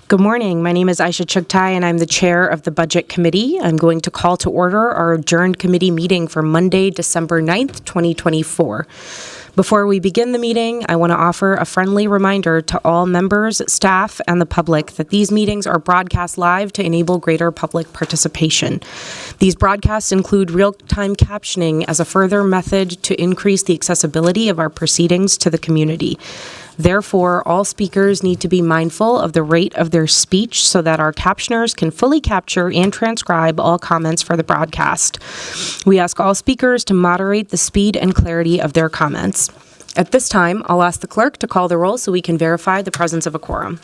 Good morning. My name is Aisha Chugtai, and I'm the chair of the Budget Committee. I'm going to call to order our adjourned committee meeting for Monday, December 9th, 2024. Before we begin the meeting, I want to offer a friendly reminder to all members, staff, and the public that these meetings are broadcast live to enable greater public participation. These broadcasts include real-time captioning as a further method to increase the accessibility of our proceedings to the community. Therefore, all speakers need to be mindful of the rate of their speech so that our captioners can fully capture and transcribe all comments for the broadcast. We ask all speakers to moderate the speed and clarity of their comments. At this time, I'll ask the clerk to call the roll so we can verify the presence of a quorum.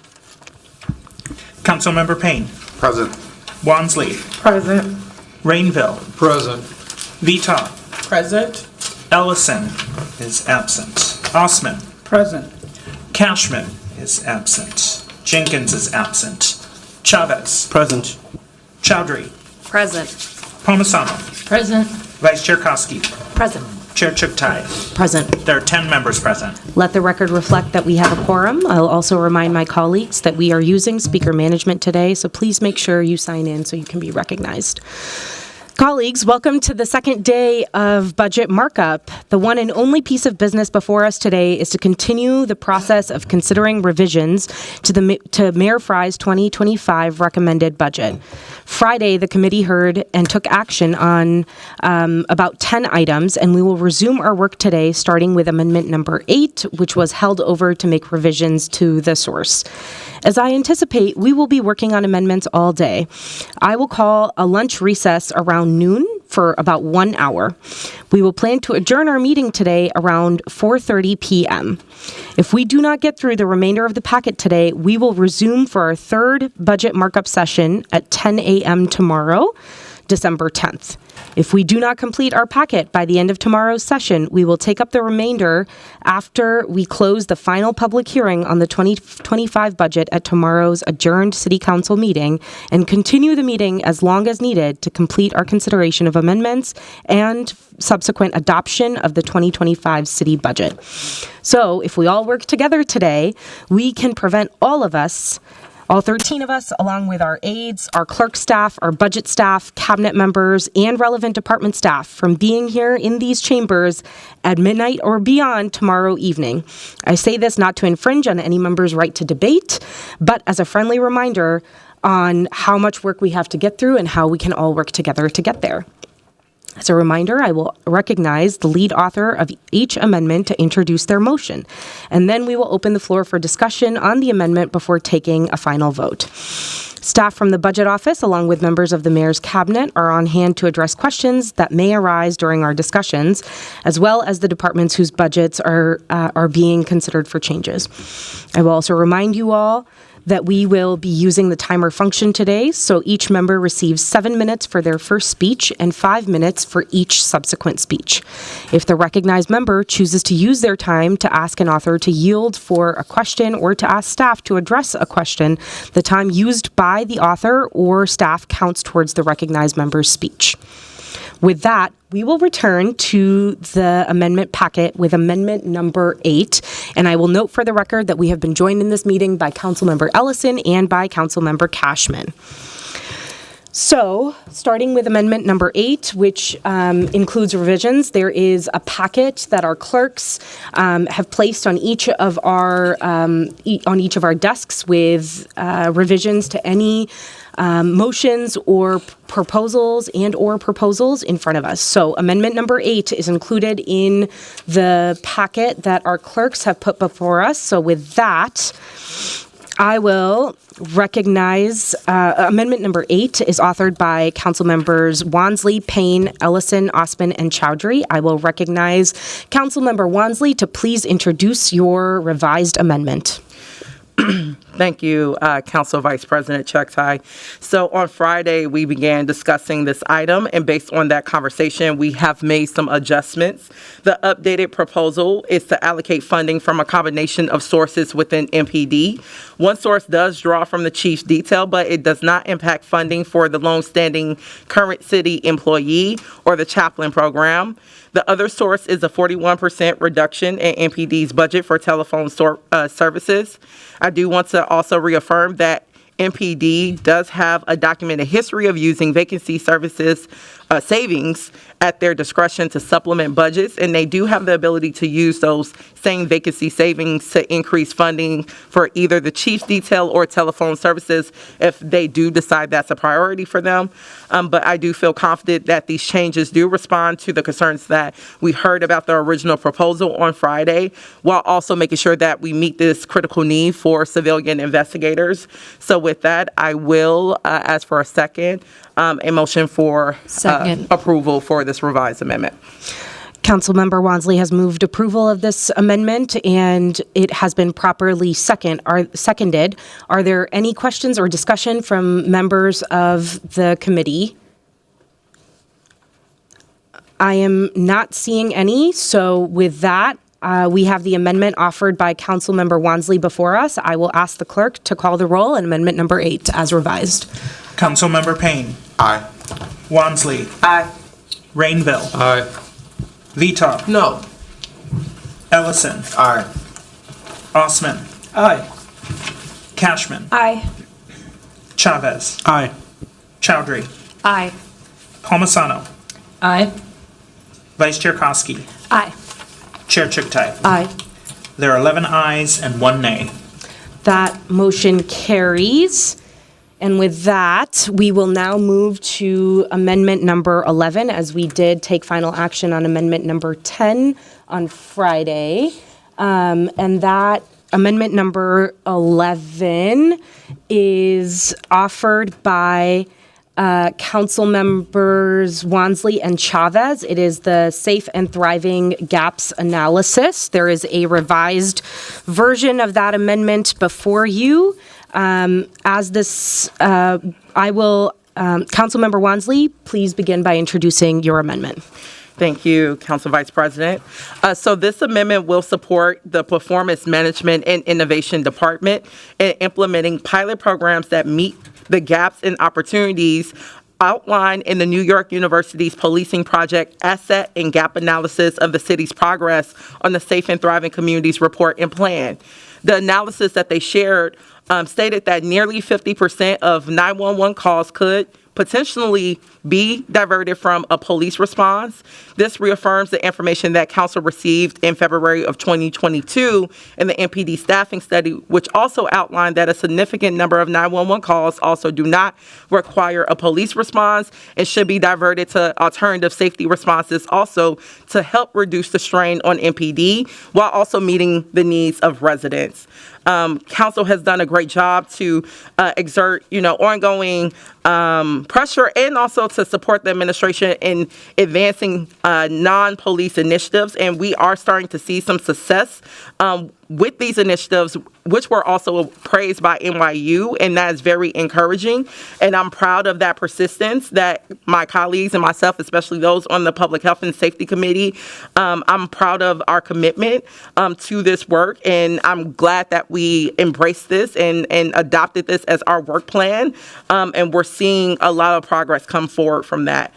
Councilmember Payne. Present. Wansley. Present. Rainville. Present. Vita. Present. Ellison is absent. Osman. Present. Cashman is absent. Jenkins is absent. Chavez. Present. Chowdhury. Present. Palmisano. Present. Vice Chair Koski. Present. Chair Chugtai. Present. There are 10 members present. Let the record reflect that we have a quorum. I'll also remind my colleagues that we are using speaker management today, so please make sure you sign in so you can be recognized. Colleagues, welcome to the second day of budget markup. The one and only piece of business before us today is to continue the process of considering revisions to Mayor Fry's 2025 recommended budget. Friday, the committee heard and took action on about 10 items, and we will resume our work today, starting with amendment number 8, which was held over to make revisions to the source. As I anticipate, we will be working on amendments all day. I will call a lunch recess around noon for about 1 hour. We will plan to adjourn our meeting today around 4:30 p.m. If we do not get through the remainder of the packet today, we will resume for our third budget markup session at 10 a.m. tomorrow, December 10th. If we do not complete our packet by the end of tomorrow's session, we will take up the remainder after we close the final public hearing on the 2025 budget at tomorrow's adjourned City Council meeting and continue the meeting as long as needed to complete our consideration of amendments and subsequent adoption of the 2025 city budget. So if we all work together today, we can prevent all 13 of us, along with our aides, our clerk staff, our budget staff, cabinet members, and relevant department staff from being here in these chambers at midnight or beyond tomorrow evening. I say this not to infringe on any member's right to debate, but as a friendly reminder on how much work we have to get through and how we can all work together to get there. As a reminder, I will recognize the lead author of each amendment to introduce their motion, and then we will open the floor for discussion on the amendment before taking a final vote. Staff from the Budget Office, along with members of the Mayor's Cabinet, are on hand to address questions that may arise during our discussions, as well as the departments whose budgets are being considered for changes. I will also remind you all that we will be using the timer function today, so each member receives 7 minutes for their first speech and 5 minutes for each subsequent speech. If the recognized member chooses to use their time to ask an author to yield for a question or to ask staff to address a question, the time used by the author or staff counts towards the recognized member's speech. With that, we will return to the amendment packet with amendment number 8, and I will note for the record that we have been joined in this meeting by Councilmember Ellison and by Councilmember Cashman. So, starting with amendment number 8, which includes revisions, there is a packet that our clerks have placed on each of our desks with revisions to any motions or proposals in front of us. So amendment number 8 is included in the packet that our clerks have put before us. So with that, I will recognize amendment number 8 is authored by Council members Wansley, Payne, Ellison, Osman, and Chowdhury. I will recognize Council member Wansley to please introduce your revised amendment. Thank you, Council Vice President Chugtai. So on Friday, we began discussing this item, and based on that conversation, we have made some adjustments. The updated proposal is to allocate funding from a combination of sources within MPD. One source does draw from the chief's detail, but it does not impact funding for the longstanding current city employee or the chaplain program. The other source is a 41% reduction in MPD's budget for telephone services. I do want to also reaffirm that MPD does have a documented history of using vacancy services savings at their discretion to supplement budgets, and they do have the ability to use those same vacancy savings to increase funding for either the chief's detail or telephone services if they do decide that's a priority for them. But I do feel confident that these changes do respond to the concerns that we heard about the original proposal on Friday, while also making sure that we meet this critical need for civilian investigators. So with that, I will ask for a second, a motion for Second. approval for this revised amendment. Councilmember Wansley has moved approval of this amendment, and it has been properly seconded. Are there any questions or discussion from members of the committee? I am not seeing any, so with that, we have the amendment offered by Councilmember Wansley before us. I will ask the clerk to call the roll on amendment number 8 as revised. Councilmember Payne. Aye. Wansley. Aye. Rainville. Aye. Vitar. No. Ellison. Aye. Osman. Aye. Cashman. Aye. Chavez. Aye. Chowdhury. Aye. Palmisano. Aye. Vice Chair Koski. Aye. Chair Chuktai. Aye. There are 11 ayes and 1 nay. That motion carries. And with that, we will now move to amendment number 11, as we did take final action on amendment number 10 on Friday. And that amendment number 11 is offered by Council members Wansley and Chavez. It is the Safe and Thriving Gaps Analysis. There is a revised version of that amendment before you. Councilmember Wansley, please begin by introducing your amendment. Thank you, Council Vice President. So this amendment will support the Performance Management and Innovation Department in implementing pilot programs that meet the gaps and opportunities outlined in the New York University's Policing Project Asset and Gap Analysis of the city's progress on the Safe and Thriving Communities Report and Plan. The analysis that they shared stated that nearly 50% of 911 calls could potentially be diverted from a police response. This reaffirms the information that Council received in February of 2022 in the MPD staffing study, which also outlined that a significant number of 911 calls also do not require a police response and should be diverted to alternative safety responses also to help reduce the strain on MPD while also meeting the needs of residents. Council has done a great job to exert, ongoing pressure and also to support the administration in advancing non-police initiatives. And we are starting to see some success with these initiatives, which were also praised by NYU, and that is very encouraging. And I'm proud of that persistence that my colleagues and myself, especially those on the Public Health and Safety Committee, I'm proud of our commitment to this work, and I'm glad that we embraced this and adopted this as our work plan, and we're seeing a lot of progress come forward from that.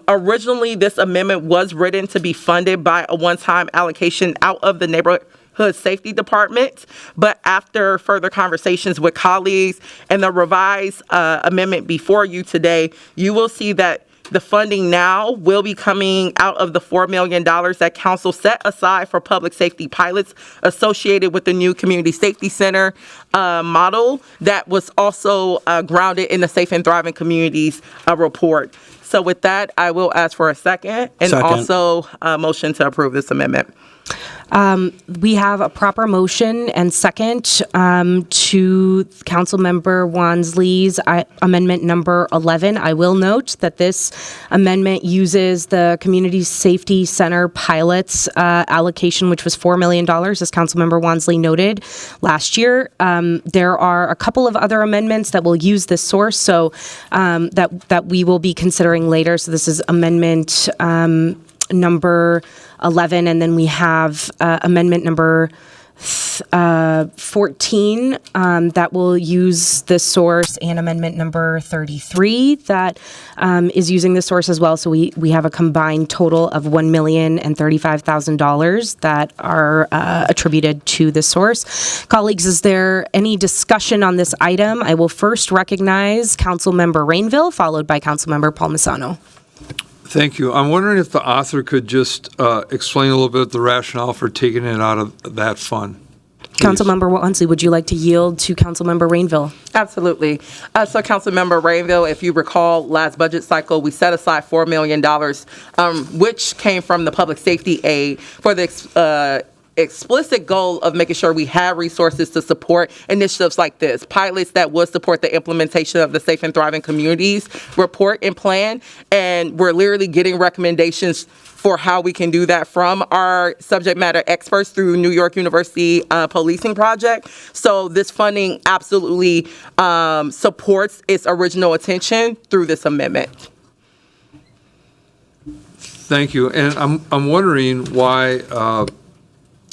Originally, this amendment was written to be funded by a one-time allocation out of the Neighborhood Safety Department, but after further conversations with colleagues and the revised amendment before you today, you will see that the funding now will be coming out of the $4 million that Council set aside for public safety pilots associated with the new Community Safety Center model that was also grounded in the Safe and Thriving Communities report. So with that, I will ask for a second and also a motion to approve this amendment. We have a proper motion and second to Councilmember Wansley's amendment number 11. I will note that this amendment uses the Community Safety Center pilots allocation, which was $4 million, as Councilmember Wansley noted last year. There are a couple of other amendments that will use this source, so that we will be considering later. So this is amendment number 11, and then we have amendment number 14 that will use this source, and amendment number 33 that is using this source as well. So we have a combined total of $1,035,000 that are attributed to this source. Colleagues, is there any discussion on this item? I will first recognize Councilmember Rainville, followed by Councilmember Palmisano. Thank you. I'm wondering if the author could just explain a little bit the rationale for taking it out of that fund. Please. Councilmember Wansley, would you like to yield to Councilmember Rainville? Absolutely. So Councilmember Rainville, if you recall, last budget cycle, we set aside $4 million, which came from the public safety aid for the explicit goal of making sure we have resources to support initiatives like this, pilots that would support the implementation of the Safe and Thriving Communities report and plan. And we're literally getting recommendations for how we can do that from our subject matter experts through New York University Policing Project. So this funding absolutely supports its original intention through this amendment. Thank you. And I'm wondering why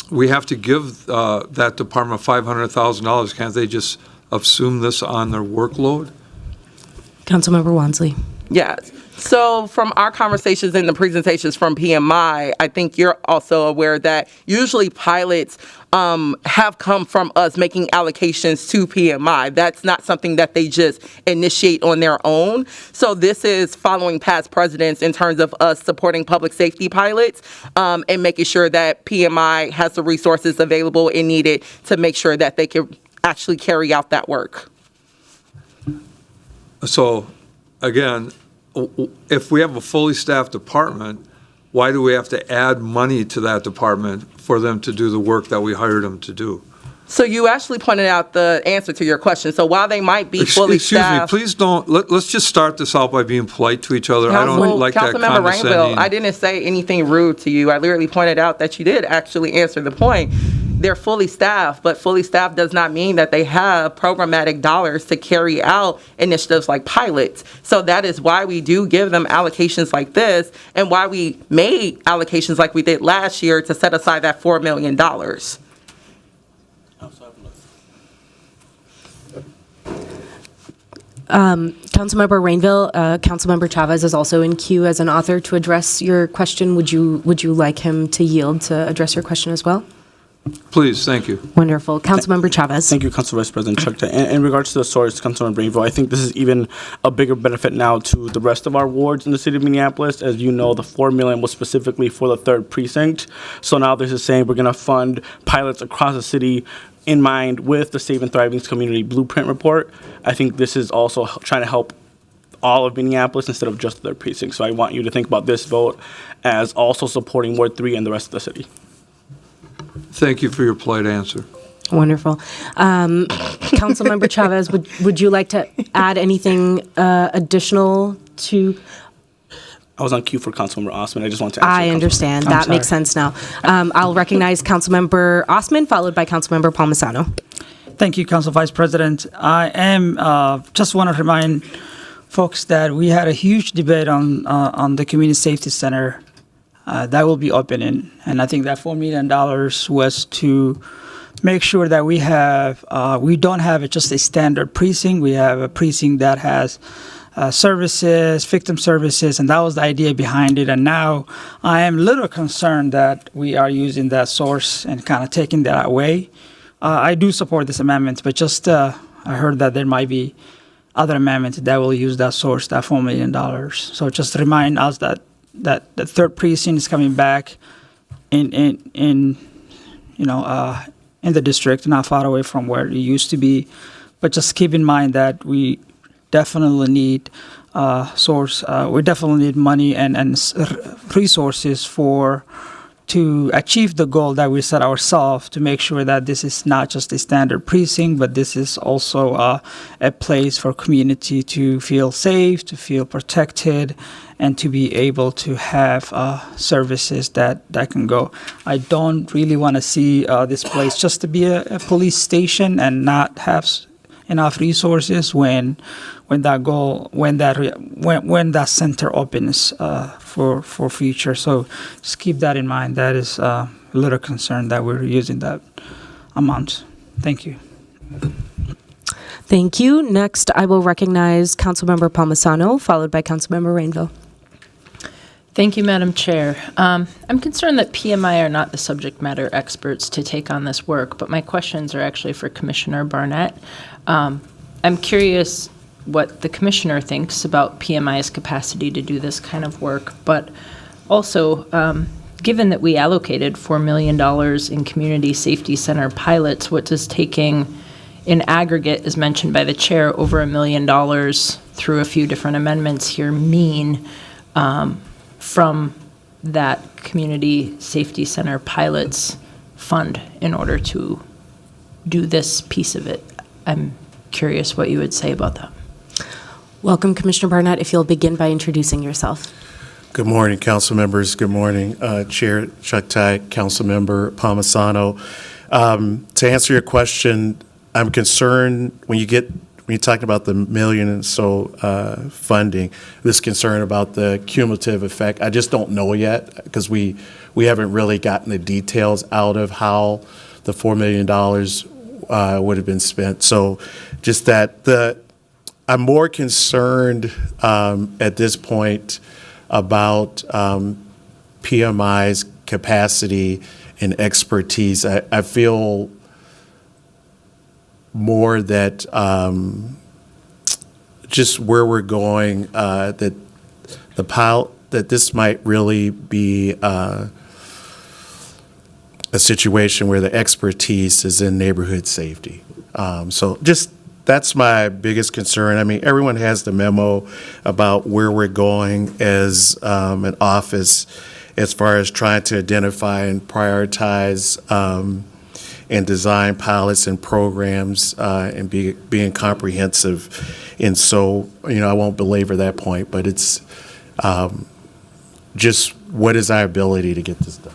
we have to give that department $500,000. Can't they just assume this on their workload? Councilmember Wansley. Yes. So from our conversations and the presentations from PMI, I think you're also aware that usually pilots have come from us making allocations to PMI. That's not something that they just initiate on their own. So this is following past precedents in terms of us supporting public safety pilots and making sure that PMI has the resources available and needed to make sure that they can actually carry out that work. So, again, if we have a fully staffed department, why do we have to add money to that department for them to do the work that we hired them to do? So you actually pointed out the answer to your question. So while they might be fully staffed. Excuse me, please don't, let's just start this out by being polite to each other. I don't like that Councilmember condescending. Rainville, I didn't say anything rude to you. I literally pointed out that you did actually answer the point. They're fully staffed, but fully staffed does not mean that they have programmatic dollars to carry out initiatives like pilots. So that is why we do give them allocations like this and why we made allocations like we did last year to set aside that $4 million. Councilmember Rainville, Councilmember Chavez is also in queue as an author to address your question. Would you like him to yield to address your question as well? Please, thank you. Wonderful. Councilmember Chavez. Thank you, Council Vice President Chuck. In regards to the source, Councilmember Rainville, I think this is even a bigger benefit now to the rest of our wards in the city of Minneapolis. As you know, the $4 million was specifically for the 3rd precinct. So now this is saying we're going to fund pilots across the city in mind with the Safe and Thriving Community Blueprint Report. I think this is also trying to help all of Minneapolis instead of just their precinct. So I want you to think about this vote as also supporting Ward 3 and the rest of the city. Thank you for your polite answer. Wonderful. Councilmember Chavez, would you like to add anything additional to? I was on cue for Councilmember Osman. I just want to answer. I understand. That makes sense now. I'll recognize Councilmember Osman, followed by Councilmember Palmisano. Thank you, Council Vice President. I am just want to remind folks that we had a huge debate on the Community Safety Center that will be opening, and I think that $4 million was to make sure that we don't have just a standard precinct. We have a precinct that has services, victim services, and that was the idea behind it. And now I am a little concerned that we are using that source and kind of taking that away. I do support this amendment, but just I heard that there might be other amendments that will use that source, that $4 million. So just remind us that the 3rd precinct is coming back in the district, not far away from where it used to be. But just keep in mind that we definitely need we definitely need money and resources to achieve the goal that we set ourselves, to make sure that this is not just a standard precinct, but this is also a place for community to feel safe, to feel protected, and to be able to have services that can go. I don't really want to see this place just to be a police station and not have enough resources when that center opens for future. So just keep that in mind. That is a little concern that we're using that amount. Thank you. Thank you. Next, I will recognize Councilmember Palmisano, followed by Councilmember Rainville. Thank you, Madam Chair. I'm concerned that PMI are not the subject matter experts to take on this work, but my questions are actually for Commissioner Barnett. I'm curious what the Commissioner thinks about PMI's capacity to do this kind of work, but also, given that we allocated $4 million in Community Safety Center pilots, what does taking in aggregate, as mentioned by the chair, over $1 million through a few different amendments here mean from that Community Safety Center pilots fund in order to do this piece of it? I'm curious what you would say about that. Welcome, Commissioner Barnett. If you'll begin by introducing yourself. Good morning, council members. Good morning, Chair Chuktai, Council Member Palmisano. To answer your question, I'm concerned when you're talking about the million and so funding, this concern about the cumulative effect. I just don't know yet because we haven't really gotten the details out of how the $4 million would have been spent. So just that I'm more concerned at this point about PMI's capacity and expertise. I feel more that just where we're going, that this might really be a situation where the expertise is in neighborhood safety. So just that's my biggest concern. I mean, everyone has the memo about where we're going as an office as far as trying to identify and prioritize and design pilots and programs and being comprehensive. And so, I won't belabor that point, but it's just what is our ability to get this done?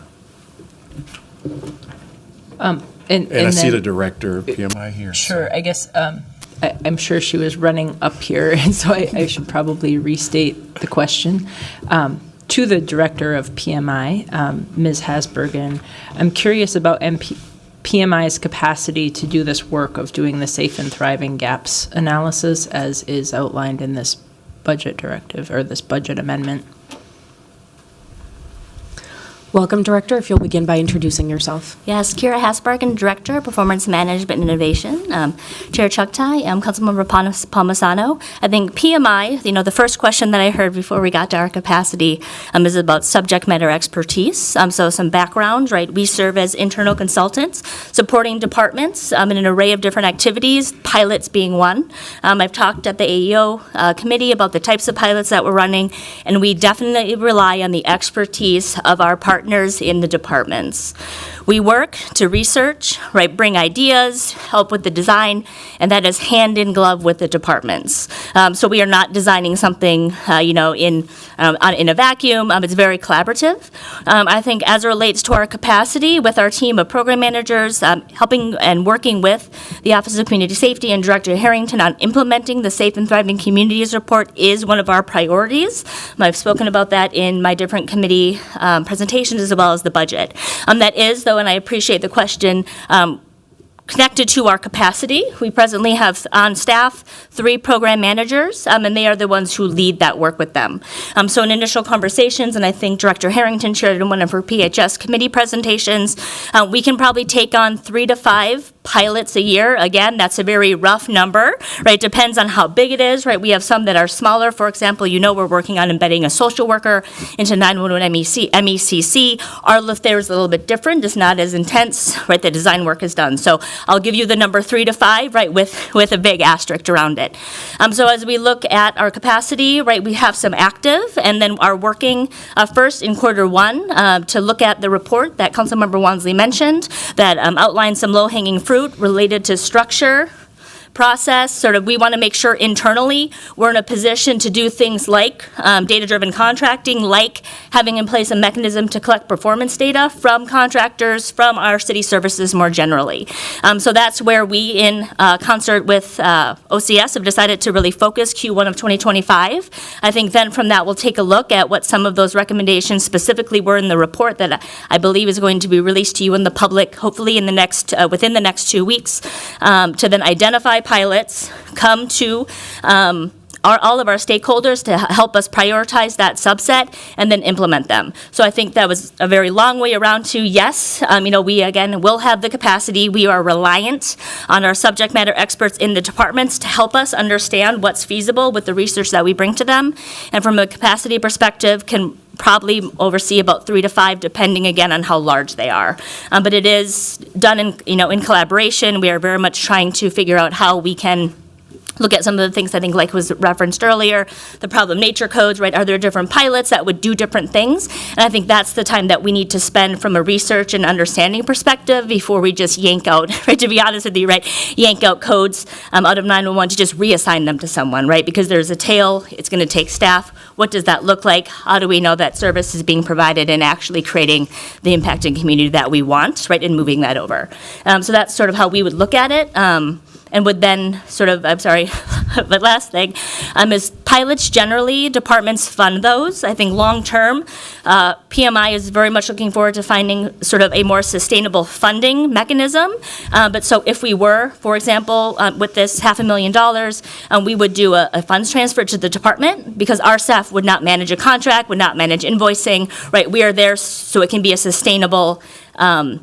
And I see the director of PMI here. Sure, I guess I'm sure she was running up here, and so I should probably restate the question. To the director of PMI, Ms. Hasbergen, I'm curious about PMI's capacity to do this work of doing the safe and thriving gaps analysis as is outlined in this budget directive or this budget amendment. Welcome, Director. If you'll begin by introducing yourself. Yes, Kira Hasbergen, Director, Performance Management and Innovation. Chair Chuktai, Councilmember Palmisano. I think PMI, the first question that I heard before we got to our capacity is about subject matter expertise. So some background, right? We serve as internal consultants supporting departments in an array of different activities, pilots being one. I've talked at the AEO committee about the types of pilots that we're running, and we definitely rely on the expertise of our partners in the departments. We work to research, right, bring ideas, help with the design, and that is hand in glove with the departments. So we are not designing something, in a vacuum. It's very collaborative. I think as it relates to our capacity with our team of program managers, helping and working with the Office of Community Safety and Director Harrington on implementing the Safe and Thriving Communities Report is one of our priorities. I've spoken about that in my different committee presentations as well as the budget. That is, though, and I appreciate the question, connected to our capacity. We presently have on staff 3 program managers, and they are the ones who lead that work with them. So in initial conversations, and I think Director Harrington shared in one of her PHS committee presentations, we can probably take on 3 to 5 pilots a year. Again, that's a very rough number, right? Depends on how big it is, right? We have some that are smaller. For example, we're working on embedding a social worker into 911 MECC. Our lift there is a little bit different. It's not as intense, right? The design work is done. So I'll give you the number 3 to 5, right, with a big asterisk around it. So as we look at our capacity, right, we have some active and then are working first in Q1 to look at the report that Councilmember Wansley mentioned that outlines some low-hanging fruit related to structure, process, sort of, we want to make sure internally we're in a position to do things like data-driven contracting, like having in place a mechanism to collect performance data from contractors, from our city services more generally. So that's where we, in concert with OCS, have decided to really focus Q1 of 2025. I think then from that, we'll take a look at what some of those recommendations specifically were in the report that I believe is going to be released to you in the public, hopefully in the next, within the next 2 weeks, to then identify pilots, come to all of our stakeholders to help us prioritize that subset and then implement them. So I think that was a very long way around to yes, we again will have the capacity. We are reliant on our subject matter experts in the departments to help us understand what's feasible with the research that we bring to them. And from a capacity perspective, can probably oversee about 3 to 5, depending again on how large they are. But it is done in collaboration. We are very much trying to figure out how we can look at some of the things I think like was referenced earlier, the problem nature codes, right? Are there different pilots that would do different things? And I think that's the time that we need to spend from a research and understanding perspective before we just yank out, right? To be honest with you, right? Yank out codes out of 911 to just reassign them to someone, right? Because there's a tail, it's going to take staff. What does that look like? How do we know that service is being provided and actually creating the impact in community that we want, right? And moving that over. So that's sort of how we would look at it. And would then sort of, I'm sorry, but last thing, is pilots generally, departments fund those. I think long-term, PMI is very much looking forward to finding sort of a more sustainable funding mechanism. But so if we were, for example, with this $500,000, we would do a funds transfer to the department because our staff would not manage a contract, would not manage invoicing, right? We are there so it can be a sustainable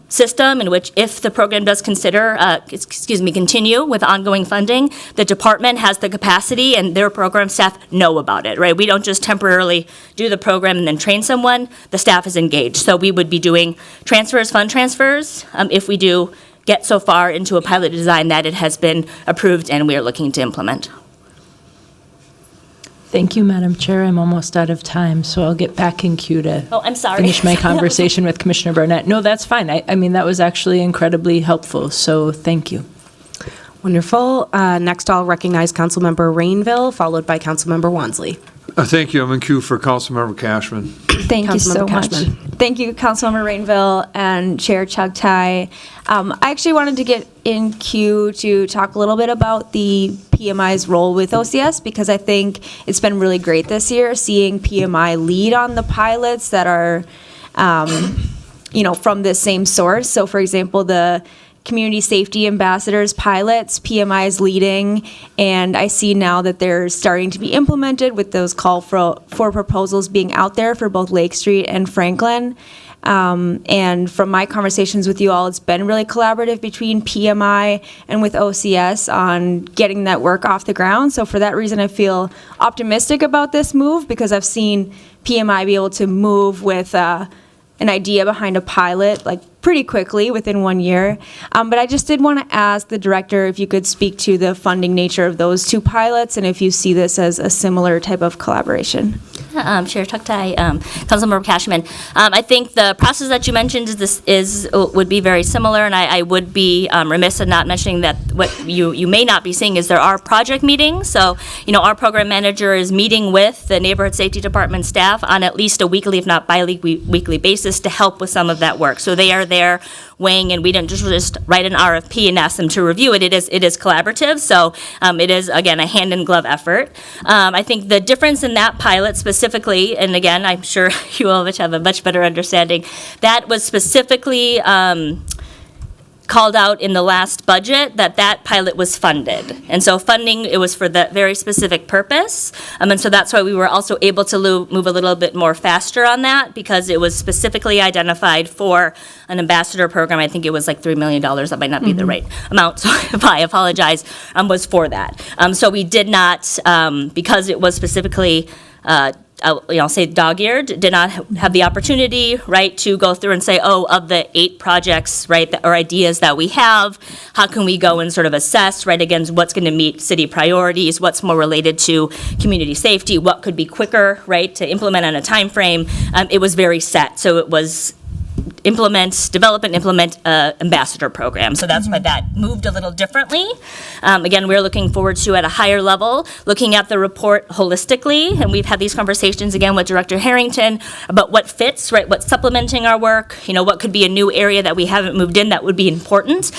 system in which if the program does continue with ongoing funding, the department has the capacity and their program staff know about it, right? We don't just temporarily do the program and then train someone, the staff is engaged. So we would be doing transfers, fund transfers, if we do get so far into a pilot design that it has been approved and we are looking to implement. Thank you, Madam Chair. I'm almost out of time, so I'll get back in queue to I'm sorry. finish my conversation with Commissioner Barnett. No, that's fine. I mean, that was actually incredibly helpful, so thank you. Wonderful. Next, I'll recognize Councilmember Rainville, followed by Councilmember Wansley. Thank you. I'm in queue for Councilmember Cashman. Thank you so Councilmember much. Cashman. Thank you, Councilmember Rainville and Chair Chugtai. I actually wanted to get in queue to talk a little bit about the PMI's role with OCS because I think it's been really great this year seeing PMI lead on the pilots that are, from this same source. So, for example, the Community Safety Ambassadors pilots, PMI is leading, and I see now that they're starting to be implemented with those call for proposals being out there for both Lake Street and Franklin. And from my conversations with you all, it's been really collaborative between PMI and with OCS on getting that work off the ground. So for that reason, I feel optimistic about this move because I've seen PMI be able to move with an idea behind a pilot like pretty quickly within 1 year. But I just did want to ask the director if you could speak to the funding nature of those two pilots and if you see this as a similar type of collaboration. Chair Chugtai, Councilmember Cashman. I think the process that you mentioned would be very similar, and I would be remiss in not mentioning that what you may not be seeing is there are project meetings. So, our program manager is meeting with the Neighborhood Safety Department staff on at least a weekly, if not bi-weekly basis to help with some of that work. So they are there weighing, and we didn't just write an RFP and ask them to review it. It is collaborative, so it is, again, a hand-in-glove effort. I think the difference in that pilot specifically, and again, I'm sure you all have a much better understanding, that was specifically called out in the last budget that pilot was funded. And so funding, it was for that very specific purpose. And so that's why we were also able to move a little bit more faster on that because it was specifically identified for an ambassador program. I think it was like $3 million. That might not be the right amount, so if I apologize, was for that. So we did not, because it was specifically I'll say dog-eared, did not have the opportunity, right, to go through and say, of the 8 projects, right, or ideas that we have, how can we go and sort of assess, right, against what's going to meet city priorities, what's more related to community safety, what could be quicker, right, to implement on a time frame. It was very set, so it was develop and implement ambassador program. So that's why that moved a little differently. Again, we're looking forward to, at a higher level, looking at the report holistically, and we've had these conversations again with Director Harrington about what fits, right, what's supplementing our work, what could be a new area that we haven't moved in that would be important.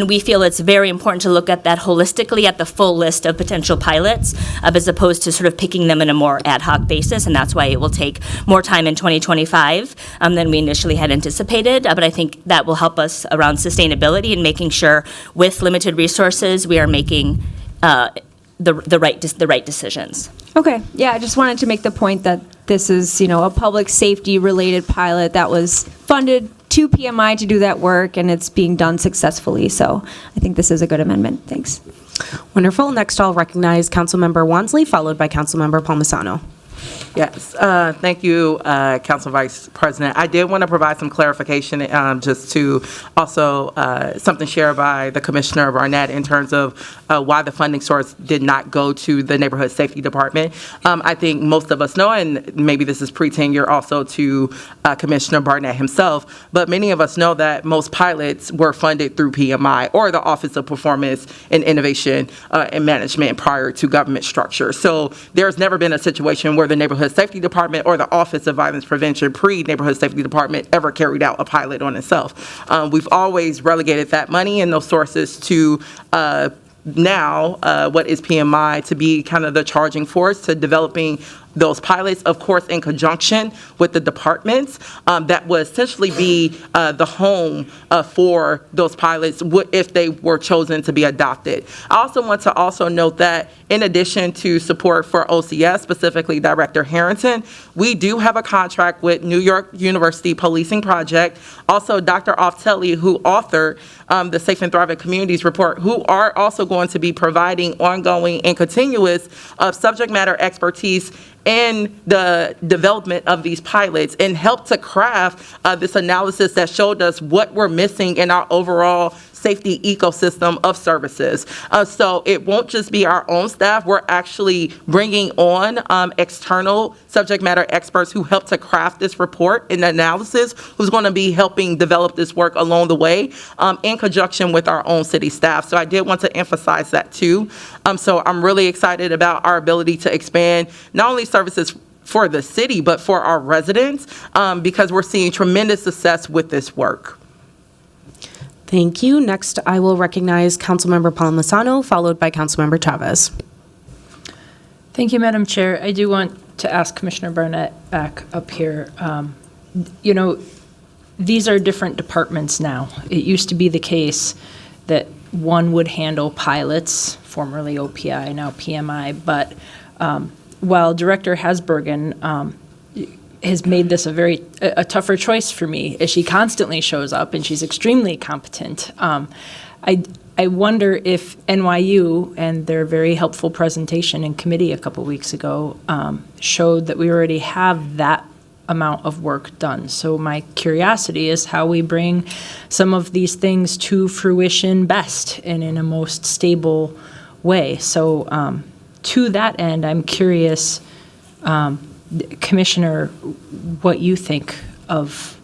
We feel it's very important to look at that holistically, at the full list of potential pilots, as opposed to sort of picking them in a more ad hoc basis, and that's why it will take more time in 2025 than we initially had anticipated. But I think that will help us around sustainability and making sure, with limited resources, we are making the right decisions. Okay, yeah, I just wanted to make the point that this is, a public safety related pilot that was funded to PMI to do that work, and it's being done successfully. So I think this is a good amendment. Thanks. Wonderful. Next, I'll recognize Councilmember Wansley, followed by Councilmember Palmisano. Yes, thank you, Council Vice President. I did want to provide some clarification, just to also something shared by the Commissioner Barnett in terms of why the funding source did not go to the Neighborhood Safety Department. I think most of us know, and maybe this is pre-tenure also to Commissioner Barnett himself, but many of us know that most pilots were funded through PMI or the Office of Performance and Innovation and Management prior to government structure. So there's never been a situation where the Neighborhood Safety Department or the Office of Violence Prevention pre-Neighborhood Safety Department ever carried out a pilot on itself. We've always relegated that money and those sources to now what is PMI to be kind of the charging force to developing those pilots, of course, in conjunction with the departments that would essentially be the home for those pilots if they were chosen to be adopted. I also want to also note that in addition to support for OCS, specifically Director Harrington, we do have a contract with New York University Policing Project, also Dr. Oftelli, who authored the Safe and Thriving Communities report, who are also going to be providing ongoing and continuous subject matter expertise in the development of these pilots and help to craft this analysis that showed us what we're missing in our overall safety ecosystem of services. So it won't just be our own staff. We're actually bringing on external subject matter experts who help to craft this report and analysis, who's going to be helping develop this work along the way in conjunction with our own city staff. So I did want to emphasize that too. So I'm really excited about our ability to expand not only services for the city, but for our residents, because we're seeing tremendous success with this work. Thank you. Next, I will recognize Councilmember Palmisano, followed by Councilmember Chavez. Thank you, Madam Chair. I do want to ask Commissioner Barnett back up here. These are different departments now. It used to be the case that one would handle pilots, formerly OPI, now PMI, but while Director Hasbergen has made this a tougher choice for me, as she constantly shows up and she's extremely competent. I wonder if NYU and their very helpful presentation in committee a couple weeks ago showed that we already have that amount of work done. So my curiosity is how we bring some of these things to fruition best and in a most stable way. So to that end, I'm curious, Commissioner, what you think of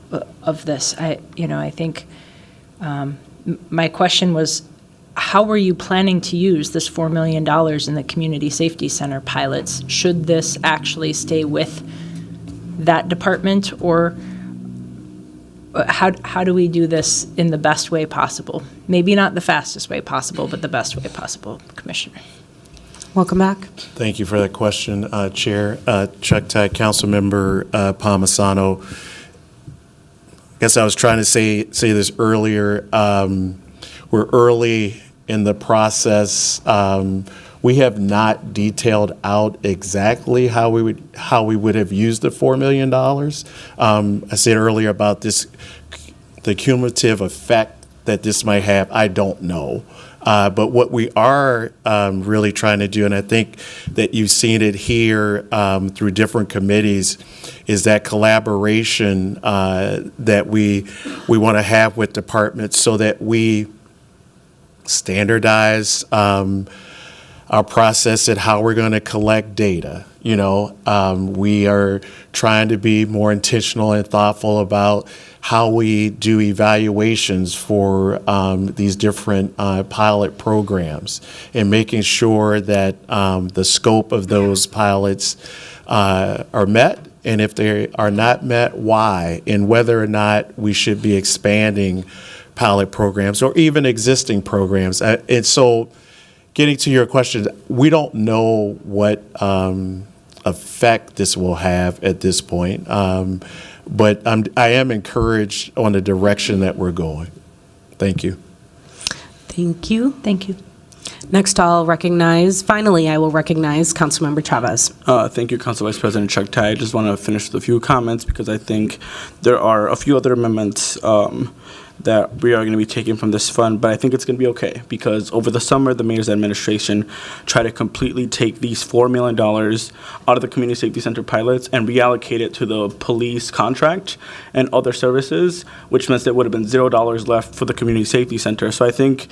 this. I think my question was, how are you planning to use this $4 million in the Community Safety Center pilots? Should this actually stay with that department, or how do we do this in the best way possible? Maybe not the fastest way possible, but the best way possible, Commissioner. Welcome back. Thank you for that question, Chair. Chuck Tye, Councilmember Palmisano. I guess I was trying to say this earlier. We're early in the process. We have not detailed out exactly how we would have used the $4 million. I said earlier about this, the cumulative effect that this might have, I don't know. But what we are really trying to do, and I think that you've seen it here through different committees, is that collaboration that we want to have with departments so that we standardize our process at how we're going to collect data. We are trying to be more intentional and thoughtful about how we do evaluations for these different pilot programs and making sure that the scope of those pilots are met, and if they are not met, why, and whether or not we should be expanding pilot programs or even existing programs. And so, getting to your question, we don't know what effect this will have at this point, but I am encouraged on the direction that we're going. Thank you. Thank you. Thank you. Next, I will recognize Councilmember Chavez. Thank you, Council Vice President Chuck Tai. I just want to finish with a few comments because I think there are a few other amendments that we are going to be taking from this fund, but I think it's going to be okay because over the summer, the mayor's administration tried to completely take these $4 million out of the Community Safety Center pilots and reallocate it to the police contract and other services, which means there would have been $0 left for the Community Safety Center. So I think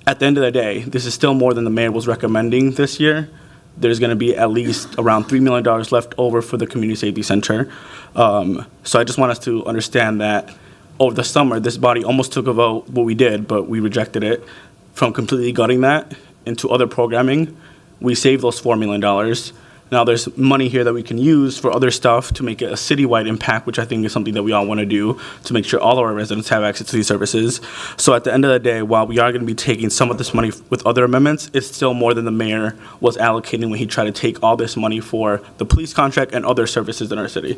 at the end of the day, this is still more than the mayor was recommending this year. There's going to be at least around $3 million left over for the Community Safety Center. So I just want us to understand that over the summer, this body almost took a vote, what we did, but we rejected it, from completely gutting that into other programming. We saved those $4 million. Now there's money here that we can use for other stuff to make it a citywide impact, which I think is something that we all want to do to make sure all of our residents have access to these services. So at the end of the day, while we are going to be taking some of this money with other amendments, it's still more than the mayor was allocating when he tried to take all this money for the police contract and other services in our city.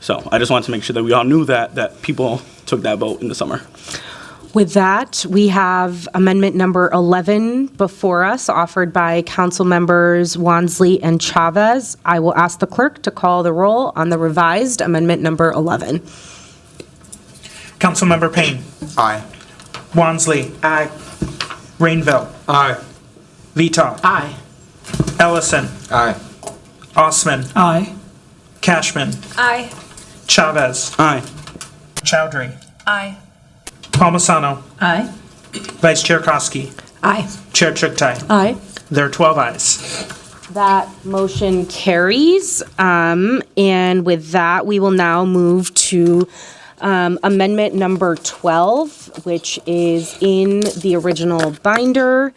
So I just wanted to make sure that we all knew that people took that vote in the summer. With that, we have amendment number 11 before us, offered by Council Members Wansley and Chavez. I will ask the clerk to call the roll on the revised amendment number 11. Councilmember Payne. Aye. Wansley. Aye. Rainville. Aye. Vito. Aye. Ellison. Aye. Osman. Aye. Cashman. Aye. Chavez. Aye. Chowdhury. Aye. Palmisano. Aye. Vice Chair Koski. Aye. Chair Chuktai. Aye. There are 12 ayes. That motion carries. And with that, we will now move to amendment number 12, which is in the original binder.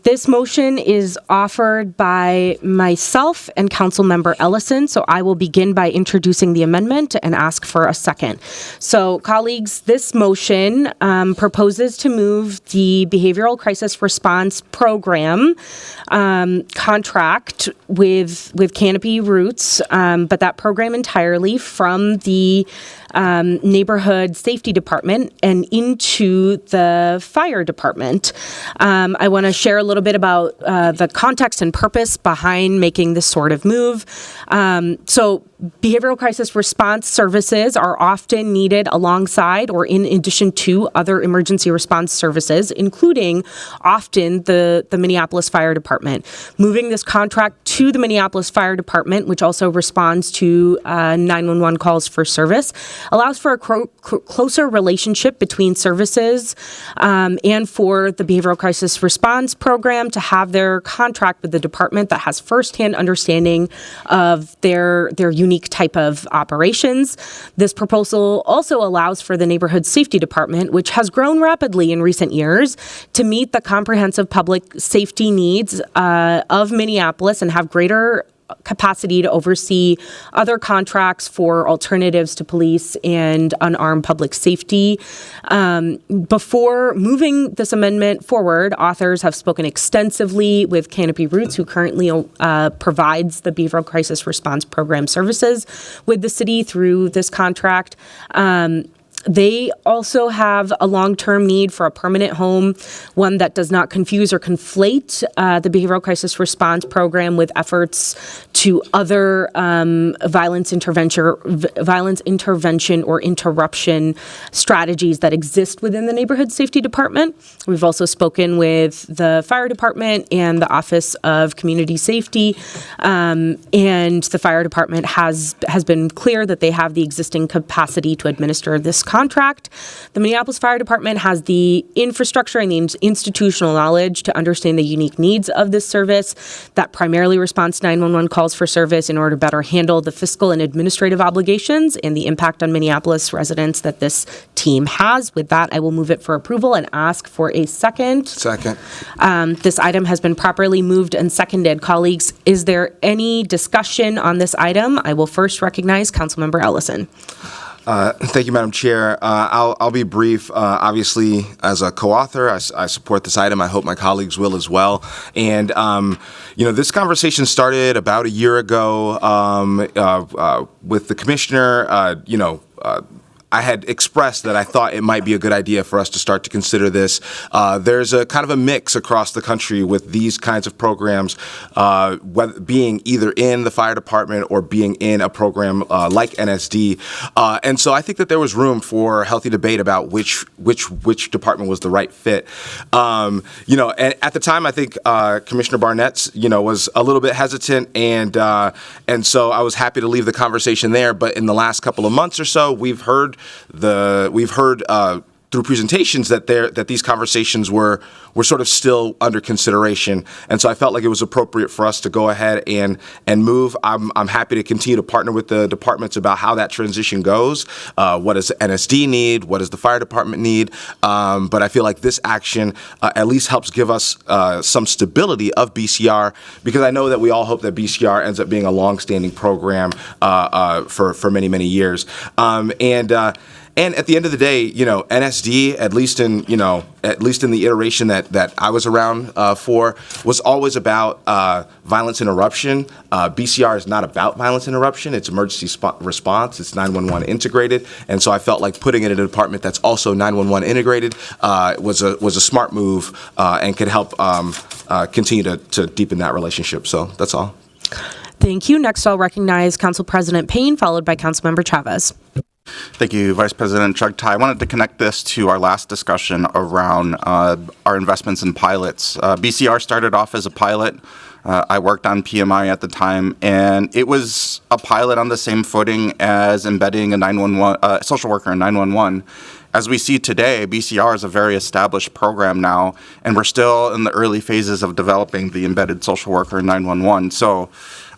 This motion is offered by myself and Councilmember Ellison, so I will begin by introducing the amendment and ask for a second. So, colleagues, this motion proposes to move the Behavioral Crisis Response Program contract with Canopy Roots, but that program entirely from the Neighborhood Safety Department and into the Fire Department. I want to share a little bit about the context and purpose behind making this sort of move. So behavioral crisis response services are often needed alongside or in addition to other emergency response services, including often the Minneapolis Fire Department. Moving this contract to the Minneapolis Fire Department, which also responds to 911 calls for service, allows for a closer relationship between services and for the Behavioral Crisis Response Program to have their contract with the department that has firsthand understanding of their unique type of operations. This proposal also allows for the Neighborhood Safety Department, which has grown rapidly in recent years, to meet the comprehensive public safety needs of Minneapolis and have greater capacity to oversee other contracts for alternatives to police and unarmed public safety. Before moving this amendment forward, authors have spoken extensively with Canopy Roots, who currently provides the Behavioral Crisis Response Program services with the city through this contract. They also have a long-term need for a permanent home, one that does not confuse or conflate the Behavioral Crisis Response Program with efforts to other violence intervention or interruption strategies that exist within the Neighborhood Safety Department. We've also spoken with the Fire Department and the Office of Community Safety, and the Fire Department has been clear that they have the existing capacity to administer this contract. The Minneapolis Fire Department has the infrastructure and the institutional knowledge to understand the unique needs of this service that primarily responds to 911 calls for service in order to better handle the fiscal and administrative obligations and the impact on Minneapolis residents that this team has. With that, I will move it for approval and ask for a second. Second. This item has been properly moved and seconded. Colleagues, is there any discussion on this item? I will first recognize Councilmember Ellison. Thank you, Madam Chair. I'll be brief. Obviously, as a co-author, I support this item. I hope my colleagues will as well. And, this conversation started about a year ago with the commissioner. I had expressed that I thought it might be a good idea for us to start to consider this. There's a kind of a mix across the country with these kinds of programs, whether being either in the fire department or being in a program like NSD. And so I think that there was room for healthy debate about which department was the right fit. And at the time, I think Commissioner Barnett, was a little bit hesitant, and so I was happy to leave the conversation there. But in the last couple of months or so, we've heard through presentations that these conversations were sort of still under consideration, and so I felt like it was appropriate for us to go ahead and move. I'm happy to continue to partner with the departments about how that transition goes. What does NSD need? What does the fire department need? But I feel like this action at least helps give us some stability of BCR, because I know that we all hope that BCR ends up being a long-standing program for many, many years. And at the end of the day, NSD, at least in the iteration that I was around for, was always about violence interruption. BCR is not about violence interruption. It's emergency response. It's 911 integrated. And so I felt like putting it in a department that's also 911 integrated was a smart move and could help continue to deepen that relationship. So that's all. Thank you. Next, I'll recognize Council President Payne, followed by Councilmember Chavez. Thank you, Vice President Chugtai. I wanted to connect this to our last discussion around our investments in pilots. BCR started off as a pilot. I worked on PMI at the time, and it was a pilot on the same footing as embedding a 911 social worker in 911. As we see today, BCR is a very established program now, and we're still in the early phases of developing the embedded social worker in 911. So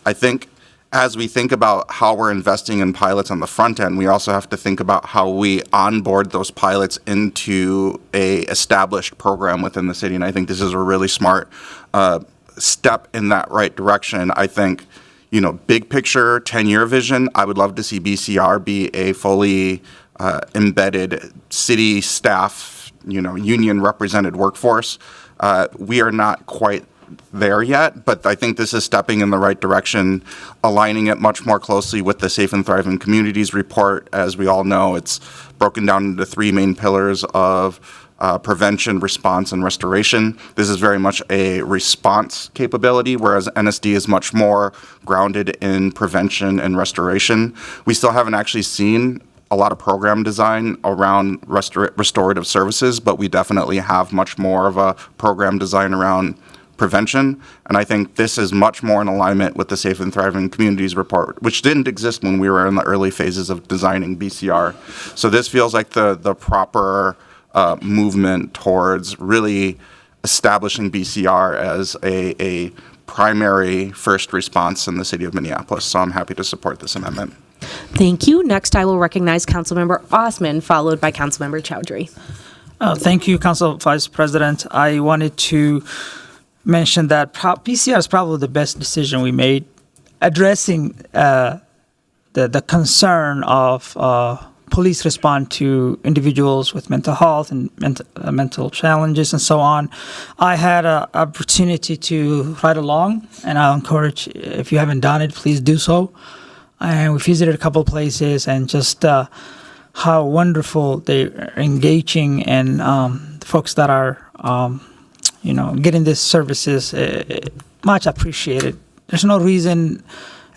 I think as we think about how we're investing in pilots on the front end, we also have to think about how we onboard those pilots into a established program within the city. And I think this is a really smart step in that right direction. I think, big picture, 10-year vision, I would love to see BCR be a fully embedded city staff, union represented workforce. We are not quite there yet, but I think this is stepping in the right direction, aligning it much more closely with the Safe and Thriving Communities report. As we all know, it's broken down into three main pillars of prevention, response, and restoration. This is very much a response capability, whereas NSD is much more grounded in prevention and restoration. We still haven't actually seen a lot of program design around restorative services, but we definitely have much more of a program design around prevention, and I think this is much more in alignment with the Safe and Thriving Communities report, which didn't exist when we were in the early phases of designing BCR. So this feels like the proper movement towards really establishing BCR as a primary first response in the city of Minneapolis. So I'm happy to support this amendment. Thank you. Next, I will recognize Councilmember Osman, followed by Councilmember Chowdhury. Thank you, Council Vice President. I wanted to mention that BCR is probably the best decision we made, addressing the concern of police respond to individuals with mental health and mental challenges and so on. I had an opportunity to ride along, and I encourage, if you haven't done it, please do so. And we visited a couple of places, and just how wonderful they're engaging, and the folks that are getting these services, much appreciated. There's no reason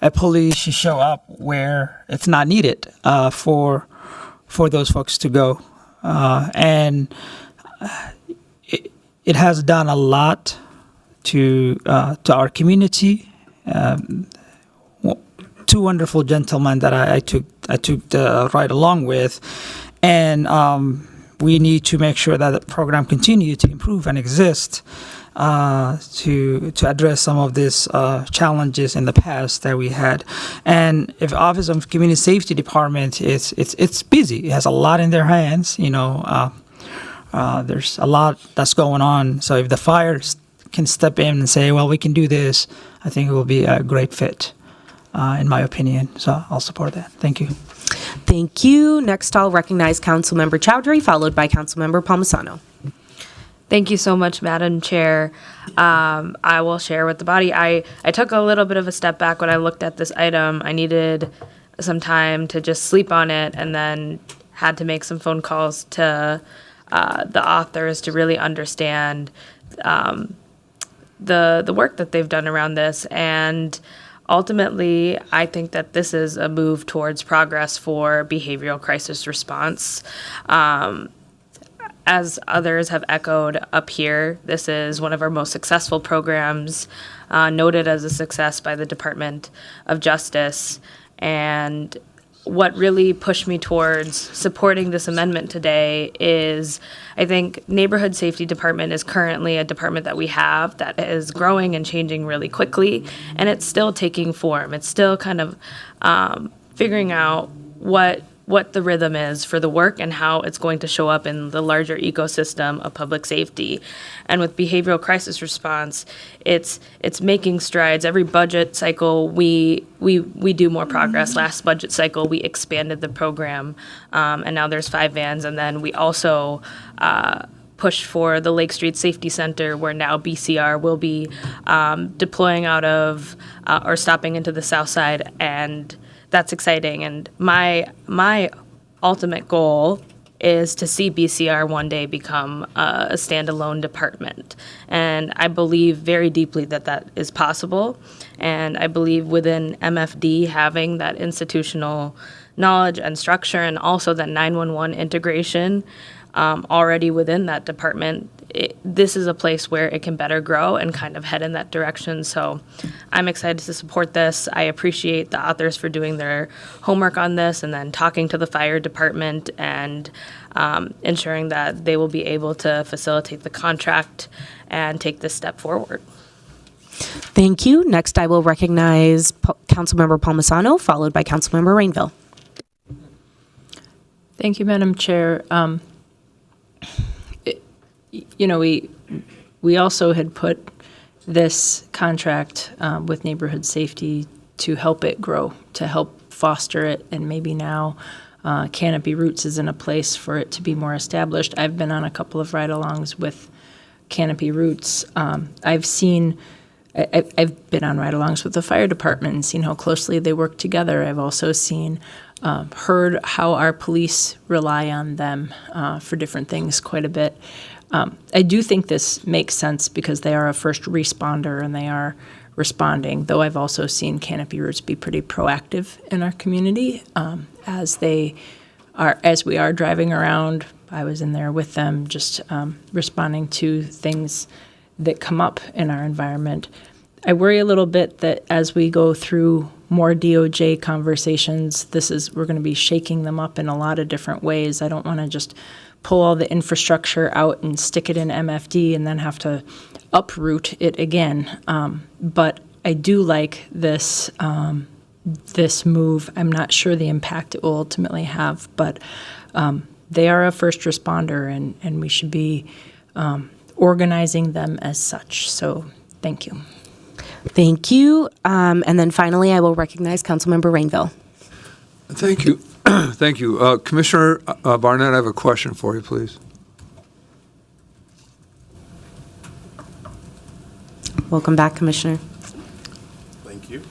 a police should show up where it's not needed for those folks to go. And it has done a lot to our community. Two wonderful gentlemen that I took the ride along with, And we need to make sure that the program continue to improve and exist to address some of these challenges in the past that we had. And if Office of Community Safety Department, it's busy. It has a lot in their hands. There's a lot that's going on. So if the fire can step in and say, well, we can do this, I think it will be a great fit, in my opinion. So I'll support that. Thank you. Thank you. Next, I'll recognize Councilmember Chowdhury, followed by Councilmember Palmisano. Thank you so much, Madam Chair. I will share with the body. I took a little bit of a step back when I looked at this item. I needed some time to just sleep on it, and then had to make some phone calls to the authors to really understand the work that they've done around this. And ultimately, I think that this is a move towards progress for behavioral crisis response. As others have echoed up here, this is one of our most successful programs, noted as a success by the Department of Justice. And what really pushed me towards supporting this amendment today is I think Neighborhood Safety Department is currently a department that we have that is growing and changing really quickly, and it's still taking form. It's still kind of figuring out what the rhythm is for the work and how it's going to show up in the larger ecosystem of public safety. And with behavioral crisis response, it's making strides. Every budget cycle, we do more progress. Last budget cycle, we expanded the program, and now there's 5 vans. And then we also pushed for the Lake Street Safety Center, where now BCR will be deploying out of or stopping into the south side, and that's exciting. And my ultimate goal is to see BCR one day become a standalone department. And I believe very deeply that that is possible. And I believe within MFD having that institutional knowledge and structure, and also that 911 integration already within that department, this is a place where it can better grow and kind of head in that direction. So I'm excited to support this. I appreciate the authors for doing their homework on this and then talking to the fire department and ensuring that they will be able to facilitate the contract and take this step forward. Thank you. Next, I will recognize Councilmember Palmisano, followed by Councilmember Rainville. Thank you, Madam Chair. We also had put this contract with Neighborhood Safety to help it grow, to help foster it, and maybe now Canopy Roots is in a place for it to be more established. I've been on a couple of ride-alongs with Canopy Roots. I've been on ride-alongs with the fire department and seen how closely they work together. I've also heard how our police rely on them for different things quite a bit. I do think this makes sense because they are a first responder and they are responding, though I've also seen Canopy Roots be pretty proactive in our community as we are driving around. I was in there with them just responding to things that come up in our environment. I worry a little bit that as we go through more DOJ conversations, we're going to be shaking them up in a lot of different ways. I don't want to just pull all the infrastructure out and stick it in MFD and then have to uproot it again. But I do like this move. I'm not sure the impact it will ultimately have, but they are a first responder, and we should be organizing them as such. So thank you. Thank you. And then finally, I will recognize Councilmember Rainville. Thank you. Thank you. Commissioner Barnett, I have a question for you, please. Welcome back, Commissioner. Thank you.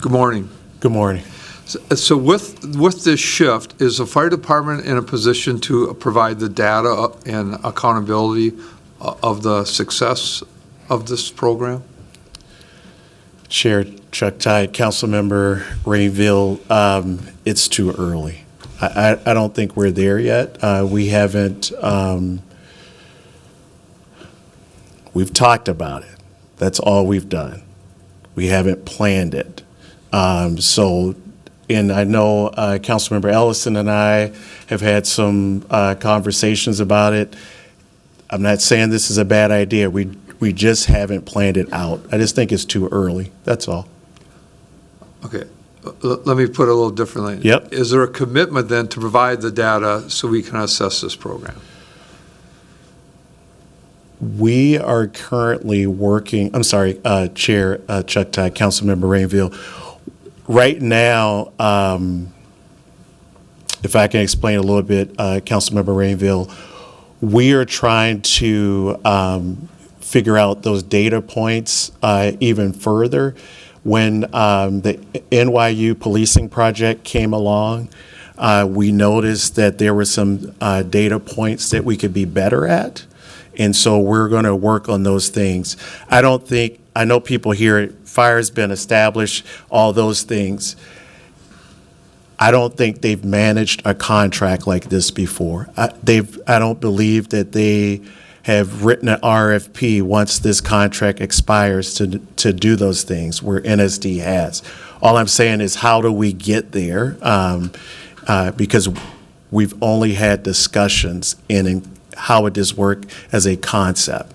Good morning. Good morning. So with this shift, is the fire department in a position to provide the data and accountability of the success of this program? Chair Chuck Tide, Councilmember Rainville, it's too early. I don't think we're there yet. We haven't, we've talked about it. That's all we've done. We haven't planned it. So, and I know Councilmember Ellison and I have had some conversations about it. I'm not saying this is a bad idea. We just haven't planned it out. I just think it's too early. That's all. Okay, let me put it a little differently. Yep. Is there a commitment then to provide the data so we can assess this program? We are currently working, I'm sorry, Chair Chuck Tye, Councilmember Rainville. Right now, if I can explain a little bit, Councilmember Rainville, we are trying to figure out those data points even further. When the NYU policing project came along, we noticed that there were some data points that we could be better at. And so we're going to work on those things. I know people hear fire's been established, all those things. I don't think they've managed a contract like this before. I don't believe that they have written an RFP once this contract expires to do those things where NSD has. All I'm saying is, how do we get there? Because we've only had discussions in how would this work as a concept.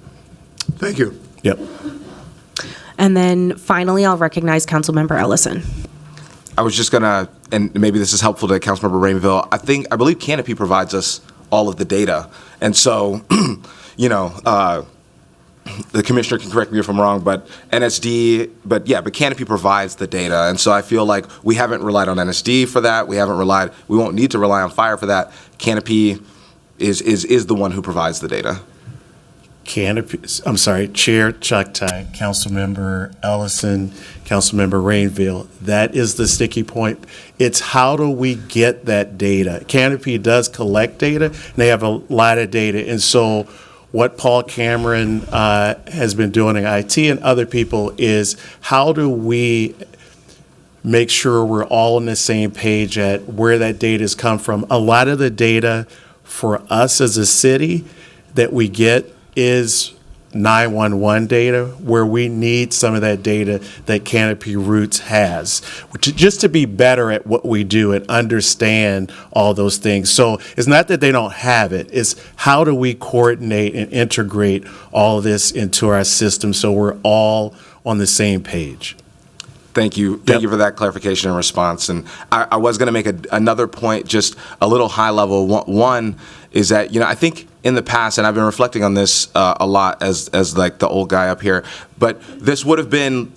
Thank you. Yep. And then finally, I'll recognize Councilmember Ellison. I was just gonna, and maybe this is helpful to Councilmember Rainville. I believe Canopy provides us all of the data, and so, the commissioner can correct me if I'm wrong, but but Canopy provides the data, and so I feel like we haven't relied on NSD for that. We won't need to rely on fire for that. Canopy is the one who provides the data. I'm sorry, Chair Chuck Tye, Councilmember Ellison, Councilmember Rainville, that is the sticky point. It's how do we get that data? Canopy does collect data, and they have a lot of data. And so what Paul Cameron has been doing in IT and other people is, how do we make sure we're all on the same page at where that data has come from? A lot of the data for us as a city that we get is 911 data, where we need some of that data that Canopy Roots has, just to be better at what we do and understand all those things. So it's not that they don't have it, it's how do we coordinate and integrate all of this into our system so we're all on the same page. Thank you. Thank you for that clarification and response. And I was going to make another point, just a little high level. One is that, I think in the past, and I've been reflecting on this a lot as like the old guy up here, but this would have been,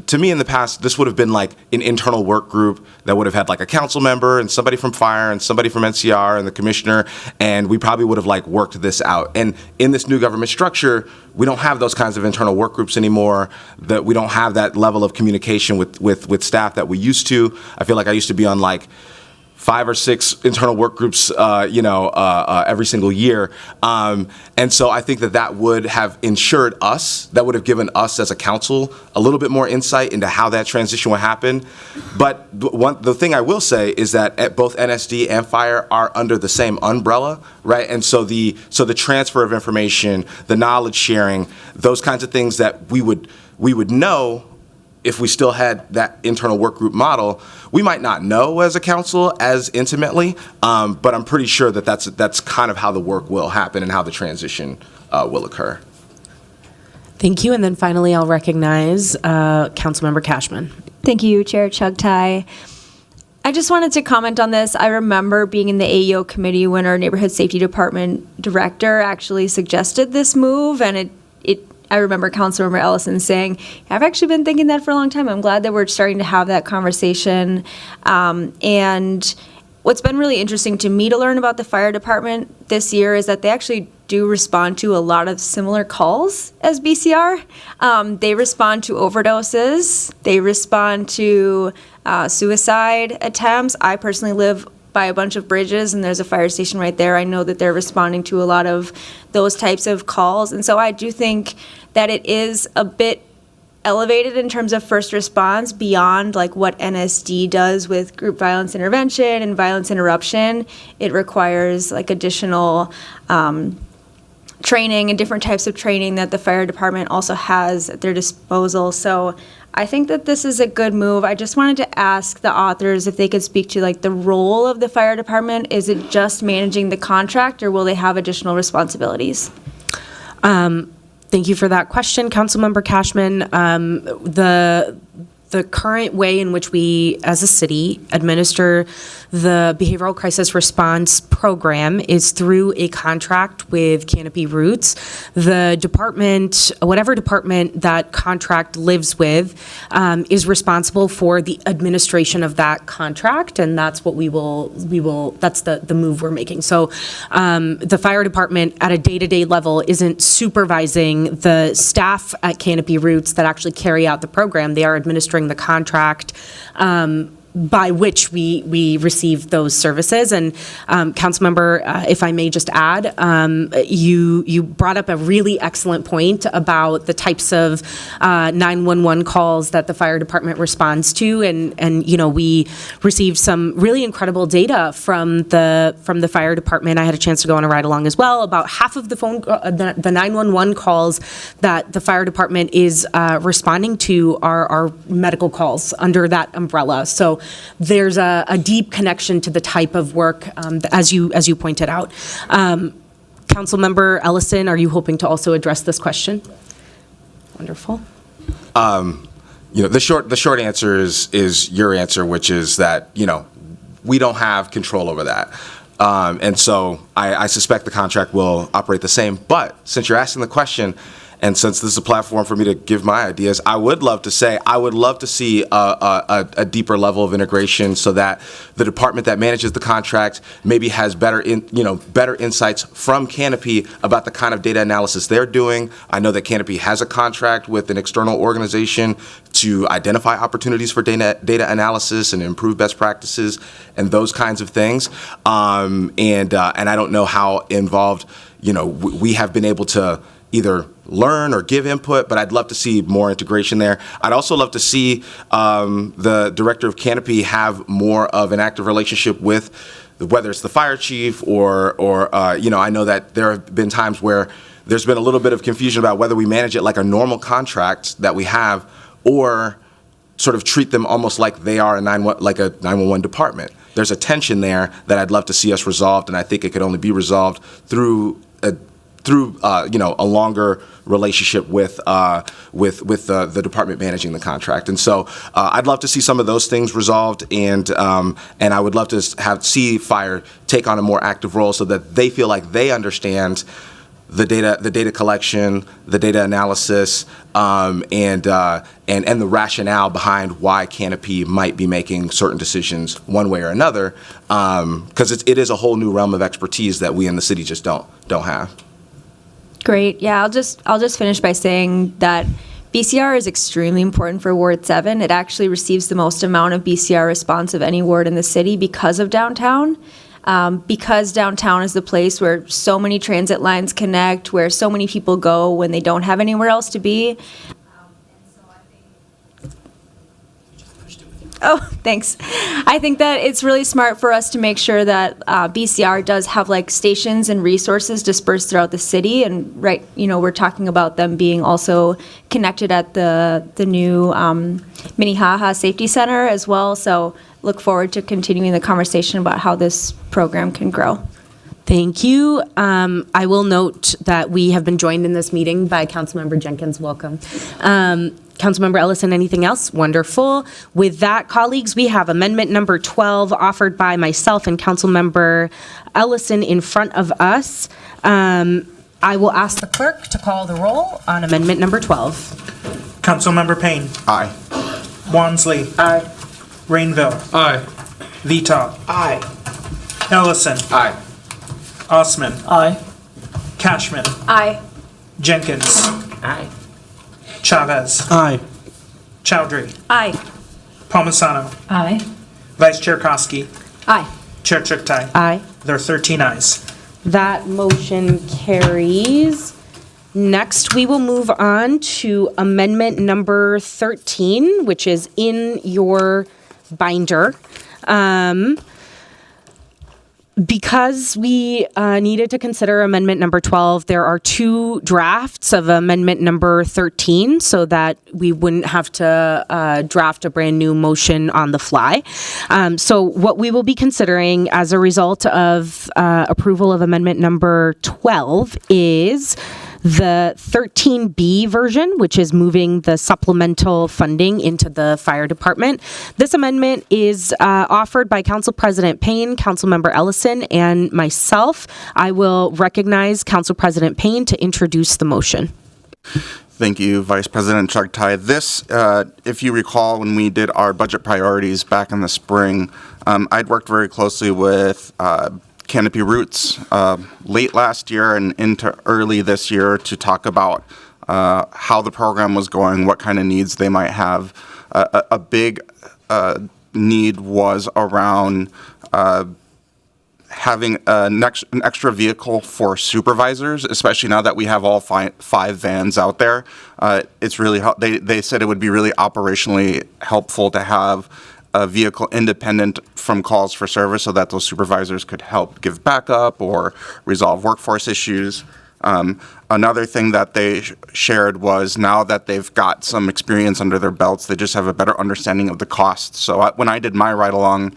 to me in the past, this would have been like an internal work group that would have had like a council member and somebody from fire and somebody from NCR and the commissioner, and we probably would have like worked this out. And in this new government structure, we don't have those kinds of internal work groups anymore, that we don't have that level of communication with staff that we used to. I feel like I used to be on like 5 or 6 internal work groups, every single year. And so I think that would have ensured us, that would have given us as a council a little bit more insight into how that transition would happen. But the thing I will say is that both NSD and fire are under the same umbrella, right? And so the transfer of information, the knowledge sharing, those kinds of things that we would know if we still had that internal work group model, we might not know as a council as intimately, but I'm pretty sure that that's kind of how the work will happen and how the transition will occur. Thank you. And then finally, I'll recognize Councilmember Cashman. Thank you, Chair Chuck Tye. I just wanted to comment on this. I remember being in the AEO committee when our neighborhood safety department director actually suggested this move, and I remember Councilmember Ellison saying, I've actually been thinking that for a long time. I'm glad that we're starting to have that conversation. And what's been really interesting to me to learn about the fire department this year is that they actually do respond to a lot of similar calls as BCR. They respond to overdoses. They respond to suicide attempts. I personally live by a bunch of bridges, and there's a fire station right there. I know that they're responding to a lot of those types of calls. And so I do think that it is a bit elevated in terms of first response beyond like what NSD does with group violence intervention and violence interruption. It requires like additional training and different types of training that the fire department also has at their disposal. So I think that this is a good move. I just wanted to ask the authors if they could speak to like the role of the fire department. Is it just managing the contract, or will they have additional responsibilities? Thank you for that question, Councilmember Cashman. The current way in which we, as a city, administer the behavioral crisis response program is through a contract with Canopy Roots. The department, whatever department that contract lives with, is responsible for the administration of that contract, and that's what we will. That's the move we're making. So, the fire department at a day-to-day level isn't supervising the staff at Canopy Roots that actually carry out the program. They are administering the contract by which we receive those services. And Councilmember, if I may just add, you brought up a really excellent point about the types of 911 calls that the fire department responds to, and we received some really incredible data from the fire department. I had a chance to go on a ride along as well. About half of the 911 calls that the fire department is responding to are medical calls under that umbrella. So there's a deep connection to the type of work, as you pointed out. Councilmember Ellison, are you hoping to also address this question? Wonderful. The short answer is your answer, which is that we don't have control over that. And so I suspect the contract will operate the same. But since you're asking the question, and since this is a platform for me to give my ideas, I would love to see a deeper level of integration so that the department that manages the contract maybe has better insights from Canopy about the kind of data analysis they're doing. I know that Canopy has a contract with an external organization to identify opportunities for data analysis and improve best practices and those kinds of things. And I don't know how involved we have been able to either learn or give input, but I'd love to see more integration there. I'd also love to see the director of Canopy have more of an active relationship with, whether it's the fire chief or I know that there have been times where there's been a little bit of confusion about whether we manage it like a normal contract that we have or sort of treat them almost like they are like a 911 department. There's a tension there that I'd love to see us resolved, and I think it could only be resolved through a longer relationship with the department managing the contract. And so I'd love to see some of those things resolved, and I would love to see fire take on a more active role so that they feel like they understand the data collection, the data analysis, and the rationale behind why Canopy might be making certain decisions one way or another, because it is a whole new realm of expertise that we in the city just don't have. Great. Yeah, I'll just finish by saying that BCR is extremely important for Ward 7. It actually receives the most amount of BCR response of any ward in the city because of downtown. Because downtown is the place where so many transit lines connect, where so many people go when they don't have anywhere else to be. Oh, thanks. I think that it's really smart for us to make sure that BCR does have like stations and resources dispersed throughout the city. And we're talking about them being also connected at the new Minnehaha Safety Center as well. So look forward to continuing the conversation about how this program can grow. Thank you. I will note that we have been joined in this meeting by Councilmember Jenkins. Welcome. Councilmember Ellison, anything else? Wonderful. With that, colleagues, we have amendment number 12 offered by myself and Councilmember Ellison in front of us. I will ask the clerk to call the roll on amendment number 12. Councilmember Payne. Aye. Wansley. Aye. Rainville. Aye. Vita. Aye. Ellison. Aye. Osman. Aye. Cashman. Aye. Jenkins. Aye. Chavez. Aye. Chowdhury. Aye. Aye. Palmisano. Vice Chair Koski. Aye. Chair Chuktai. Aye. There are 13 ayes. That motion carries. Next, we will move on to amendment number 13, which is in your binder. Because we needed to consider amendment number 12, there are two drafts of amendment number 13 so that we wouldn't have to draft a brand new motion on the fly. So what we will be considering as a result of approval of amendment number 12 is the 13B version, which is moving the supplemental funding into the fire department. This amendment is offered by Council President Payne, Councilmember Ellison, and myself. I will recognize Council President Payne to introduce the motion. Thank you, Vice President Chugtai. This, if you recall, when we did our budget priorities back in the spring, I'd worked very closely with Canopy Roots late last year and into early this year to talk about how the program was going, what kind of needs they might have. A big need was around having an extra vehicle for supervisors, especially now that we have all five vans out there. It's really they said it would be really operationally helpful to have a vehicle independent from calls for service so that those supervisors could help give backup or resolve workforce issues. Another thing that they shared was now that they've got some experience under their belts, they just have a better understanding of the costs. So when I did my ride along,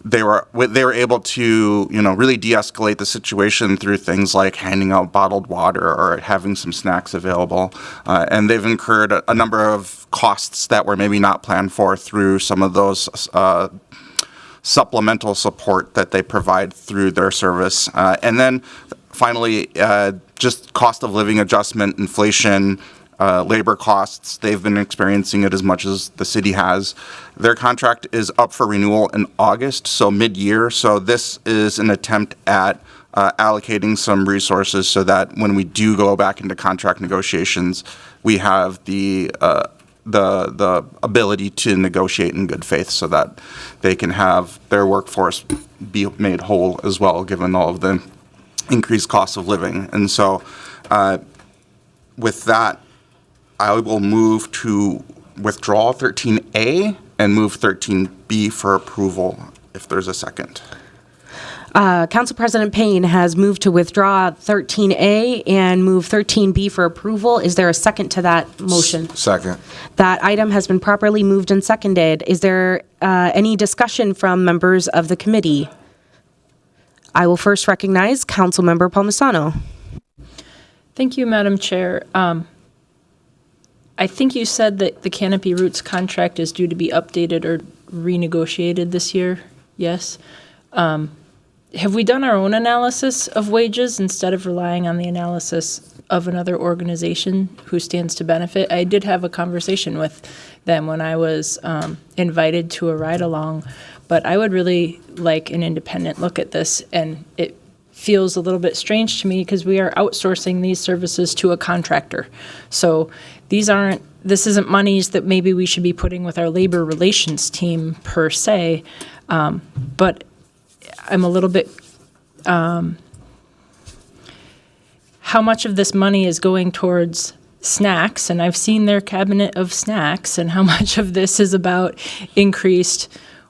they were able to, really de-escalate the situation through things like handing out bottled water or having some snacks available. And they've incurred a number of costs that were maybe not planned for through some of those supplemental support that they provide through their service. And then finally, just cost of living adjustment, inflation, labor costs. They've been experiencing it as much as the city has. Their contract is up for renewal in August, so mid-year. So this is an attempt at allocating some resources so that when we do go back into contract negotiations, we have the ability to negotiate in good faith so that they can have their workforce be made whole as well, given all of the increased cost of living. And so with that, I will move to withdraw 13A and move 13B for approval, if there's a second. Council President Payne has moved to withdraw 13A and move 13B for approval. Is there a second to that motion? Second. That item has been properly moved and seconded. Is there any discussion from members of the committee? I will first recognize Councilmember Palmisano. Thank you, Madam Chair. I think you said that the Canopy Roots contract is due to be updated or renegotiated this year. Yes. Have we done our own analysis of wages instead of relying on the analysis of another organization who stands to benefit? I did have a conversation with them when I was invited to a ride-along, but I would really like an independent look at this, and it feels a little bit strange to me because we are outsourcing these services to a contractor. So this isn't monies that maybe we should be putting with our labor relations team per se, but I'm a little bit, how much of this money is going towards snacks, and I've seen their cabinet of snacks, and how much of this is about increased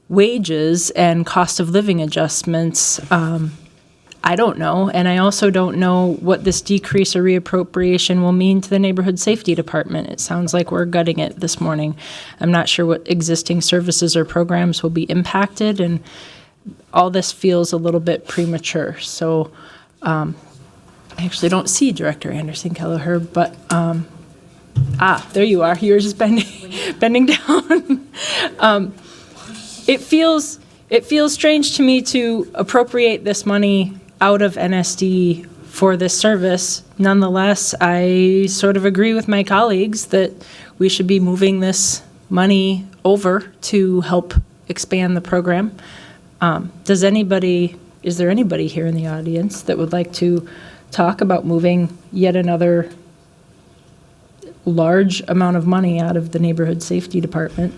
wages and cost of living adjustments. I don't know, and I also don't know what this decrease or reappropriation will mean to the Neighborhood Safety Department. It sounds like we're gutting it this morning. I'm not sure what existing services or programs will be impacted, and all this feels a little bit premature. So I actually don't see Director Anderson Kelleher, but there you are. Yours is bending down. It feels strange to me to appropriate this money out of NSD for this service. Nonetheless, I sort of agree with my colleagues that we should be moving this money over to help expand the program. Is there anybody here in the audience that would like to talk about moving yet another large amount of money out of the Neighborhood Safety Department?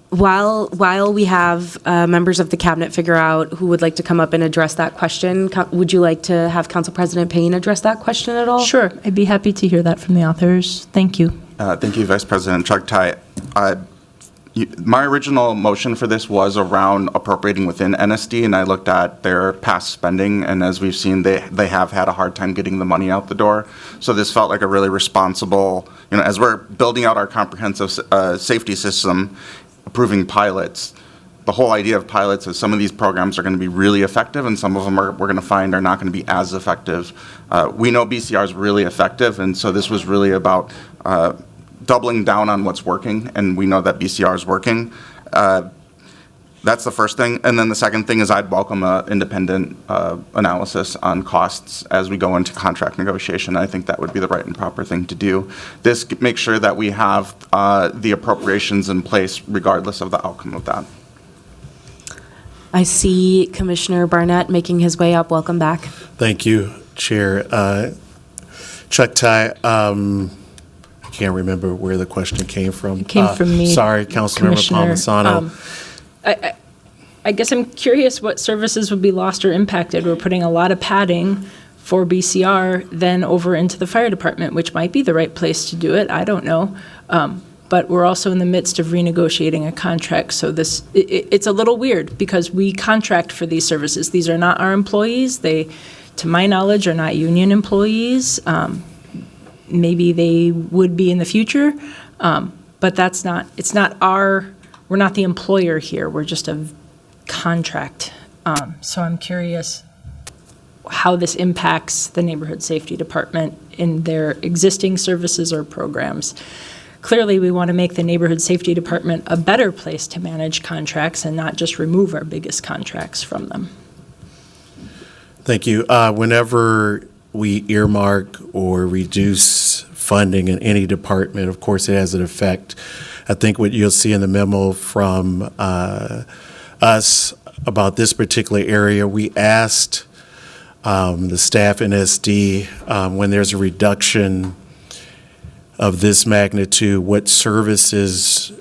While we have members of the cabinet figure out who would like to come up and address that question, would you like to have Council President Payne address that question at all? Sure, I'd be happy to hear that from the authors. Thank you. Thank you, Vice President Chugtai. My original motion for this was around appropriating within NSD, and I looked at their past spending, and as we've seen, they have had a hard time getting the money out the door. So this felt like a really responsible, as we're building out our comprehensive safety system, approving pilots. The whole idea of pilots is some of these programs are going to be really effective, and some of them we're going to find are not going to be as effective. We know BCR is really effective, and so this was really about doubling down on what's working, and we know that BCR is working. That's the first thing. And then the second thing is I'd welcome an independent analysis on costs as we go into contract negotiation. I think that would be the right and proper thing to do. This makes sure that we have the appropriations in place regardless of the outcome of that. I see Commissioner Barnett making his way up. Welcome back. Thank you, Chair. Chuck Ty, I can't remember where the question came from. It came from me. Sorry, Councilmember Palmisano. I guess I'm curious what services would be lost or impacted. We're putting a lot of padding for BCR then over into the fire department, which might be the right place to do it. I don't know. But we're also in the midst of renegotiating a contract. So it's a little weird because we contract for these services. These are not our employees. They, to my knowledge, are not union employees. Maybe they would be in the future, but we're not the employer here. We're just a contract. So I'm curious how this impacts the Neighborhood Safety Department in their existing services or programs. Clearly, we want to make the Neighborhood Safety Department a better place to manage contracts and not just remove our biggest contracts from them. Thank you. Whenever we earmark or reduce funding in any department, of course, it has an effect. I think what you'll see in the memo from us about this particular area, we asked the staff in SD when there's a reduction of this magnitude, what services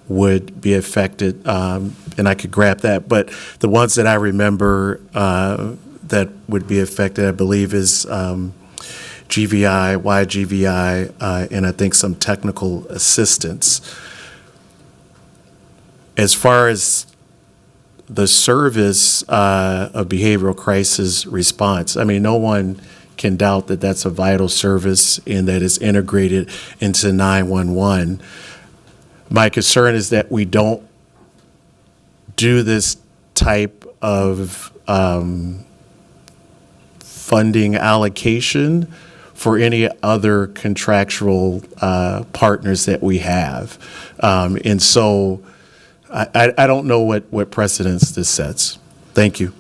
would be affected, and I could grab that, but the ones that I remember that would be affected, I believe, is GVI, YGVI, and I think some technical assistance. As far as the service of behavioral crisis response, I mean, no one can doubt that that's a vital service and that is integrated into 911. My concern is that we don't do this type of funding allocation for any other contractual partners that we have. And so I don't know what precedence this sets. Thank you.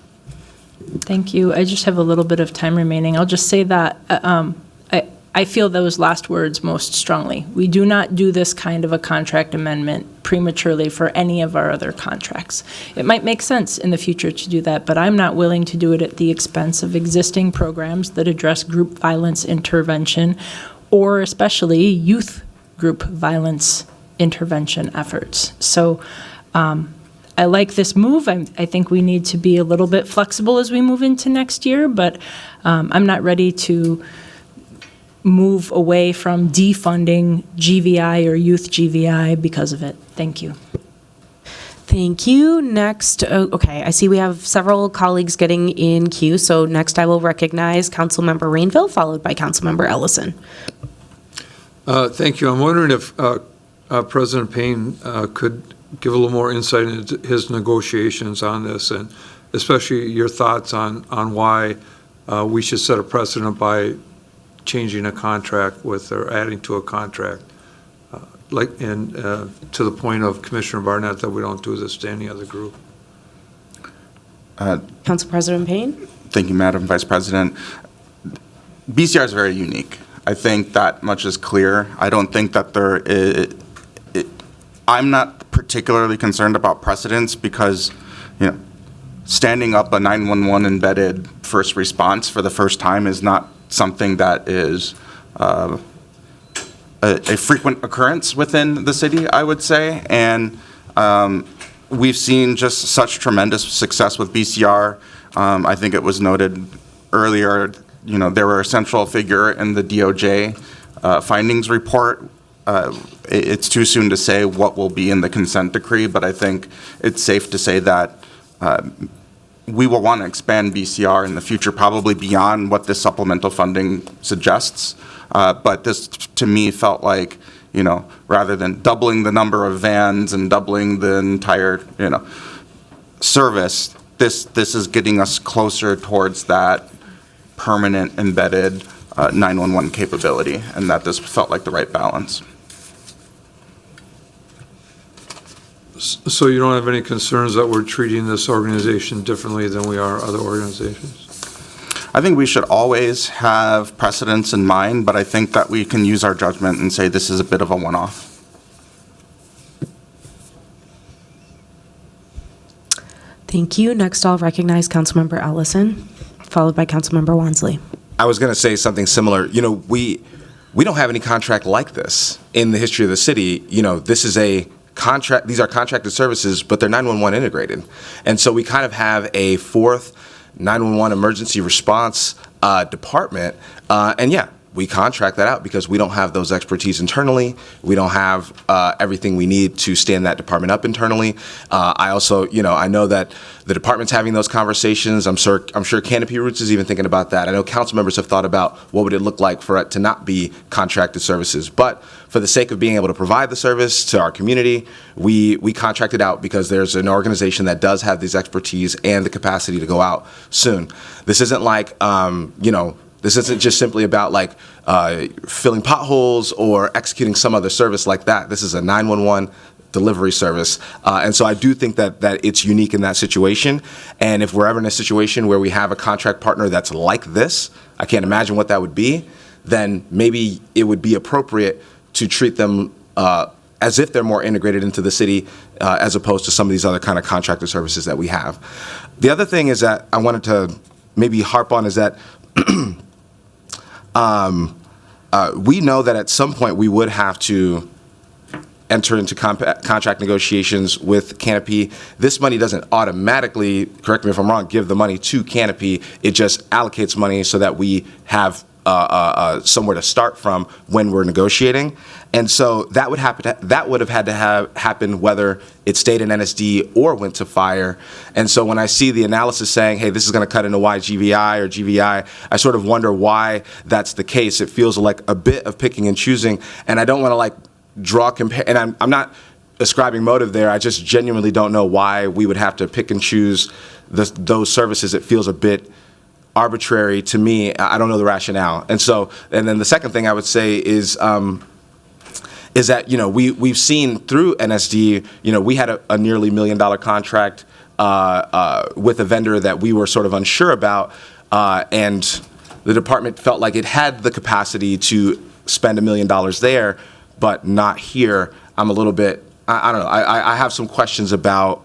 Thank you. I just have a little bit of time remaining. I'll just say that I feel those last words most strongly. We do not do this kind of a contract amendment prematurely for any of our other contracts. It might make sense in the future to do that, but I'm not willing to do it at the expense of existing programs that address group violence intervention or especially youth group violence intervention efforts. So I like this move. I think we need to be a little bit flexible as we move into next year, but I'm not ready to move away from defunding GVI or youth GVI because of it. Thank you. Thank you. Next, okay, I see we have several colleagues getting in queue, so next I will recognize Councilmember Rainville, followed by Councilmember Ellison. Thank you. I'm wondering if President Payne could give a little more insight into his negotiations on this, and especially your thoughts on why we should set a precedent by changing a contract with or adding to a contract, to the point of Commissioner Barnett that we don't do this to any other group. Council President Payne. Thank you, Madam Vice President. BCR is very unique. I think that much is clear. I don't think that there is, I'm not particularly concerned about precedents because, standing up a 911 embedded first response for the first time is not something that is a frequent occurrence within the city, I would say. And we've seen just such tremendous success with BCR. I think it was noted earlier, they were a central figure in the DOJ findings report. it's too soon to say what will be in the consent decree, but I think it's safe to say that we will want to expand BCR in the future, probably beyond what this supplemental funding suggests. But this, to me, felt like, rather than doubling the number of vans and doubling the entire, service, this is getting us closer towards that permanent embedded 911 capability, and that this felt like the right balance. So you don't have any concerns that we're treating this organization differently than we are other organizations? I think we should always have precedents in mind, but I think that we can use our judgment and say this is a bit of a one-off. Thank you. Next, I'll recognize Councilmember Allison, followed by Councilmember Wansley. I was going to say something similar. We don't have any contract like this in the history of the city. This is a contract. These are contracted services, but they're 911 integrated. And so we kind of have a fourth 911 emergency response department. And yeah, we contract that out because we don't have those expertise internally. We don't have everything we need to stand that department up internally. I also, I know that the department's having those conversations. I'm sure Canopy Roots is even thinking about that. I know council members have thought about what would it look like for it to not be contracted services. But for the sake of being able to provide the service to our community, we contract it out because there's an organization that does have these expertise and the capacity to go out soon. This isn't like, this isn't just simply about like filling potholes or executing some other service like that. This is a 911 delivery service. And so I do think that it's unique in that situation. And if we're ever in a situation where we have a contract partner that's like this, I can't imagine what that would be, then maybe it would be appropriate to treat them as if they're more integrated into the city as opposed to some of these other kind of contracted services that we have. The other thing is that I wanted to maybe harp on is that we know that at some point we would have to enter into contract negotiations with Canopy. This money doesn't automatically, correct me if I'm wrong, give the money to Canopy. It just allocates money so that we have somewhere to start from when we're negotiating. And so that would have had to happen whether it stayed in NSD or went to fire. And so when I see the analysis saying, hey, this is going to cut into YGVI or GVI, I sort of wonder why that's the case. It feels like a bit of picking and choosing, and I don't want to draw and I'm not ascribing motive there. I just genuinely don't know why we would have to pick and choose those services. It feels a bit arbitrary to me. I don't know the rationale. And then the second thing I would say is that we've seen through NSD, we had a nearly $1 million contract with a vendor that we were sort of unsure about, and the department felt like it had the capacity to spend $1 million there, but not here. I'm a little bit, I don't know, I have some questions about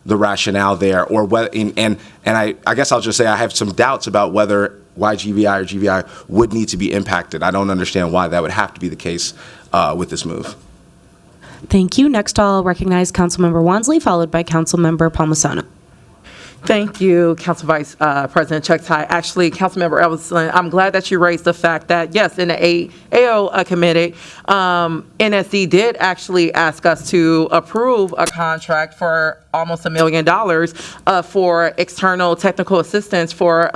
the rationale there, or whether, and I guess I'll just say I have some doubts about whether YGVI or GVI would need to be impacted. I don't understand why that would have to be the case with this move. Thank you. Next, I'll recognize Councilmember Wansley, followed by Councilmember Palmisano. Thank you, Council Vice President Chuktai. Actually, Councilmember Ellison, I'm glad that you raised the fact that, yes, in the AO committee, NSC did actually ask us to approve a contract for almost $1 million for external technical assistance for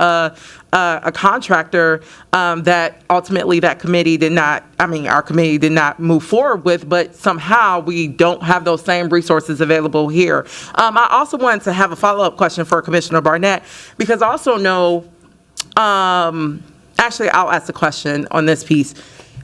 a contractor that ultimately that committee did not, our committee did not move forward with, but somehow we don't have those same resources available here. I also wanted to have a follow-up question for Commissioner Barnett, because I also know, actually I'll ask the question on this piece.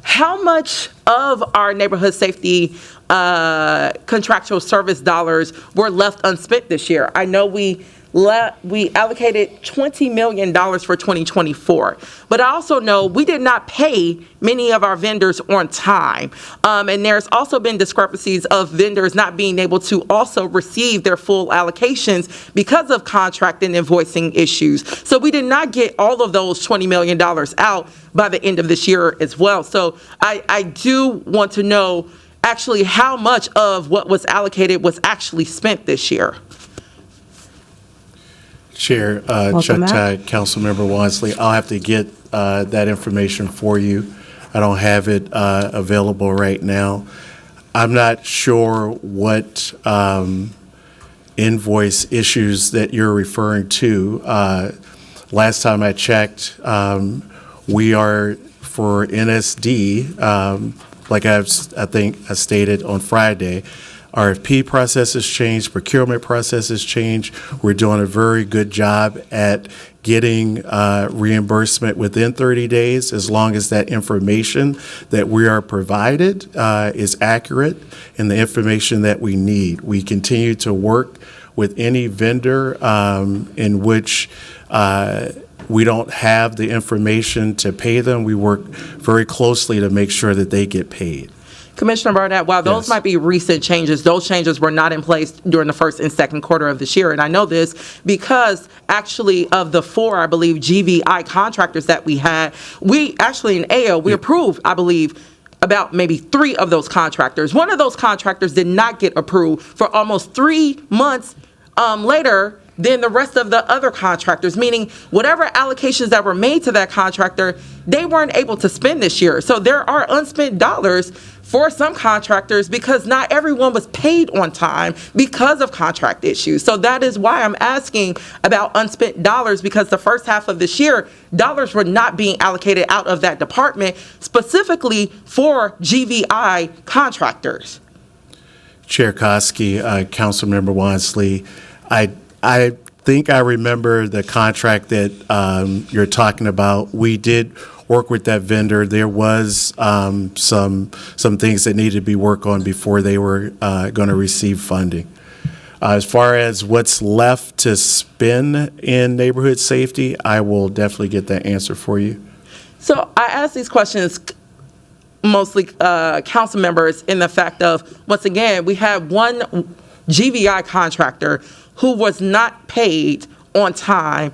How much of our neighborhood safety contractual service dollars were left unspent this year? I know we allocated $20 million for 2024, but I also know we did not pay many of our vendors on time. And there's also been discrepancies of vendors not being able to also receive their full allocations because of contract and invoicing issues. So we did not get all of those $20 million out by the end of this year as well. So I do want to know actually how much of what was allocated was actually spent this year. Chair Chuktai, Councilmember Wansley, I'll have to get that information for you. I don't have it available right now. I'm not sure what invoice issues that you're referring to. Last time I checked, we are for NSD, like I think I stated on Friday, RFP process has changed, procurement process has changed. We're doing a very good job at getting reimbursement within 30 days, as long as that information that we are provided is accurate and the information that we need. We continue to work with any vendor in which we don't have the information to pay them. We work very closely to make sure that they get paid. Commissioner Barnett, while those Yes. might be recent changes, those changes were not in place during the first and second quarter of this year. And I know this because actually of the 4, I believe, GVI contractors that we had, we actually in AO, we approved, I believe, about maybe 3 of those contractors. One of those contractors did not get approved for almost 3 months later than the rest of the other contractors, meaning whatever allocations that were made to that contractor, they weren't able to spend this year. So there are unspent dollars for some contractors because not everyone was paid on time because of contract issues. So that is why I'm asking about unspent dollars, because the first half of this year, dollars were not being allocated out of that department specifically for GVI contractors. Chair Koski, Councilmember Wansley, I think I remember the contract that you're talking about. We did work with that vendor. There was some things that needed to be worked on before they were going to receive funding. As far as what's left to spend in neighborhood safety, I will definitely get that answer for you. So I ask these questions mostly council members in the fact of, once again, we had one GVI contractor who was not paid on time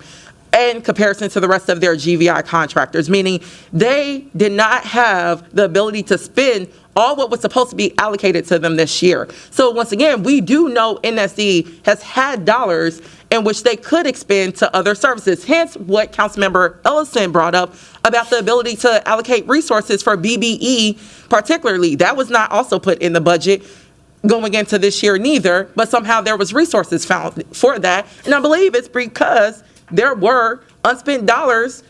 in comparison to the rest of their GVI contractors, meaning they did not have the ability to spend all what was supposed to be allocated to them this year. So once again, we do know NSD has had dollars in which they could expend to other services, hence what Councilmember Ellison brought up about the ability to allocate resources for BBE particularly. That was not also put in the budget going into this year neither, but somehow there was resources found for that. And I believe it's because there were unspent dollars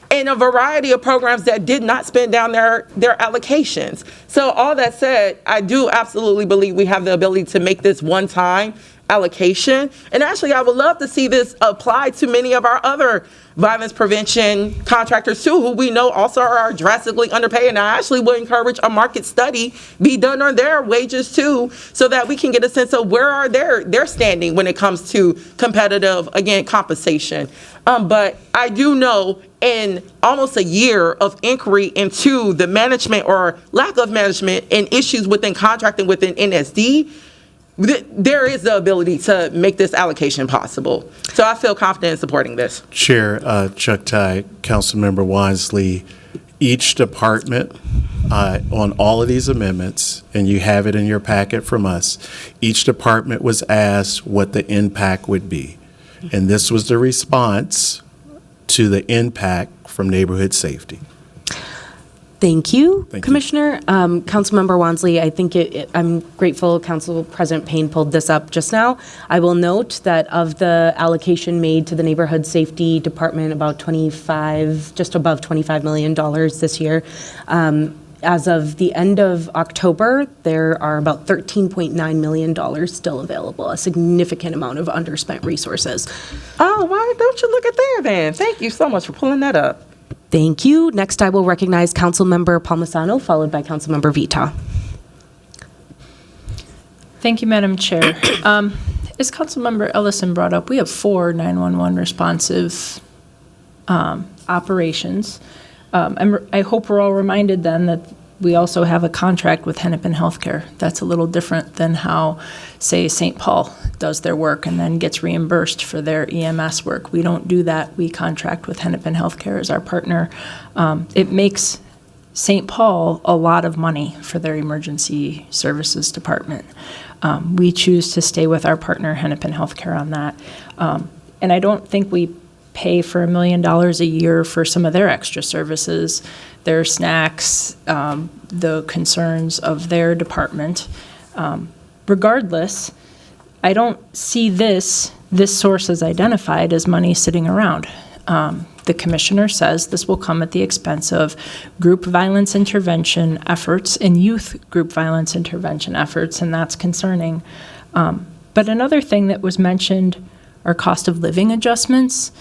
in a variety of programs that did not spend down their allocations. So all that said, I do absolutely believe we have the ability to make this one-time allocation. And actually, I would love to see this applied to many of our other violence prevention contractors too, who we know also are drastically underpaid. And I actually would encourage a market study be done on their wages too, so that we can get a sense of where are their standing when it comes to competitive, again, compensation. But I do know in almost a year of inquiry into the management or lack of management and issues within contracting within NSD, there is the ability to make this allocation possible. So I feel confident in supporting this. Chair Chuck Ty, Councilmember Wansley, each department on all of these amendments, and you have it in your packet from us, each department was asked what the impact would be. And this was the response to the impact from neighborhood safety. Thank you, Thank you. Commissioner. Councilmember Wansley, I think I'm grateful Council President Payne pulled this up just now. I will note that of the allocation made to the Neighborhood Safety Department, about just above $25 million this year. As of the end of October, there are about $13.9 million still available, a significant amount of underspent resources. Oh, why don't you look at there then? Thank you so much for pulling that up. Thank you. Next, I will recognize Councilmember Palmisano, followed by Councilmember Vita. Thank you, Madam Chair. As Councilmember Ellison brought up, we have 4 911 responsive operations. I hope we're all reminded then that we also have a contract with Hennepin Healthcare. That's a little different than how, say, St. Paul does their work and then gets reimbursed for their EMS work. We don't do that. We contract with Hennepin Healthcare as our partner. It makes St. Paul a lot of money for their emergency services department. We choose to stay with our partner, Hennepin Healthcare, on that. And I don't think we pay for $1 million a year for some of their extra services, their snacks, the concerns of their department. Regardless, I don't see this source as identified as money sitting around. The commissioner says this will come at the expense of group violence intervention efforts and youth group violence intervention efforts, and that's concerning. But another thing that was mentioned are cost of living adjustments.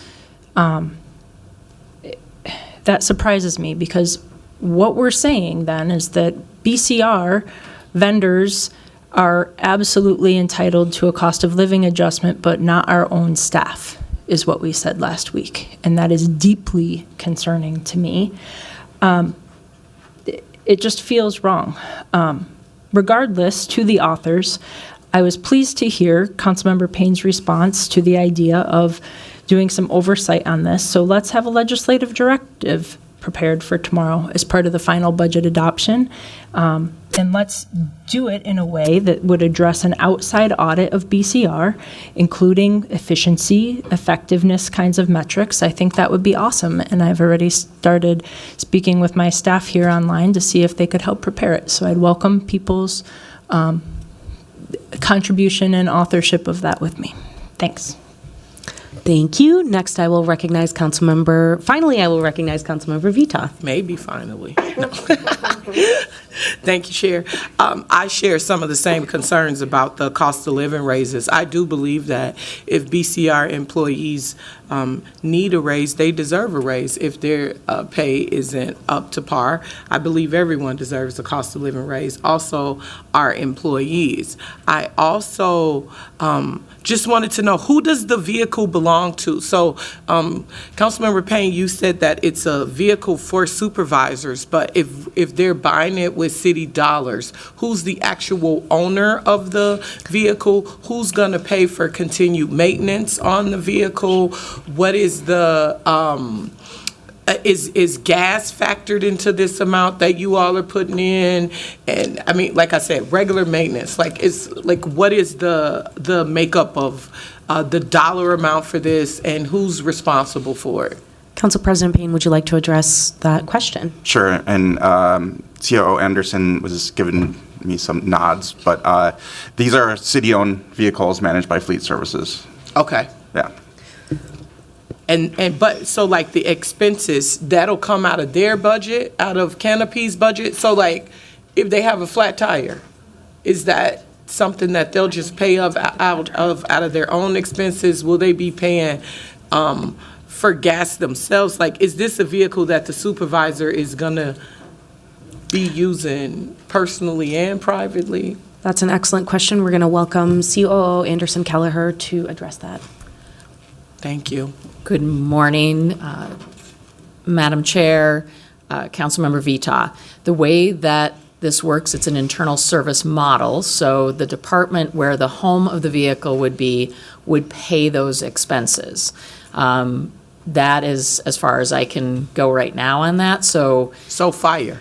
That surprises me, because what we're saying then is that BCR vendors are absolutely entitled to a cost of living adjustment, but not our own staff, is what we said last week. And that is deeply concerning to me. It just feels wrong. Regardless, to the authors, I was pleased to hear Councilmember Payne's response to the idea of doing some oversight on this. So let's have a legislative directive prepared for tomorrow as part of the final budget adoption. And let's do it in a way that would address an outside audit of BCR, including efficiency, effectiveness kinds of metrics. I think that would be awesome. And I've already started speaking with my staff here online to see if they could help prepare it. So I'd welcome people's contribution and authorship of that with me. Thanks. Thank you. Next, I will recognize finally, I will recognize Councilmember Vita. Maybe finally. No. Thank you, Chair. I share some of the same concerns about the cost of living raises. I do believe that if BCR employees need a raise, they deserve a raise if their pay isn't up to par. I believe everyone deserves a cost of living raise, also our employees. I also just wanted to know, who does the vehicle belong to? So, Councilmember Payne, you said that it's a vehicle for supervisors, but if they're buying it with city dollars, who's the actual owner of the vehicle? Who's going to pay for continued maintenance on the vehicle? What is the is gas factored into this amount that you all are putting in? And I mean, like I said, regular maintenance, what is the makeup of the dollar amount for this, and who's responsible for it? Council President Payne, would you like to address that question? Sure, and COO Anderson was giving me some nods, but these are city-owned vehicles managed by Fleet Services. Okay. Yeah. But so like the expenses, that'll come out of their budget, out of Canopy's budget? So like if they have a flat tire, is that something that they'll just pay out of their own expenses? Will they be paying for gas themselves? Like, is this a vehicle that the supervisor is gonna be using personally and privately? That's an excellent question. We're going to welcome COO Anderson Kelleher to address that. Thank you. Good morning, Madam Chair, Councilmember Vita. The way that this works, it's an internal service model, so the department where the home of the vehicle would be would pay those expenses. That is as far as I can go right now on that. So fire.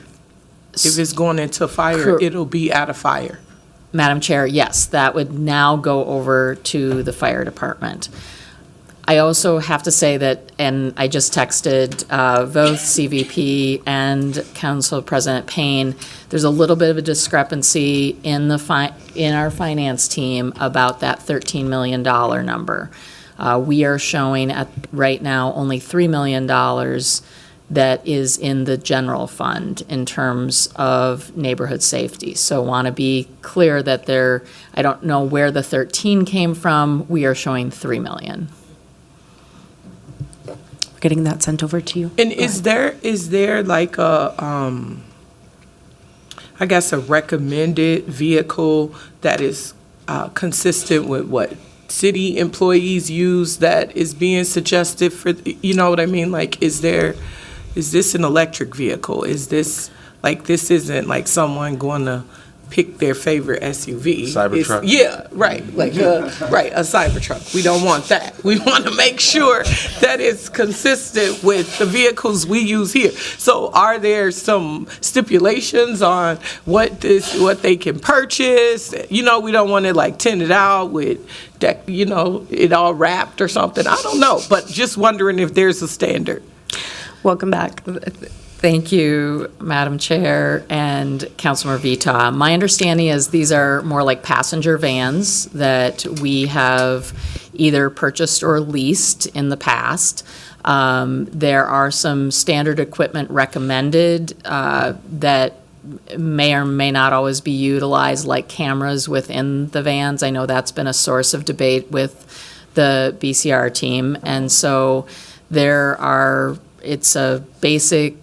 If it's going into fire, it'll be out of fire. Madam Chair, yes, that would now go over to the fire department. I also have to say that, and I just texted both CVP and Council President Payne, there's a little bit of a discrepancy in our finance team about that $13 million number. We are showing right now only $3 million that is in the general fund in terms of neighborhood safety. So want to be clear that I don't know where the 13 came from. We are showing $3 million. Getting that sent over to you. And is there like a, I guess a recommended vehicle that is consistent with what city employees use that is being suggested for, you know what I mean? Like, is this an electric vehicle? Is this, like, this isn't like someone going to pick their favorite SUV. Cybertruck? Yeah, right, like right, a Cybertruck. We don't want that. We want to make sure that it's consistent with the vehicles we use here. So are there some stipulations on what they can purchase? You know, we don't want it like tinted out with it all wrapped or something. I don't know, but just wondering if there's a standard. Welcome back. Thank you, Madam Chair and Councilmember Vita. My understanding is these are more like passenger vans that we have either purchased or leased in the past. There are some standard equipment recommended that may or may not always be utilized, like cameras within the vans. I know that's been a source of debate with the BCR team. And so it's a basic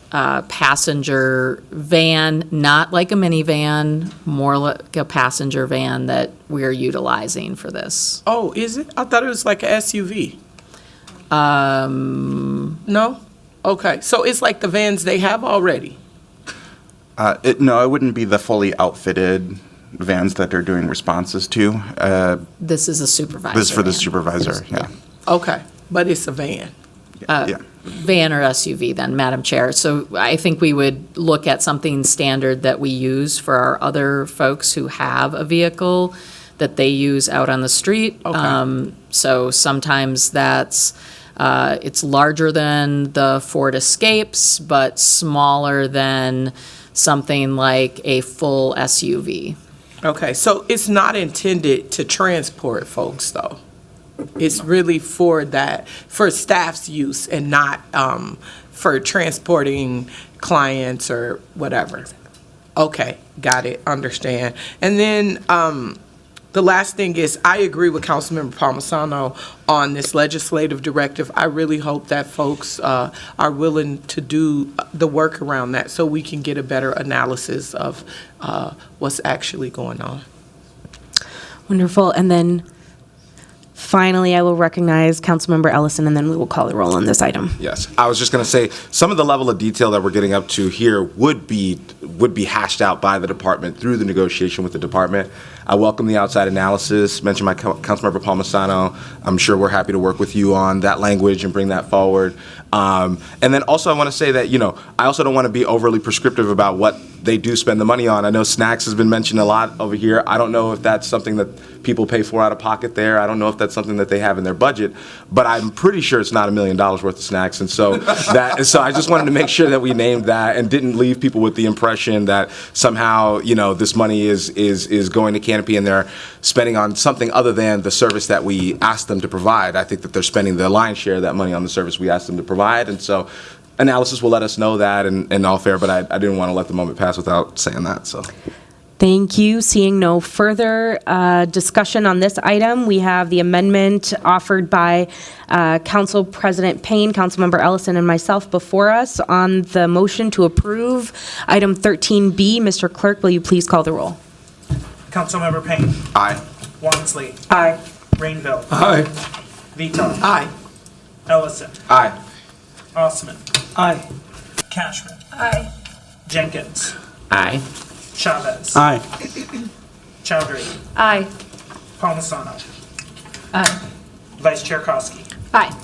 passenger van, not like a minivan, more like a passenger van that we're utilizing for this. Oh, is it? I thought it was like an SUV. No? Okay, so it's like the vans they have already. No, it wouldn't be the fully outfitted vans that they're doing responses to. This is a supervisor. This is for the van. supervisor, yeah. Okay, but it's a van. Yeah. Van or SUV then, Madam Chair. So I think we would look at something standard that we use for our other folks who have a vehicle that they use out on the street. Okay. So sometimes it's larger than the Ford Escapes, but smaller than something like a full SUV. Okay, so it's not intended to transport folks, though? It's really for staff's use and not for transporting clients or whatever. Okay, got it, understand. And then the last thing is, I agree with Councilmember Palmisano on this legislative directive. I really hope that folks are willing to do the work around that so we can get a better analysis of what's actually going on. Wonderful. And then finally, I will recognize Councilmember Ellison, and then we will call the roll on this item. Yes, I was just going to say, some of the level of detail that we're getting up to here would be hashed out by the department through the negotiation with the department. I welcome the outside analysis, mentioned by Councilmember Palmisano. I'm sure we're happy to work with you on that language and bring that forward. And then also I want to say that, I also don't want to be overly prescriptive about what they do spend the money on. I know snacks has been mentioned a lot over here. I don't know if that's something that people pay for out of pocket there. I don't know if that's something that they have in their budget, but I'm pretty sure it's not $1 million worth of snacks. And so I just wanted to make sure that we named that and didn't leave people with the impression that somehow, this money is going to Canopy and they're spending on something other than the service that we asked them to provide. I think that they're spending the lion's share of that money on the service we asked them to provide. And so analysis will let us know that and all fair, but I didn't want to let the moment pass without saying that. So. Thank you. Seeing no further discussion on this item, we have the amendment offered by Council President Payne, Councilmember Ellison, and myself before us on the motion to approve item 13B. Mr. Clerk, will you please call the roll? Councilmember Payne. Aye. Walmsley. Aye. Rainville. Aye. Vito. Aye. Ellison. Aye. Osman. Aye. Cashman. Aye. Jenkins. Aye. Chavez. Aye. Chowdhury. Aye. Palmisano. Aye. Vice Chair Koski. Aye.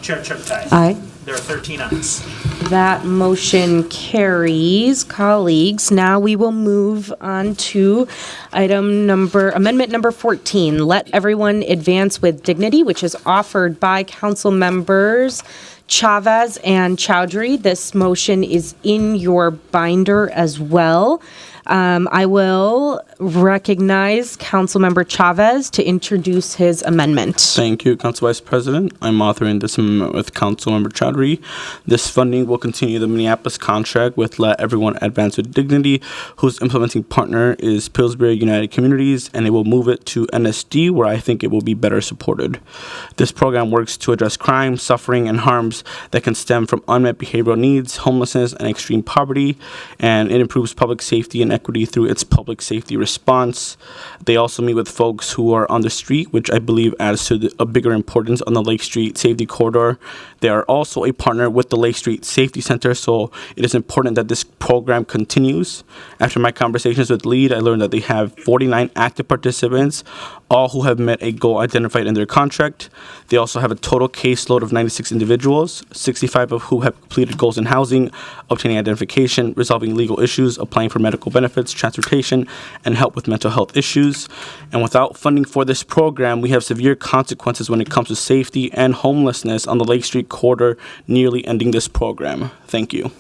Chair Chuktai. Aye. There are 13 ayes. That motion carries. Colleagues, now we will move on to amendment number 14, Let Everyone Advance with Dignity, which is offered by Council members Chavez and Chowdhury. This motion is in your binder as well. I will recognize Councilmember Chavez to introduce his amendment. Thank you, Council Vice President. I'm authoring this amendment with Councilmember Chowdhury. This funding will continue the Minneapolis contract with Let Everyone Advance with Dignity, whose implementing partner is Pillsbury United Communities, and it will move it to NSD, where I think it will be better supported. This program works to address crime, suffering, and harms that can stem from unmet behavioral needs, homelessness, and extreme poverty, and it improves public safety and and equity through its public safety response. They also meet with folks who are on the street, which I believe adds to a bigger importance on the Lake Street Safety Corridor. They are also a partner with the Lake Street Safety Center, so it is important that this program continues. After my conversations with LEAD, I learned that they have 49 active participants, all who have met a goal identified in their contract. They also have a total caseload of 96 individuals, 65 of who have completed goals in housing, obtaining identification, resolving legal issues, applying for medical benefits, transportation, and help with mental health issues. And without funding for this program, we have severe consequences when it comes to safety and homelessness on the Lake Street corridor, nearly ending this program. Thank you.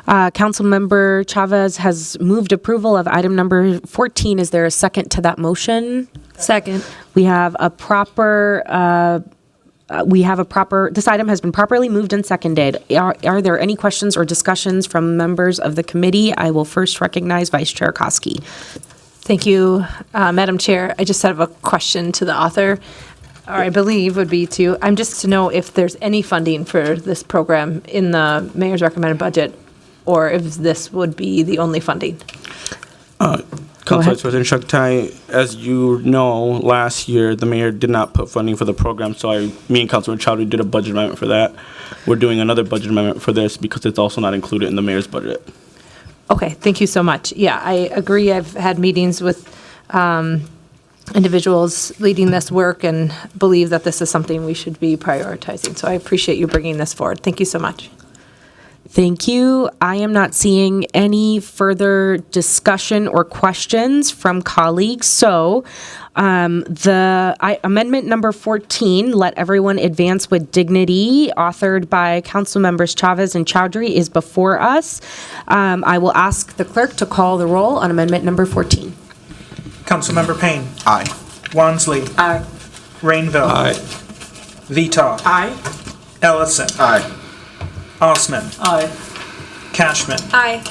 Councilmember Chavez has moved approval of item number 14. Is there a second to that motion? Second. We have a proper, this item has been properly moved and seconded. Are there any questions or discussions from members of the committee? I will first recognize Vice Chair Koski. Thank you, Madam Chair. I just have a question to the author, or I believe would be I'm just to know if there's any funding for this program in the mayor's recommended budget, or if this would be the only funding. Council Vice President Shaktai, as you know, last year the mayor did not put funding for the program, so me and Councilor Chowdhury did a budget amendment for that. We're doing another budget amendment for this because it's also not included in the mayor's budget. Okay, thank you so much. Yeah, I agree. I've had meetings with individuals leading this work and believe that this is something we should be prioritizing. So I appreciate you bringing this forward. Thank you so much. Thank you. I am not seeing any further discussion or questions from colleagues. So amendment number 14, Let Everyone Advance with Dignity, authored by Council members Chavez and Chowdhury, is before us. I will ask the clerk to call the roll on amendment number 14. Councilmember Payne. Aye. Wansley. Aye. Rainville. Aye. Vitaw. Aye. Ellison. Aye. Osman. Aye. Cashman. Aye.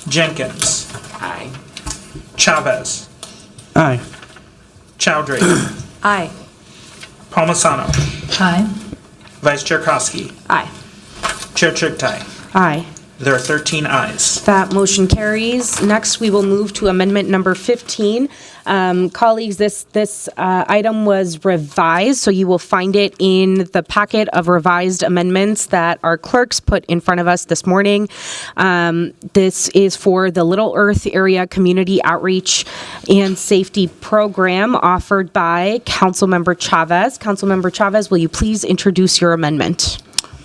Jenkins. Aye. Chavez. Aye. Chowdhury. Aye. Palmisano. Aye. Vice Chair Koski. Aye. Chair Chuktai. Aye. There are 13 ayes. That motion carries. Next, we will move to amendment number 15. Colleagues, this item was revised, so you will find it in the packet of revised amendments that our clerks put in front of us this morning. This is for the Little Earth Area Community Outreach and Safety Program offered by Councilmember Chavez. Councilmember Chavez, will you please introduce your amendment?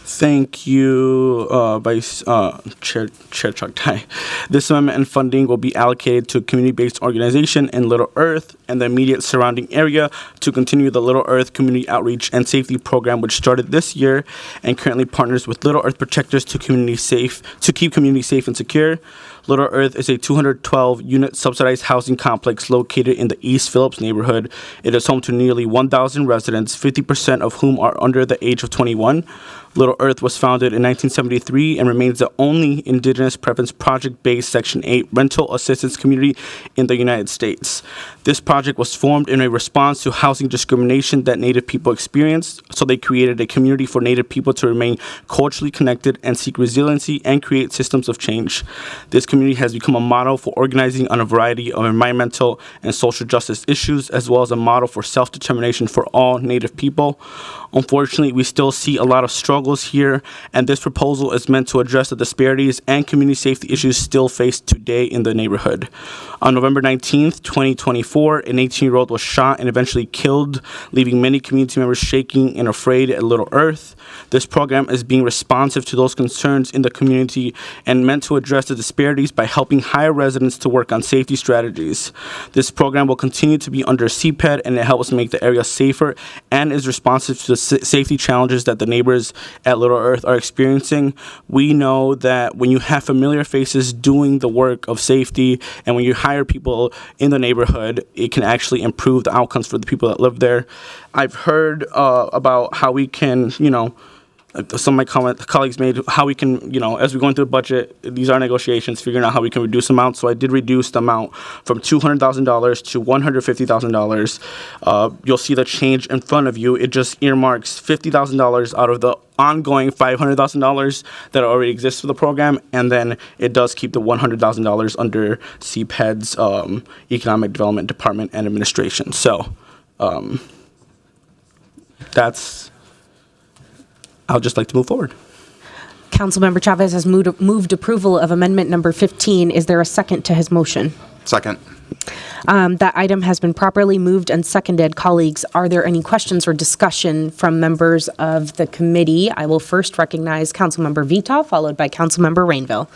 Thank you, Vice Chair Chaktai. This amendment and funding will be allocated to a community-based organization in Little Earth and the immediate surrounding area to continue the Little Earth Community Outreach and Safety Program, which started this year and currently partners with Little Earth Protectors to keep community safe and secure. Little Earth is a 212-unit subsidized housing complex located in the East Phillips neighborhood. It is home to nearly 1,000 residents, 50% of whom are under the age of 21. Little Earth was founded in 1973 and remains the only Indigenous Preference Project-based Section 8 rental assistance community in the United States. This project was formed in a response to housing discrimination that Native people experienced, so they created a community for Native people to remain culturally connected and seek resiliency and create systems of change. This community has become a model for organizing on a variety of environmental and social justice issues, as well as a model for self-determination for all Native people. Unfortunately, we still see a lot of struggles here, and this proposal is meant to address the disparities and community safety issues still faced today in the neighborhood. On November 19th, 2024, an 18-year-old was shot and eventually killed, leaving many community members shaking and afraid at Little Earth. This program is being responsive to those concerns in the community and meant to address the disparities by helping hire residents to work on safety strategies. This program will continue to be under CPED, and it helps make the area safer and is responsive to the safety challenges that the neighbors at Little Earth are experiencing. We know that when you have familiar faces doing the work of safety and when you hire people in the neighborhood, it can actually improve the outcomes for the people that live there. I've heard about how we can, some of my colleagues made, how we can, as we go into the budget, these are negotiations, figuring out how we can reduce amounts. So I did reduce the amount from $200,000 to $150,000. You'll see the change in front of you. It just earmarks $50,000 out of the ongoing $500,000 that already exists for the program, and then it does keep the $100,000 under CPED's Economic Development Department and Administration. So I'll just like to move forward. Councilmember Chavez has moved approval of amendment number 15. Is there a second to his motion? Second. That item has been properly moved and seconded. Colleagues, are there any questions or discussion from members of the committee? I will first recognize Councilmember Vita, followed by Councilmember Rainville.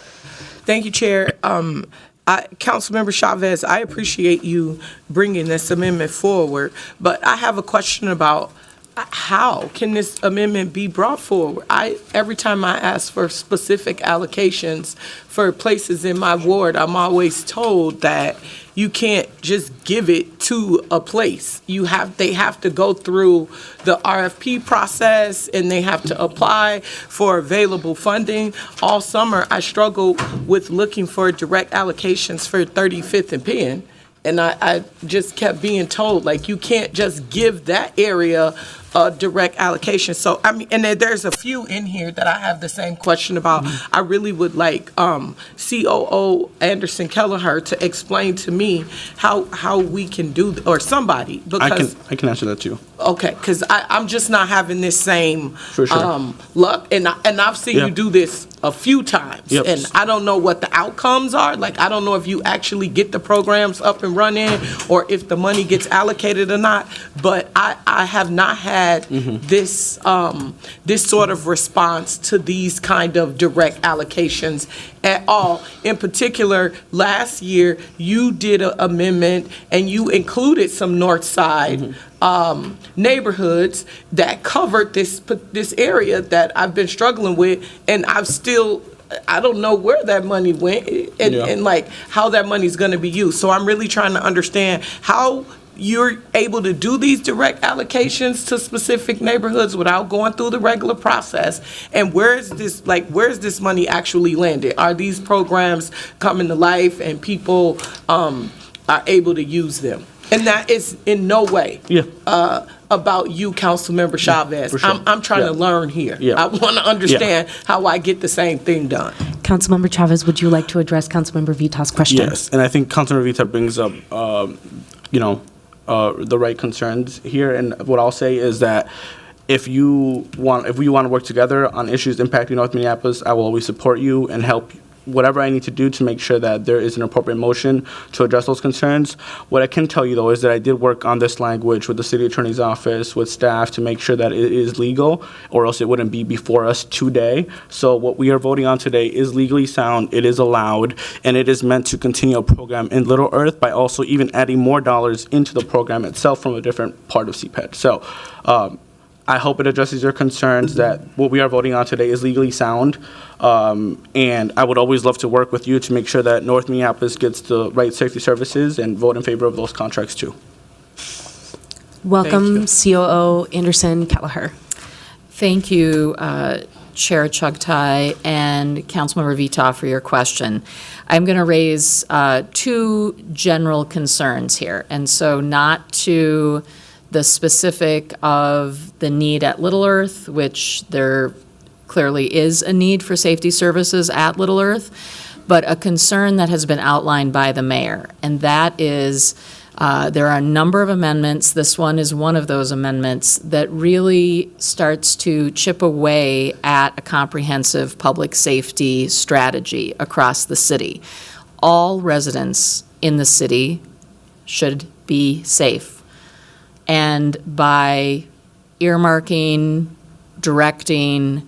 Thank you, Chair. Councilmember Chavez, I appreciate you bringing this amendment forward, but I have a question about how can this amendment be brought forward? Every time I ask for specific allocations for places in my ward, I'm always told that you can't just give it to a place. They have to go through the RFP process, and they have to apply for available funding. All summer, I struggled with looking for direct allocations for 35th and Penn, and I just kept being told, you can't just give that area direct allocation. So, and there's a few in here that I have the same question about. I really would like COO Anderson Kelleher to explain to me how we can do, or somebody, because I can answer that too. Okay, because I'm just not having this same For sure. luck, and I've seen you do this a few times, Yep. and I don't know what the outcomes are. I don't know if you actually get the programs up and running, or if the money gets allocated or not. But I have not had this sort of response to these kind of direct allocations at all. In particular, last year you did an amendment and you included some North Side neighborhoods that covered this area that I've been struggling with, and I don't know where that money went and how that money's going to be used. So I'm really trying to understand how you're able to do these direct allocations to specific neighborhoods without going through the regular process, and where's this money actually landed? Are these programs coming to life and people are able to use them? And that is in no way about you, Councilmember Chavez. For sure. I'm trying to learn here. I want to understand how I get the same thing done. Councilmember Chavez, would you like to address Councilmember Vita's question? Yes, and I think Councilmember Vita brings up, the right concerns here. And what I'll say is that if we want to work together on issues impacting North Minneapolis, I will always support you and help whatever I need to do to make sure that there is an appropriate motion to address those concerns. What I can tell you, though, is that I did work on this language with the city attorney's office, with staff, to make sure that it is legal, or else it wouldn't be before us today. So what we are voting on today is legally sound, it is allowed, and it is meant to continue a program in Little Earth by also even adding more dollars into the program itself from a different part of CPED. So I hope it addresses your concerns that what we are voting on today is legally sound. And I would always love to work with you to make sure that North Minneapolis gets the right safety services, and vote in favor of those contracts too. Welcome, COO Anderson Kelleher. Thank you, Chair Chugtai and Councilmember Vita, for your question. I'm going to raise two general concerns here, and so not to the specific of the need at Little Earth, which there clearly is a need for safety services at Little Earth, but a concern that has been outlined by the mayor, and that is there are a number of amendments. This one is one of those amendments that really starts to chip away at a comprehensive public safety strategy across the city. All residents in the city should be safe. And by earmarking, directing,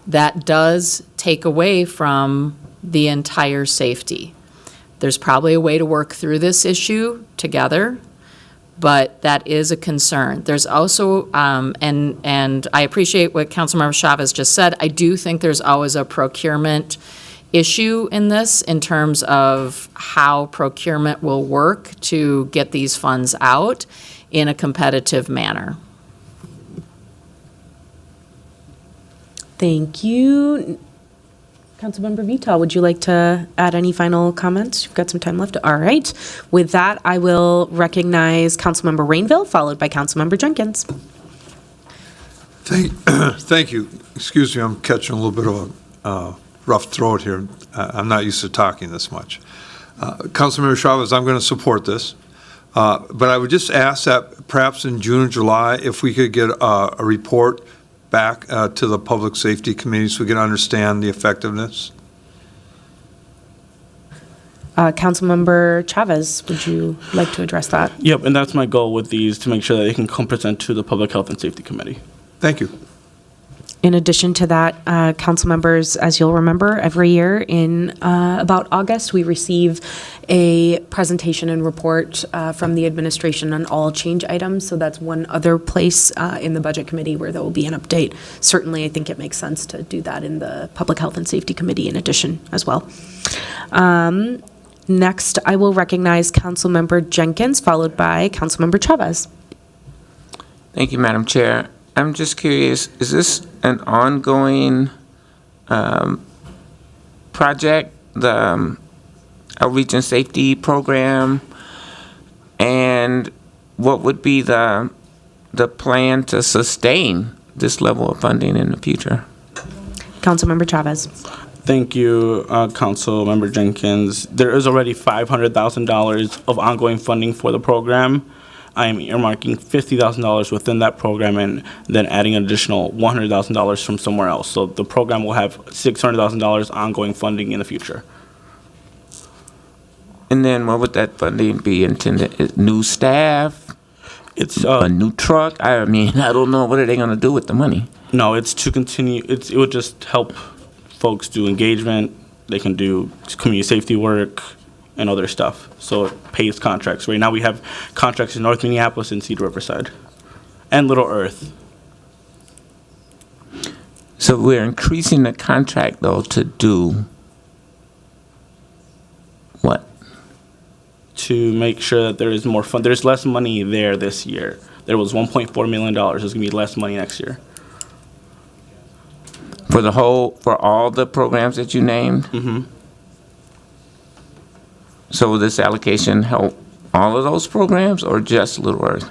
that does take away from the entire safety. There's probably a way to work through this issue together, but that is a concern. There's also, and I appreciate what Councilmember Chavez just said, I do think there's always a procurement issue in this in terms of how procurement will work to get these funds out in a competitive manner. Thank you. Councilmember Vital, would you like to add any final comments? You've got some time left. All right. With that, I will recognize Councilmember Rainville, followed by Councilmember Jenkins. Thank you. Excuse me, I'm catching a little bit of a rough throat here. I'm not used to talking this much. Councilmember Chavez, I'm going to support this. But I would just ask that perhaps in June or July, if we could get a report back to the Public Safety Committee so we can understand the effectiveness. Councilmember Chavez, would you like to address that? Yep, and that's my goal with these, to make sure that they can come present to the Public Health and Safety Committee. Thank you. In addition to that, council members, as you'll remember, every year in about August, we receive a presentation and report from the administration on all change items. So that's one other place in the Budget Committee where there will be an update. Certainly, I think it makes sense to do that in the Public Health and Safety Committee in addition as well. Next, I will recognize Councilmember Jenkins, followed by Councilmember Chavez. Thank you, Madam Chair. I'm just curious, is this an ongoing project, the Outreach and Safety Program? And what would be the plan to sustain this level of funding in the future? Councilmember Chavez. Thank you, Councilmember Jenkins. There is already $500,000 of ongoing funding for the program. I am earmarking $50,000 within that program and then adding an additional $100,000 from somewhere else. So the program will have $600,000 ongoing funding in the future. And then what would that funding be intended? New staff? It's a new truck? I mean, I don't know. What are they going to do with the money? No, it's to continue. It would just help folks do engagement. They can do community safety work and other stuff. So it pays contracts. Right now we have contracts in North Minneapolis and Cedar Riverside and Little Earth. So we're increasing the contract, though, to do what? To make sure that there is more fun. There's less money there this year. There was $1.4 million. There's going to be less money next year. For all the programs that you named? Mm-hmm. So will this allocation help all of those programs or just Little Earth?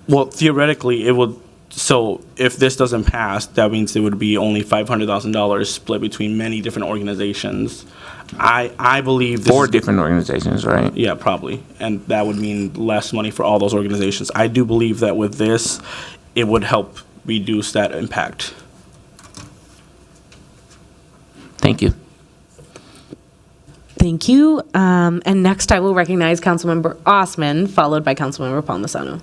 Well, theoretically, it would. So if this doesn't pass, that means it would be only $500,000 split between many different organizations. I believe this 4 different organizations, right? Yeah, probably. And that would mean less money for all those organizations. I do believe that with this, it would help reduce that impact. Thank you. Thank you. And next, I will recognize Councilmember Osman, followed by Councilmember Palmisano.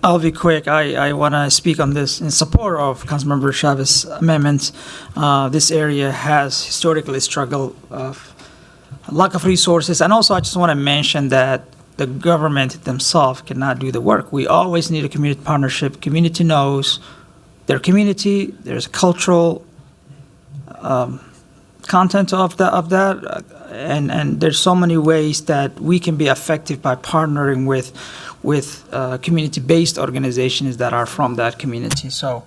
I'll be quick. I want to speak on this in support of Councilmember Chavez's amendment. This area has historically struggled of lack of resources. And also, I just want to mention that the government themselves cannot do the work. We always need a community partnership. Community knows their community. There's cultural content of that, and there's so many ways that we can be effective by partnering with community-based organizations that are from that community. So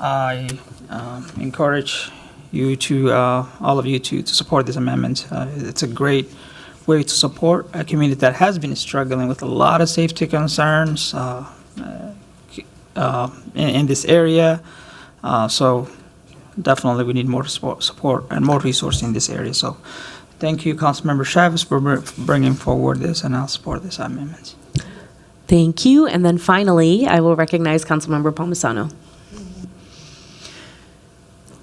I encourage you to all of you to support this amendment. It's a great way to support a community that has been struggling with a lot of safety concerns in this area. So definitely we need more support and more resources in this area. So thank you, Councilmember Chavez, for bringing forward this, and I'll support this amendment. Thank you. And then finally, I will recognize Councilmember Palmisano.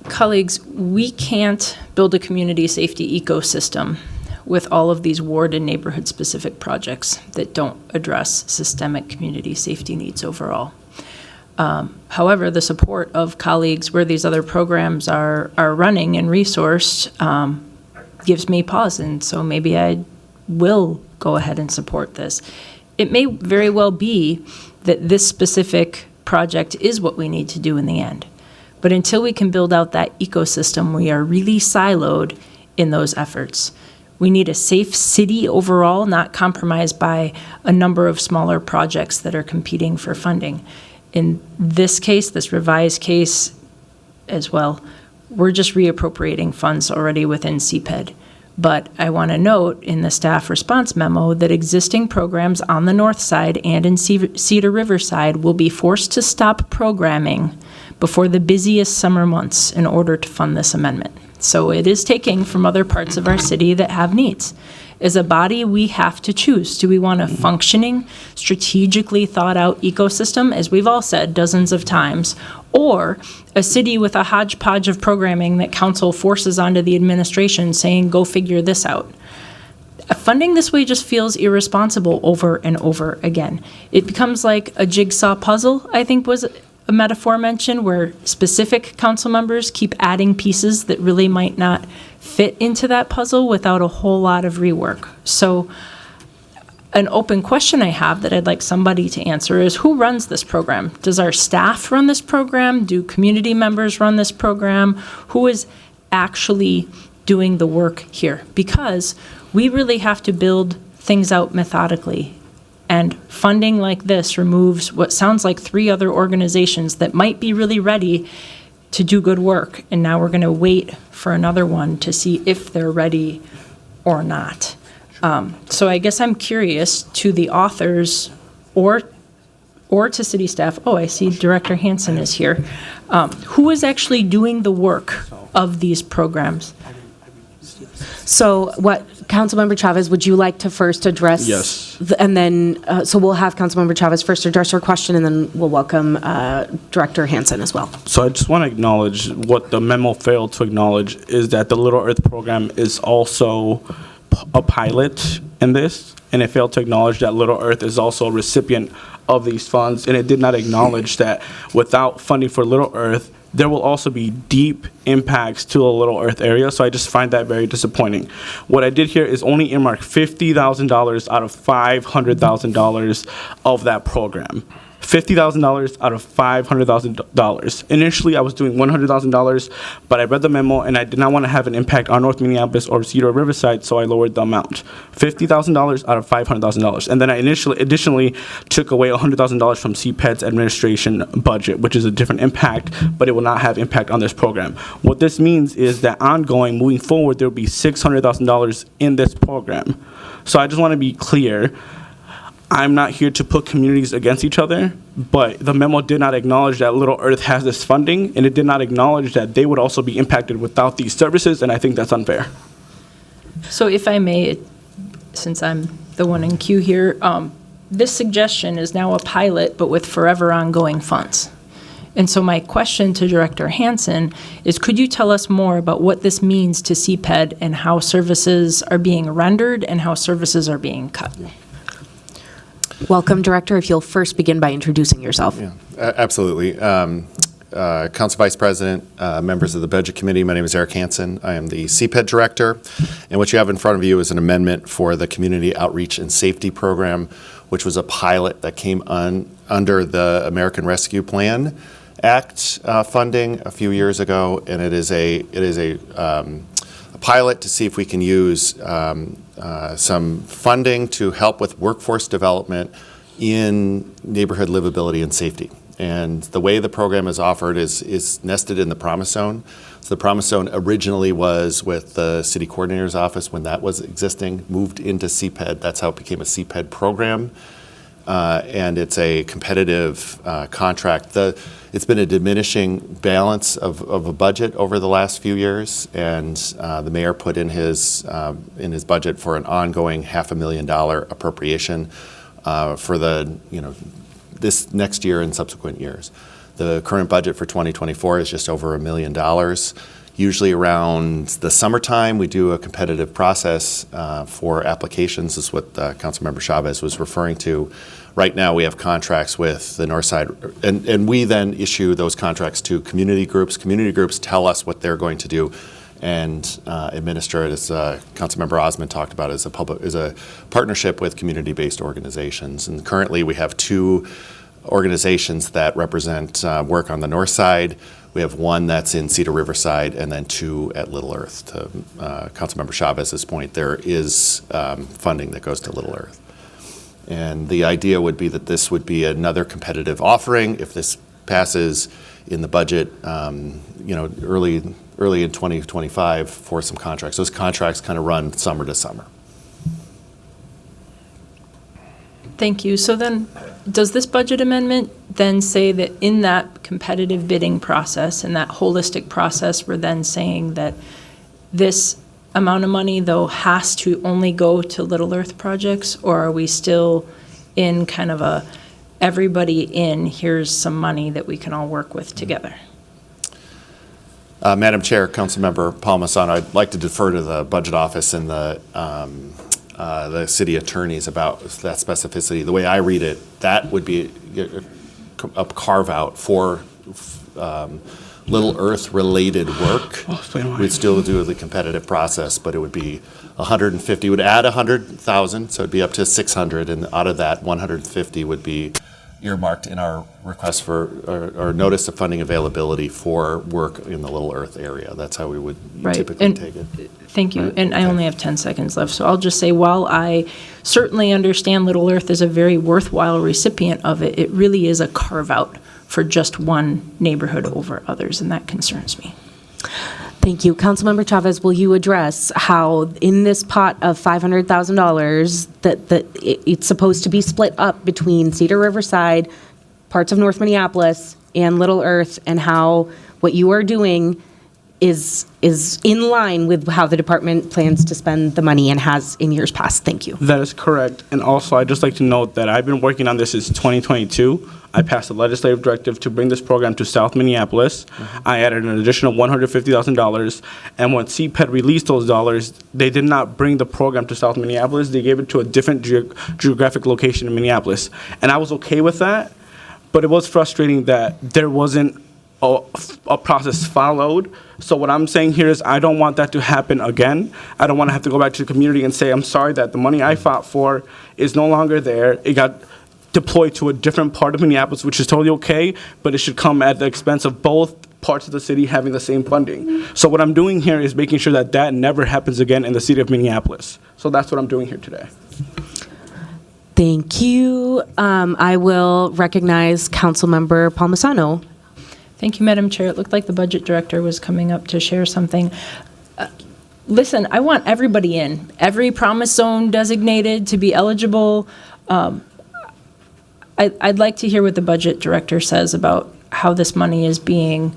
Colleagues, we can't build a community safety ecosystem with all of these ward and neighborhood-specific projects that don't address systemic community safety needs overall. However, the support of colleagues where these other programs are running and resourced gives me pause, and so maybe I will go ahead and support this. It may very well be that this specific project is what we need to do in the end. But until we can build out that ecosystem, we are really siloed in those efforts. We need a safe city overall, not compromised by a number of smaller projects that are competing for funding. In this case, this revised case, as well. We're just reappropriating funds already within CPED. But I want to note in the staff response memo that existing programs on the north side and in Cedar River side will be forced to stop programming before the busiest summer months in order to fund this amendment. So it is taking from other parts of our city that have needs. As a body, we have to choose. Do we want a functioning, strategically thought out ecosystem, as we've all said dozens of times, or a city with a hodgepodge of programming that council forces onto the administration saying, go figure this out? Funding this way just feels irresponsible over and over again. It becomes like a jigsaw puzzle, I think was a metaphor mentioned, where specific council members keep adding pieces that really might not fit into that puzzle without a whole lot of rework. So an open question I have that I'd like somebody to answer is, who runs this program? Does our staff run this program? Do community members run this program? Who is actually doing the work here? Because we really have to build things out methodically. And funding like this removes what sounds like 3 other organizations that might be really ready to do good work. And now we're going to wait for another one to see if they're ready or not. So I guess I'm curious to the authors or to city staff. Oh, I see Director Hansen is here. Who is actually doing the work of these programs? So what, Councilmember Chavez, would you like to first address? Yes. And then, so we'll have Councilmember Chavez first address your question, and then we'll welcome Director Hansen as well. So I just want to acknowledge what the memo failed to acknowledge is that the Little Earth program is also a pilot in this, and it failed to acknowledge that Little Earth is also a recipient of these funds, and it did not acknowledge that without funding for Little Earth, there will also be deep impacts to the Little Earth area, so I just find that very disappointing. What I did here is only earmark $50,000 out of $500,000 of that program. $50,000 out of $500,000. Initially, I was doing $100,000, but I read the memo and I did not want to have an impact on North Minneapolis or Cedar Riverside, so I lowered the amount. $50,000 out of $500,000. And then I additionally took away $100,000 from CPED's administration budget, which is a different impact, but it will not have impact on this program. What this means is that ongoing, moving forward, there will be $600,000 in this program. So I just want to be clear. I'm not here to put communities against each other, but the memo did not acknowledge that Little Earth has this funding, and it did not acknowledge that they would also be impacted without these services, and I think that's unfair. So if I may, since I'm the one in queue here, this suggestion is now a pilot, but with forever ongoing funds. And so my question to Director Hansen is, could you tell us more about what this means to CPED and how services are being rendered and how services are being cut? Welcome, Director. If you'll first begin by introducing yourself. Yeah, absolutely. Council Vice President, members of the Budget Committee, my name is Eric Hansen. I am the CPED Director. And what you have in front of you is an amendment for the Community Outreach and Safety Program, which was a pilot that came under the American Rescue Plan Act funding a few years ago. And it is a pilot to see if we can use some funding to help with workforce development in neighborhood livability and safety. And the way the program is offered is nested in the Promise Zone. So the Promise Zone originally was with the city coordinator's office when that was existing, moved into CPED. That's how it became a CPED program. And it's a competitive contract. It's been a diminishing balance of a budget over the last few years, and the mayor put in his budget for an ongoing $500,000 appropriation for this next year and subsequent years. The current budget for 2024 is just over $1 million. Usually around the summertime, we do a competitive process for applications. This is what Councilmember Chavez was referring to. Right now, we have contracts with the North Side, and we then issue those contracts to community groups. Community groups tell us what they're going to do and administer it, as Councilmember Osmond talked about, as a partnership with community-based organizations. And currently, we have 2 organizations that represent work on the North Side. We have one that's in Cedar Riverside, and then 2 at Little Earth. To Councilmember Chavez's point, there is funding that goes to Little Earth. And the idea would be that this would be another competitive offering. If this passes in the budget, early in 2025 for some contracts. Those contracts kind of run summer to summer. Thank you. So then, does this budget amendment then say that in that competitive bidding process and that holistic process, we're then saying that this amount of money, though, has to only go to Little Earth projects? Or are we still in kind of a everybody in, here's some money that we can all work with together? Madam Chair, Councilmember Palmisano, I'd like to defer to the Budget Office and the city attorneys about that specificity. The way I read it, that would be a carve-out for Little Earth-related work. We'd still do the competitive process, but it would be 150. Would add 100,000, so it'd be up to 600, and out of that, 150 would be earmarked in our request for or notice of funding availability for work in the Little Earth area. That's how we would typically take it. Thank you. And I only have 10 seconds left, so I'll just say, while I certainly understand Little Earth is a very worthwhile recipient of it, it really is a carve-out for just one neighborhood over others, and that concerns me. Thank you. Councilmember Chavez, will you address how in this pot of $500,000 that it's supposed to be split up between Cedar Riverside, parts of North Minneapolis, and Little Earth, and how what you are doing is in line with how the department plans to spend the money and has in years past? Thank you. That is correct. And also, I'd just like to note that I've been working on this since 2022. I passed a legislative directive to bring this program to South Minneapolis. I added an additional $150,000. And when CPED released those dollars, they did not bring the program to South Minneapolis. They gave it to a different geographic location in Minneapolis. And I was okay with that, but it was frustrating that there wasn't a process followed. So what I'm saying here is I don't want that to happen again. I don't want to have to go back to the community and say, I'm sorry that the money I fought for is no longer there. It got deployed to a different part of Minneapolis, which is totally okay, but it should come at the expense of both parts of the city having the same funding. So what I'm doing here is making sure that that never happens again in the city of Minneapolis. So that's what I'm doing here today. Thank you. I will recognize Councilmember Palmisano. Thank you, Madam Chair. It looked like the budget director was coming up to share something. Listen, I want everybody in, every promise zone designated to be eligible. I'd like to hear what the budget director says about how this money is being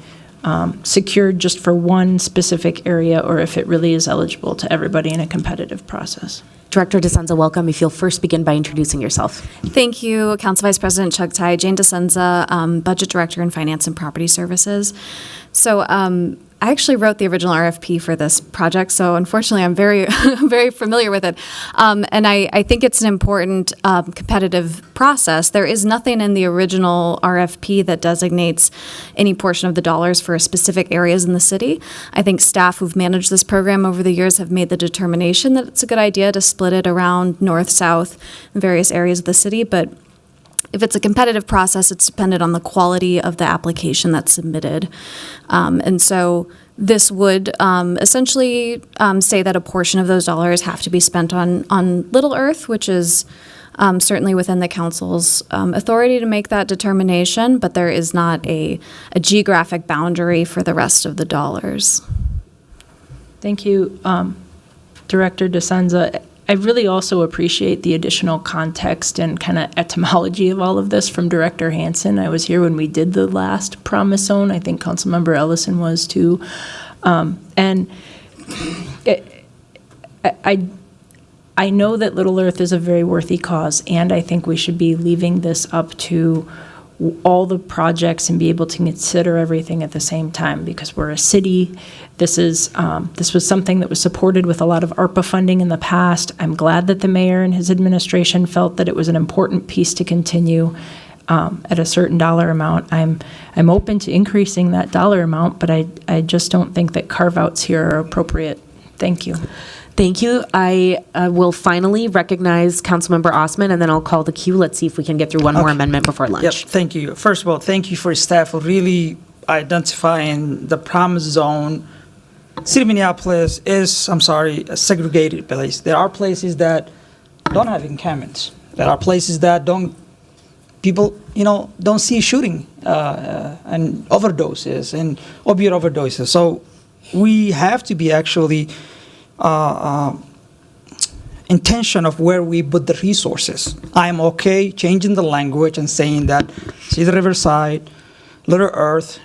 secured just for one specific area, or if it really is eligible to everybody in a competitive process. Director DeSenza, welcome. If you'll first begin by introducing yourself. Thank you, Council Vice President Chugtai. Jane DeSenza, Budget Director in Finance and Property Services. So I actually wrote the original RFP for this project, so unfortunately I'm very, very familiar with it. And I think it's an important competitive process. There is nothing in the original RFP that designates any portion of the dollars for specific areas in the city. I think staff who've managed this program over the years have made the determination that it's a good idea to split it around north, south, and various areas of the city, but if it's a competitive process, it's dependent on the quality of the application that's submitted. And so this would essentially say that a portion of those dollars have to be spent on Little Earth, which is certainly within the council's authority to make that determination, but there is not a geographic boundary for the rest of the dollars. Thank you, Director DeSenza. I really also appreciate the additional context and kind of etymology of all of this from Director Hansen. I was here when we did the last promise zone. I think Councilmember Ellison was too. And I know that Little Earth is a very worthy cause, and I think we should be leaving this up to all the projects and be able to consider everything at the same time, because we're a city. This was something that was supported with a lot of ARPA funding in the past. I'm glad that the mayor and his administration felt that it was an important piece to continue at a certain dollar amount. I'm open to increasing that dollar amount, but I just don't think that carve-outs here are appropriate. Thank you. Thank you. I will finally recognize Councilmember Osman, and then I'll call the queue. Let's see if we can get through one more amendment before lunch. Yep, thank you. First of all, thank you for staff for really identifying the promise zone. City of Minneapolis is, a segregated place. There are places that don't have encampments. There are places that don't people, don't see shooting and overdoses and opioid overdoses. So we have to be actually intention of where we put the resources. I am okay changing the language and saying that Cedar Riverside, Little Earth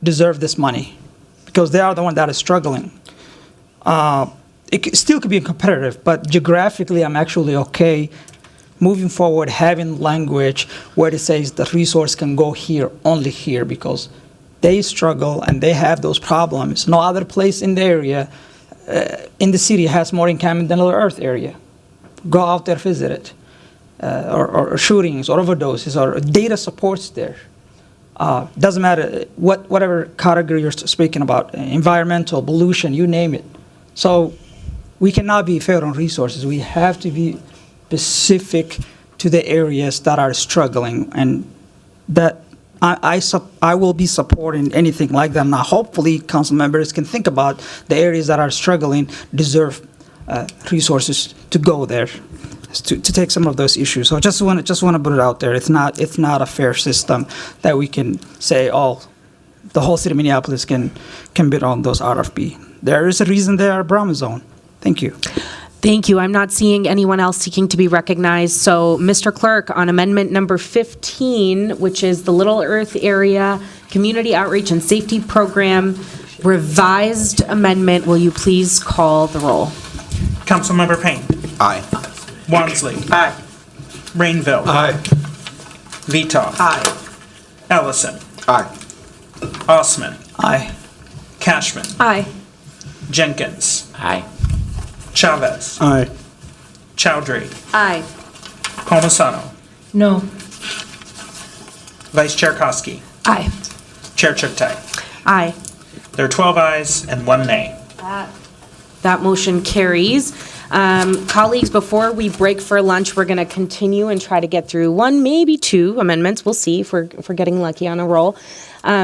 deserve this money because they are the one that is struggling. Still could be competitive, but geographically, I'm actually okay moving forward, having language where it says the resource can go here, only here, because they struggle and they have those problems. No other place in the area, in the city, has more encampment than Little Earth area. Go out there, visit it. Or shootings, or overdoses, or data supports there. Doesn't matter whatever category you're speaking about, environmental, pollution, you name it. So we cannot be fair on resources. We have to be specific to the areas that are struggling, and that I will be supporting anything like that. Now, hopefully, council members can think about the areas that are struggling, deserve resources to go there, to take some of those issues. So I just want to put it out there. It's not a fair system that we can say, oh, the whole city of Minneapolis can bid on those RFP. There is a reason they are brown zone. Thank you. Thank you. I'm not seeing anyone else seeking to be recognized. So, Mr. Clerk, on amendment number 15, which is the Little Earth Area Community Outreach and Safety Program revised amendment, will you please call the roll? Councilmember Payne. Aye. Wansley. Aye. Rainville. Aye. Vitoff. Aye. Ellison. Aye. Osman. Aye. Cashman. Aye. Jenkins. Aye. Chavez. Aye. Chowdhury. Aye. Palmisano. No. Vice Chair Koski. Aye. Chair Chuktai. Aye. There are 12 ayes and 1 nay. That motion carries. Colleagues, before we break for lunch, we're going to continue and try to get through one, maybe two amendments. We'll see if we're getting lucky on a roll.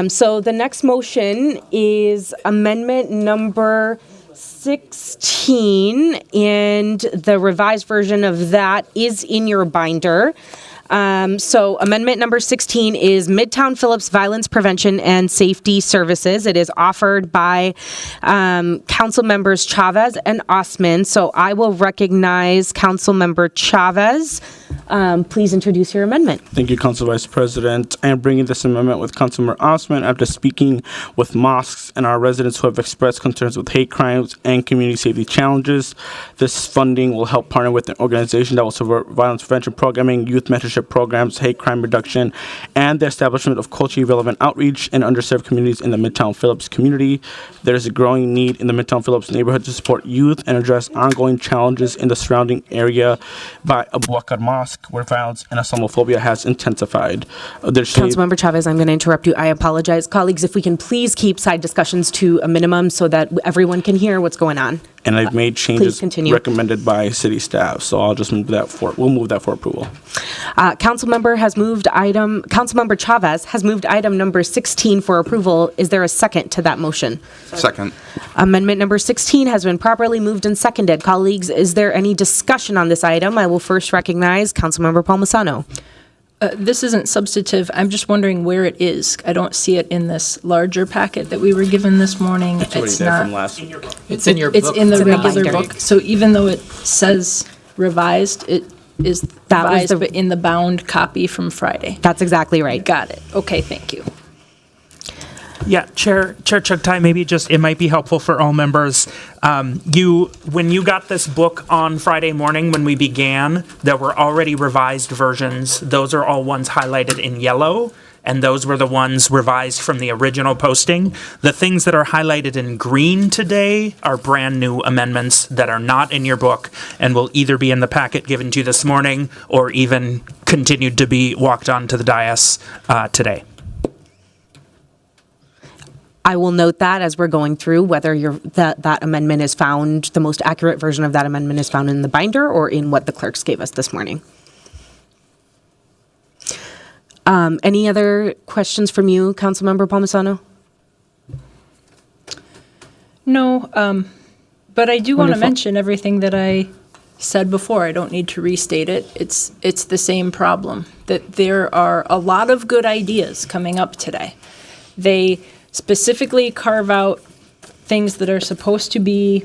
So the next motion is amendment number 16, and the revised version of that is in your binder. So amendment number 16 is Midtown Phillips Violence Prevention and Safety Services. It is offered by Council Members Chavez and Osman. So I will recognize Council Member Chavez. Please introduce your amendment. Thank you, Council Vice President. I am bringing this amendment with Councilmember Osman after speaking with mosques and our residents who have expressed concerns with hate crimes and community safety challenges. This funding will help partner with an organization that will support violence prevention programming, youth mentorship programs, hate crime reduction, and the establishment of culturally relevant outreach in underserved communities in the Midtown Phillips community. There is a growing need in the Midtown Phillips neighborhood to support youth and address ongoing challenges in the surrounding area by Abu Bakr Mosque, where violence and Islamophobia has intensified. Councilmember Chavez, I'm going to interrupt you. I apologize. Colleagues, if we can please keep side discussions to a minimum so that everyone can hear what's going on. And I've made changes recommended by city staff, so I'll just move that we'll move that for approval. Councilmember Chavez has moved item number 16 for approval. Is there a second to that motion? Second. Amendment number 16 has been properly moved and seconded. Colleagues, is there any discussion on this item? I will first recognize Councilmember Palmisano. This isn't substantive. I'm just wondering where it is. I don't see it in this larger packet that we were given this morning. It's not from last. It's in your book. It's in the regular book. So even though it says revised, it is revised, but in the bound copy from Friday. That's exactly right. Got it. Okay, thank you. Yeah, Chair Chuktai, maybe it might be helpful for all members. When you got this book on Friday morning when we began, there were already revised versions. Those are all ones highlighted in yellow, and those were the ones revised from the original posting. The things that are highlighted in green today are brand new amendments that are not in your book and will either be in the packet given to you this morning or even continued to be walked onto the dais today. I will note that as we're going through whether that amendment is found, the most accurate version of that amendment is found in the binder or in what the clerks gave us this morning. Any other questions from you, Councilmember Palmisano? No, but I do want to mention everything that I said before, I don't need to restate it, it's the same problem, that there are a lot of good ideas coming up today. They specifically carve out things that are supposed to be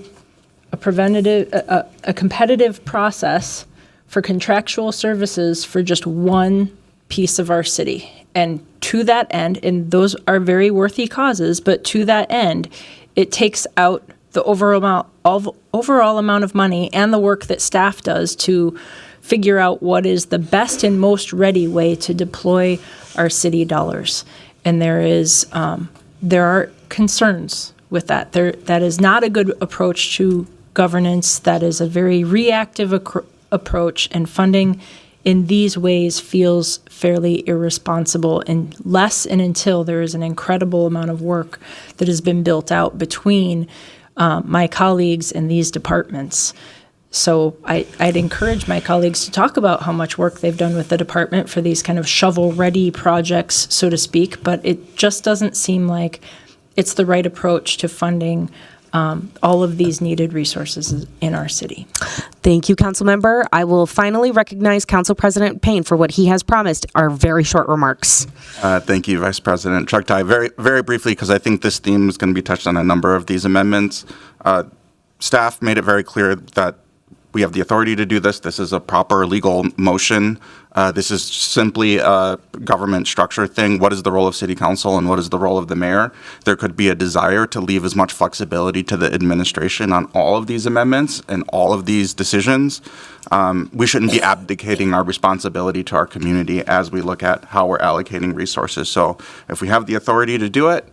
a competitive process for contractual services for just one piece of our city. And to that end, and those are very worthy causes, but to that end, it takes out the overall amount of money and the work that staff does to figure out what is the best and most ready way to deploy our city dollars. And there are concerns with that. That is not a good approach to governance. That is a very reactive approach, and funding in these ways feels fairly irresponsible unless and until there is an incredible amount of work that has been built out between my colleagues in these departments. So I'd encourage my colleagues to talk about how much work they've done with the department for these kind of shovel-ready projects, so to speak, but it just doesn't seem like it's the right approach to funding all of these needed resources in our city. Thank you, Councilmember. I will finally recognize Council President Payne for what he has promised are very short remarks. Thank you, Vice President Chugtai. Very, very briefly, because I think this theme is going to be touched on a number of these amendments. Staff made it very clear that we have the authority to do this. This is a proper legal motion. This is simply a government structure thing. What is the role of City Council and what is the role of the mayor? There could be a desire to leave as much flexibility to the administration on all of these amendments and all of these decisions. We shouldn't be abdicating our responsibility to our community as we look at how we're allocating resources. So if we have the authority to do it,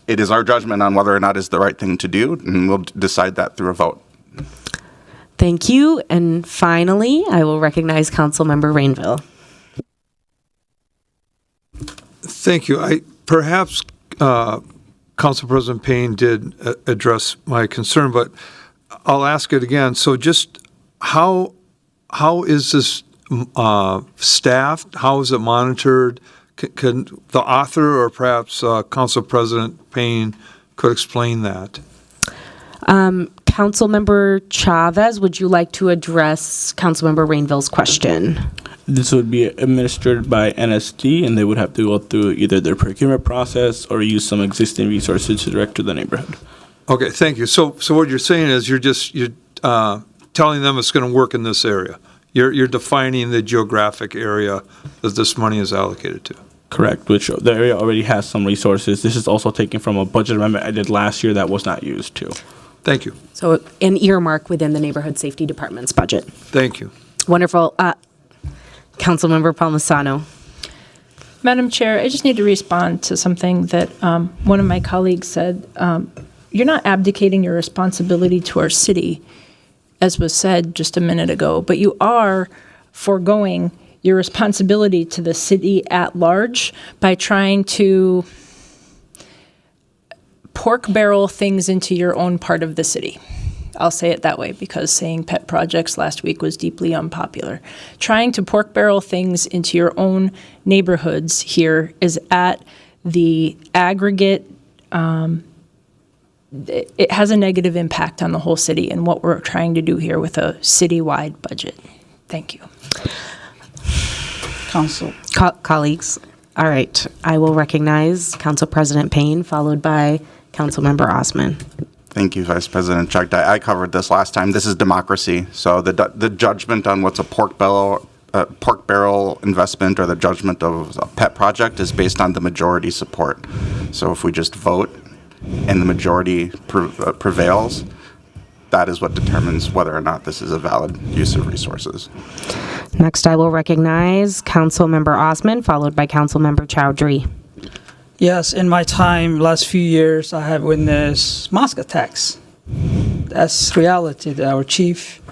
it is our judgment on whether or not it's the right thing to do, and we'll decide that through a vote. Thank you. And finally, I will recognize Councilmember Rainville. Thank you. Perhaps Council President Payne did address my concern, but I'll ask it again. So just how is this staffed? How is it monitored? Can the author or perhaps Council President Payne could explain that? Councilmember Chavez, would you like to address Councilmember Rainville's question? This would be administered by NSD, and they would have to go through either their procurement process or use some existing resources to direct to the neighborhood. Okay, thank you. So what you're saying is you're telling them it's going to work in this area. You're defining the geographic area that this money is allocated to. Correct, which the area already has some resources. This is also taken from a budget amendment I did last year that was not used too. Thank you. So an earmark within the Neighborhood Safety Department's budget. Thank you. Wonderful. Councilmember Palmisano. Madam Chair, I just need to respond to something that one of my colleagues said. You're not abdicating your responsibility to our city, as was said just a minute ago, but you are foregoing your responsibility to the city at large by trying to pork barrel things into your own part of the city. I'll say it that way because saying pet projects last week was deeply unpopular. Trying to pork barrel things into your own neighborhoods here is at the aggregate, it has a negative impact on the whole city and what we're trying to do here with a citywide budget. Thank you. Council. Colleagues, all right. I will recognize Council President Payne, followed by Councilmember Osman. Thank you, Vice President Chugtai. I covered this last time. This is democracy. So the judgment on what's a pork barrel investment or the judgment of a pet project is based on the majority support. So if we just vote and the majority prevails, that is what determines whether or not this is a valid use of resources. Next, I will recognize Councilmember Osman, followed by Councilmember Chowdhury. Yes, in my time, last few years, I have witnessed mosque attacks. That's reality that our chief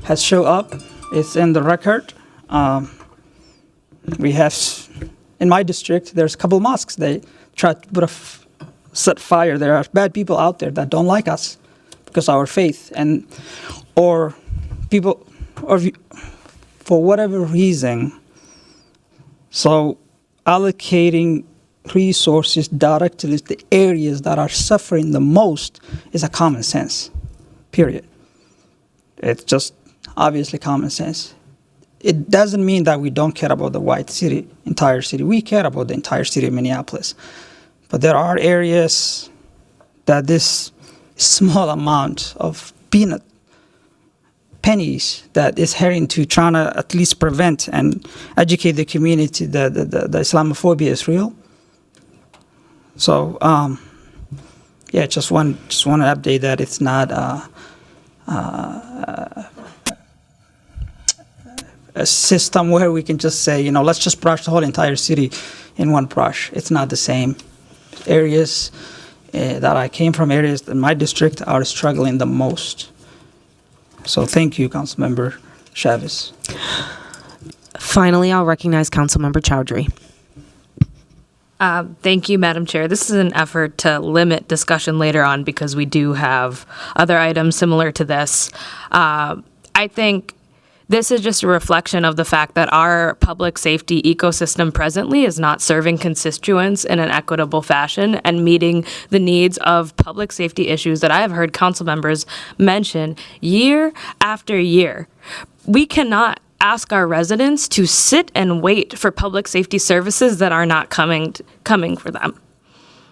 has shown up. It's in the record. We have, in my district, there's a couple of mosques. They try to set fire. There are bad people out there that don't like us because of our faith, or people, or for whatever reason. So allocating resources directly to the areas that are suffering the most is a common sense, period. It's just obviously common sense. It doesn't mean that we don't care about the entire city. We care about the entire city of Minneapolis. But there are areas that this small amount of pennies that is heading to trying to at least prevent and educate the community that the Islamophobia is real. So, just want to update that it's not a system where we can just say, let's just brush the whole entire city in one brush. It's not the same. Areas that I came from, areas in my district are struggling the most. So thank you, Councilmember Chavez. Finally, I'll recognize Councilmember Chowdhury. Thank you, Madam Chair. This is an effort to limit discussion later on because we do have other items similar to this. I think this is just a reflection of the fact that our public safety ecosystem presently is not serving constituents in an equitable fashion and meeting the needs of public safety issues that I have heard council members mention year after year. We cannot ask our residents to sit and wait for public safety services that are not coming for them.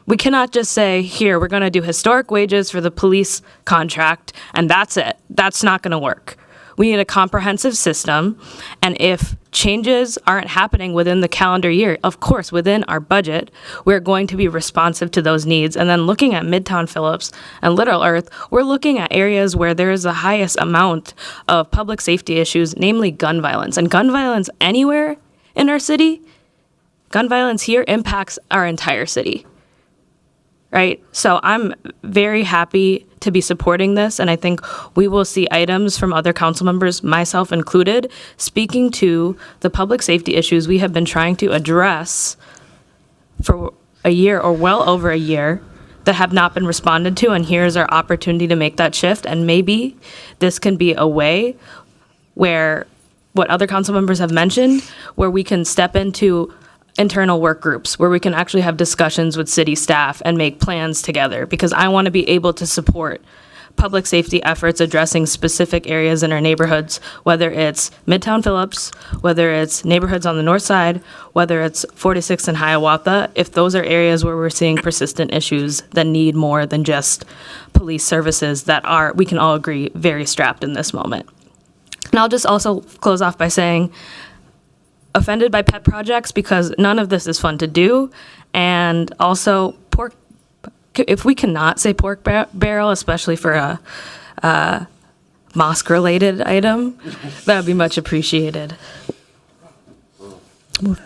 We cannot just say, here, we're going to do historic wages for the police contract, and that's it. That's not going to work. We need a comprehensive system, and if changes aren't happening within the calendar year, of course, within our budget, we're going to be responsive to those needs. And then looking at Midtown Phillips and Little Earth, we're looking at areas where there is the highest amount of public safety issues, namely gun violence. And gun violence anywhere in our city, gun violence here impacts our entire city. Right? So I'm very happy to be supporting this, and I think we will see items from other council members, myself included, speaking to the public safety issues we have been trying to address for a year or well over a year that have not been responded to, and here's our opportunity to make that shift. And maybe this can be a way where what other council members have mentioned, where we can step into internal work groups where we can actually have discussions with city staff and make plans together, because I want to be able to support public safety efforts addressing specific areas in our neighborhoods, whether it's Midtown Phillips, whether it's neighborhoods on the north side, whether it's 46th and Hiawatha, if those are areas where we're seeing persistent issues that need more than just police services that are, we can all agree, very strapped in this moment. And I'll just also close off by saying, offended by pet projects because none of this is fun to do. And also pork, if we cannot say pork barrel, especially for a mosque related item, that would be much appreciated. All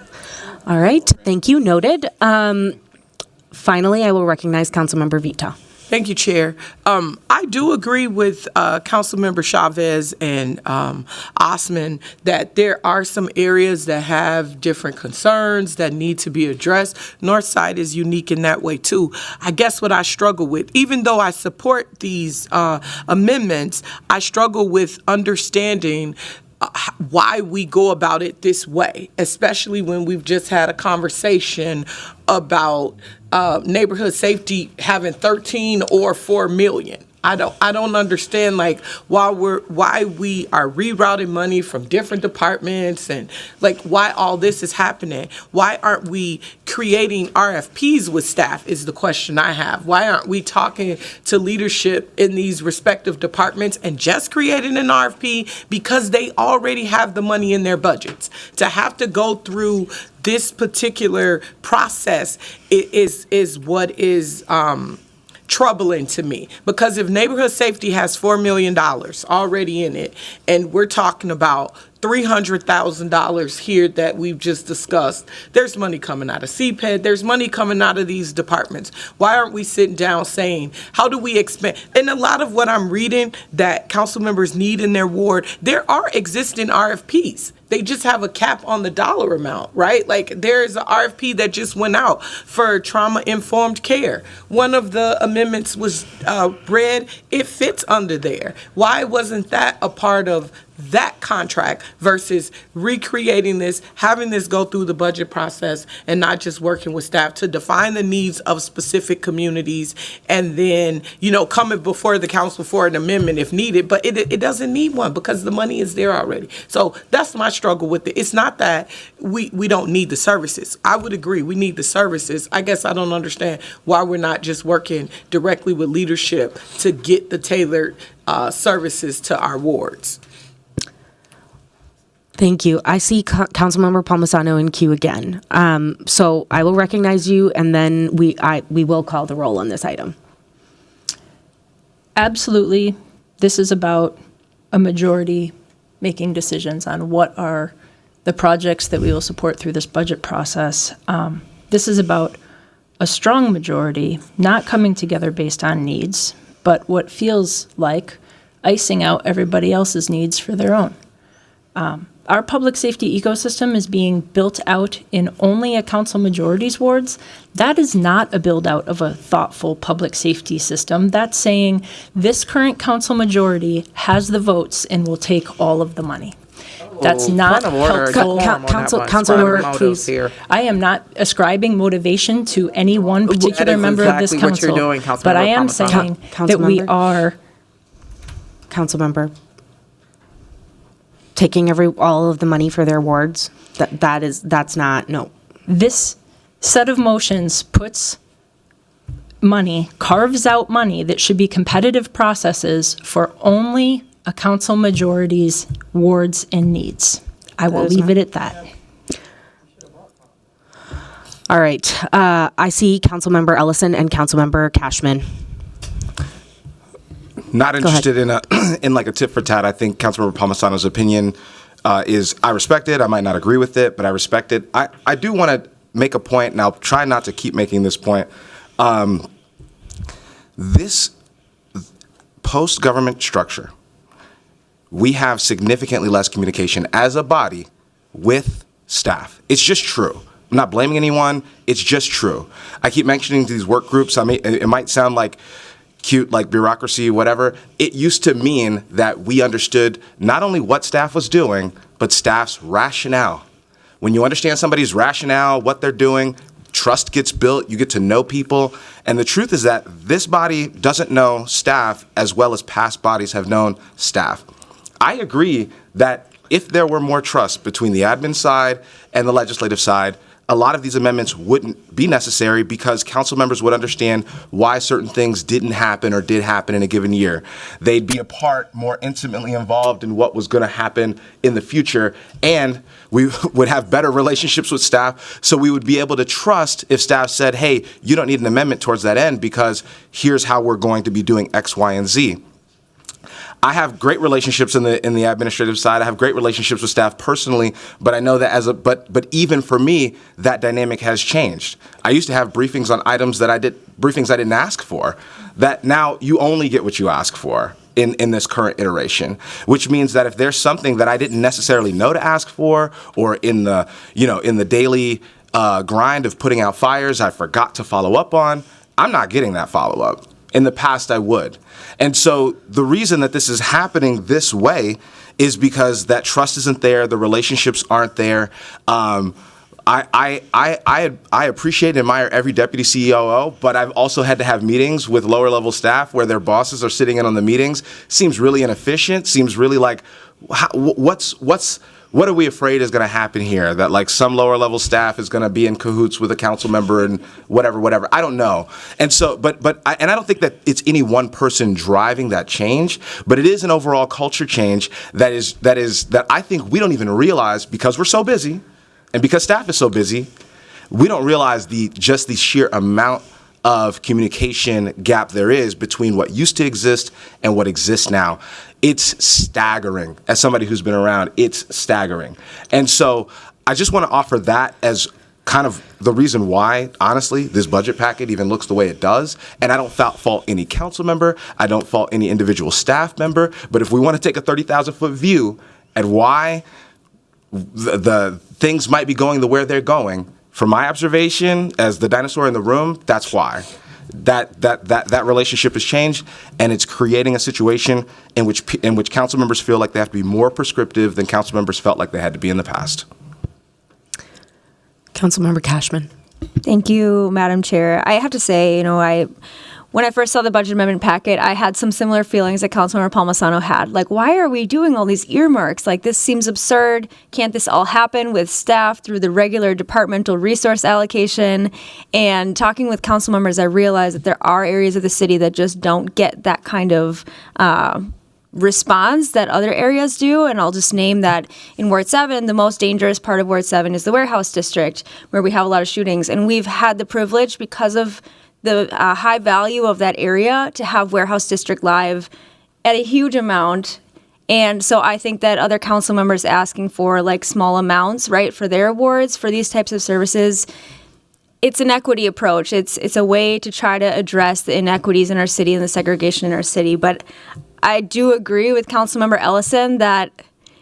right, thank you, noted. Finally, I will recognize Councilmember Vita. Thank you, Chair. I do agree with Councilmember Chavez and Osman that there are some areas that have different concerns that need to be addressed. Northside is unique in that way, too. I guess what I struggle with, even though I support these amendments, I struggle with understanding why we go about it this way, especially when we've just had a conversation about neighborhood safety having 13 or 4 million. I don't understand why we are rerouting money from different departments and why all this is happening. Why aren't we creating RFPs with staff is the question I have. Why aren't we talking to leadership in these respective departments and just creating an RFP because they already have the money in their budgets? To have to go through this particular process is what is troubling to me, because if neighborhood safety has $4 million already in it, and we're talking about $300,000 here that we've just discussed, there's money coming out of CPED, there's money coming out of these departments. Why aren't we sitting down saying, how do we expand? And a lot of what I'm reading that council members need in their ward, there are existing RFPs. they just have a cap on the dollar amount, right? Like there's an RFP that just went out for trauma-informed care. One of the amendments was read, it fits under there. Why wasn't that a part of that contract versus recreating this, having this go through the budget process and not just working with staff to define the needs of specific communities and then, coming before the council for an amendment if needed, but it doesn't need one because the money is there already. So that's my struggle with it. It's not that we don't need the services. I would agree we need the services. I guess I don't understand why we're not just working directly with leadership to get the tailored services to our wards. Thank you. I see Councilmember Palmisano in queue again. So I will recognize you, and then we will call the roll on this item. Absolutely. This is about a majority making decisions on what are the projects that we will support through this budget process. This is about a strong majority not coming together based on needs, but what feels like icing out everybody else's needs for their own. Our public safety ecosystem is being built out in only a council majority's wards. That is not a build out of a thoughtful public safety system. That's saying this current council majority has the votes and will take all of the money. That's not helpful. Councilmember, please. I am not ascribing motivation to any one particular member of this council. What you're doing, but I am saying that we are. Councilmember. Taking all of the money for their wards, that's not, no. This set of motions puts money, carves out money that should be competitive processes for only a council majority's wards and needs. I will leave it at that. All right. I see Councilmember Ellison and Councilmember Cashman. Not interested in like a tit for tat. I think Councilmember Palmisano's opinion is, I respect it. I might not agree with it, but I respect it. I do want to make a point, and I'll try not to keep making this point. This post-government structure, we have significantly less communication as a body with staff. It's just true. I'm not blaming anyone. It's just true. I keep mentioning these work groups. It might sound like cute, like bureaucracy, whatever. It used to mean that we understood not only what staff was doing, but staff's rationale. When you understand somebody's rationale, what they're doing, trust gets built, you get to know people. And the truth is that this body doesn't know staff as well as past bodies have known staff. I agree that if there were more trust between the admin side and the legislative side, a lot of these amendments wouldn't be necessary because council members would understand why certain things didn't happen or did happen in a given year. They'd be a part, more intimately involved in what was going to happen in the future, and we would have better relationships with staff, so we would be able to trust if staff said, hey, you don't need an amendment towards that end because here's how we're going to be doing X, Y, and Z. I have great relationships in the administrative side. I have great relationships with staff personally, but I know that but even for me, that dynamic has changed. I used to have briefings on items that I didn't ask for, that now you only get what you ask for in this current iteration, which means that if there's something that I didn't necessarily know to ask for, or in the daily grind of putting out fires I forgot to follow up on, I'm not getting that follow up. In the past, I would. And so the reason that this is happening this way is because that trust isn't there, the relationships aren't there. I appreciate and admire every deputy COO, but I've also had to have meetings with lower level staff where their bosses are sitting in on the meetings. Seems really inefficient, seems really like, what are we afraid is going to happen here? That like some lower level staff is going to be in cahoots with a council member and whatever. I don't know. And so, I don't think that it's any one person driving that change, but it is an overall culture change that I think we don't even realize because we're so busy and because staff is so busy, we don't realize the sheer amount of communication gap there is between what used to exist and what exists now. It's staggering. As somebody who's been around, it's staggering. And so I just want to offer that as kind of the reason why, honestly, this budget packet even looks the way it does. And I don't fault any council member. I don't fault any individual staff member. But if we want to take a 30,000-foot view at why the things might be going the way they're going. From my observation, as the dinosaur in the room, that's why. That relationship has changed, and it's creating a situation in which council members feel like they have to be more prescriptive than council members felt like they had to be in the past. Councilmember Cashman. Thank you, Madam Chair. I have to say, when I first saw the budget amendment packet, I had some similar feelings that Councilmember Palmisano had. Like, why are we doing all these earmarks? Like, this seems absurd. Can't this all happen with staff through the regular departmental resource allocation? And talking with council members, I realized that there are areas of the city that just don't get that kind of response that other areas do. And I'll just name that in Ward 7, the most dangerous part of Ward 7 is the warehouse district, where we have a lot of shootings. And we've had the privilege, because of the high value of that area, to have Warehouse District live at a huge amount. And so I think that other council members asking for like small amounts, right, for their awards for these types of services, it's an equity approach. It's a way to try to address the inequities in our city and the segregation in our city. But I do agree with Councilmember Ellison that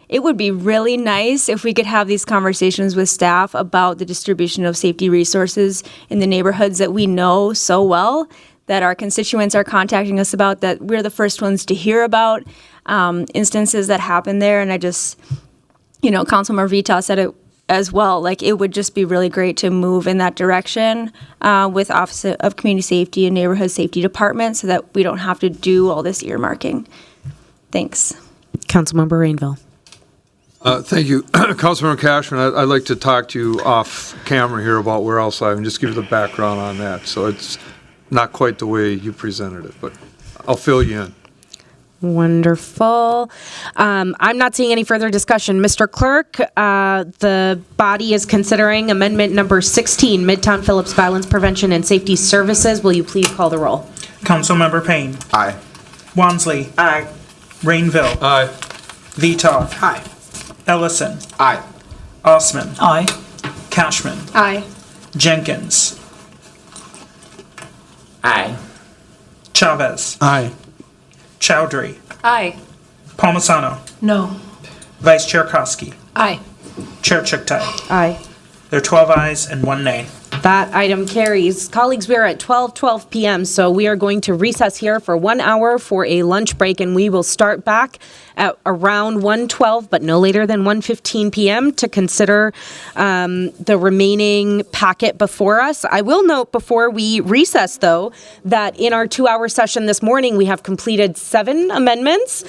it would be really nice if we could have these conversations with staff about the distribution of safety resources in the neighborhoods that we know so well, that our constituents are contacting us about, that we're the first ones to hear about instances that happen there. And I just, Councilmember Vita said it as well, like it would just be really great to move in that direction with Office of Community Safety and Neighborhood Safety Department, so that we don't have to do all this earmarking. Thanks. Councilmember Rainville. Thank you. Councilmember Cashman, I'd like to talk to you off camera here about Warehouse Live and just give you the background on that. So it's not quite the way you presented it, but I'll fill you in. Wonderful. I'm not seeing any further discussion. Mr. Clerk, the body is considering amendment number 16, Midtown Phillips Violence Prevention and Safety Services. Will you please call the roll? Councilmember Payne. Aye. Wansley. Aye. Rainville. Aye. Vita. Aye. Ellison. Aye. Osman. Aye. Cashman. Aye. Jenkins. Aye. Chavez. Aye. Chowdhury. Aye. Palmisano. No. Vice Chair Koski. Aye. Chair Chuktai. Aye. There are 12 ayes and 1 nay. That item carries. Colleagues, we are at 12 p.m., so we are going to recess here for 1 hour for a lunch break, and we will start back at around 1:12, but no later than 1:15 p.m. to consider the remaining packet before us. I will note before we recess, though, that in our 2-hour session this morning, we have completed 7 amendments,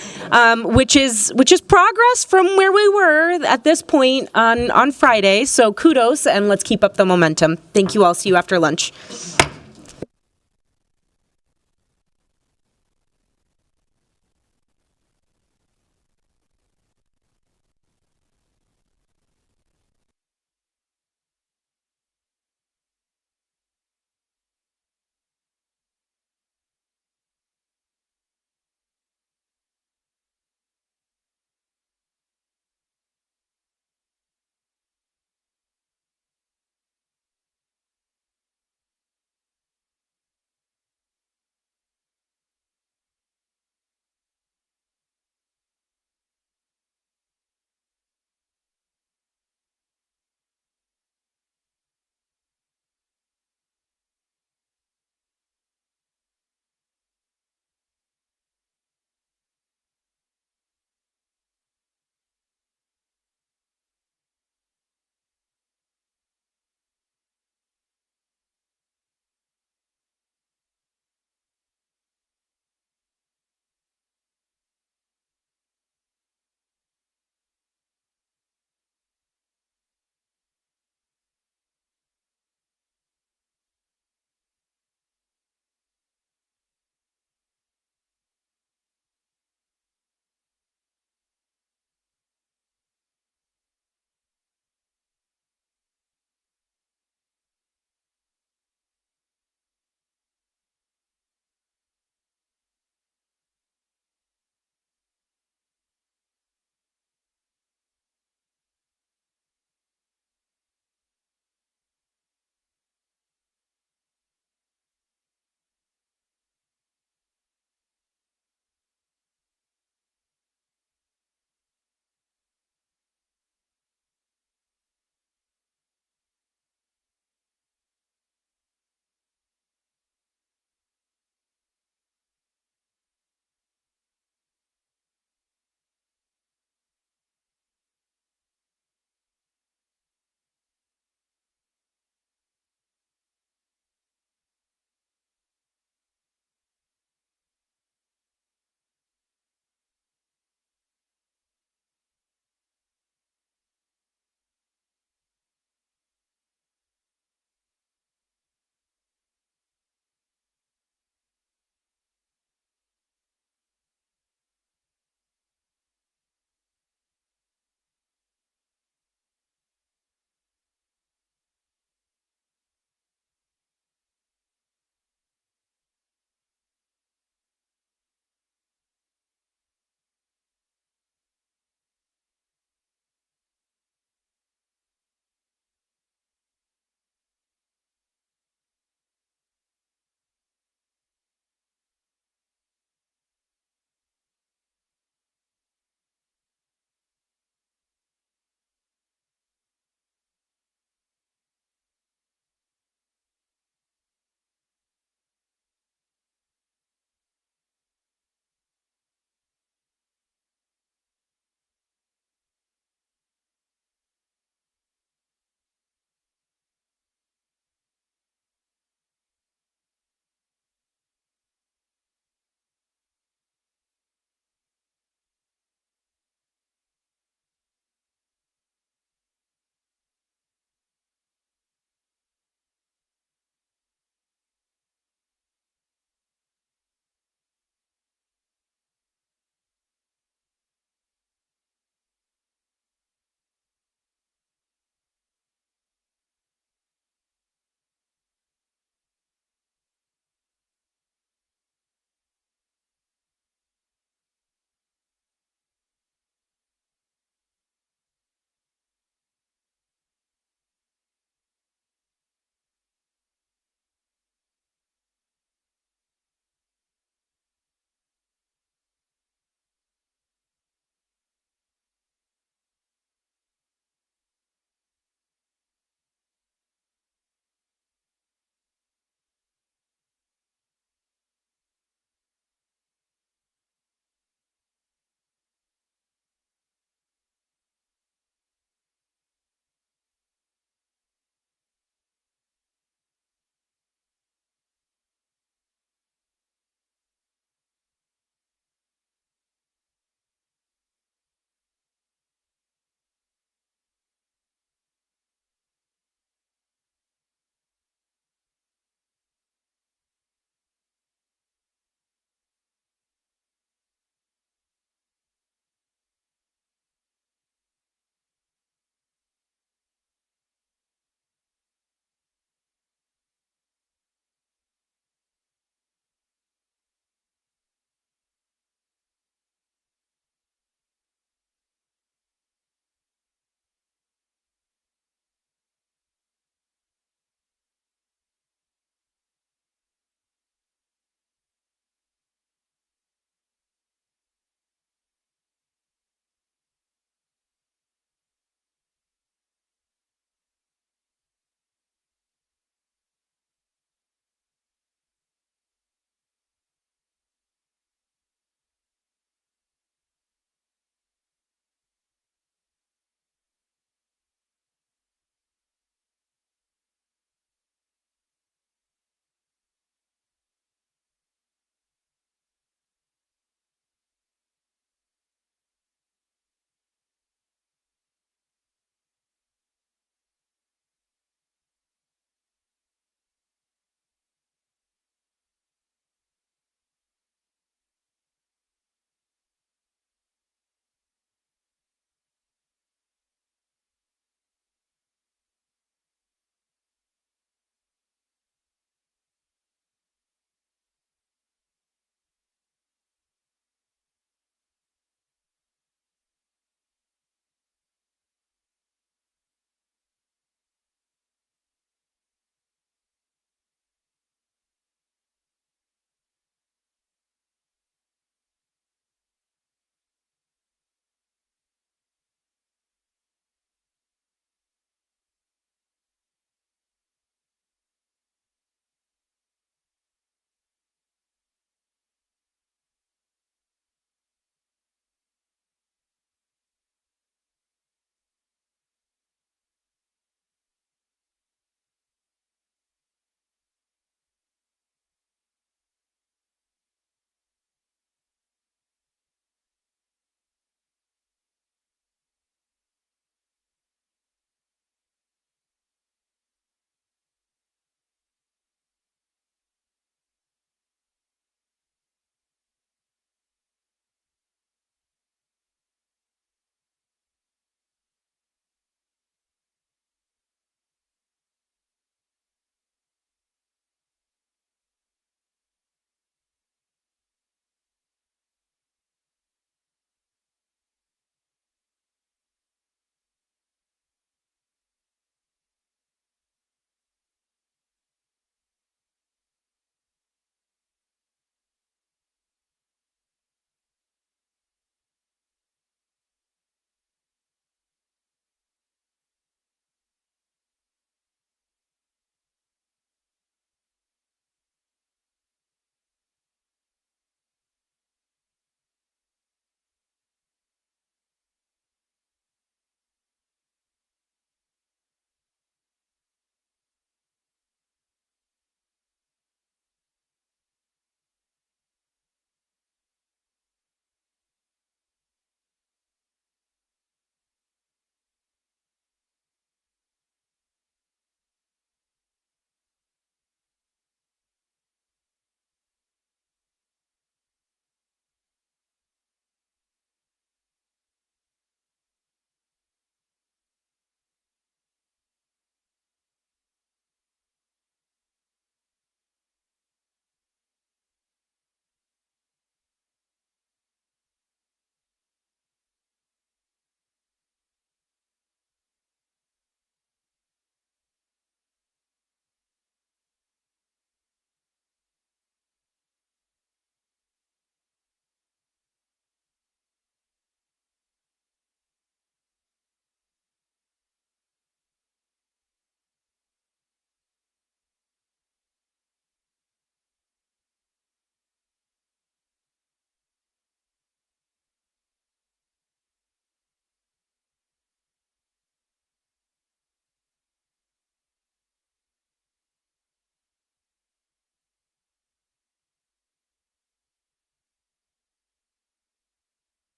which is progress from where we were at this point on Friday. So kudos, and let's keep up the momentum. Thank you all. See you after lunch.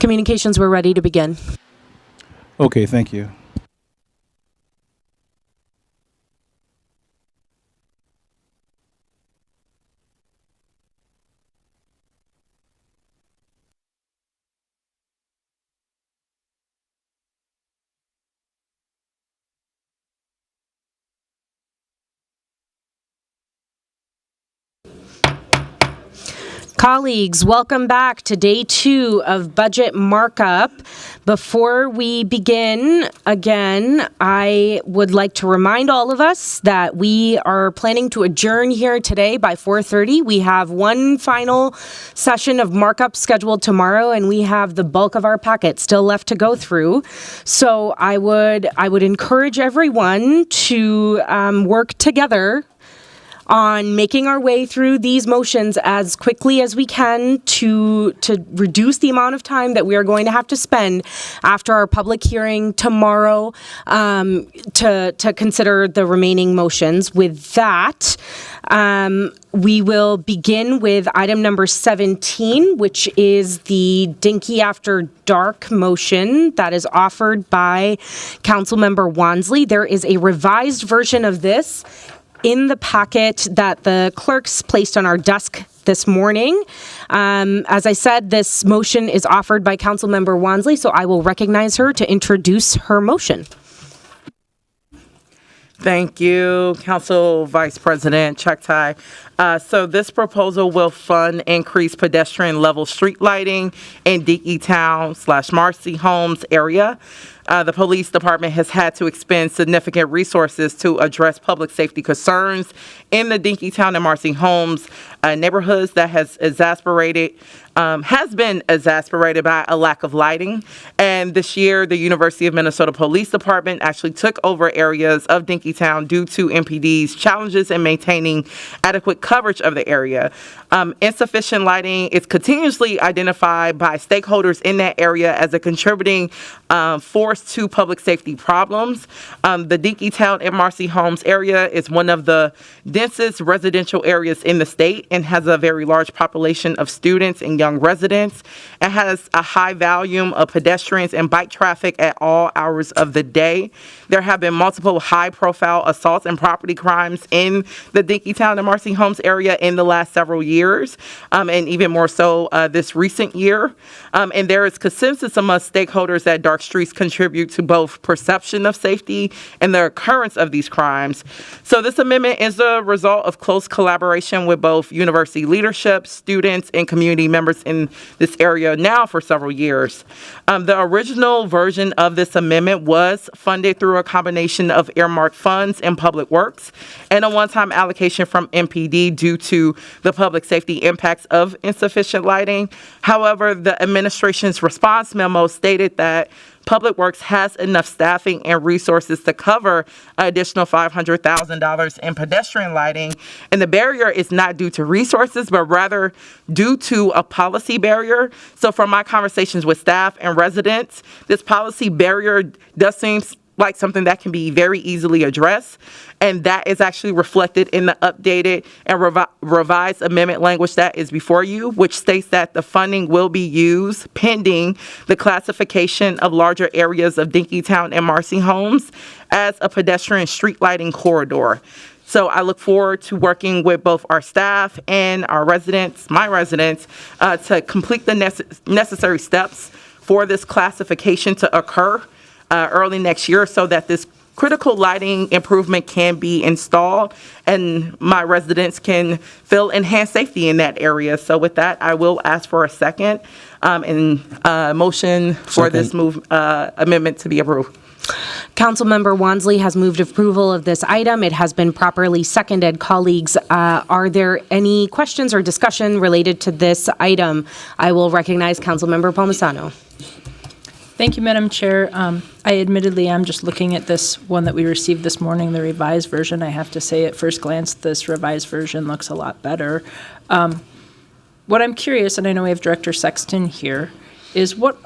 Communications, we're ready to begin. Okay, thank you. Colleagues, welcome back to day 2 of budget markup. Before we begin, again, I would like to remind all of us that we are planning to adjourn here today by 4:30. We have one final session of markup scheduled tomorrow, and we have the bulk of our packet still left to go through. So I would encourage everyone to work together on making our way through these motions as quickly as we can to reduce the amount of time that we are going to have to spend after our public hearing tomorrow to consider the remaining motions. With that, we will begin with item number 17, which is the Dinky After Dark motion that is offered by Councilmember Wansley. There is a revised version of this in the packet that the clerks placed on our desk this morning. As I said, this motion is offered by Councilmember Wansley, so I will recognize her to introduce her motion. Thank you, Council Vice President Chuck Tai. So this proposal will fund increased pedestrian level street lighting in Dinkytown/Marcy Homes area. The police department has had to expend significant resources to address public safety concerns in the Dinkytown and Marcy Homes neighborhoods that has been exasperated by a lack of lighting. And this year, the University of Minnesota Police Department actually took over areas of Dinkytown due to MPD's challenges in maintaining adequate coverage of the area. Insufficient lighting is continuously identified by stakeholders in that area as a contributing force to public safety problems. The Dinkytown and Marcy Homes area is one of the densest residential areas in the state and has a very large population of students and young residents. It has a high volume of pedestrians and bike traffic at all hours of the day. There have been multiple high-profile assaults and property crimes in the Dinkytown and Marcy Homes area in the last several years, and even more so this recent year. And there is consensus amongst stakeholders that dark streets contribute to both perception of safety and the occurrence of these crimes. So this amendment is a result of close collaboration with both university leadership, students, and community members in this area now for several years. The original version of this amendment was funded through a combination of earmarked funds in public works and a one-time allocation from MPD due to the public safety impacts of insufficient lighting. However, the administration's response memo stated that Public Works has enough staffing and resources to cover additional $500,000 in pedestrian lighting. And the barrier is not due to resources, but rather due to a policy barrier. So from my conversations with staff and residents, this policy barrier does seem like something that can be very easily addressed. And that is actually reflected in the updated and revised amendment language that is before you, which states that the funding will be used pending the classification of larger areas of Dinkytown and Marcy Homes as a pedestrian street lighting corridor. So I look forward to working with both our staff and our residents, my residents, to complete the necessary steps for this classification to occur early next year so that this critical lighting improvement can be installed and my residents can feel enhanced safety in that area. So with that, I will ask for a second and motion for this amendment to be approved. Councilmember Wansley has moved approval of this item. It has been properly seconded. Colleagues, are there any questions or discussion related to this item? I will recognize Councilmember Palmisano. Thank you, Madam Chair. I admittedly am just looking at this one that we received this morning, the revised version. I have to say at first glance, this revised version looks a lot better. What I'm curious, and I know we have Director Sexton here, is what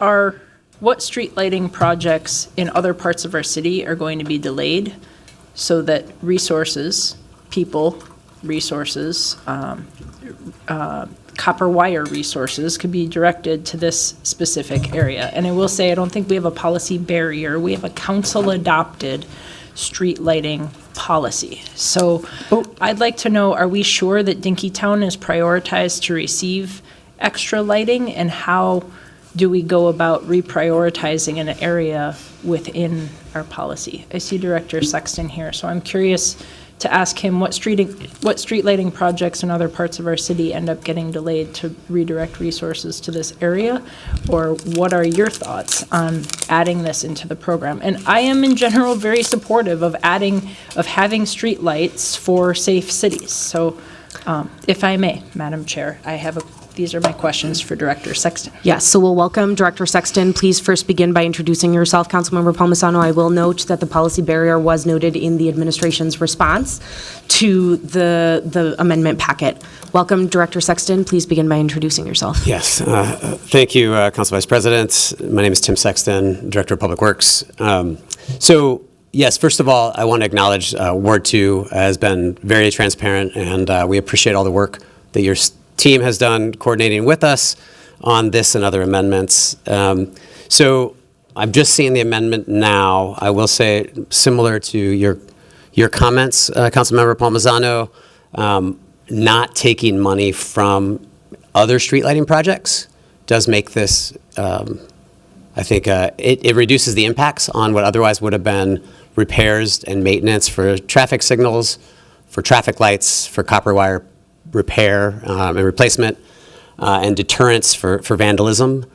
street lighting projects in other parts of our city are going to be delayed so that copper wire resources could be directed to this specific area. And I will say, I don't think we have a policy barrier. We have a council-adopted street lighting policy. So I'd like to know, are we sure that Dinkytown is prioritized to receive extra lighting? And how do we go about reprioritizing an area within our policy? I see Director Sexton here, so I'm curious to ask him what street lighting projects in other parts of our city end up getting delayed to redirect resources to this area, or what are your thoughts on adding this into the program? And I am in general very supportive of having street lights for safe cities. So if I may, Madam Chair, these are my questions for Director Sexton. Yes, so we'll welcome Director Sexton. Please first begin by introducing yourself, Councilmember Palmisano. I will note that the policy barrier was noted in the administration's response to the amendment packet. Welcome, Director Sexton. Please begin by introducing yourself. Yes, thank you, Council Vice President. My name is Tim Sexton, Director of Public Works. Yes, first of all, I want to acknowledge Ward 2 has been very transparent, and we appreciate all the work that your team has done coordinating with us on this and other amendments. So I'm just seeing the amendment now. I will say, similar to your comments, Councilmember Palmisano, not taking money from other street lighting projects does make this, I think, it reduces the impacts on what otherwise would have been repairs and maintenance for traffic signals, for traffic lights, for copper wire repair and replacement, and deterrence for vandalism.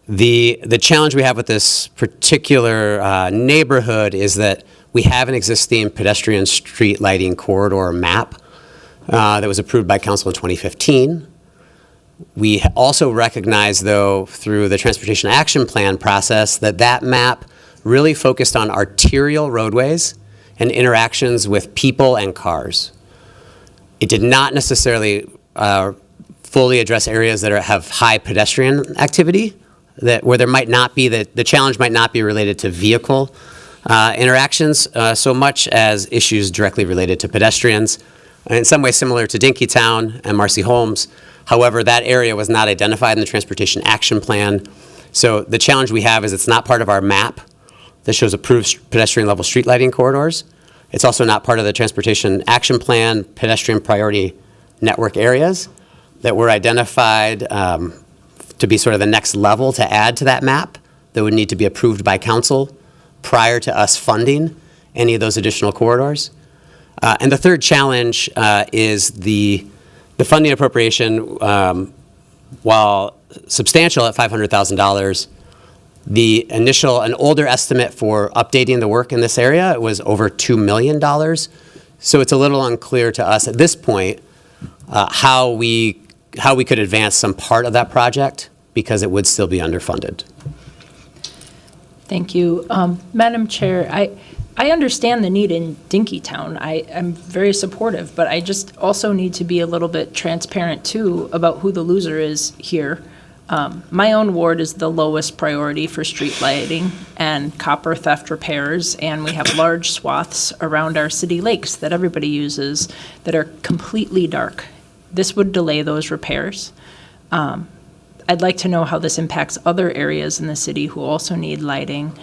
The challenge we have with this particular neighborhood is that we have an existing pedestrian street lighting corridor map that was approved by council in 2015. We also recognize, though, through the Transportation Action Plan process, that map really focused on arterial roadways and interactions with people and cars. It did not necessarily fully address areas that have high pedestrian activity, where there might not be, the challenge might not be related to vehicle interactions so much as issues directly related to pedestrians, in some ways similar to Dinkytown and Marcy Holmes. However, that area was not identified in the Transportation Action Plan. So the challenge we have is it's not part of our map that shows approved pedestrian level street lighting corridors. It's also not part of the Transportation Action Plan pedestrian priority network areas that were identified to be sort of the next level to add to that map that would need to be approved by council prior to us funding any of those additional corridors. And the third challenge is the funding appropriation, while substantial at $500,000, an older estimate for updating the work in this area was over $2 million. So it's a little unclear to us at this point how we could advance some part of that project because it would still be underfunded. Thank you. Madam Chair, I understand the need in Dinkytown. I'm very supportive, but I just also need to be a little bit transparent too about who the loser is here. My own ward is the lowest priority for street lighting and copper theft repairs, and we have large swaths around our city lakes that everybody uses that are completely dark. This would delay those repairs. I'd like to know how this impacts other areas in the city who also need lighting.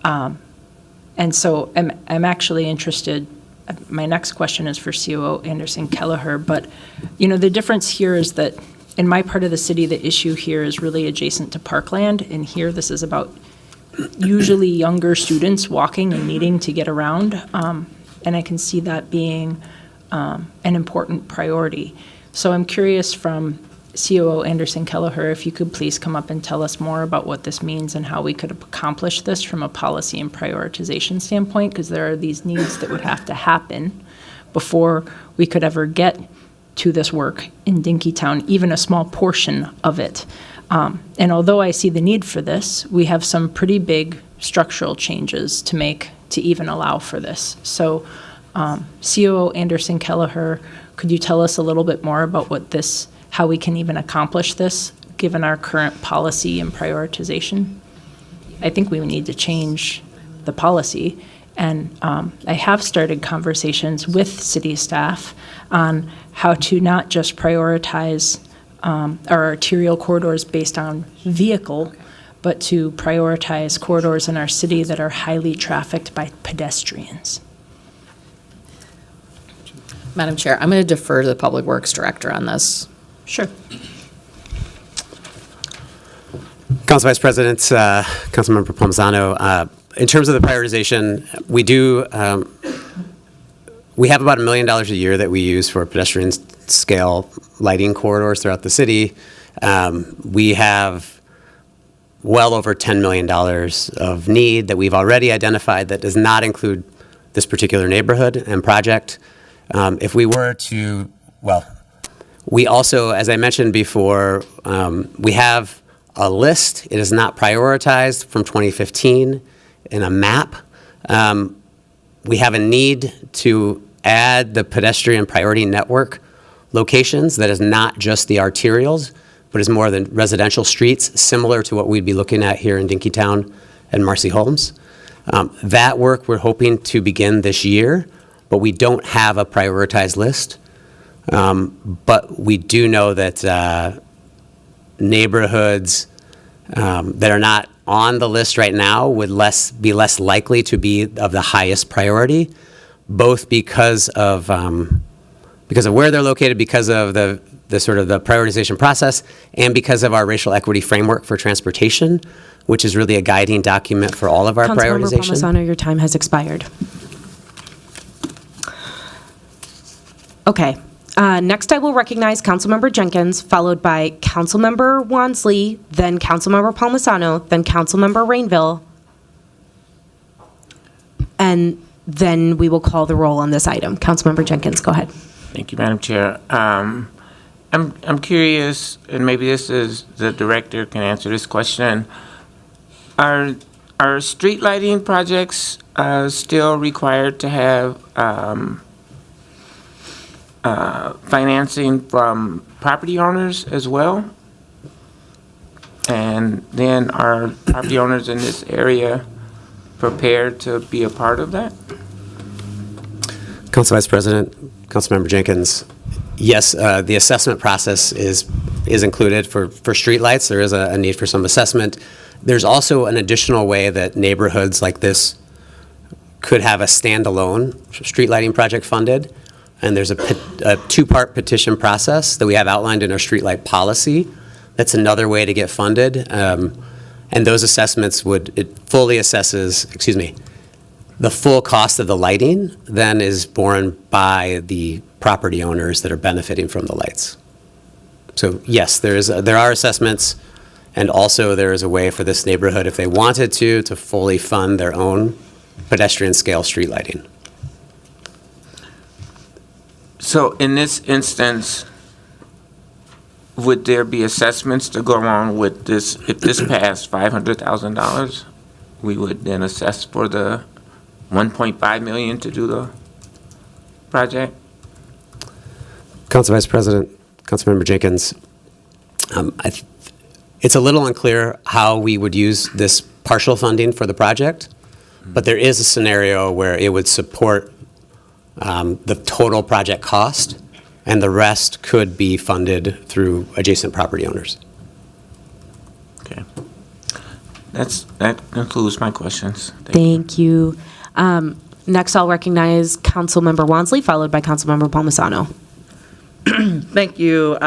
And so I'm actually interested, my next question is for COO Anderson Kelleher, but the difference here is that in my part of the city, the issue here is really adjacent to Parkland, and here this is about usually younger students walking and needing to get around, and I can see that being an important priority. So I'm curious from COO Anderson Kelleher, if you could please come up and tell us more about what this means and how we could accomplish this from a policy and prioritization standpoint, because there are these needs that would have to happen before we could ever get to this work in Dinkytown, even a small portion of it. And although I see the need for this, we have some pretty big structural changes to make to even allow for this. So COO Anderson Kelleher, could you tell us a little bit more about how we can even accomplish this, given our current policy and prioritization? I think we need to change the policy. And I have started conversations with city staff on how to not just prioritize our arterial corridors based on vehicle, but to prioritize corridors in our city that are highly trafficked by pedestrians. Madam Chair, I'm going to defer to the Public Works Director on this. Sure. Council Vice President, Councilmember Palmisano, in terms of the prioritization, we have about $1 million a year that we use for pedestrian scale lighting corridors throughout the city. We have well over $10 million of need that we've already identified that does not include this particular neighborhood and project. If we were to, we also, as I mentioned before, we have a list. It is not prioritized from 2015 in a map. We have a need to add the pedestrian priority network locations that is not just the arterials, but is more than residential streets, similar to what we'd be looking at here in Dinkytown and Marcy Holmes. That work we're hoping to begin this year, but we don't have a prioritized list. But we do know that neighborhoods that are not on the list right now would be less likely to be of the highest priority, both because of where they're located, because of the sort of the prioritization process, and because of our racial equity framework for transportation, which is really a guiding document for all of our Councilmember prioritization. Palmisano, your time has expired. Okay. Next, I will recognize Councilmember Jenkins, followed by Councilmember Wansley, then Councilmember Palmisano, then Councilmember Rainville, and then we will call the roll on this item. Councilmember Jenkins, go ahead. Thank you, Madam Chair. I'm curious, and maybe this is the director can answer this question. Are street lighting projects still required to have financing from property owners as well? And then are property owners in this area prepared to be a part of that? Council Vice President, Councilmember Jenkins, yes, the assessment process is included for streetlights. There is a need for some assessment. There's also an additional way that neighborhoods like this could have a standalone street lighting project funded. And there's a two-part petition process that we have outlined in our streetlight policy. That's another way to get funded. And those assessments it fully assesses, the full cost of the lighting then is borne by the property owners that are benefiting from the lights. So yes, there are assessments, and also there is a way for this neighborhood, if they wanted to fully fund their own pedestrian scale street lighting. So in this instance, would there be assessments to go along with this? If this passed $500,000, we would then assess for the $1.5 million to do the project? Council Vice President, Councilmember Jenkins, it's a little unclear how we would use this partial funding for the project, but there is a scenario where it would support the total project cost, and the rest could be funded through adjacent property owners. Okay. That concludes my questions. Thank you. Next, I'll recognize Councilmember Wansley, followed by Councilmember Palmisano. Thank you,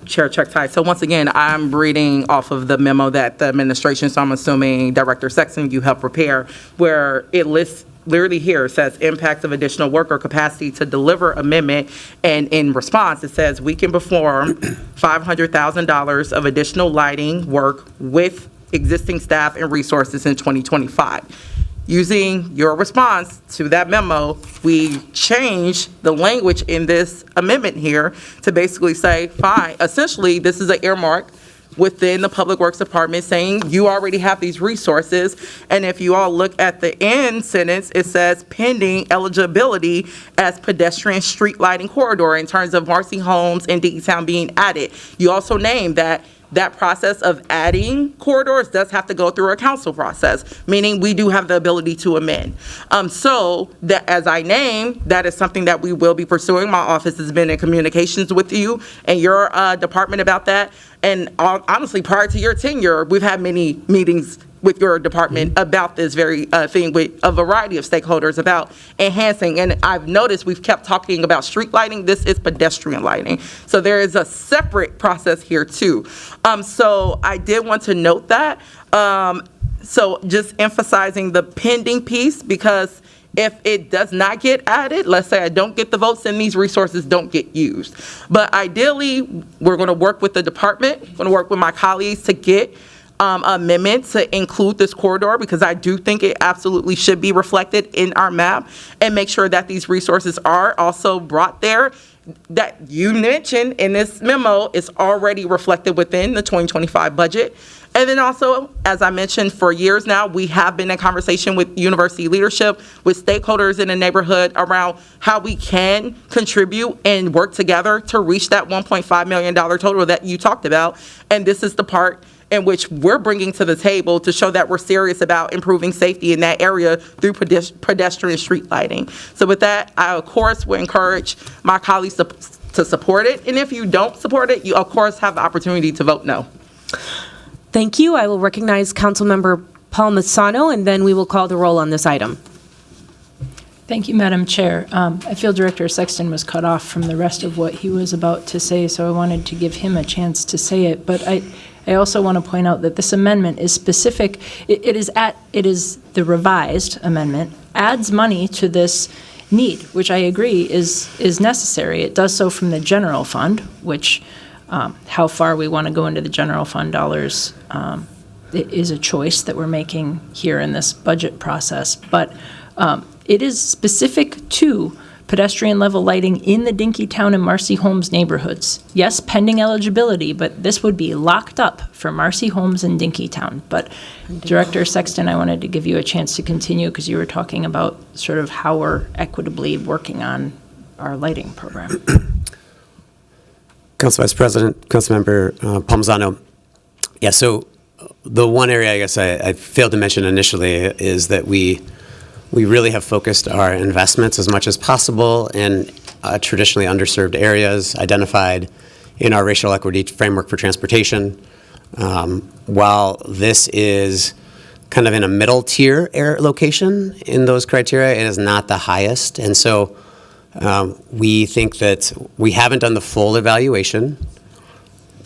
Chair Chuck Tye. So once again, I'm reading off of the memo that the administration, so I'm assuming Director Sexton, you helped prepare, where it lists literally here, it says impacts of additional work or capacity to deliver amendment, and in response, it says we can perform $500,000 of additional lighting work with existing staff and resources in 2025. Using your response to that memo, we changed the language in this amendment here to basically say, fine, essentially, this is an earmark within the Public Works Department saying you already have these resources. And if you all look at the end sentence, it says pending eligibility as pedestrian street lighting corridor in terms of Marcy Holmes and Dinkytown being added. You also name that that process of adding corridors does have to go through a council process, meaning we do have the ability to amend. So that, as I named, that is something that we will be pursuing. My office has been in communications with you and your department about that. And honestly, prior to your tenure, we've had many meetings with your department about this very thing with a variety of stakeholders about enhancing. And I've noticed we've kept talking about street lighting. This is pedestrian lighting. So there is a separate process here too. So I did want to note that. So just emphasizing the pending piece, because if it does not get added, let's say I don't get the votes and these resources don't get used. But ideally, we're going to work with the department, going to work with my colleagues to get amendment to include this corridor, because I do think it absolutely should be reflected in our map, and make sure that these resources are also brought there. That you mentioned in this memo is already reflected within the 2025 budget. And then also, as I mentioned, for years now, we have been in conversation with university leadership, with stakeholders in the neighborhood around how we can contribute and work together to reach that $1.5 million total that you talked about. And this is the part in which we're bringing to the table to show that we're serious about improving safety in that area through pedestrian street lighting. So with that, I, of course, will encourage my colleagues to support it. And if you don't support it, you, of course, have the opportunity to vote no. Thank you. I will recognize Councilmember Palmisano, and then we will call the roll on this item. Thank you, Madam Chair. I feel Director Sexton was cut off from the rest of what he was about to say, so I wanted to give him a chance to say it. But I also want to point out that this amendment is specific. It is the revised amendment, adds money to this need, which I agree is necessary. It does so from the general fund, which how far we want to go into the general fund dollars it is a choice that we're making here in this budget process. But it is specific to pedestrian level lighting in the Dinkytown and Marcy Homes neighborhoods. Yes, pending eligibility, but this would be locked up for Marcy Homes and Dinkytown. But Director Sexton, I wanted to give you a chance to continue, because you were talking about sort of how we're equitably working on our lighting program. Council Vice President, Councilmember Palmisano. Yeah, so the one area I guess I failed to mention initially is that we really have focused our investments as much as possible in traditionally underserved areas identified in our racial equity framework for transportation. While this is kind of in a middle tier location in those criteria, it is not the highest. And so we think that we haven't done the full evaluation,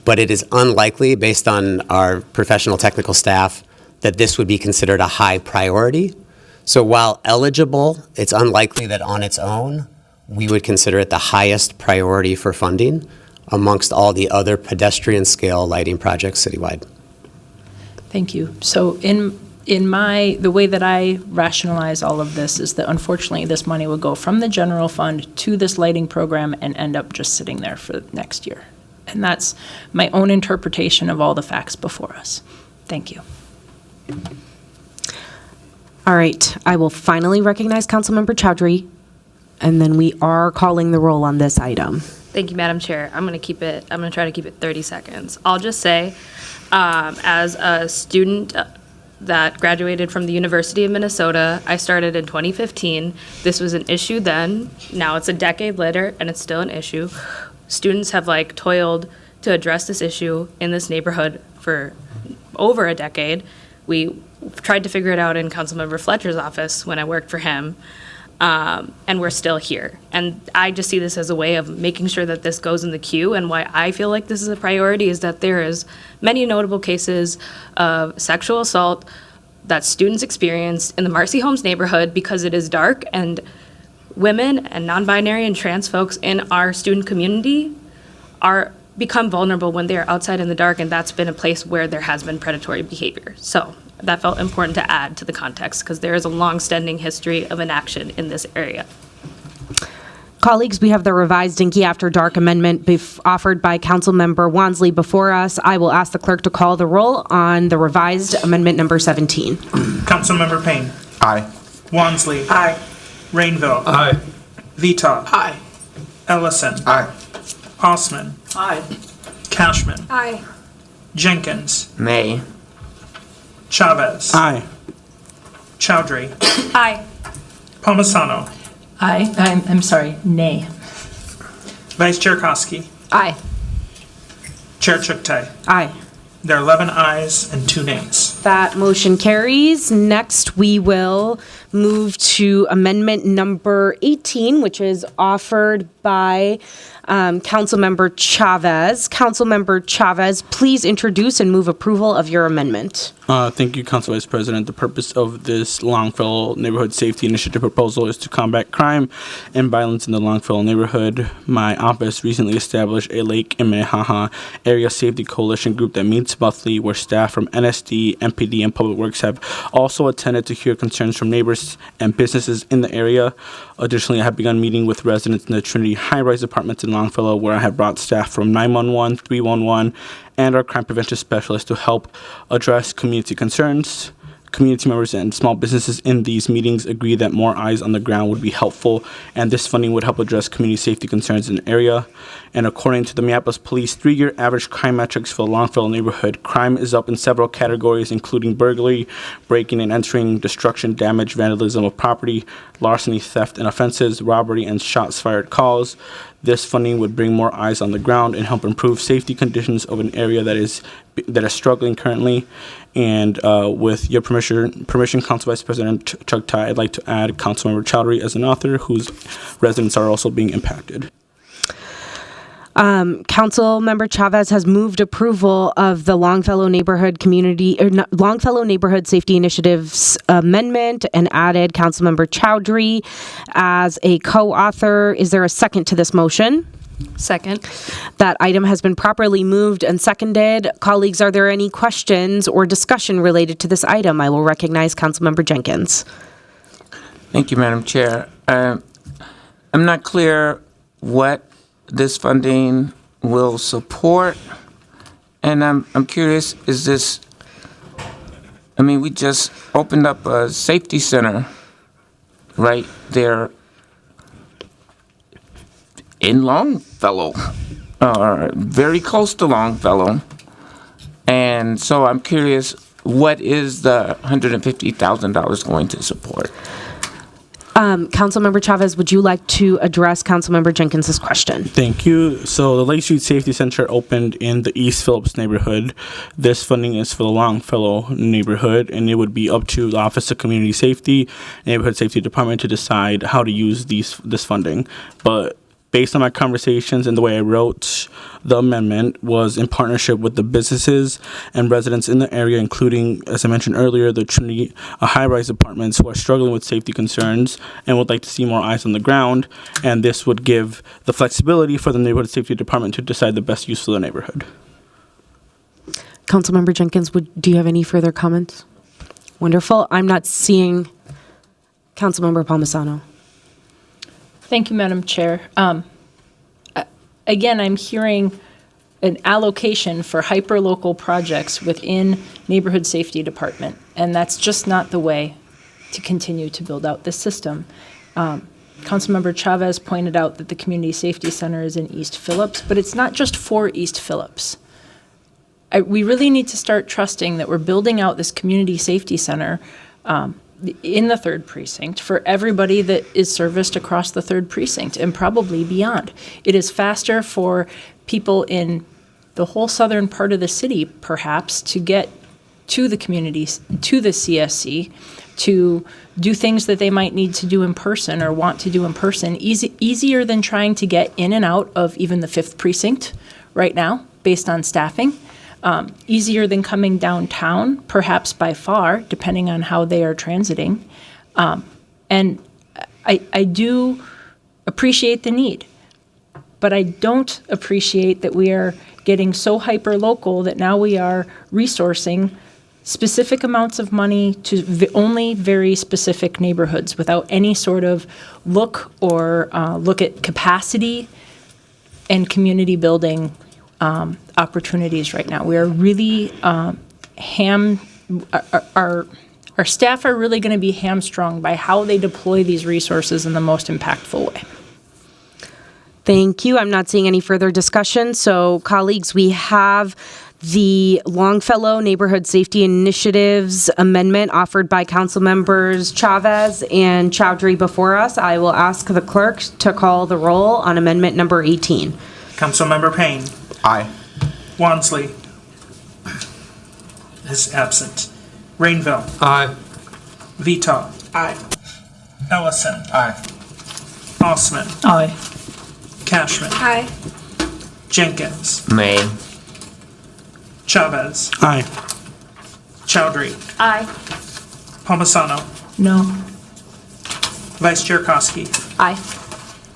but it is unlikely, based on our professional technical staff, that this would be considered a high priority. So while eligible, it's unlikely that on its own, we would consider it the highest priority for funding amongst all the other pedestrian scale lighting projects citywide. Thank you. So in the way that I rationalize all of this is that unfortunately this money will go from the general fund to this lighting program and end up just sitting there for next year. And that's my own interpretation of all the facts before us. Thank you. All right, I will finally recognize Councilmember Chowdhury, and then we are calling the roll on this item. Thank you, Madam Chair. I'm going to try to keep it 30 seconds. I'll just say, as a student that graduated from the University of Minnesota, I started in 2015. This was an issue then. Now it's a decade later, and it's still an issue. Students have toiled to address this issue in this neighborhood for over a decade. We tried to figure it out in Councilmember Fletcher's office when I worked for him, and we're still here. And I just see this as a way of making sure that this goes in the queue, and why I feel like this is a priority is that there is many notable cases of sexual assault that students experienced in the Marcy Homes neighborhood because it is dark, and women and non-binary and trans folks in our student community become vulnerable when they are outside in the dark, and that's been a place where there has been predatory behavior. So that felt important to add to the context, because there is a long-standing history of inaction in this area. Colleagues, we have the revised Dinky After Dark amendment offered by Councilmember Wansley before us. I will ask the clerk to call the roll on the revised amendment number 17. Councilmember Payne. Aye. Wansley. Aye. Rainville. Aye. Vita. Aye. Ellison. Aye. Osman. Aye. Cashman. Aye. Jenkins. Nay. Chavez. Aye. Chowdhury. Aye. Palmisano. I'm sorry, nay. Vice Chair Koski. Aye. Chair Chuktai. Aye. There are 11 ayes and 2 nays. That motion carries. Next, we will move to amendment number 18, which is offered by Councilmember Chavez. Councilmember Chavez, please introduce and move approval of your amendment. Thank you, Council Vice President. The purpose of this Longfellow Neighborhood Safety Initiative proposal is to combat crime and violence in the Longfellow neighborhood. My office recently established a Lake and Minnehaha Area Safety Coalition group that meets monthly, where staff from NSD, MPD, and Public Works have also attended to hear concerns from neighbors and businesses in the area. Additionally, I have begun meeting with residents in the Trinity high-rise apartments in Longfellow, where I have brought staff from 911, 311, and our crime prevention specialists to help address community concerns. Community members and small businesses in these meetings agree that more eyes on the ground would be helpful, and this funding would help address community safety concerns in the area. And according to the Minneapolis Police 3-year average crime metrics for the Longfellow neighborhood, crime is up in several categories, including burglary, breaking and entering, destruction, damage, vandalism of property, larceny, theft and offenses, robbery, and shots fired calls. This funding would bring more eyes on the ground and help improve safety conditions of an area that is struggling currently. And with your permission, Council Vice President Chuktai, I'd like to add Councilmember Chowdhury as an author, whose residents are also being impacted. Councilmember Chavez has moved approval of the Longfellow Neighborhood Longfellow Neighborhood Safety Initiative's amendment and added Councilmember Chowdhury as a co-author. Is there a second to this motion? Second. That item has been properly moved and seconded. Colleagues, are there any questions or discussion related to this item? I will recognize Councilmember Jenkins. Thank you, Madam Chair. I'm not clear what this funding will support, and I'm curious, is this, we just opened up a safety center right there in Longfellow, or very close to Longfellow, and so I'm curious, what is the $150,000 going to support? Councilmember Chavez, would you like to address Councilmember Jenkins's question? Thank you. So the Lake Street Safety Center opened in the East Phillips neighborhood. This funding is for the Longfellow neighborhood, and it would be up to the Office of Community Safety, Neighborhood Safety Department to decide how to use this funding. But based on my conversations and the way I wrote the amendment was in partnership with the businesses and residents in the area, including, as I mentioned earlier, the Trinity high-rise apartments who are struggling with safety concerns and would like to see more eyes on the ground. And this would give the flexibility for the Neighborhood Safety Department to decide the best use for the neighborhood. Councilmember Jenkins, do you have any further comments? Wonderful. I'm not seeing Councilmember Palmisano. Thank you, Madam Chair. Again, I'm hearing an allocation for hyperlocal projects within Neighborhood Safety Department, and that's just not the way to continue to build out this system. Councilmember Chavez pointed out that the Community Safety Center is in East Phillips, but it's not just for East Phillips. We really need to start trusting that we're building out this Community Safety Center in the 3rd Precinct for everybody that is serviced across the 3rd Precinct and probably beyond. It is faster for people in the whole southern part of the city, perhaps, to get to the communities, to the CSC, to do things that they might need to do in person or want to do in person, easier than trying to get in and out of even the 5th Precinct right now, based on staffing. Easier than coming downtown, perhaps by far, depending on how they are transiting. And I do appreciate the need, but I don't appreciate that we are getting so hyper-local that now we are resourcing specific amounts of money to only very specific neighborhoods without any sort of look at capacity and community building opportunities right now. We are really our staff are really going to be hamstrung by how they deploy these resources in the most impactful way. Thank you. I'm not seeing any further discussion. So, colleagues, we have the Longfellow Neighborhood Safety Initiatives amendment offered by council members Chavez and Chowdhury before us. I will ask the clerk to call the roll on amendment number 18. Councilmember Payne. Aye. Wansley is absent. Rainville. Aye. Vito. Aye. Ellison. Aye. Osman. Aye. Cashman. Aye. Jenkins. Nay. Chavez. Aye. Chowdhury. Aye. Palmisano. No. Vice Chair Koski. Aye.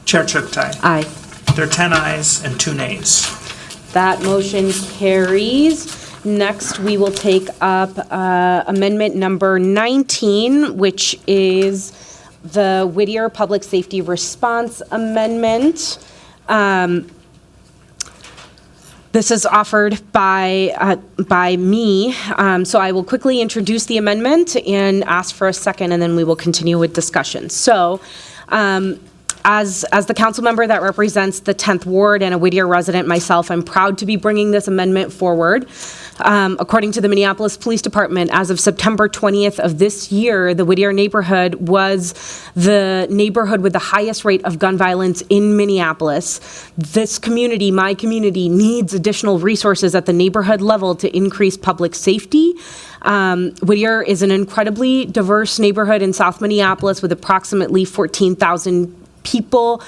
Chair Chuktai. Aye. There are 10 ayes and 2 nays. That motion carries. Next, we will take up amendment number 19, which is the Whittier Public Safety Response Amendment. This is offered by me, so I will quickly introduce the amendment and ask for a second, and then we will continue with discussion. So, as the council member that represents the 10th Ward and a Whittier resident myself, I'm proud to be bringing this amendment forward. According to the Minneapolis Police Department, as of September 20th of this year, the Whittier neighborhood was the neighborhood with the highest rate of gun violence in Minneapolis. This community, my community, needs additional resources at the neighborhood level to increase public safety. Whittier is an incredibly diverse neighborhood in South Minneapolis with approximately 14,000 people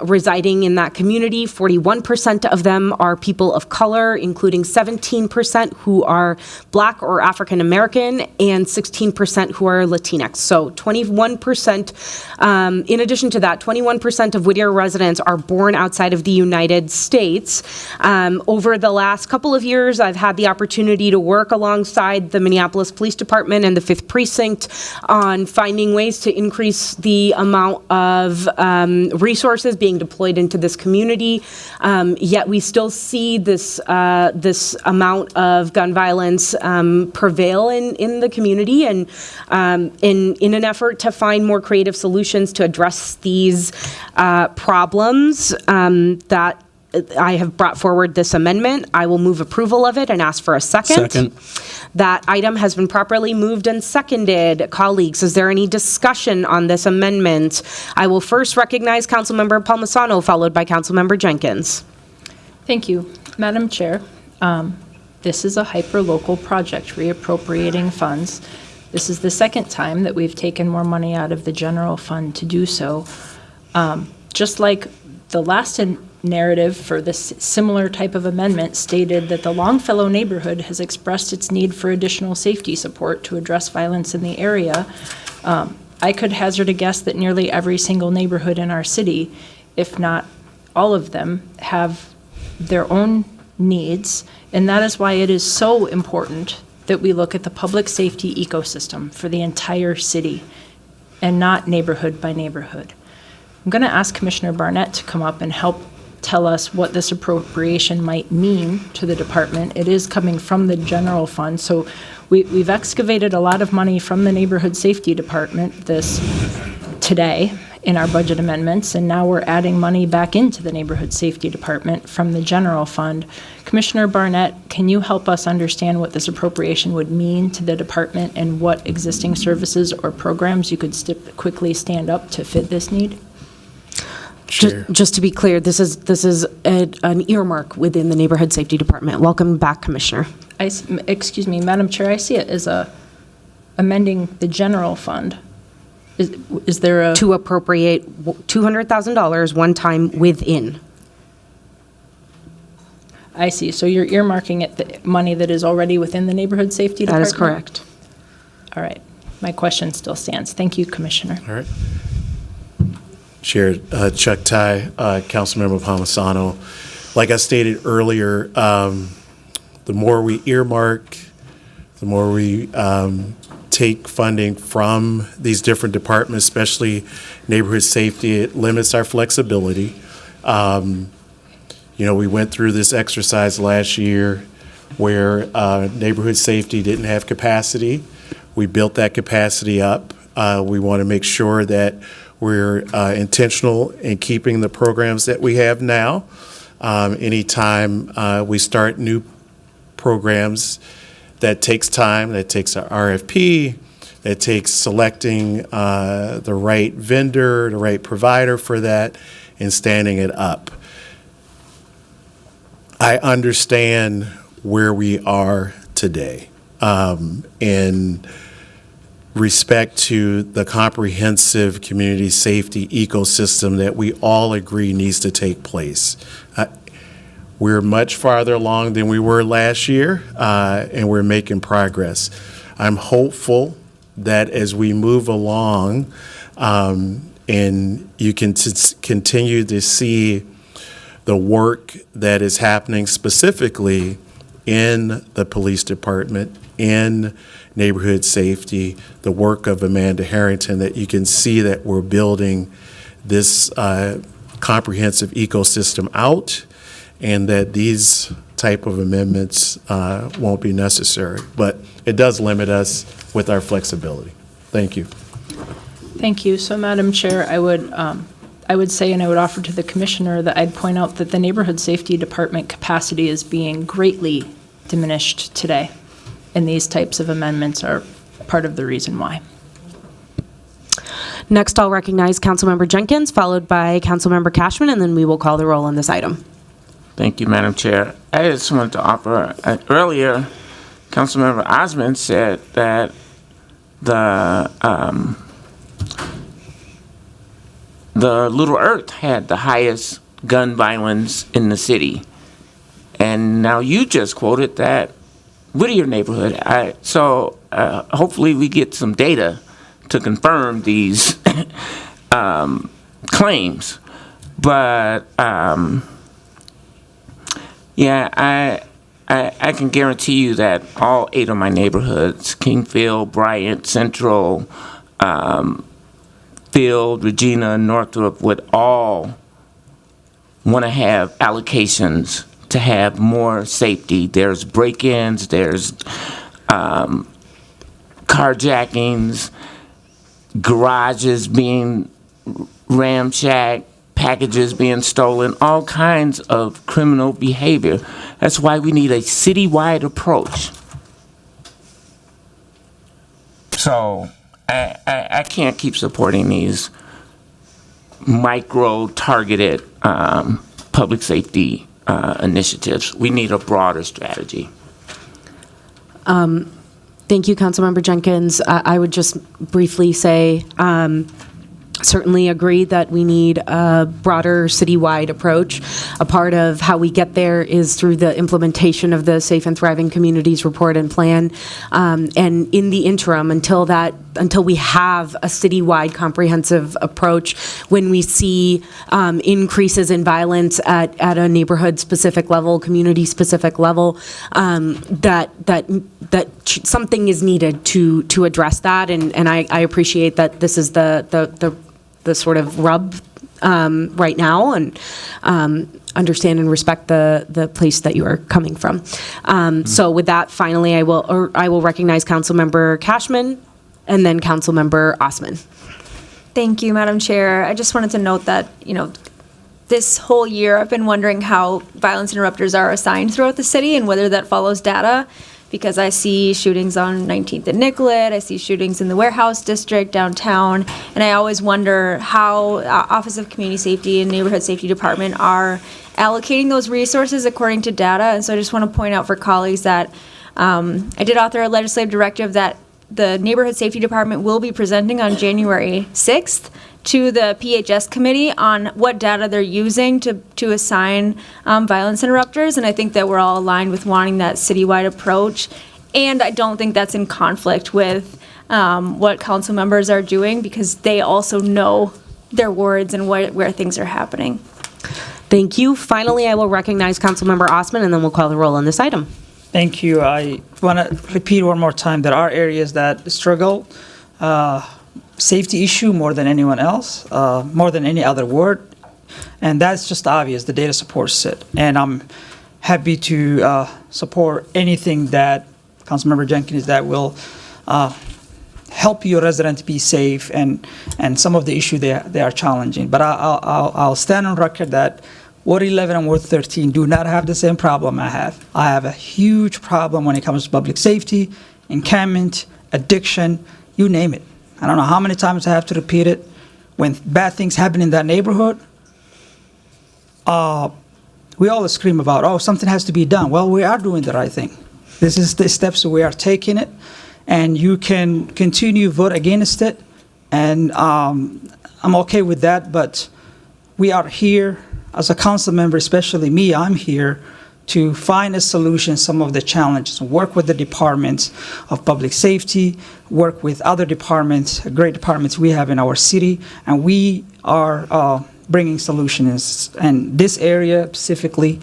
residing in that community. 41% of them are people of color, including 17% who are Black or African American and 16% who are Latinx. So 21%, in addition to that, 21% of Whittier residents are born outside of the United States. Over the last couple of years, I've had the opportunity to work alongside the Minneapolis Police Department and the 5th Precinct on finding ways to increase the amount of resources being deployed into this community, yet we still see this amount of gun violence prevail in the community, and in an effort to find more creative solutions to address these problems that I have brought forward this amendment. I will move approval of it and ask for a second. Second. That item has been properly moved and seconded. Colleagues, is there any discussion on this amendment? I will first recognize Councilmember Palmisano, followed by Councilmember Jenkins. Thank you. Madam Chair, this is a hyper-local project, reappropriating funds. This is the second time that we've taken more money out of the general fund to do so. Just like the last narrative for this similar type of amendment stated that the Longfellow neighborhood has expressed its need for additional safety support to address violence in the area. I could hazard a guess that nearly every single neighborhood in our city, if not all of them, have their own needs, and that is why it is so important that we look at the public safety ecosystem for the entire city and not neighborhood by neighborhood. I'm going to ask Commissioner Barnett to come up and help tell us what this appropriation might mean to the department. It is coming from the general fund, so we've excavated a lot of money from the neighborhood safety department today in our budget amendments, and now we're adding money back into the neighborhood safety department from the general fund. Commissioner Barnett, can you help us understand what this appropriation would mean to the department and what existing services or programs you could quickly stand up to fit this need? Just to be clear, this is an earmark within the Neighborhood Safety Department. Welcome back, Commissioner. Excuse me, Madam Chair, I see it as amending the general fund. Is there a... To appropriate $200,000 one time within. I see. So you're earmarking it, the money that is already within the Neighborhood Safety Department? That is correct. All right. My question still stands. Thank you, Commissioner. All right. Chair Chuktai, Councilmember Palmisano, like I stated earlier, the more we earmark, the more we take funding from these different departments, especially neighborhood safety, it limits our flexibility. We went through this exercise last year where neighborhood safety didn't have capacity. We built that capacity up. We want to make sure that we're intentional in keeping the programs that we have now. Anytime we start new programs, that takes time, that takes an RFP, that takes selecting the right vendor, the right provider for that, and standing it up. I understand where we are today. In respect to the comprehensive community safety ecosystem that we all agree needs to take place. We're much farther along than we were last year, and we're making progress. I'm hopeful that as we move along, and you can continue to see the work that is happening specifically in the police department, in neighborhood safety, the work of Amanda Harrington, that you can see that we're building this comprehensive ecosystem out, and that these type of amendments won't be necessary. But it does limit us with our flexibility. Thank you. Thank you. So, Madam Chair, I would say, and I would offer to the Commissioner, that I'd point out that the Neighborhood Safety Department capacity is being greatly diminished today, and these types of amendments are part of the reason why. Next, I'll recognize Councilmember Jenkins, followed by Councilmember Cashman, and then we will call the roll on this item. Thank you, Madam Chair. I just wanted to offer, earlier, Councilmember Osmond said that the Little Earth had the highest gun violence in the city. And now you just quoted that Whittier neighborhood. So hopefully we get some data to confirm these claims. But yeah, I can guarantee you that all 8 of my neighborhoods, Kingfield, Bryant, Central, Field, Regina, Northrop, would all want to have allocations to have more safety. There's break-ins, there's carjackings, garages being ramshacked, packages being stolen, all kinds of criminal behavior. That's why we need a citywide approach. So I can't keep supporting these micro-targeted public safety initiatives. We need a broader strategy. Thank you, Councilmember Jenkins. I would just briefly say, certainly agree that we need a broader citywide approach. A part of how we get there is through the implementation of the Safe and Thriving Communities Report and Plan. And in the interim, until we have a citywide comprehensive approach, when we see increases in violence at a neighborhood-specific level, community-specific level, that something is needed to address that. And I appreciate that this is the sort of rub right now, and understand and respect the place that you are coming from. So with that, finally, I will recognize Councilmember Cashman and then Councilmember Osman. Thank you, Madam Chair. I just wanted to note that, this whole year I've been wondering how violence interrupters are assigned throughout the city and whether that follows data, because I see shootings on 19th and Nicollet, I see shootings in the Warehouse District downtown, and I always wonder how Office of Community Safety and Neighborhood Safety Department are allocating those resources according to data. And so I just want to point out for colleagues that I did author a legislative directive that the Neighborhood Safety Department will be presenting on January 6th to the PHS committee on what data they're using to assign violence interrupters. And I think that we're all aligned with wanting that citywide approach. And I don't think that's in conflict with what council members are doing, because they also know their wards and where things are happening. Thank you. Finally, I will recognize Councilmember Osman, and then we'll call the roll on this item. Thank you. I want to repeat one more time, there are areas that struggle. Safety issue more than anyone else, more than any other ward. And that's just obvious. The data supports it. And I'm happy to support anything that Councilmember Jenkins that will help your residents be safe, and some of the issue they are challenging. But I'll stand on record that Ward 11 and Ward 13 do not have the same problem I have. I have a huge problem when it comes to public safety, encampment, addiction, you name it. I don't know how many times I have to repeat it. When bad things happen in that neighborhood, we all scream about, oh, something has to be done. Well, we are doing the right thing. This is the steps we are taking it, and you can continue vote against it, and I'm okay with that, but we are here as a council member, especially me, I'm here to find a solution, some of the challenges, work with the departments of public safety, work with other departments, great departments we have in our city, and we are bringing solutions. And this area specifically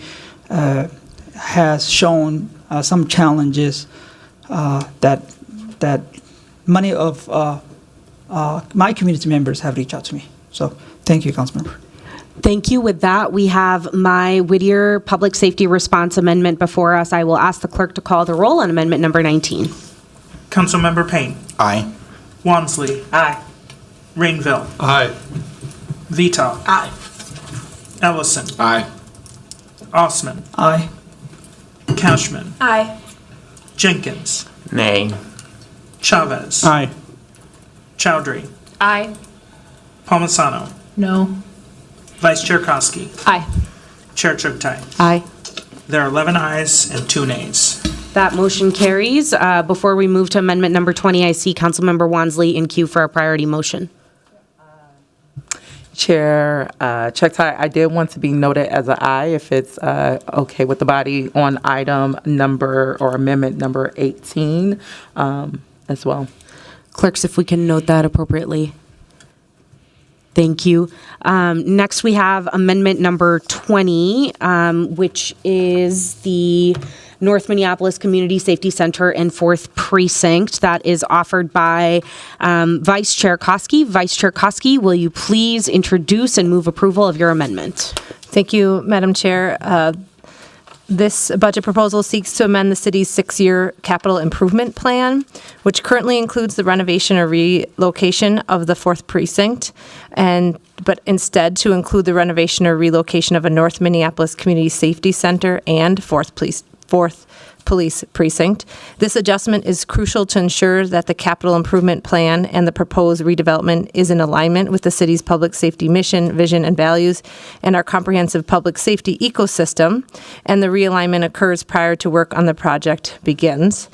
has shown some challenges that many of my community members have reached out to me. So thank you, Councilmember. Thank you. With that, we have my Whittier Public Safety Response Amendment before us. I will ask the clerk to call the roll on amendment number 19. Councilmember Payne. Aye. Wansley. Aye. Rainville. Aye. Vita. Aye. Ellison. Aye. Osman. Aye. Cashman. Aye. Jenkins. Nay. Chavez. Aye. Chowdhury. Aye. Palmisano. No. Vice Chair Koski. Aye. Chair Chugtai. Aye. There are 11 ayes and 2 nays. That motion carries. Before we move to amendment number 20, I see Councilmember Wansley in queue for a priority motion. Chair Chugtai, I did want to be noted as an aye if it's okay with the body on item number or amendment number 18 as well. Clerks, if we can note that appropriately. Thank you. Next, we have amendment number 20, which is the North Minneapolis Community Safety Center and 4th Precinct. That is offered by Vice Chair Koski. Vice Chair Koski, will you please introduce and move approval of your amendment? Thank you, Madam Chair. This budget proposal seeks to amend the city's 6-year capital improvement plan, which currently includes the renovation or relocation of the 4th Precinct, but instead to include the renovation or relocation of a North Minneapolis Community Safety Center and 4th Police Precinct. This adjustment is crucial to ensure that the capital improvement plan and the proposed redevelopment is in alignment with the city's public safety mission, vision, and values, and our comprehensive public safety ecosystem, and the realignment occurs prior to work on the project begins.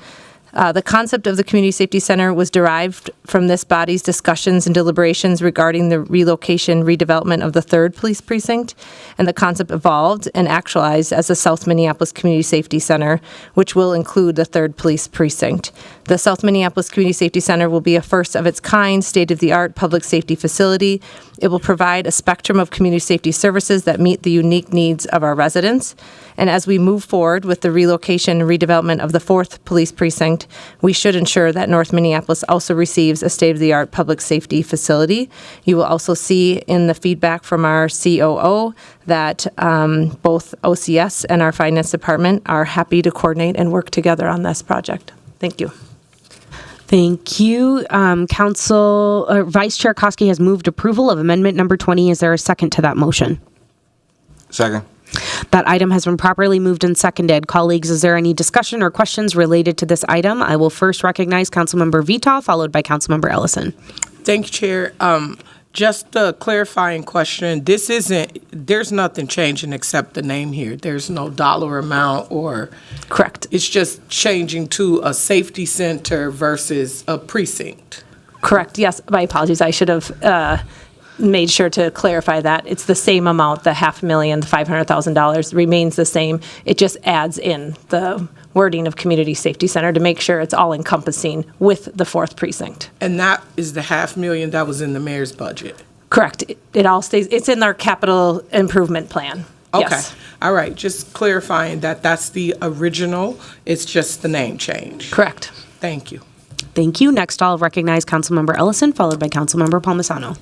The concept of the Community Safety Center was derived from this body's discussions and deliberations regarding the relocation, redevelopment of the 3rd Police Precinct, and the concept evolved and actualized as the South Minneapolis Community Safety Center, which will include the 3rd Police Precinct. The South Minneapolis Community Safety Center will be a first-of-its-kind, state-of-the-art public safety facility. It will provide a spectrum of community safety services that meet the unique needs of our residents. And as we move forward with the relocation and redevelopment of the 4th Police Precinct, we should ensure that North Minneapolis also receives a state-of-the-art public safety facility. You will also see in the feedback from our COO that both OCS and our Finance Department are happy to coordinate and work together on this project. Thank you. Thank you. Vice Chair Koski has moved approval of amendment number 20. Is there a second to that motion? Second. That item has been properly moved and seconded. Colleagues, is there any discussion or questions related to this item? I will first recognize Councilmember Vita, followed by Councilmember Ellison. Thank you, Chair. Just a clarifying question. There's nothing changing except the name here. There's no dollar amount or. Correct. It's just changing to a safety center versus a precinct. Correct. Yes. My apologies. I should have made sure to clarify that. It's the same amount, the $500,000, $500,000 remains the same. It just adds in the wording of Community Safety Center to make sure it's all encompassing with the 4th Precinct. And that is the $500,000 that was in the mayor's budget? Correct. It all stays, it's in our capital improvement plan. Okay. Yes. All right. Just clarifying that that's the original. It's just the name change. Correct. Thank you. Thank you. Next, I'll recognize Councilmember Ellison, followed by Councilmember Palmisano.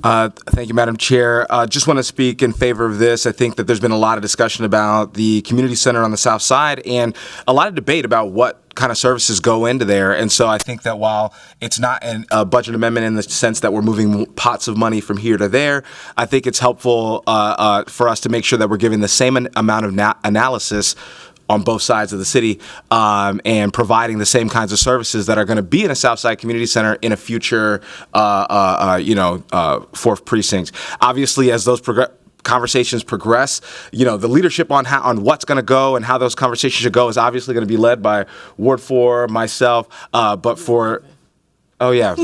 Thank you, Madam Chair. Just want to speak in favor of this. I think that there's been a lot of discussion about the community center on the south side and a lot of debate about what kind of services go into there. And so I think that while it's not a budget amendment in the sense that we're moving pots of money from here to there, I think it's helpful for us to make sure that we're giving the same amount of analysis on both sides of the city, and providing the same kinds of services that are going to be in a Southside Community Center in a future, fourth precinct. Obviously, as those conversations progress, the leadership on what's going to go and how those conversations should go is obviously going to be led by Ward 4, myself, oh yeah,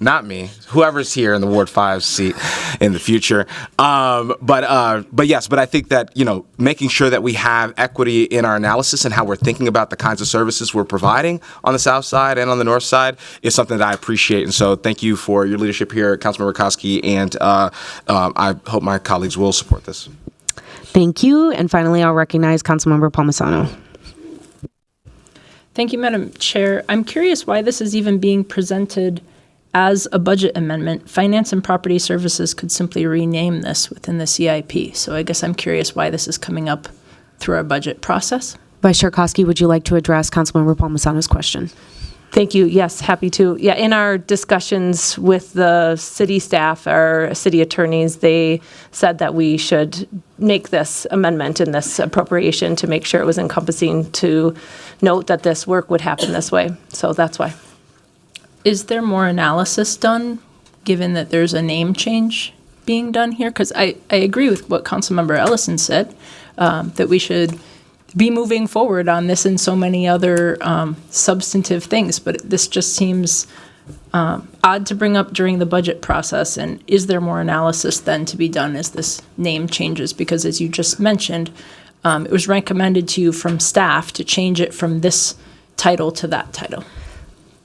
not me. Whoever's here in the Ward 5 seat in the future. But I think that, making sure that we have equity in our analysis and how we're thinking about the kinds of services we're providing on the south side and on the north side is something that I appreciate. And so thank you for your leadership here, Councilmember Koski, and I hope my colleagues will support this. Thank you. And finally, I'll recognize Councilmember Palmisano. Thank you, Madam Chair. I'm curious why this is even being presented as a budget amendment. Finance and Property Services could simply rename this within the CIP. So I guess I'm curious why this is coming up through our budget process. Vice Chair Koski, would you like to address Councilmember Palmisano's question? Thank you. Yes, happy to. Yeah, in our discussions with the city staff, our city attorneys, they said that we should make this amendment in this appropriation to make sure it was encompassing, to note that this work would happen this way. So that's why. Is there more analysis done, given that there's a name change being done here? Because I agree with what Councilmember Ellison said, that we should be moving forward on this and so many other substantive things, but this just seems odd to bring up during the budget process. And is there more analysis then to be done as this name changes? Because as you just mentioned, it was recommended to you from staff to change it from this title to that title.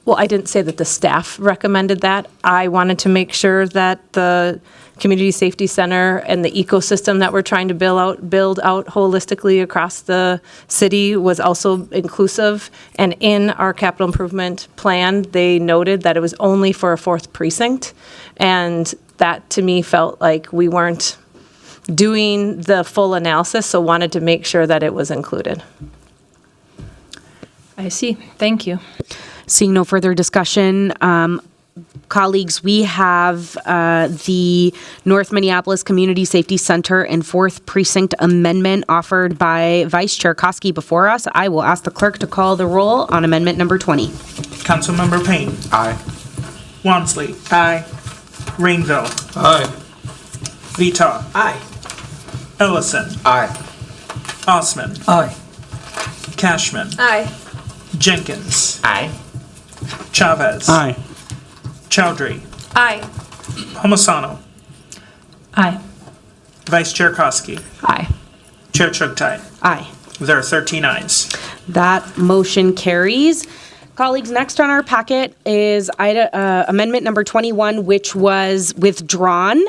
Well, I didn't say that the staff recommended that. I wanted to make sure that the Community Safety Center and the ecosystem that we're trying to build out holistically across the city was also inclusive. And in our capital improvement plan, they noted that it was only for a fourth precinct. And that to me felt like we weren't doing the full analysis, so wanted to make sure that it was included. I see. Thank you. Seeing no further discussion, colleagues, we have the North Minneapolis Community Safety Center and 4th Precinct Amendment offered by Vice Chair Koski before us. I will ask the clerk to call the roll on amendment number 20. Councilmember Payne. Aye. Wansley. Aye. Rainville. Aye. Vita. Aye. Ellison. Aye. Osman. Aye. Cashman. Aye. Jenkins. Aye. Chavez. Aye. Chowdhury. Aye. Palmisano. Aye. Vice Chair Koski. Aye. Chair Chugtai. Aye. There are 13 ayes. That motion carries. Colleagues, next on our packet is amendment number 21, which was withdrawn.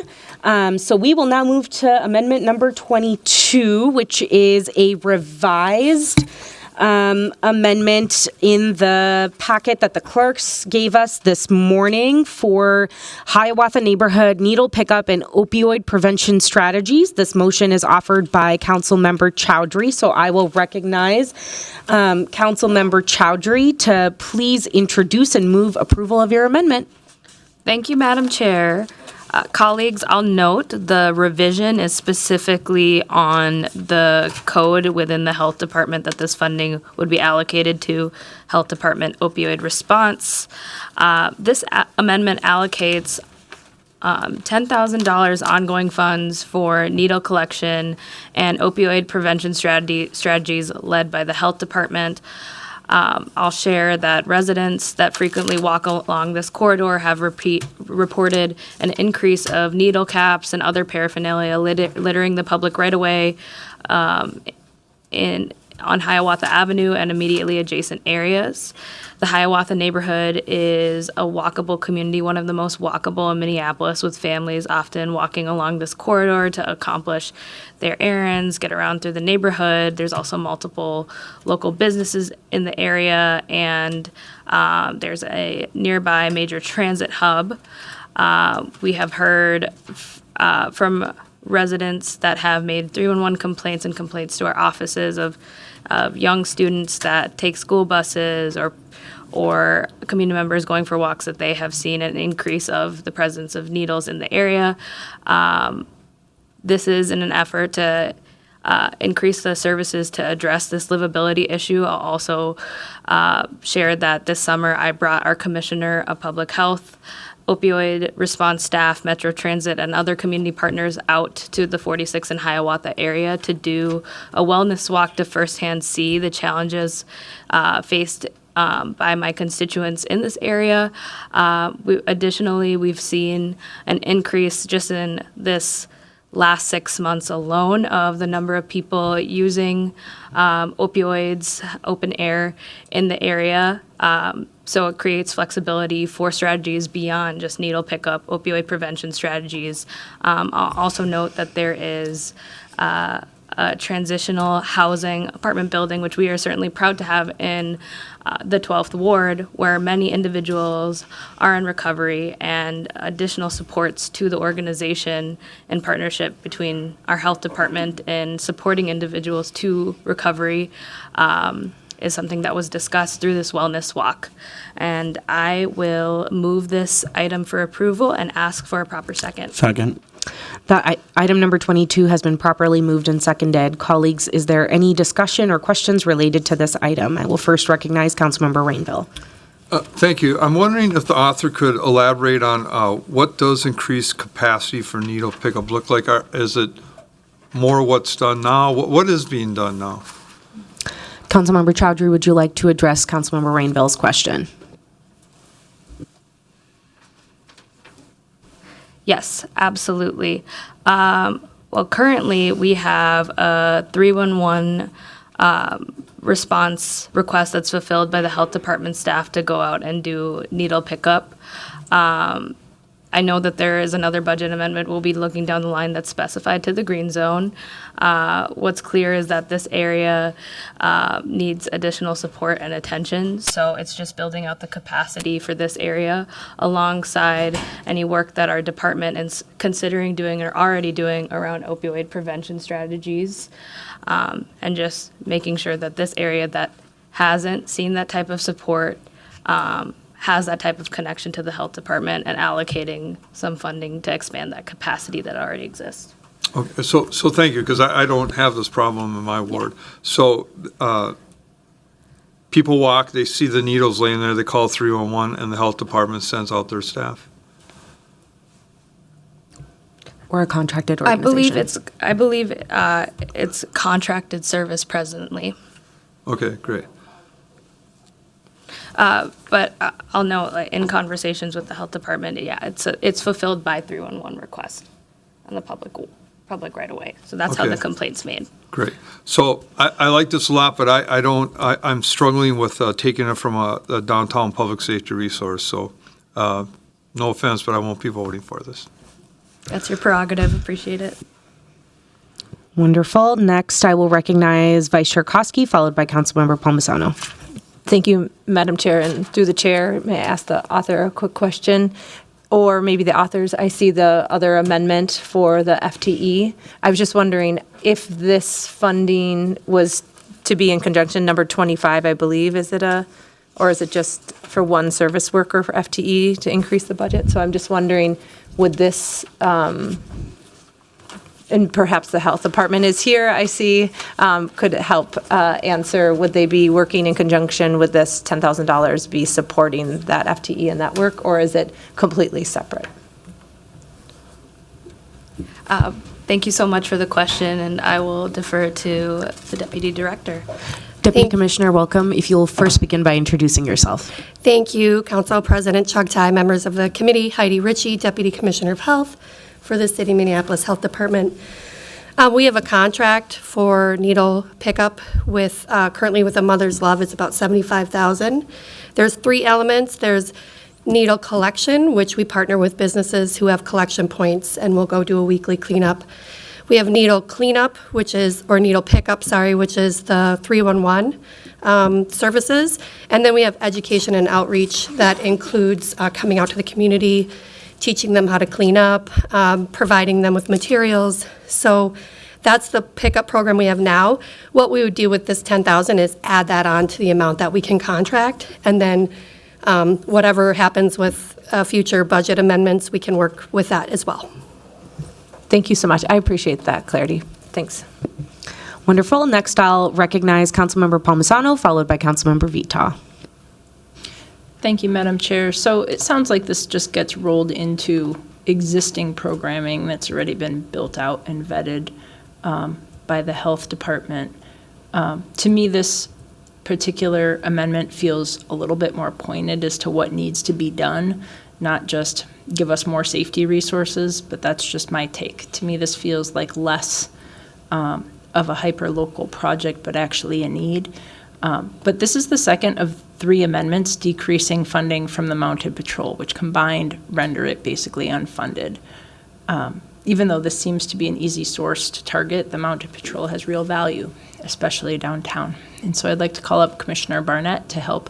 So we will now move to amendment number 22, which is a revised amendment in the packet that the clerks gave us this morning for Hiawatha Neighborhood Needle Pickup and Opioid Prevention Strategies. This motion is offered by Councilmember Chowdhury, so I will recognize Councilmember Chowdhury to please introduce and move approval of your amendment. Thank you, Madam Chair. Colleagues, I'll note the revision is specifically on the code within the health department that this funding would be allocated to health department opioid response. This amendment allocates $10,000 ongoing funds for needle collection and opioid prevention strategies led by the health department. I'll share that residents that frequently walk along this corridor have reported an increase of needle caps and other paraphernalia littering the public right-of-way on Hiawatha Avenue and immediately adjacent areas. The Hiawatha neighborhood is a walkable community, one of the most walkable in Minneapolis, with families often walking along this corridor to accomplish their errands, get around through the neighborhood. There's also multiple local businesses in the area, and there's a nearby major transit hub. We have heard from residents that have made 311 complaints and complaints to our offices of young students that take school buses or community members going for walks that they have seen an increase of the presence of needles in the area. This is in an effort to increase the services to address this livability issue. I'll also share that this summer I brought our Commissioner of Public Health, opioid response staff, Metro Transit, and other community partners out to the 46 and Hiawatha area to do a wellness walk to firsthand see the challenges faced by my constituents in this area. Additionally, we've seen an increase just in this last 6 months alone of the number of people using opioids, open air in the area. So it creates flexibility for strategies beyond just needle pickup, opioid prevention strategies. I'll also note that there is a transitional housing apartment building, which we are certainly proud to have in the 12th Ward, where many individuals are in recovery, and additional supports to the organization in partnership between our health department and supporting individuals to recovery is something that was discussed through this wellness walk. And I will move this item for approval and ask for a proper second. Second. That item number 22 has been properly moved and seconded. Colleagues, is there any discussion or questions related to this item? I will first recognize Councilmember Rainville. Thank you. I'm wondering if the author could elaborate on what does increased capacity for needle pickup look like? Is it more what's done now? What is being done now? Councilmember Chowdhury, would you like to address Councilmember Rainville's question? Yes, absolutely. Well, currently we have a 311 response request that's fulfilled by the health department staff to go out and do needle pickup. I know that there is another budget amendment we'll be looking down the line that's specified to the green zone. What's clear is that this area needs additional support and attention, so it's just building out the capacity for this area alongside any work that our department is considering doing or already doing around opioid prevention strategies, and just making sure that this area that hasn't seen that type of support has that type of connection to the health department and allocating some funding to expand that capacity that already exists. Okay, so thank you, because I don't have this problem in my ward. So people walk, they see the needles laying there, they call 311, and the health department sends out their staff. Or a contracted organization? I believe it's contracted service presently. Okay, great. But I'll note, like, in conversations with the health department, yeah, it's fulfilled by 311 request on the public right away. So that's how Okay. the complaint's made. Great. So I like this a lot, but I'm struggling with taking it from a downtown public safety resource. So no offense, but I won't be voting for this. That's your prerogative. Appreciate it. Wonderful. Next, I will recognize Vice Chair Koski, followed by Councilmember Palmisano. Thank you, Madam Chair, and through the chair, may I ask the author a quick question? Or maybe the authors, I see the other amendment for the FTE. I was just wondering if this funding was to be in conjunction, number 25, I believe, or is it just for one service worker for FTE to increase the budget? So I'm just wondering, would this, and perhaps the health department is here, I see, could help answer, would they be working in conjunction with this $10,000 be supporting that FTE and that work, or is it completely separate? Thank you so much for the question, and I will defer to the Deputy Director. Deputy Commissioner, welcome. If you'll first begin by introducing yourself. Thank you, Council President Chugtai, members of the committee, Heidi Ritchie, Deputy Commissioner of Health for the City of Minneapolis Health Department. We have a contract for needle pickup with currently with a Mother's Love. It's about $75,000. There's 3 elements. There's needle collection, which we partner with businesses who have collection points, and we'll go do a weekly cleanup. We have needle cleanup, or needle pickup, which is the 311 services. And then we have education and outreach that includes coming out to the community, teaching them how to clean up, providing them with materials. So that's the pickup program we have now. What we would do with this 10,000 is add that on to the amount that we can contract, and then whatever happens with future budget amendments, we can work with that as well. Thank you so much. I appreciate that clarity. Thanks. Wonderful. Next, I'll recognize Councilmember Palmisano, followed by Councilmember Vita. Thank you, Madam Chair. So it sounds like this just gets rolled into existing programming that's already been built out and vetted by the Health Department. To me, this particular amendment feels a little bit more pointed as to what needs to be done, not just give us more safety resources, but that's just my take. To me, this feels like less of a hyper-local project, but actually a need. But this is the second of 3 amendments decreasing funding from the Mounted Patrol, which combined render it basically unfunded. Even though this seems to be an easy source to target, the Mounted Patrol has real value, especially downtown. And so I'd like to call up Commissioner Barnett to help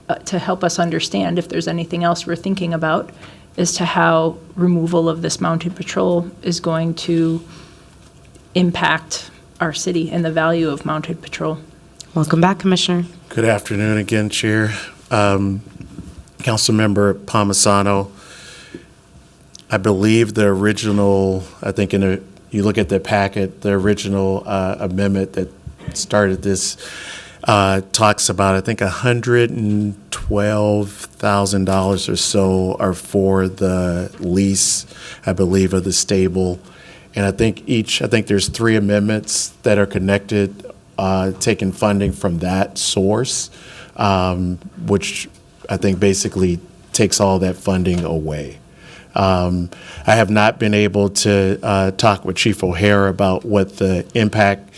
us understand if there's anything else we're thinking about as to how removal of this Mounted Patrol is going to impact our city and the value of Mounted Patrol. Welcome back, Commissioner. Good afternoon again, Chair. Councilmember Palmisano, I believe the original, I think you look at the packet, the original amendment that started this talks about, I think, $112,000 or so are for the lease, I believe, of the stable. And I think there's 3 amendments that are connected, taking funding from that source, which I think basically takes all that funding away. I have not been able to talk with Chief O'Hara about what the impact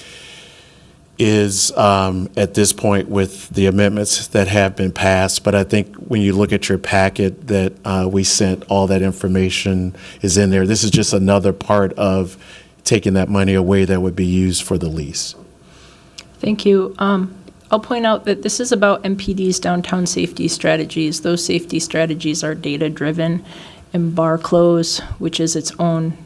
is at this point with the amendments that have been passed, but I think when you look at your packet that we sent, all that information is in there. This is just another part of taking that money away that would be used for the lease. Thank you. I'll point out that this is about MPD's downtown safety strategies. Those safety strategies are data-driven, and bar close, which is its own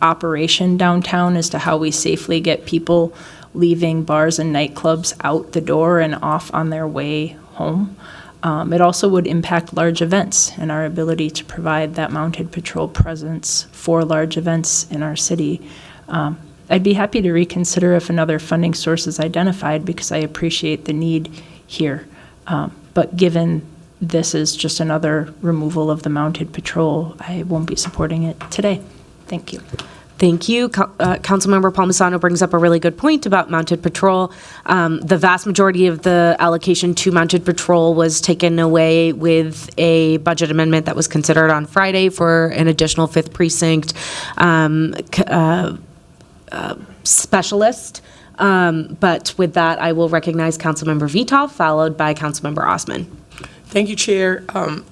operation downtown as to how we safely get people leaving bars and nightclubs out the door and off on their way home. It also would impact large events and our ability to provide that Mounted Patrol presence for large events in our city. I'd be happy to reconsider if another funding source is identified because I appreciate the need here. But given this is just another removal of the Mounted Patrol, I won't be supporting it today. Thank you. Thank you. Councilmember Palmisano brings up a really good point about Mounted Patrol. The vast majority of the allocation to Mounted Patrol was taken away with a budget amendment that was considered on Friday for an additional 5th precinct specialist. But with that, I will recognize Councilmember Vita, followed by Councilmember Osman. Thank you, Chair.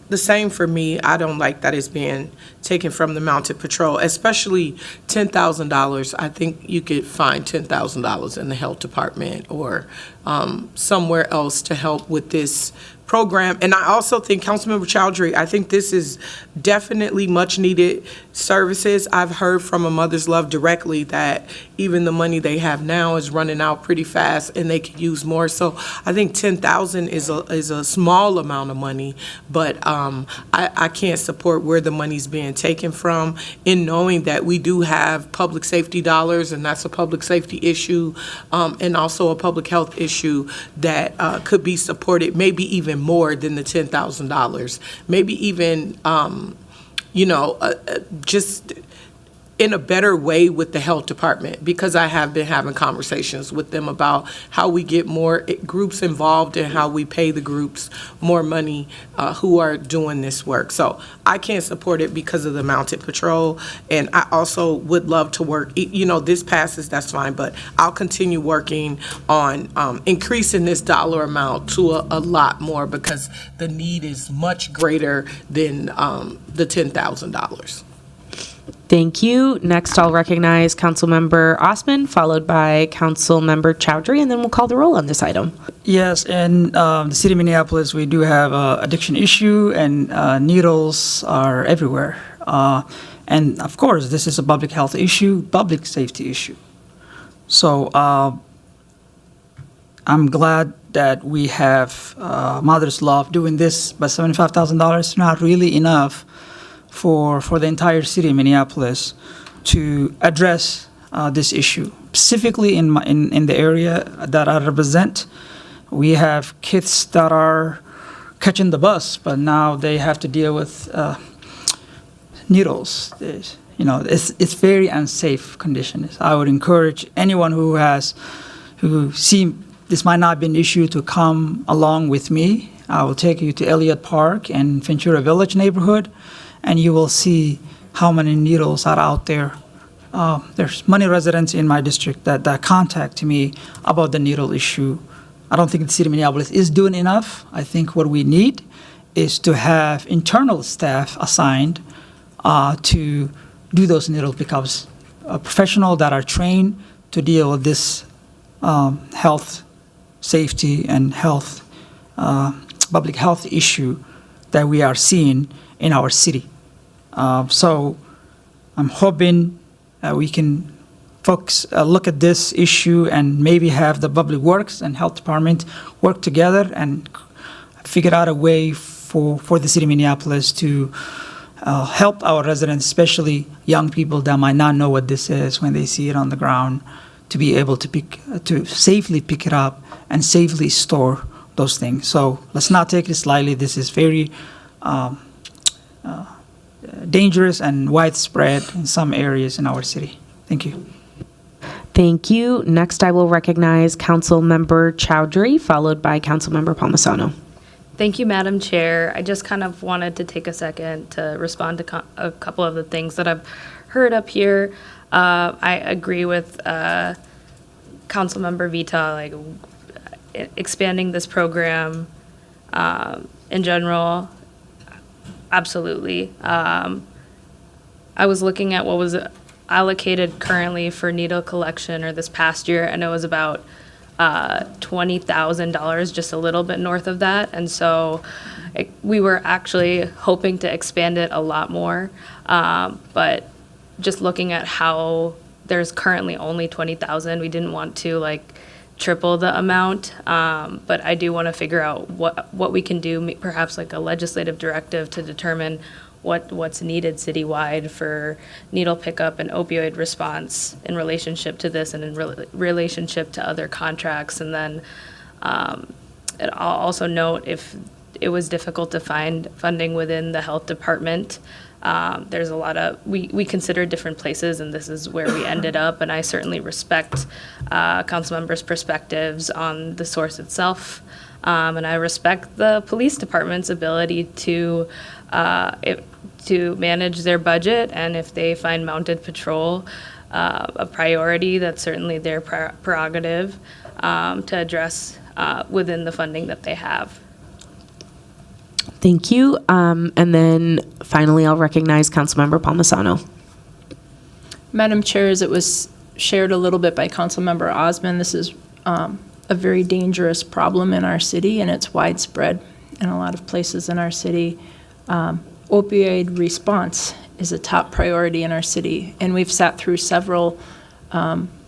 The same for me. I don't like that it's being taken from the Mounted Patrol, especially $10,000. I think you could find $10,000 in the Health Department or somewhere else to help with this program. And I also think, Councilmember Chowdhury, I think this is definitely much needed services. I've heard from A Mother's Love directly that even the money they have now is running out pretty fast and they could use more. So I think 10,000 is a small amount of money, but I can't support where the money's being taken from in knowing that we do have public safety dollars, and that's a public safety issue, and also a public health issue that could be supported maybe even more than the $10,000, maybe even, just in a better way with the Health Department, because I have been having conversations with them about how we get more groups involved and how we pay the groups more money who are doing this work. So I can't support it because of the Mounted Patrol, and I also would love to work, this passes, that's fine, but I'll continue working on increasing this dollar amount to a lot more because the need is much greater than the $10,000. Thank you. Next, I'll recognize Councilmember Osman, followed by Councilmember Chowdhury, and then we'll call the roll on this item. Yes, in the city of Minneapolis, we do have an addiction issue, and needles are everywhere. And of course, this is a public health issue, public safety issue. So I'm glad that we have Mother's Love doing this, but $75,000 is not really enough for the entire city of Minneapolis to address this issue. Specifically in the area that I represent, we have kids that are catching the bus, but now they have to deal with needles. It's very unsafe conditions. I would encourage anyone who see this might not be an issue to come along with me. I will take you to Elliott Park and Ventura Village neighborhood, and you will see how many needles are out there. There's many residents in my district that contact me about the needle issue. I don't think the city of Minneapolis is doing enough. I think what we need is to have internal staff assigned to do those needle pickups, professionals that are trained to deal with this health, safety, and health, public health issue that we are seeing in our city. So I'm hoping we can folks look at this issue and maybe have the Public Works and Health Department work together and figure out a way for the city of Minneapolis to help our residents, especially young people that might not know what this is when they see it on the ground, to be able to safely pick it up and safely store those things. So let's not take this lightly. This is very dangerous and widespread in some areas in our city. Thank you. Thank you. Next, I will recognize Councilmember Chowdhury, followed by Councilmember Palmisano. Thank you, Madam Chair. I just kind of wanted to take a second to respond to a couple of the things that I've heard up here. I agree with Councilmember Vita, like expanding this program in general. Absolutely. I was looking at what was allocated currently for needle collection or this past year, and it was about $20,000, just a little bit north of that. And so we were actually hoping to expand it a lot more. But just looking at how there's currently only 20,000, we didn't want to triple the amount. But I do want to figure out what we can do, perhaps like a legislative directive to determine what's needed citywide for needle pickup and opioid response in relationship to this and in relationship to other contracts. And then I'll also note if it was difficult to find funding within the health department, there's a lot of, we considered different places, and this is where we ended up. And I certainly respect council members' perspectives on the source itself. And I respect the police department's ability to manage their budget, and if they find mounted patrol a priority, that's certainly their prerogative to address within the funding that they have. Thank you. And then finally, I'll recognize Councilmember Palmisano. Madam Chair, as it was shared a little bit by Councilmember Osman, this is a very dangerous problem in our city, and it's widespread in a lot of places in our city. Opioid response is a top priority in our city, and we've sat through several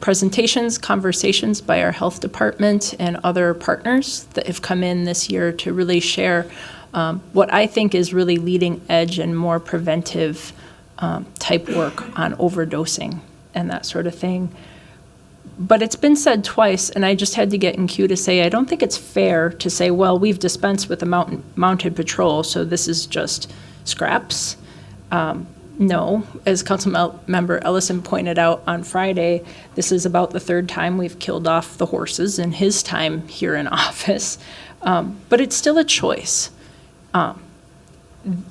presentations, conversations by our health department and other partners that have come in this year to really share what I think is really leading edge and more preventive type work on overdosing and that sort of thing. But it's been said twice, and I just had to get in queue to say I don't think it's fair to say, well, we've dispensed with the mounted patrol, so this is just scraps. No, as Councilmember Ellison pointed out on Friday, this is about the third time we've killed off the horses in his time here in office. But it's still a choice.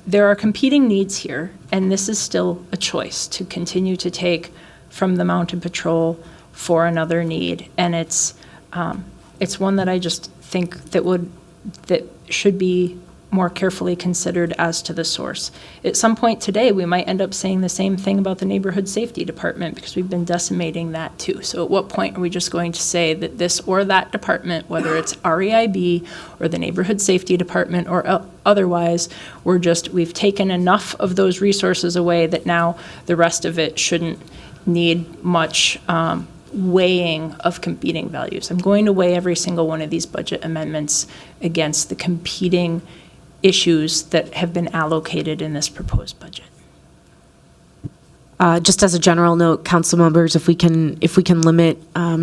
There are competing needs here, and this is still a choice to continue to take from the mounted patrol for another need. And it's one that I just think that should be more carefully considered as to the source. At some point today, we might end up saying the same thing about the neighborhood safety department because we've been decimating that too. So at what point are we just going to say that this or that department, whether it's REIB or the neighborhood safety department or otherwise, we've taken enough of those resources away that now the rest of it shouldn't need much weighing of competing values. I'm going to weigh every single one of these budget amendments against the competing issues that have been allocated in this proposed budget. Just as a general note, council members, if we can limit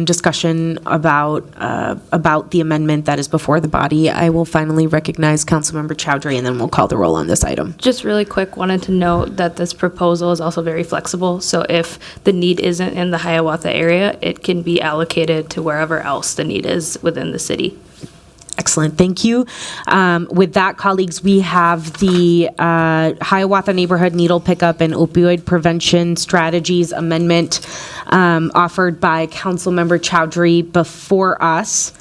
discussion about the amendment that is before the body, I will finally recognize Councilmember Chowdhury, and then we'll call the roll on this item. Just really quick, wanted to note that this proposal is also very flexible. So if the need isn't in the Hiawatha area, it can be allocated to wherever else the need is within the city. Excellent, thank you. With that, colleagues, we have the Hiawatha Neighborhood Needle Pickup and Opioid Prevention Strategies Amendment offered by Councilmember Chowdhury before us.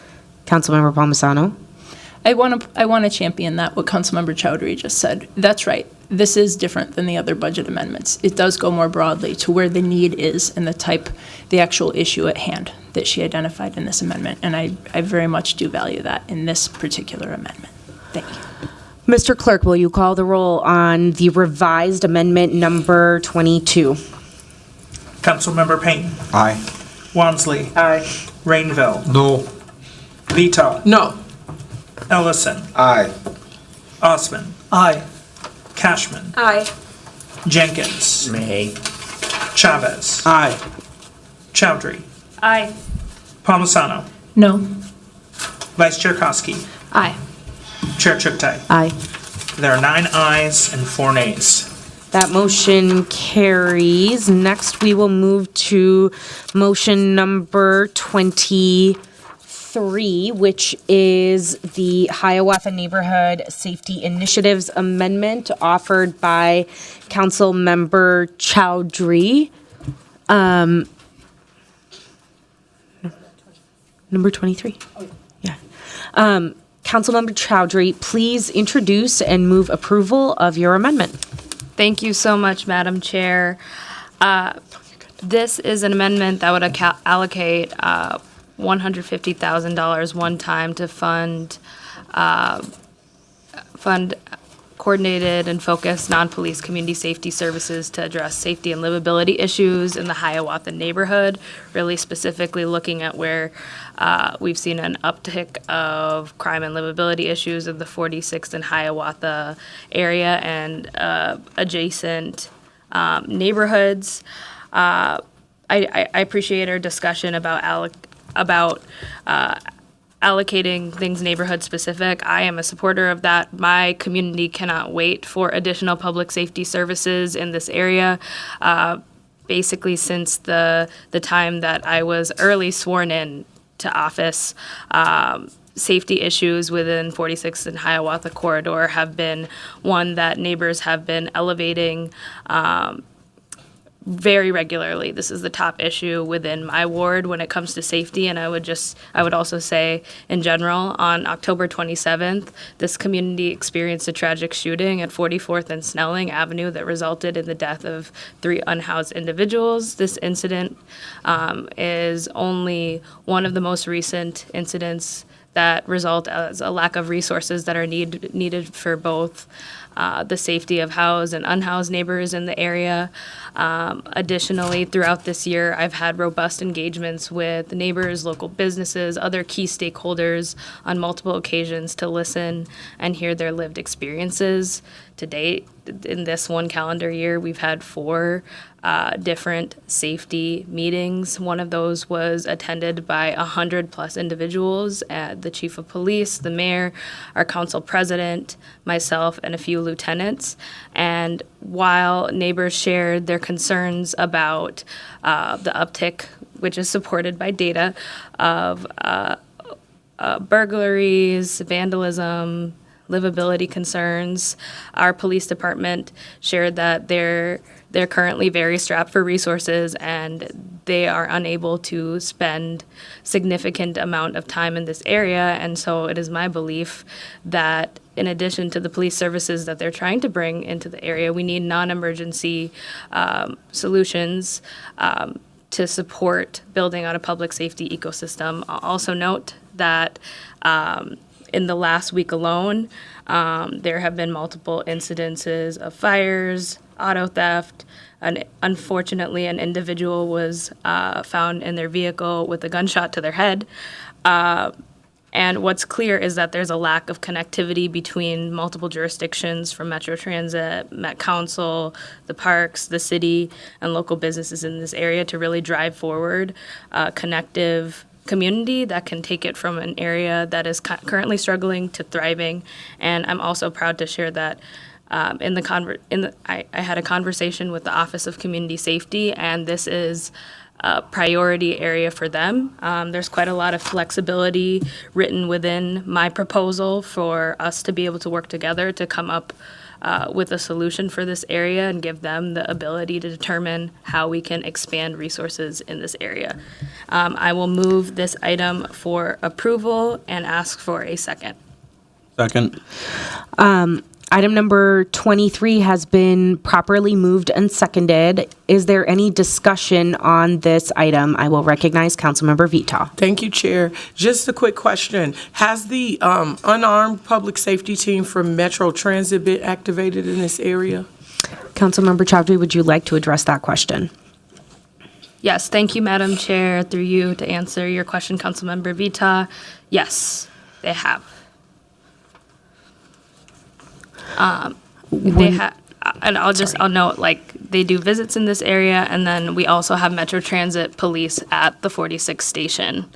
Councilmember Palmisano. I want to champion that, what Councilmember Chowdhury just said. That's right. This is different than the other budget amendments. It does go more broadly to where the need is and the actual issue at hand that she identified in this amendment. And I very much do value that in this particular amendment. Thank you. Mr. Clerk, will you call the roll on the revised amendment number 22? Councilmember Payne. Aye. Wansley. Aye. Rainville. No. Vito. No. Ellison. Aye. Osman. Aye. Cashman. Aye. Jenkins. Nay. Chavez. Aye. Chowdhury. Aye. Palmisano. No. Vice Chair Koski. Aye. Chair Chuktai. Aye. There are 9 ayes and 4 nays. That motion carries. Next, we will move to motion number 23, which is the Hiawatha Neighborhood Safety Initiatives Amendment offered by Councilmember Chowdhury. Number 23. Yeah. Councilmember Chowdhury, please introduce and move approval of your amendment. Thank you so much, Madam Chair. This is an amendment that would allocate $150,000 one time to fund coordinated and focused non-police community safety services to address safety and livability issues in the Hiawatha neighborhood, really specifically looking at where we've seen an uptick of crime and livability issues in the 46th and Hiawatha area and adjacent neighborhoods. I appreciate our discussion about allocating things neighborhood specific. I am a supporter of that. My community cannot wait for additional public safety services in this area. Basically, since the time that I was early sworn in to office, safety issues within 46th and Hiawatha corridor have been one that neighbors have been elevating very regularly. This is the top issue within my ward when it comes to safety, and I would also say in general, on October 27th, this community experienced a tragic shooting at 44th and Snelling Avenue that resulted in the death of 3 unhoused individuals. This incident is only one of the most recent incidents that result as a lack of resources that are needed for both the safety of housed and unhoused neighbors in the area. Additionally, throughout this year, I've had robust engagements with neighbors, local businesses, other key stakeholders on multiple occasions to listen and hear their lived experiences. To date, in this one calendar year, we've had 4 different safety meetings. One of those was attended by 100+ individuals, the chief of police, the mayor, our council president, myself, and a few lieutenants. And while neighbors shared their concerns about the uptick, which is supported by data, of burglaries, vandalism, livability concerns. Our police department shared that they're currently very strapped for resources and they are unable to spend significant amount of time in this area. And so it is my belief that in addition to the police services that they're trying to bring into the area, we need non-emergency solutions to support building out a public safety ecosystem. I'll also note that in the last week alone, there have been multiple incidences of fires, auto theft, and unfortunately, an individual was found in their vehicle with a gunshot to their head. And what's clear is that there's a lack of connectivity between multiple jurisdictions from Metro Transit, Met Council, the parks, the city, and local businesses in this area to really drive forward a connective community that can take it from an area that is currently struggling to thriving. And I'm also proud to share that I had a conversation with the Office of Community Safety, and this is a priority area for them. There's quite a lot of flexibility written within my proposal for us to be able to work together to come up with a solution for this area and give them the ability to determine how we can expand resources in this area. I will move this item for approval and ask for a second. Second. Item number 23 has been properly moved and seconded. Is there any discussion on this item? I will recognize Councilmember Vita. Thank you, Chair. Just a quick question. Has the unarmed public safety team from Metro Transit been activated in this area? Councilmember Chowdhury, would you like to address that question? Yes, thank you, Madam Chair. Through you to answer your question, Councilmember Vita. Yes, they have. They have, and I'll note, like, they do visits in this area, and then we also have Metro Transit police at the 46th station.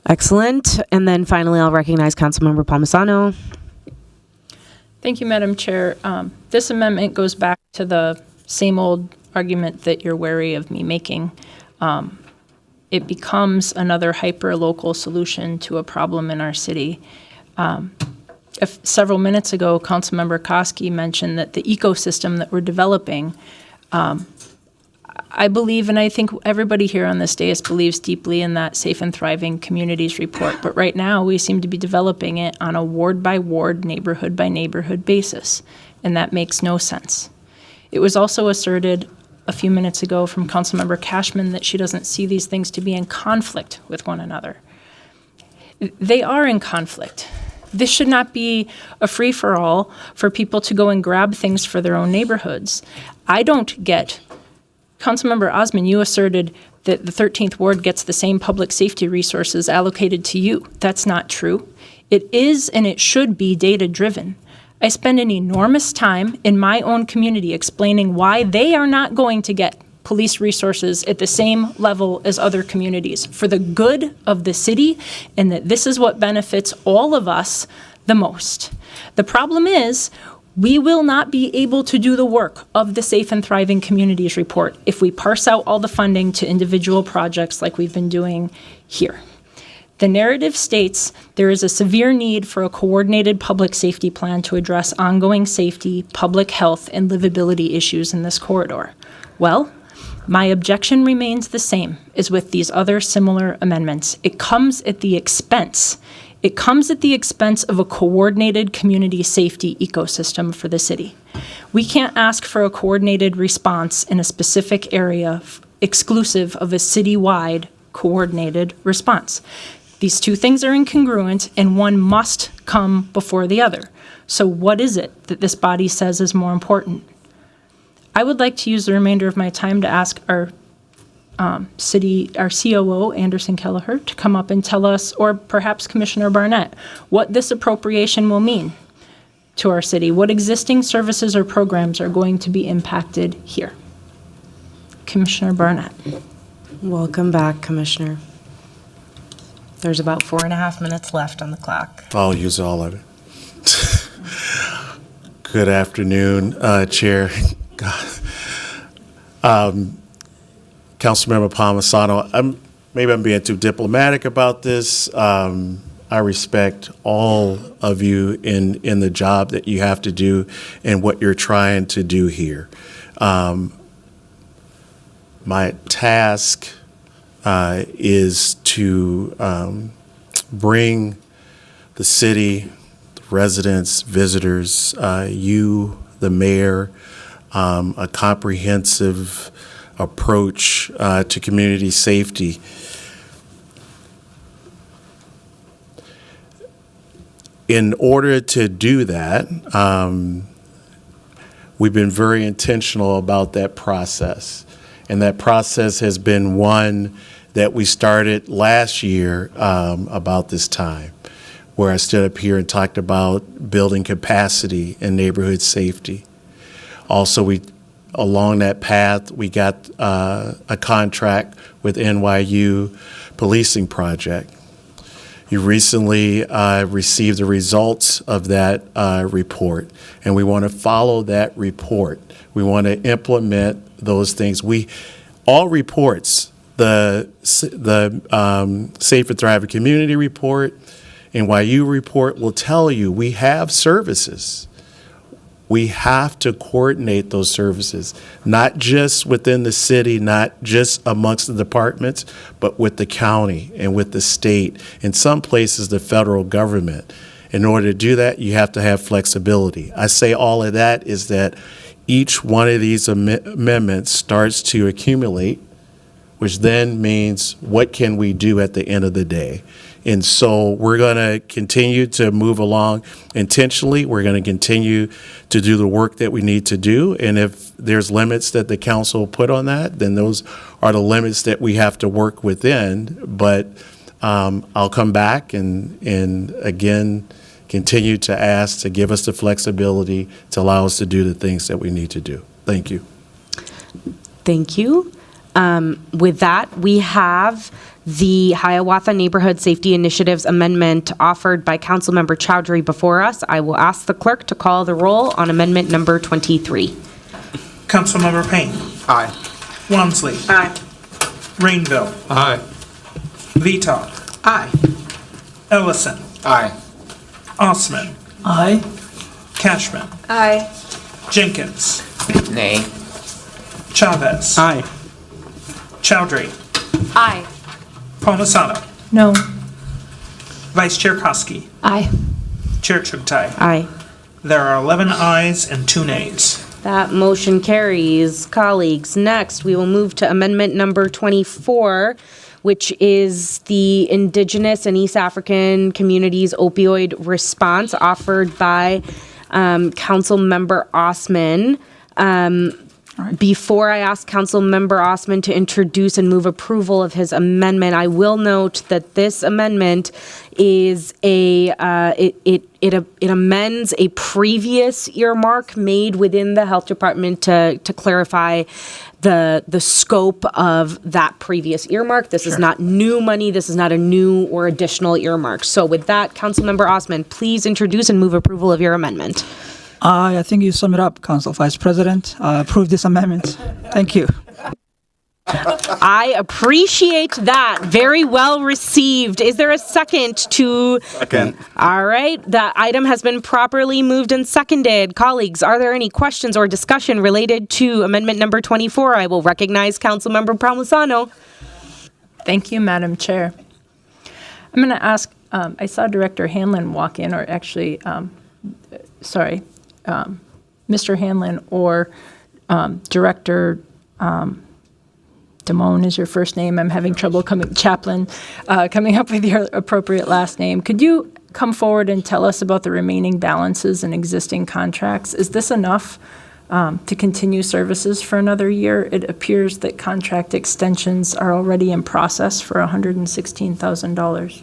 Excellent. And then finally, I'll recognize Councilmember Palmisano. Thank you, Madam Chair. This amendment goes back to the same old argument that you're wary of me making. It becomes another hyper-local solution to a problem in our city. Several minutes ago, Councilmember Koski mentioned that the ecosystem that we're developing, I believe, and I think everybody here on this dais believes deeply in that Safe and Thriving Communities report, but right now we seem to be developing it on a ward-by-ward, neighborhood-by-neighborhood basis, and that makes no sense. It was also asserted a few minutes ago from Councilmember Cashman that she doesn't see these things to be in conflict with one another. They are in conflict. This should not be a free-for-all for people to go and grab things for their own neighborhoods. I don't get, Councilmember Osman, you asserted that the 13th Ward gets the same public safety resources allocated to you. That's not true. It is and it should be data-driven. I spend an enormous time in my own community explaining why they are not going to get police resources at the same level as other communities for the good of the city, and that this is what benefits all of us the most. The problem is we will not be able to do the work of the Safe and Thriving Communities report if we parse out all the funding to individual projects like we've been doing here. The narrative states there is a severe need for a coordinated public safety plan to address ongoing safety, public health, and livability issues in this corridor. Well, my objection remains the same as with these other similar amendments. It comes at the expense. It comes at the expense of a coordinated community safety ecosystem for the city. We can't ask for a coordinated response in a specific area exclusive of a citywide coordinated response. These two things are incongruent, and one must come before the other. So what is it that this body says is more important? I would like to use the remainder of my time to ask our COO, Anderson Kelleher, to come up and tell us, or perhaps Commissioner Barnett, what this appropriation will mean to our city. What existing services or programs are going to be impacted here? Commissioner Barnett. Welcome back, Commissioner. There's about 4.5 minutes left on the clock. I'll use all of it. Good afternoon, Chair. Councilmember Palmisano, maybe I'm being too diplomatic about this. I respect all of you in the job that you have to do and what you're trying to do here. My task is to bring the city, the residents, visitors, you, the mayor, a comprehensive approach to community safety. In order to do that, we've been very intentional about that process. And that process has been one that we started last year about this time, where I stood up here and talked about building capacity and neighborhood safety. Also, along that path, we got a contract with NYU Policing Project. You recently received the results of that report, and we want to follow that report. We want to implement those things. All reports, the Safe and Thriving Community Report, NYU report will tell you we have services. We have to coordinate those services, not just within the city, not just amongst the departments, but with the county and with the state, in some places the federal government. In order to do that, you have to have flexibility. I say all of that is that each one of these amendments starts to accumulate, which then means what can we do at the end of the day? And so we're going to continue to move along intentionally. We're going to continue to do the work that we need to do. And if there's limits that the council put on that, then those are the limits that we have to work within. But I'll come back and again, continue to ask to give us the flexibility to allow us to do the things that we need to do. Thank you. Thank you. With that, we have the Hiawatha Neighborhood Safety Initiatives Amendment offered by Councilmember Chowdhury before us. I will ask the clerk to call the roll on amendment number 23. Councilmember Payne. Aye. Wamsley. Aye. Rainville. Aye. Vitok. Aye. Ellison. Aye. Osman. Aye. Cashman. Aye. Jenkins. Nay. Chavez. Aye. Chowdhury. Aye. Palmisano. No. Vice Chair Koski. Aye. Chair Chugtai. Aye. There are 11 ayes and 2 nays. That motion carries. Colleagues, next we will move to amendment number 24, which is the Indigenous and East African Communities Opioid Response offered by Councilmember Osman. Before I ask Councilmember Osman to introduce and move approval of his amendment, I will note that this amendment is it amends a previous earmark made within the Health Department to clarify the scope of that previous earmark. This is not new money. This is not a new or additional earmark. So with that, Councilmember Osman, please introduce and move approval of your amendment. I think you sum it up, Council Vice President. Approve this amendment. Thank you. I appreciate that. Very well received. Is there a second to? Second. All right. That item has been properly moved and seconded. Colleagues, are there any questions or discussion related to amendment number 24? I will recognize Councilmember Palmisano. Thank you, Madam Chair. I'm going to ask, I saw Director Hanlon walk in, or actually, Mr. Hanlon or Director Damone is your first name. I'm having trouble coming up with your appropriate last name. Could you come forward and tell us about the remaining balances and existing contracts? Is this enough to continue services for another year? It appears that contract extensions are already in process for $116,000.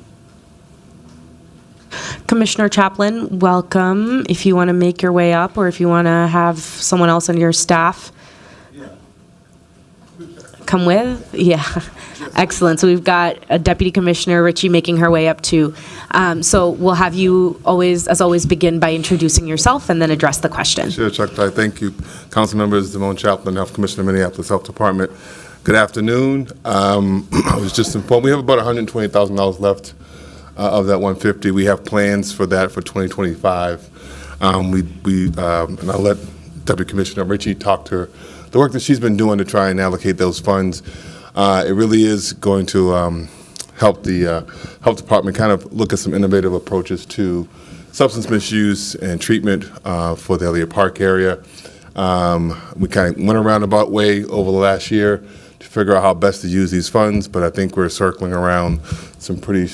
Commissioner Chaplin, welcome. If you want to make your way up or if you want to have someone else on your staff come with. Yeah, excellent. So we've got a Deputy Commissioner Ritchie making her way up too. So we'll have you as always, begin by introducing yourself and then address the question. Sure, Chuck Ty. Thank you. Council members, Damone Chaplin, Health Commissioner, Minneapolis Health Department. Good afternoon. I was just informed we have about $120,000 left of that 150. We have plans for that for 2025. And I'll let Deputy Commissioner Ritchie talk to her. The work that she's been doing to try and allocate those funds, it really is going to help the health department kind of look at some innovative approaches to substance misuse and treatment for the Elliott Park area. We kind of went a roundabout way over the last year to figure out how best to use these funds, but I think we're circling around some pretty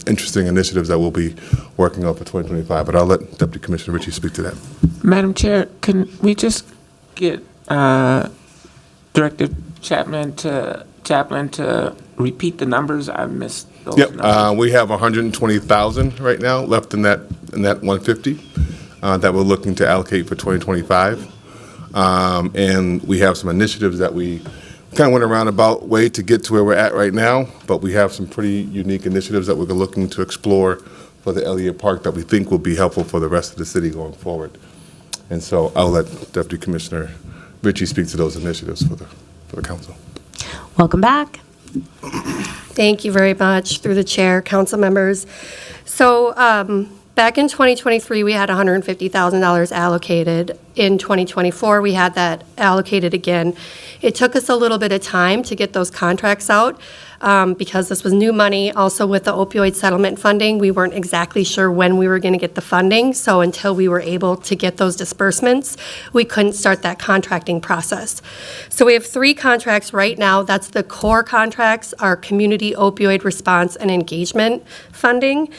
interesting initiatives that we'll be working on for 2025. But I'll let Deputy Commissioner Ritchie speak to that. Madam Chair, can we just get Director Chaplin to repeat the numbers? I missed those numbers. We have 120,000 right now left in that 150 that we're looking to allocate for 2025. And we have some initiatives that we kind of went a roundabout way to get to where we're at right now, but we have some pretty unique initiatives that we're looking to explore for the Elliott Park that we think will be helpful for the rest of the city going forward. And so I'll let Deputy Commissioner Ritchie speak to those initiatives for the council. Welcome back. Thank you very much, through the chair, council members. So back in 2023, we had $150,000 allocated. In 2024, we had that allocated again. It took us a little bit of time to get those contracts out because this was new money. Also with the opioid settlement funding, we weren't exactly sure when we were going to get the funding. So until we were able to get those disbursements, we couldn't start that contracting process. So we have 3 contracts right now. That's the core contracts, our community opioid response and engagement funding.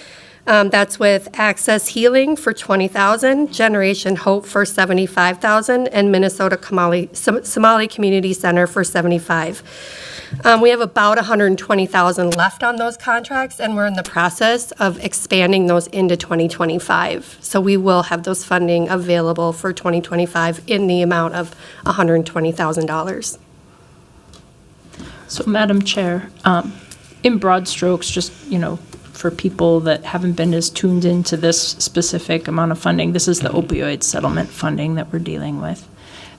That's with Access Healing for $20,000, Generation Hope for $75,000, and Minnesota Somali Community Center for $75,000. We have about $120,000 left on those contracts, and we're in the process of expanding those into 2025. So we will have those funding available for 2025 in the amount of $120,000. So, Madam Chair, in broad strokes, just, for people that haven't been as tuned into this specific amount of funding, this is the opioid settlement funding that we're dealing with.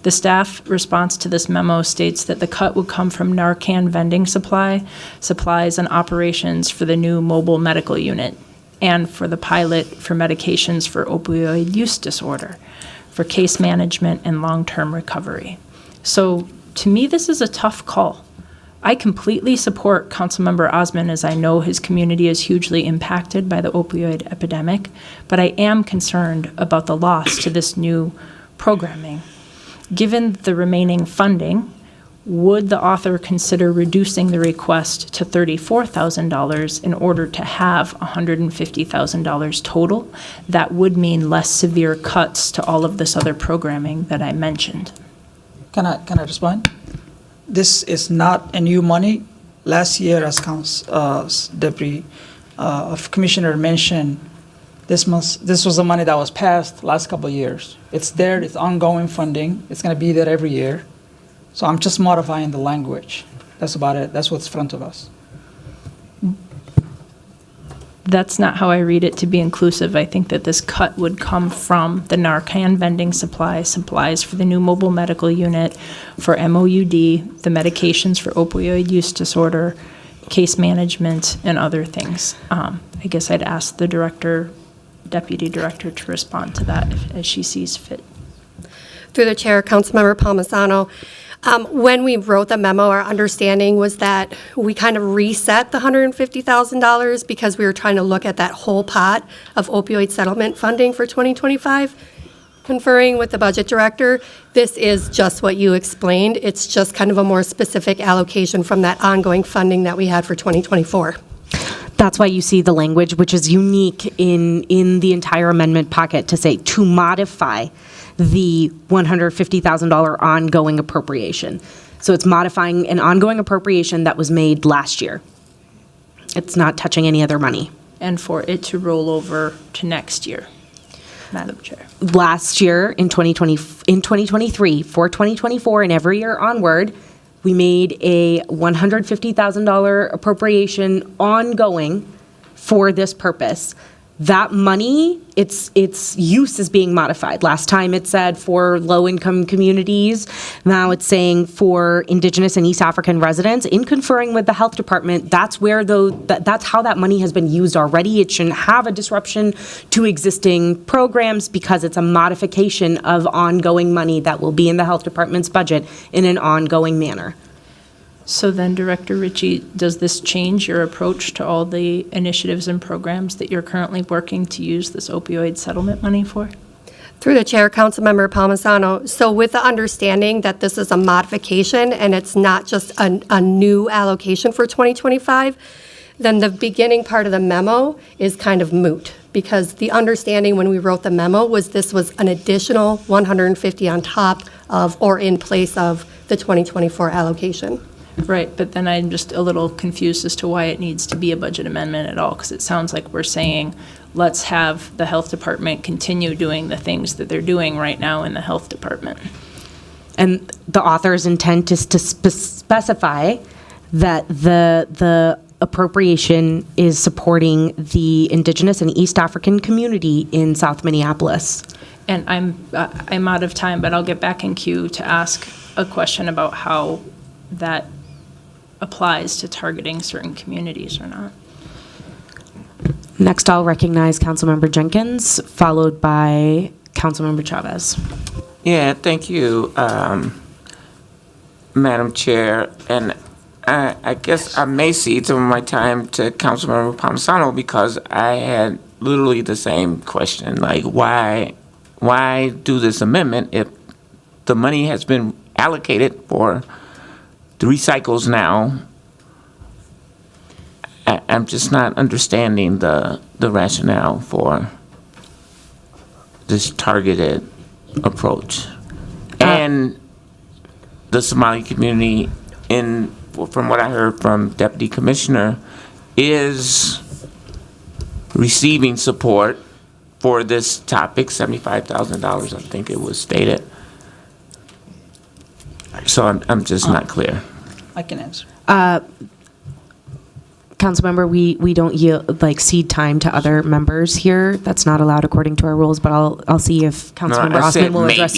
The staff response to this memo states that the cut would come from Narcan vending supplies and operations for the new mobile medical unit, and for the pilot for medications for opioid use disorder, for case management and long-term recovery. So to me, this is a tough call. I completely support Councilmember Osmond, as I know his community is hugely impacted by the opioid epidemic, but I am concerned about the loss to this new programming. Given the remaining funding, would the author consider reducing the request to $34,000 in order to have $150,000 total? That would mean less severe cuts to all of this other programming that I mentioned. Can I respond? This is not a new money. Last year, as Deputy Commissioner mentioned, this was the money that was passed last couple of years. It's there, it's ongoing funding. It's going to be there every year. So I'm just modifying the language. That's about it. That's what's in front of us. That's not how I read it to be inclusive. I think that this cut would come from the Narcan vending supplies for the new mobile medical unit, for MOUD, the medications for opioid use disorder, case management, and other things. I guess I'd ask the deputy director to respond to that as she sees fit. Through the chair, Councilmember Palmisano, when we wrote the memo, our understanding was that we kind of reset the $150,000 because we were trying to look at that whole pot of opioid settlement funding for 2025. Conferring with the budget director, this is just what you explained. It's just kind of a more specific allocation from that ongoing funding that we had for 2024. That's why you see the language, which is unique in the entire amendment packet, to say to modify the $150,000 ongoing appropriation. So it's modifying an ongoing appropriation that was made last year. It's not touching any other money. And for it to roll over to next year, Madam Chair. Last year, in 2023, for 2024 and every year onward, we made a $150,000 appropriation ongoing for this purpose. that money, its use is being modified. Last time it said for low-income communities. Now it's saying for Indigenous and East African residents. In conferring with the health department, that's where that's how that money has been used already. It shouldn't have a disruption to existing programs because it's a modification of ongoing money that will be in the health department's budget in an ongoing manner. So then, Director Ritchie, does this change your approach to all the initiatives and programs that you're currently working to use this opioid settlement money for? Through the chair, Councilmember Palmisano. So with the understanding that this is a modification and it's not just a new allocation for 2025, then the beginning part of the memo is kind of moot, because the understanding when we wrote the memo was this was an additional 150 on top of or in place of the 2024 allocation. Right, but then I'm just a little confused as to why it needs to be a budget amendment at all, because it sounds like we're saying, let's have the health department continue doing the things that they're doing right now in the health department. And the author's intent is to specify that the appropriation is supporting the Indigenous and East African community in South Minneapolis. And I'm out of time, but I'll get back in queue to ask a question about how that applies to targeting certain communities or not. Next, I'll recognize Councilmember Jenkins, followed by Councilmember Chavez. Yeah, thank you, Madam Chair. And I guess I may cede some of my time to Councilmember Palmisano because I had literally the same question. Like, why do this amendment if the money has been allocated for 3 cycles now? I'm just not understanding the rationale for this targeted approach. And the Somali community, from what I heard from Deputy Commissioner, is receiving support for this topic, $75,000, I think it was stated. So I'm just not clear. I can answer. Councilmember, we don't cede time to other members here. That's not allowed according to our rules, but I'll see if Councilmember Osman will address.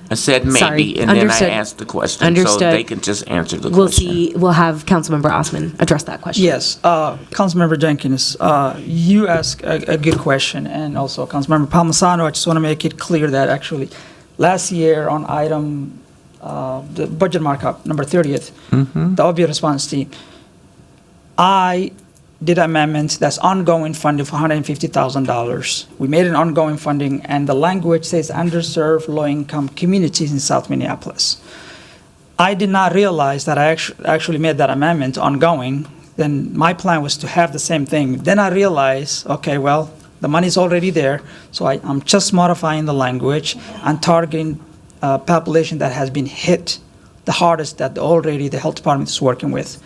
I said maybe, Sorry, and understood. then I asked the question, Understood. so they can just answer the We'll question. we'll have Councilmember Osman address that question. Yes, Councilmember Jenkins, you asked a good question, and also Councilmember Palmisano, I just want to make it clear that actually last year on item, the budget markup, number 30th, the opioid response team, I did amendments that's ongoing funding for $150,000. We made an ongoing funding, and the language says underserved low-income communities in South Minneapolis. I did not realize that I actually made that amendment ongoing. Then my plan was to have the same thing. Then I realized, okay, well, the money's already there, so I'm just modifying the language and targeting a population that has been hit the hardest that already the health department is working with.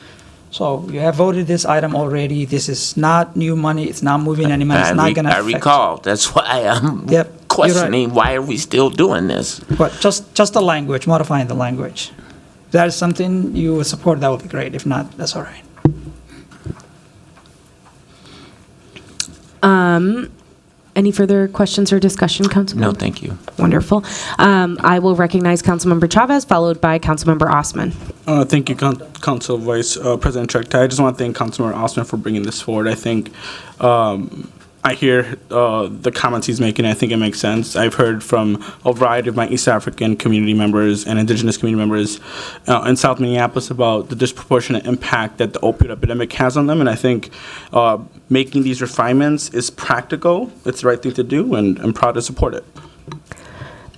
So you have voted this item already. This is not new money. It's not moving any money. It's not going to affect. I recall. That's why I'm questioning why are we still doing this? But just the language, modifying the language. If that is something you would support, that would be great. If not, that's all right. Any further questions or discussion, Councilmember? No, thank you. Wonderful. I will recognize Councilmember Chavez, followed by Councilmember Osman. Thank you, Council Vice President Chaktai. I just want to thank Councilmember Osman for bringing this forward. I think I hear the comments he's making. I think it makes sense. I've heard from a variety of my East African community members and Indigenous community members in South Minneapolis about the disproportionate impact that the opioid epidemic has on them. And I think making these refinements is practical. It's the right thing to do, and I'm proud to support it.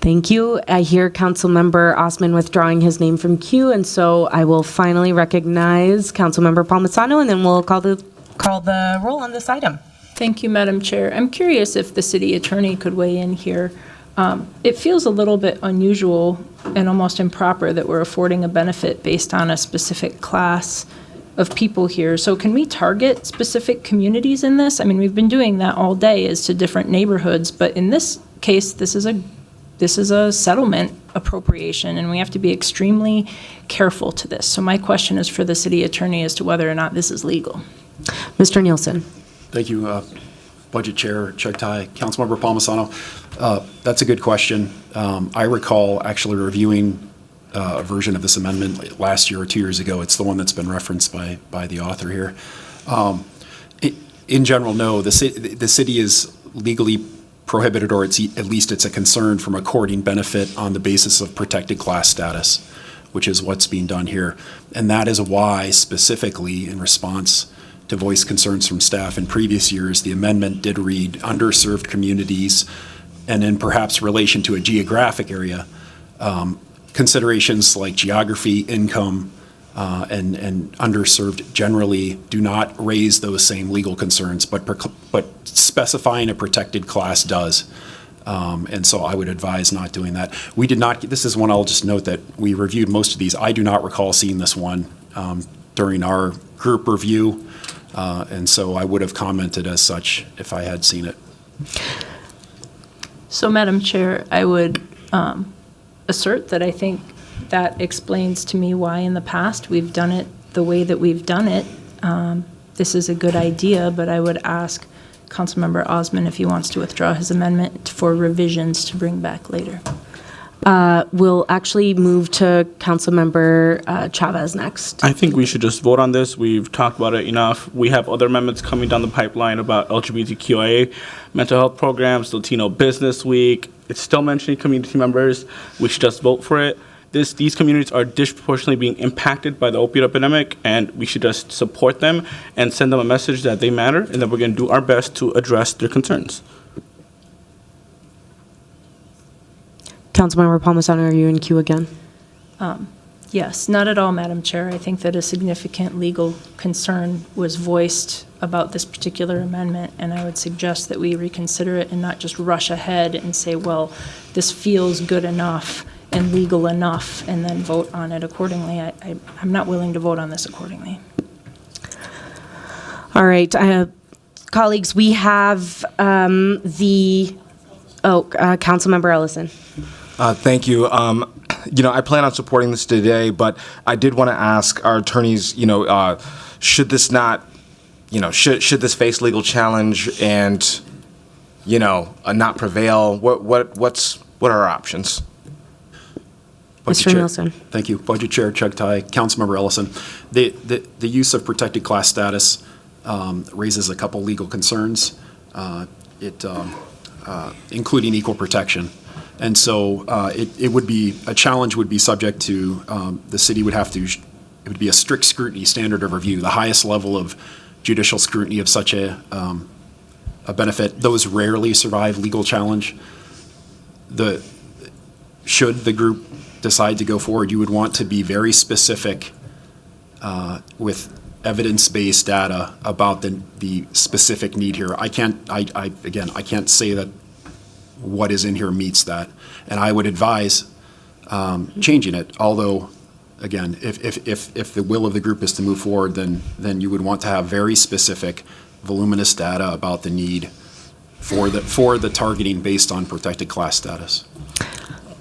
Thank you. I hear Councilmember Osman withdrawing his name from queue, and so I will finally recognize Councilmember Palmisano, and then we'll call the roll on this item. Thank you, Madam Chair. I'm curious if the city attorney could weigh in here. It feels a little bit unusual and almost improper that we're affording a benefit based on a specific class of people here. So can we target specific communities in this? I mean, we've been doing that all day as to different neighborhoods, but in this case, this is a settlement appropriation, and we have to be extremely careful to this. So my question is for the city attorney as to whether or not this is legal. Mr. Nielsen. Thank you, Budget Chair Chuck Tai, Councilmember Palmisano. That's a good question. I recall actually reviewing a version of this amendment last year or 2 years ago. It's the one that's been referenced by the author here. In general, no, the city is legally prohibited, or at least it's a concern from according benefit on the basis of protected class status, which is what's being done here. And that is why, specifically in response to voice concerns from staff in previous years, the amendment did read underserved communities, and in perhaps relation to a geographic area, considerations like geography, income, and underserved generally do not raise those same legal concerns, but specifying a protected class does. And so I would advise not doing that. We did not, this is one I'll just note that we reviewed most of these. I do not recall seeing this one during our group review. And so I would have commented as such if I had seen it. So, Madam Chair, I would assert that I think that explains to me why in the past we've done it the way that we've done it. This is a good idea, but I would ask Councilmember Osman if he wants to withdraw his amendment for revisions to bring back later. We'll actually move to Councilmember Chavez next. I think we should just vote on this. We've talked about it enough. We have other amendments coming down the pipeline about LGBTQIA, mental health programs, Latino Business Week. It's still mentioning community members. We should just vote for it. These communities are disproportionately being impacted by the opioid epidemic, and we should just support them and send them a message that they matter and that we're going to do our best to address their concerns. Councilmember Palmisano, are you in queue again? Yes, not at all, Madam Chair. I think that a significant legal concern was voiced about this particular amendment, and I would suggest that we reconsider it and not just rush ahead and say, well, this feels good enough and legal enough, and then vote on it accordingly. I'm not willing to vote on this accordingly. All right, colleagues, we have Councilmember Ellison. Thank you. I plan on supporting this today, but I did want to ask our attorneys, should this not, should this face legal challenge and, not prevail? What are our options? Mr. Nielsen. Thank you. Budget Chair Chuck Tai, Councilmember Ellison. The use of protected class status raises a couple legal concerns, including equal protection. And so it would be, a challenge would be subject to, the city would have to, it would be a strict scrutiny standard of review, the highest level of judicial scrutiny of such a benefit. Those rarely survive legal challenge. Should the group decide to go forward, you would want to be very specific with evidence-based data about the specific need here. I can't say that what is in here meets that, and I would advise changing it. Although, again, if the will of the group is to move forward, then you would want to have very specific, voluminous data about the need for the targeting based on protected class status.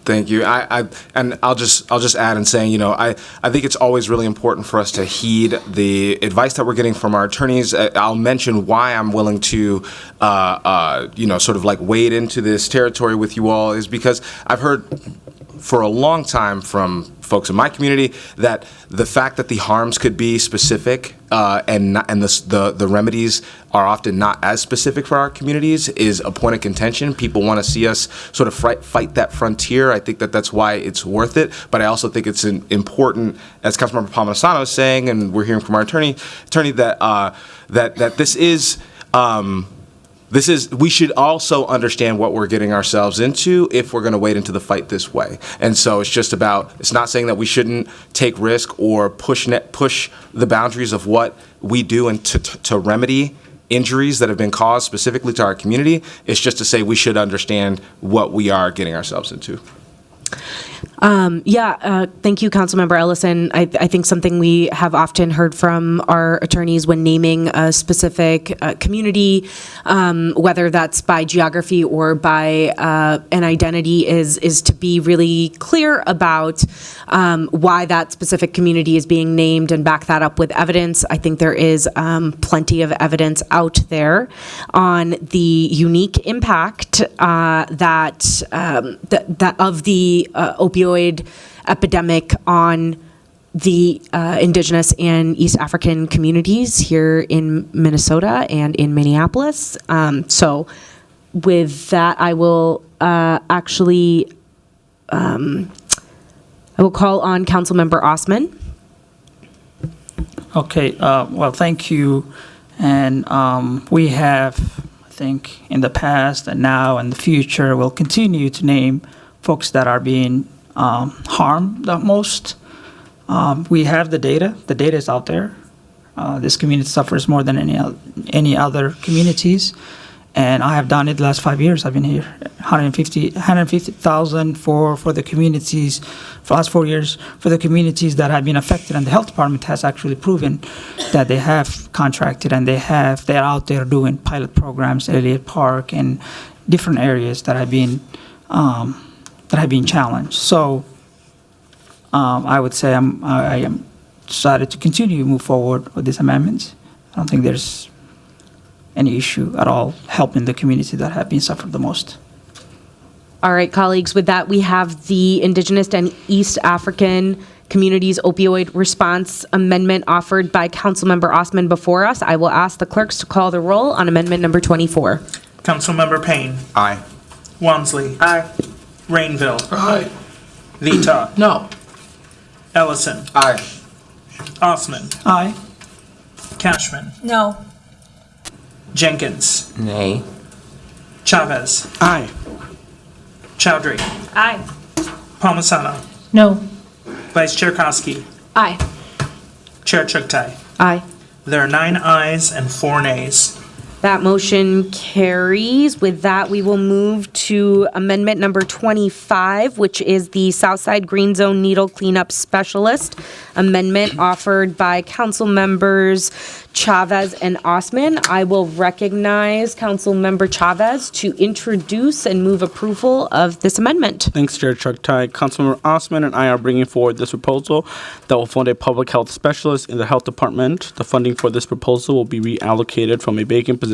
Thank you. And I'll just add in saying, I think it's always really important for us to heed the advice that we're getting from our attorneys. I'll mention why I'm willing to, sort of like wade into this territory with you all is because I've heard for a long time from folks in my community that the fact that the harms could be specific and the remedies are often not as specific for our communities is a point of contention. People want to see us sort of fight that frontier. I think that's why it's worth it. But I also think it's important, as Councilmember Palmisano is saying, and we're hearing from our attorney that this is. We should also understand what we're getting ourselves into if we're going to wade into the fight this way. And so it's not saying that we shouldn't take risk or push the boundaries of what we do and to remedy injuries that have been caused specifically to our community. It's just to say we should understand what we are getting ourselves into. Thank you, Councilmember Ellison. I think something we have often heard from our attorneys when naming a specific community, whether that's by geography or by an identity, is to be really clear about why that specific community is being named and back that up with evidence. I think there is plenty of evidence out there on the unique impact that of the opioid epidemic on the Indigenous and East African communities here in Minnesota and in Minneapolis. So with that, I will I will call on Councilmember Osman. Okay, well, thank you. And we have, I think, in the past and now and the future, will continue to name folks that are being harmed the most. We have the data. The data is out there. This community suffers more than any other communities. And I have done it the last 5 years. I've been here. 150,000 for the communities, for the last 4 years, for the communities that have been affected. And the health department has actually proven that they have contracted and they're out there doing pilot programs at Elliott Park and different areas that have been challenged. So I would say I am decided to continue to move forward with these amendments. I don't think there's any issue at all helping the community that have been suffered the most. All right, colleagues, with that, we have the Indigenous and East African Communities Opioid Response Amendment offered by Councilmember Osman before us. I will ask the clerks to call the roll on amendment number 24. Councilmember Payne. Aye. Walmsley. Aye. Rainville. Aye. Vita. No. Ellison. Aye. Osman. Aye. Cashman. No. Jenkins. Nay. Chavez. Aye. Chowdhury. Aye. Palmisano. No. Vice Chair Koski. Aye. Chair Chugtai. Aye. There are 9 ayes and 4 nays. That motion carries. With that, we will move to amendment number 25, which is the Southside Green Zone Needle Cleanup Specialist amendment offered by Council Members Chavez and Osman. I will recognize Council Member Chavez to introduce and move approval of this amendment. Thanks, Chair Chugtai. Councilmember Osman and I are bringing forward this proposal that will fund a public health specialist in the health department. The funding for this proposal will be reallocated from a vacant position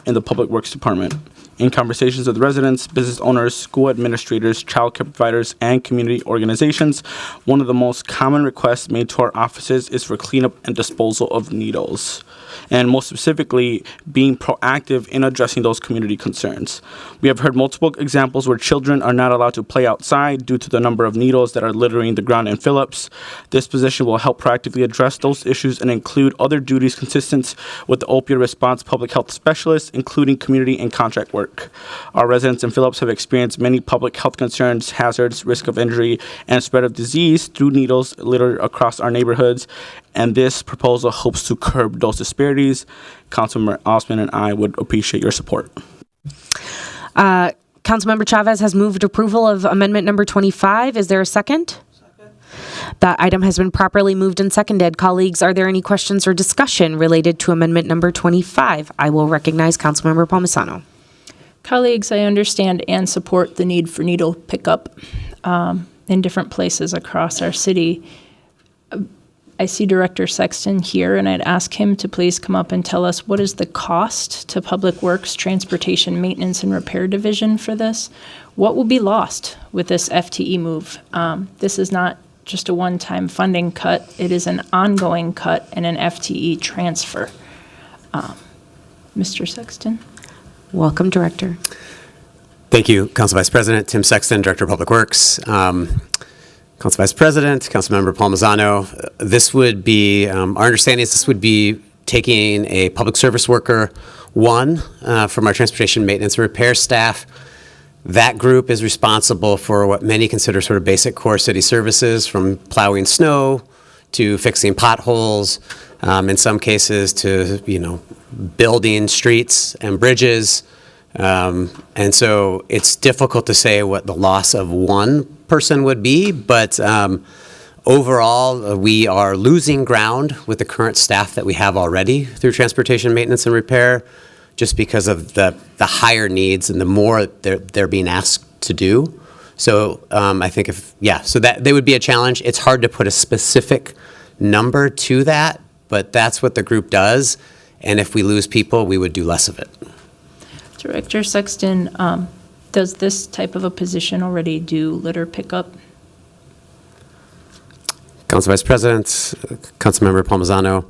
in the Public Works Department. In conversations with residents, business owners, school administrators, child care providers, and community organizations, one of the most common requests made to our offices is for cleanup and disposal of needles, and most specifically, being proactive in addressing those community concerns. We have heard multiple examples where children are not allowed to play outside due to the number of needles that are littering the ground in Phillips. This position will help proactively address those issues and include other duties consistent with the opioid response public health specialists, including community and contract work. Our residents in Phillips have experienced many public health concerns, hazards, risk of injury, and spread of disease through needles littered across our neighborhoods, and this proposal hopes to curb those disparities. Councilmember Osman and I would appreciate your support. Councilmember Chavez has moved approval of amendment number 25. Is there a second? Second. That item has been properly moved and seconded. Colleagues, are there any questions or discussion related to amendment number 25? I will recognize Councilmember Palmisano. Colleagues, I understand and support the need for needle pickup in different places across our city. I see Director Sexton here, and I'd ask him to please come up and tell us what is the cost to Public Works, Transportation, Maintenance, and Repair Division for this? What will be lost with this FTE move? This is not just a one-time funding cut. It is an ongoing cut and an FTE transfer. Mr. Sexton? Welcome, Director. Thank you, Council Vice President Tim Sexton, Director of Public Works. Council Vice President, Councilmember Palmisano, this would be, our understanding is this would be taking a public service worker, one, from our transportation maintenance and repair staff. That group is responsible for what many consider sort of basic core city services, from plowing snow to fixing potholes, in some cases to, building streets and bridges. And so it's difficult to say what the loss of one person would be, but overall, we are losing ground with the current staff that we have already through transportation maintenance and repair, just because of the higher needs and the more they're being asked to do. So I think so that they would be a challenge. It's hard to put a specific number to that, but that's what the group does. And if we lose people, we would do less of it. Director Sexton, does this type of a position already do litter pickup? Council Vice President, Councilmember Palmisano,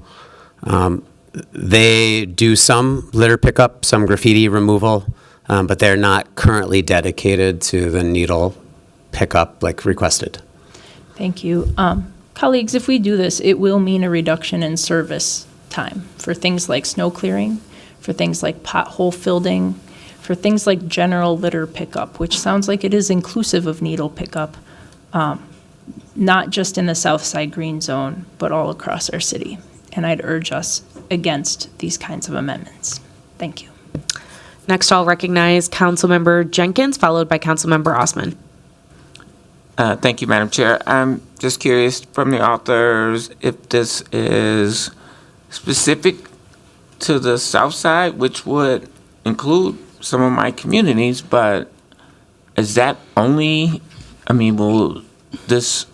they do some litter pickup, some graffiti removal, but they're not currently dedicated to the needle pickup like requested. Thank you. Colleagues, if we do this, it will mean a reduction in service time for things like snow clearing, for things like pothole filling, for things like general litter pickup, which sounds like it is inclusive of needle pickup, not just in the South Side Green Zone, but all across our city. And I'd urge us against these kinds of amendments. Thank you. Next, I'll recognize Councilmember Jenkins, followed by Councilmember Osman. Thank you, Madam Chair. I'm just curious from the authors if this is specific to the South Side, which would include some of my communities, but is that only, will this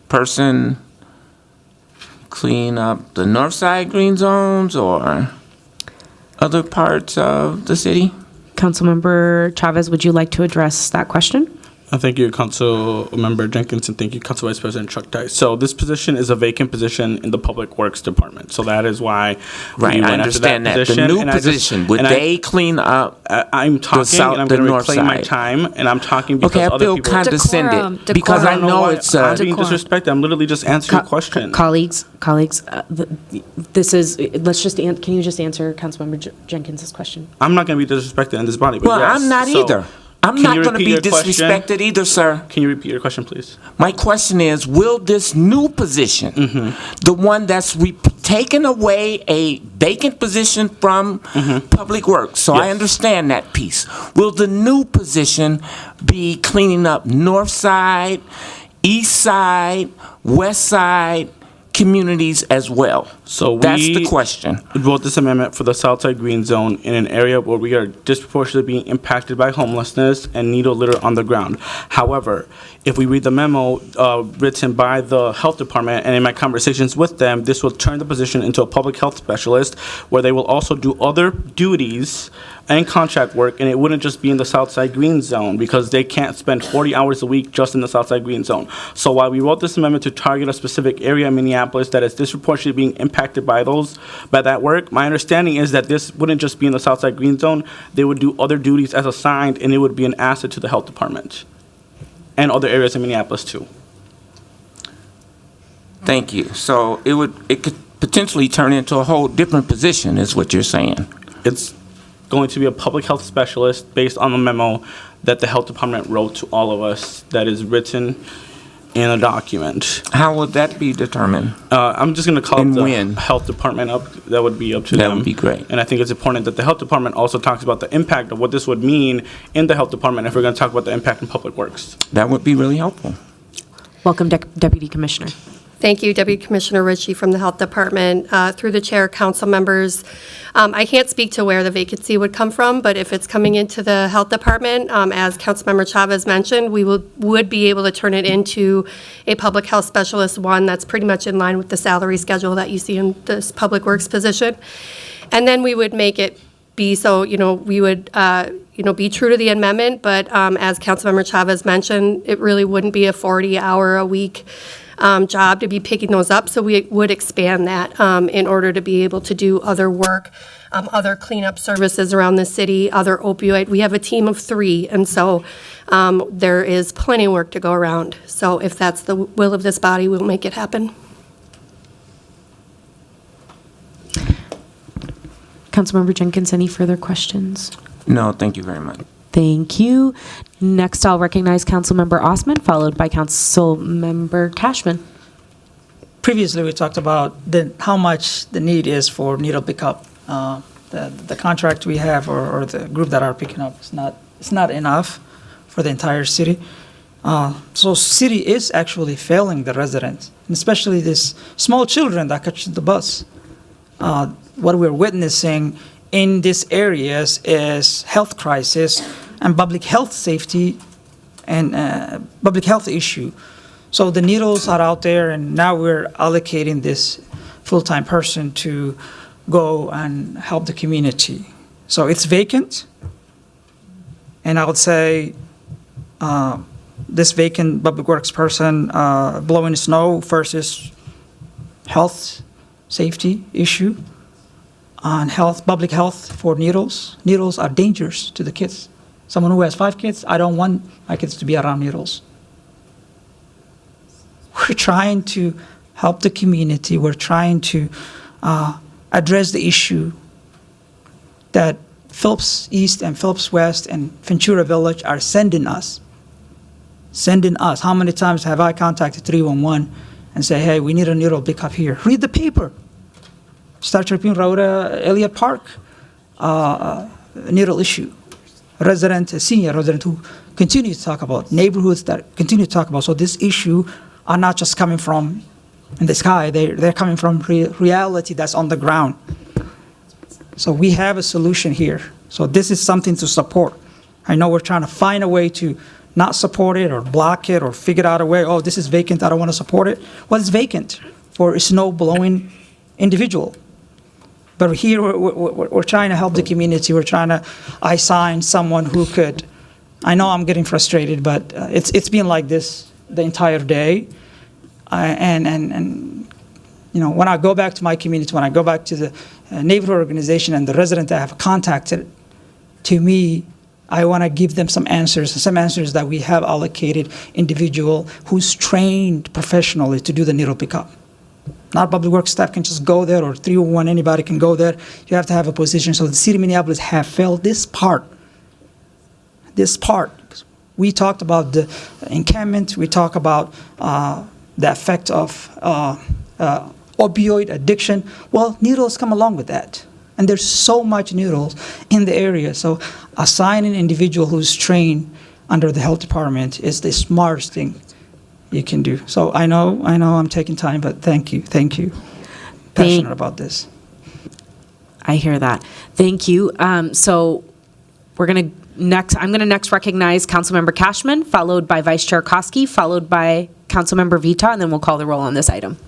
person clean up the North Side Green Zones or other parts of the city? Councilmember Chavez, would you like to address that question? Thank you, Council Member Jenkins, and thank you, Council Vice President Chuck Tice. So this position is a vacant position in the Public Works Department. So that is why I understand that. The new position, would they clean up I'm talking, and I'm going to reclaim my time, and I'm talking because other people... condescended, because I know it's... I'm being disrespected. I'm literally just answering a question. Colleagues, this is, can you just answer Councilmember Jenkins' question? I'm not going to be disrespected in this body, but well, yes. I'm not either. I'm not going to be disrespected either, sir. Can you repeat your question, please? My question is, will this new position, the one that's taken away a vacant position from Public Works, so I understand that piece, will the new position be cleaning up North Side, East Side, West Side communities as well? So that's the question. We wrote this amendment for the Southside Green Zone in an area where we are disproportionately being impacted by homelessness and needle litter on the ground. However, if we read the memo written by the health department, and in my conversations with them, this will turn the position into a public health specialist where they will also do other duties and contract work, and it wouldn't just be in the Southside Green Zone because they can't spend 40 hours a week just in the Southside Green Zone. So while we wrote this amendment to target a specific area in Minneapolis that is disproportionately being impacted by that work, my understanding is that this wouldn't just be in the Southside Green Zone. They would do other duties as assigned, and it would be an asset to the health department and other areas in Minneapolis too. Thank you. So it could potentially turn into a whole different position, is what you're saying. It's going to be a public health specialist based on the memo that the health department wrote to all of us that is written in a document. How would that be determined? I'm just going to call the health department up. That would be up to them. That would be great. And I think it's important that the health department also talks about the impact of what this would mean in the health department if we're going to talk about the impact in Public Works. That would be really helpful. Welcome, Deputy Commissioner. Thank you, Deputy Commissioner Ritchie from the Health Department. Through the chair, council members, I can't speak to where the vacancy would come from, but if it's coming into the Health Department, as Councilmember Chavez mentioned, we would be able to turn it into a public health specialist, one that's pretty much in line with the salary schedule that you see in this Public Works position. And then we would make it be so, we would, be true to the amendment, but as Councilmember Chavez mentioned, it really wouldn't be a 40-hour-a-week job to be picking those up, so we would expand that in order to be able to do other work, other cleanup services around the city, other opioid. We have a team of 3, and so there is plenty of work to go around. So if that's the will of this body, we'll make it happen. Councilmember Jenkins, any further questions? No, thank you very much. Thank you. Next, I'll recognize Councilmember Osman, followed by Councilmember Cashman. Previously, we talked about how much the need is for needle pickup. The contract we have or the group that are picking up is not enough for the entire city. So city is actually failing the residents, and especially these small children that catch the bus. What we're witnessing in these areas is health crisis and public health safety and public health issue. So the needles are out there, and now we're allocating this full-time person to go and help the community. So it's vacant, and I would say this vacant public works person blowing snow versus health safety issue on public health for needles. Needles are dangerous to the kids. Someone who has 5 kids, I don't want my kids to be around needles. We're trying to help the community. We're trying to address the issue that Phillips East and Phillips West and Ventura Village are sending us. How many times have I contacted 311 and say, hey, we need a needle pickup here? Read the paper. Star Tribune wrote Elliott Park needle issue. A senior resident who continue to talk about neighborhoods that continue to talk about. So this issue are not just coming from in the sky, they're coming from reality that's on the ground. So we have a solution here. So this is something to support. I know we're trying to find a way to not support it or block it or figure out a way, oh, this is vacant, I don't want to support it. Well, it's vacant for a snow-blowing individual. But here we're trying to help the community. We're trying to assign someone who could, I know I'm getting frustrated, but it's been like this the entire day. And you know, when I go back to my community, when I go back to the neighborhood organization and the resident that I have contacted, to me, I want to give them some answers that we have allocated individual who's trained professionally to do the needle pickup. Not public works staff can just go there, or 301, anybody can go there. You have to have a position. So the city of Minneapolis have failed this part. We talked about the encampment. We talk about the effect of opioid addiction. Well, needles come along with that. And there's so much needles in the area. So assigning an individual who's trained under the health department is the smartest thing you can do. So I know I'm taking time, but thank you. Passionate about this. I hear that. Thank you. So I'm going to next recognize Councilmember Cashman, followed by Vice Chair Koski, followed by Councilmember Vita, and then we'll call the roll on this item.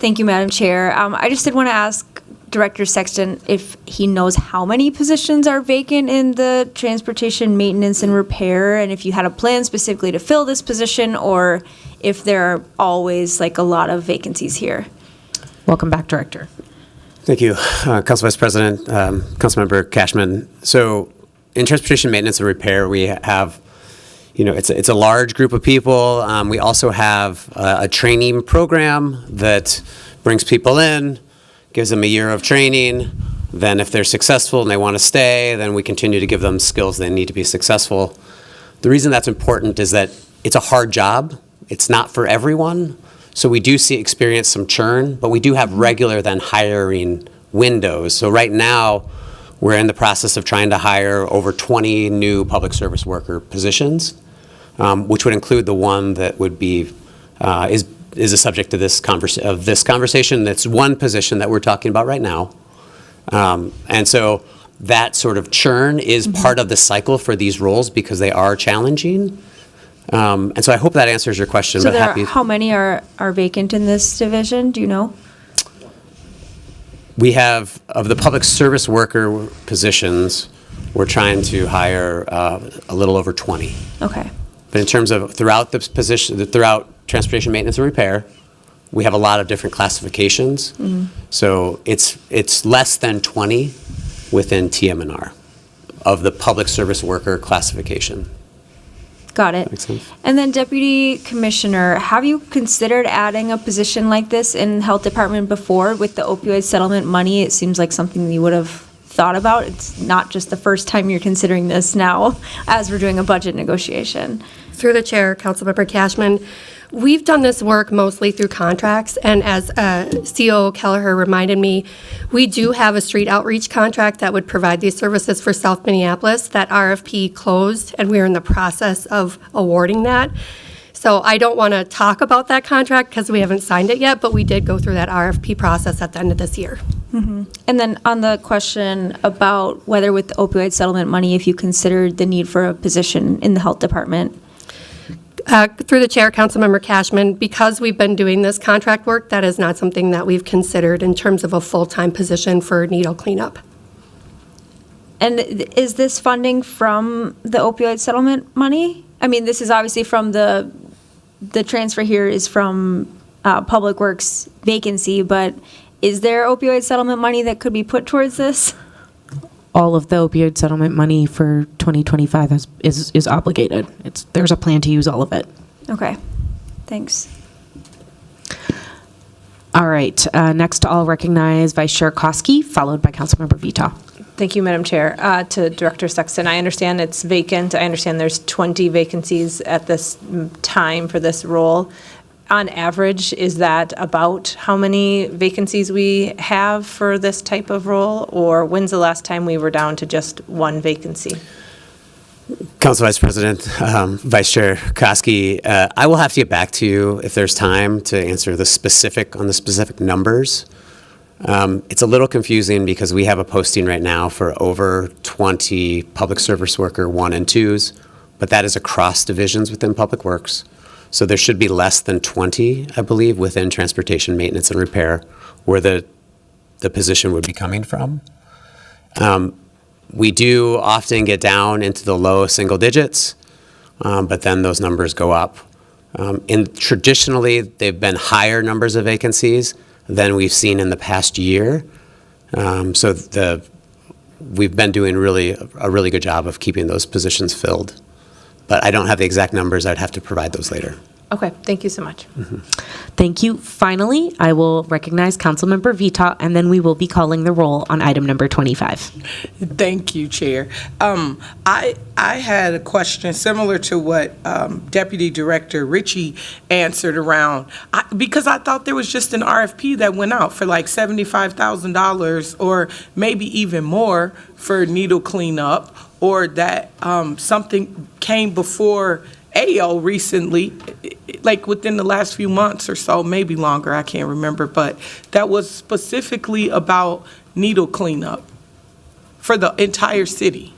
Thank you, Madam Chair. I just did want to ask Director Sexton if he knows how many positions are vacant in the transportation maintenance and repair, and if you had a plan specifically to fill this position, or if there are always like a lot of vacancies here. Welcome back, Director. Thank you, Council Vice President, Councilmember Cashman. So in transportation maintenance and repair, we have, it's a large group of people. We also have a training program that brings people in, gives them a year of training. Then if they're successful and they want to stay, then we continue to give them skills they need to be successful. The reason that's important is that it's a hard job. It's not for everyone. So we do experience some churn, but we do have regular then hiring windows. So right now, we're in the process of trying to hire over 20 new public service worker positions, which would include the one that would be is a subject of this conversation. That's one position that we're talking about right now. And so that sort of churn is part of the cycle for these roles because they are challenging. And so I hope that answers your question. So but how many are vacant in this division? Do you know? We have, of the public service worker positions, we're trying to hire a little over 20. Okay. But in terms of throughout transportation maintenance and repair, we have a lot of different classifications. So it's less than 20 within TM&R of the public service worker classification. Got it. Makes sense. And then Deputy Commissioner, have you considered adding a position like this in Health Department before with the opioid settlement money? It seems like something you would have thought about. It's not just the first time you're considering this now as we're doing a budget negotiation. Through the chair, Councilmember Cashman, We've done this work mostly through contracts, and as CO Kelleher reminded me, we do have a street outreach contract that would provide these services for South Minneapolis. That RFP closed, and we're in the process of awarding that. So I don't want to talk about that contract because we haven't signed it yet, but we did go through that RFP process at the end of this year. And then on the question about whether with the opioid settlement money, if you considered the need for a position in the health department. Through the chair, Councilmember Cashman, because we've been doing this contract work, that is not something that we've considered in terms of a full-time position for needle cleanup. And is this funding from the opioid settlement money? I mean, this is obviously from the transfer here is from Public Works vacancy, but is there opioid settlement money that could be put towards this? All of the opioid settlement money for 2025 is obligated. There's a plan to use all of it. Okay, thanks. All right, next I'll recognize Vice Chair Koski, followed by Councilmember Vita. Thank you, Madam Chair. To Director Sexton, I understand it's vacant. I understand there's 20 vacancies at this time for this role. On average, is that about how many vacancies we have for this type of role? Or when's the last time we were down to just one vacancy? Council Vice President, Vice Chair Koski, I will have to get back to you if there's time to answer the specific numbers. It's a little confusing because we have a posting right now for over 20 public service worker 1 and 2s, but that is across divisions within Public Works. So there should be less than 20, I believe, within transportation maintenance and repair where the position would be coming from. We do often get down into the low single digits, but then those numbers go up. Traditionally, they've been higher numbers of vacancies than we've seen in the past year. So we've been doing a really good job of keeping those positions filled. But I don't have the exact numbers. I'd have to provide those later. Okay, thank you so much. Thank you. Finally, I will recognize Councilmember Vita, and then we will be calling the roll on item number 25. Thank you, Chair. I had a question similar to what Deputy Director Ritchie answered around, because I thought there was just an RFP that went out for like $75,000 or maybe even more for needle cleanup, or that something came before AO recently, like within the last few months or so, maybe longer, I can't remember, but that was specifically about needle cleanup for the entire city.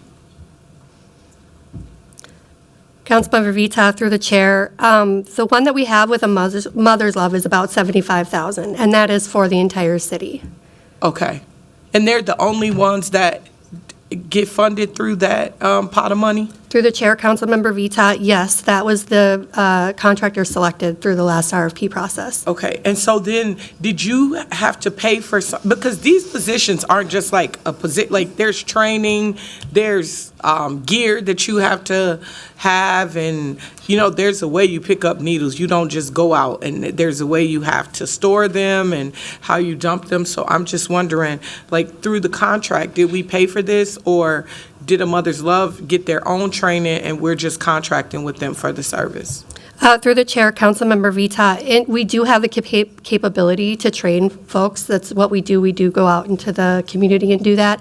Councilmember Vita, through the chair, the one that we have with a Mother's Love is about $75,000, and that is for the entire city. Okay. And they're the only ones that get funded through that pot of money? Through the chair, Councilmember Vita, yes, that was the contractor selected through the last RFP process. Okay, and so then did you have to pay for some, because these positions aren't just like a position, like there's training, there's gear that you have to have, and there's a way you pick up needles. You don't just go out, and there's a way you have to store them and how you dump them. So I'm just wondering, like through the contract, did we pay for this, or did a Mother's Love get their own training and we're just contracting with them for the service? Through the chair, Councilmember Vita, we do have the capability to train folks. That's what we do. We do go out into the community and do that.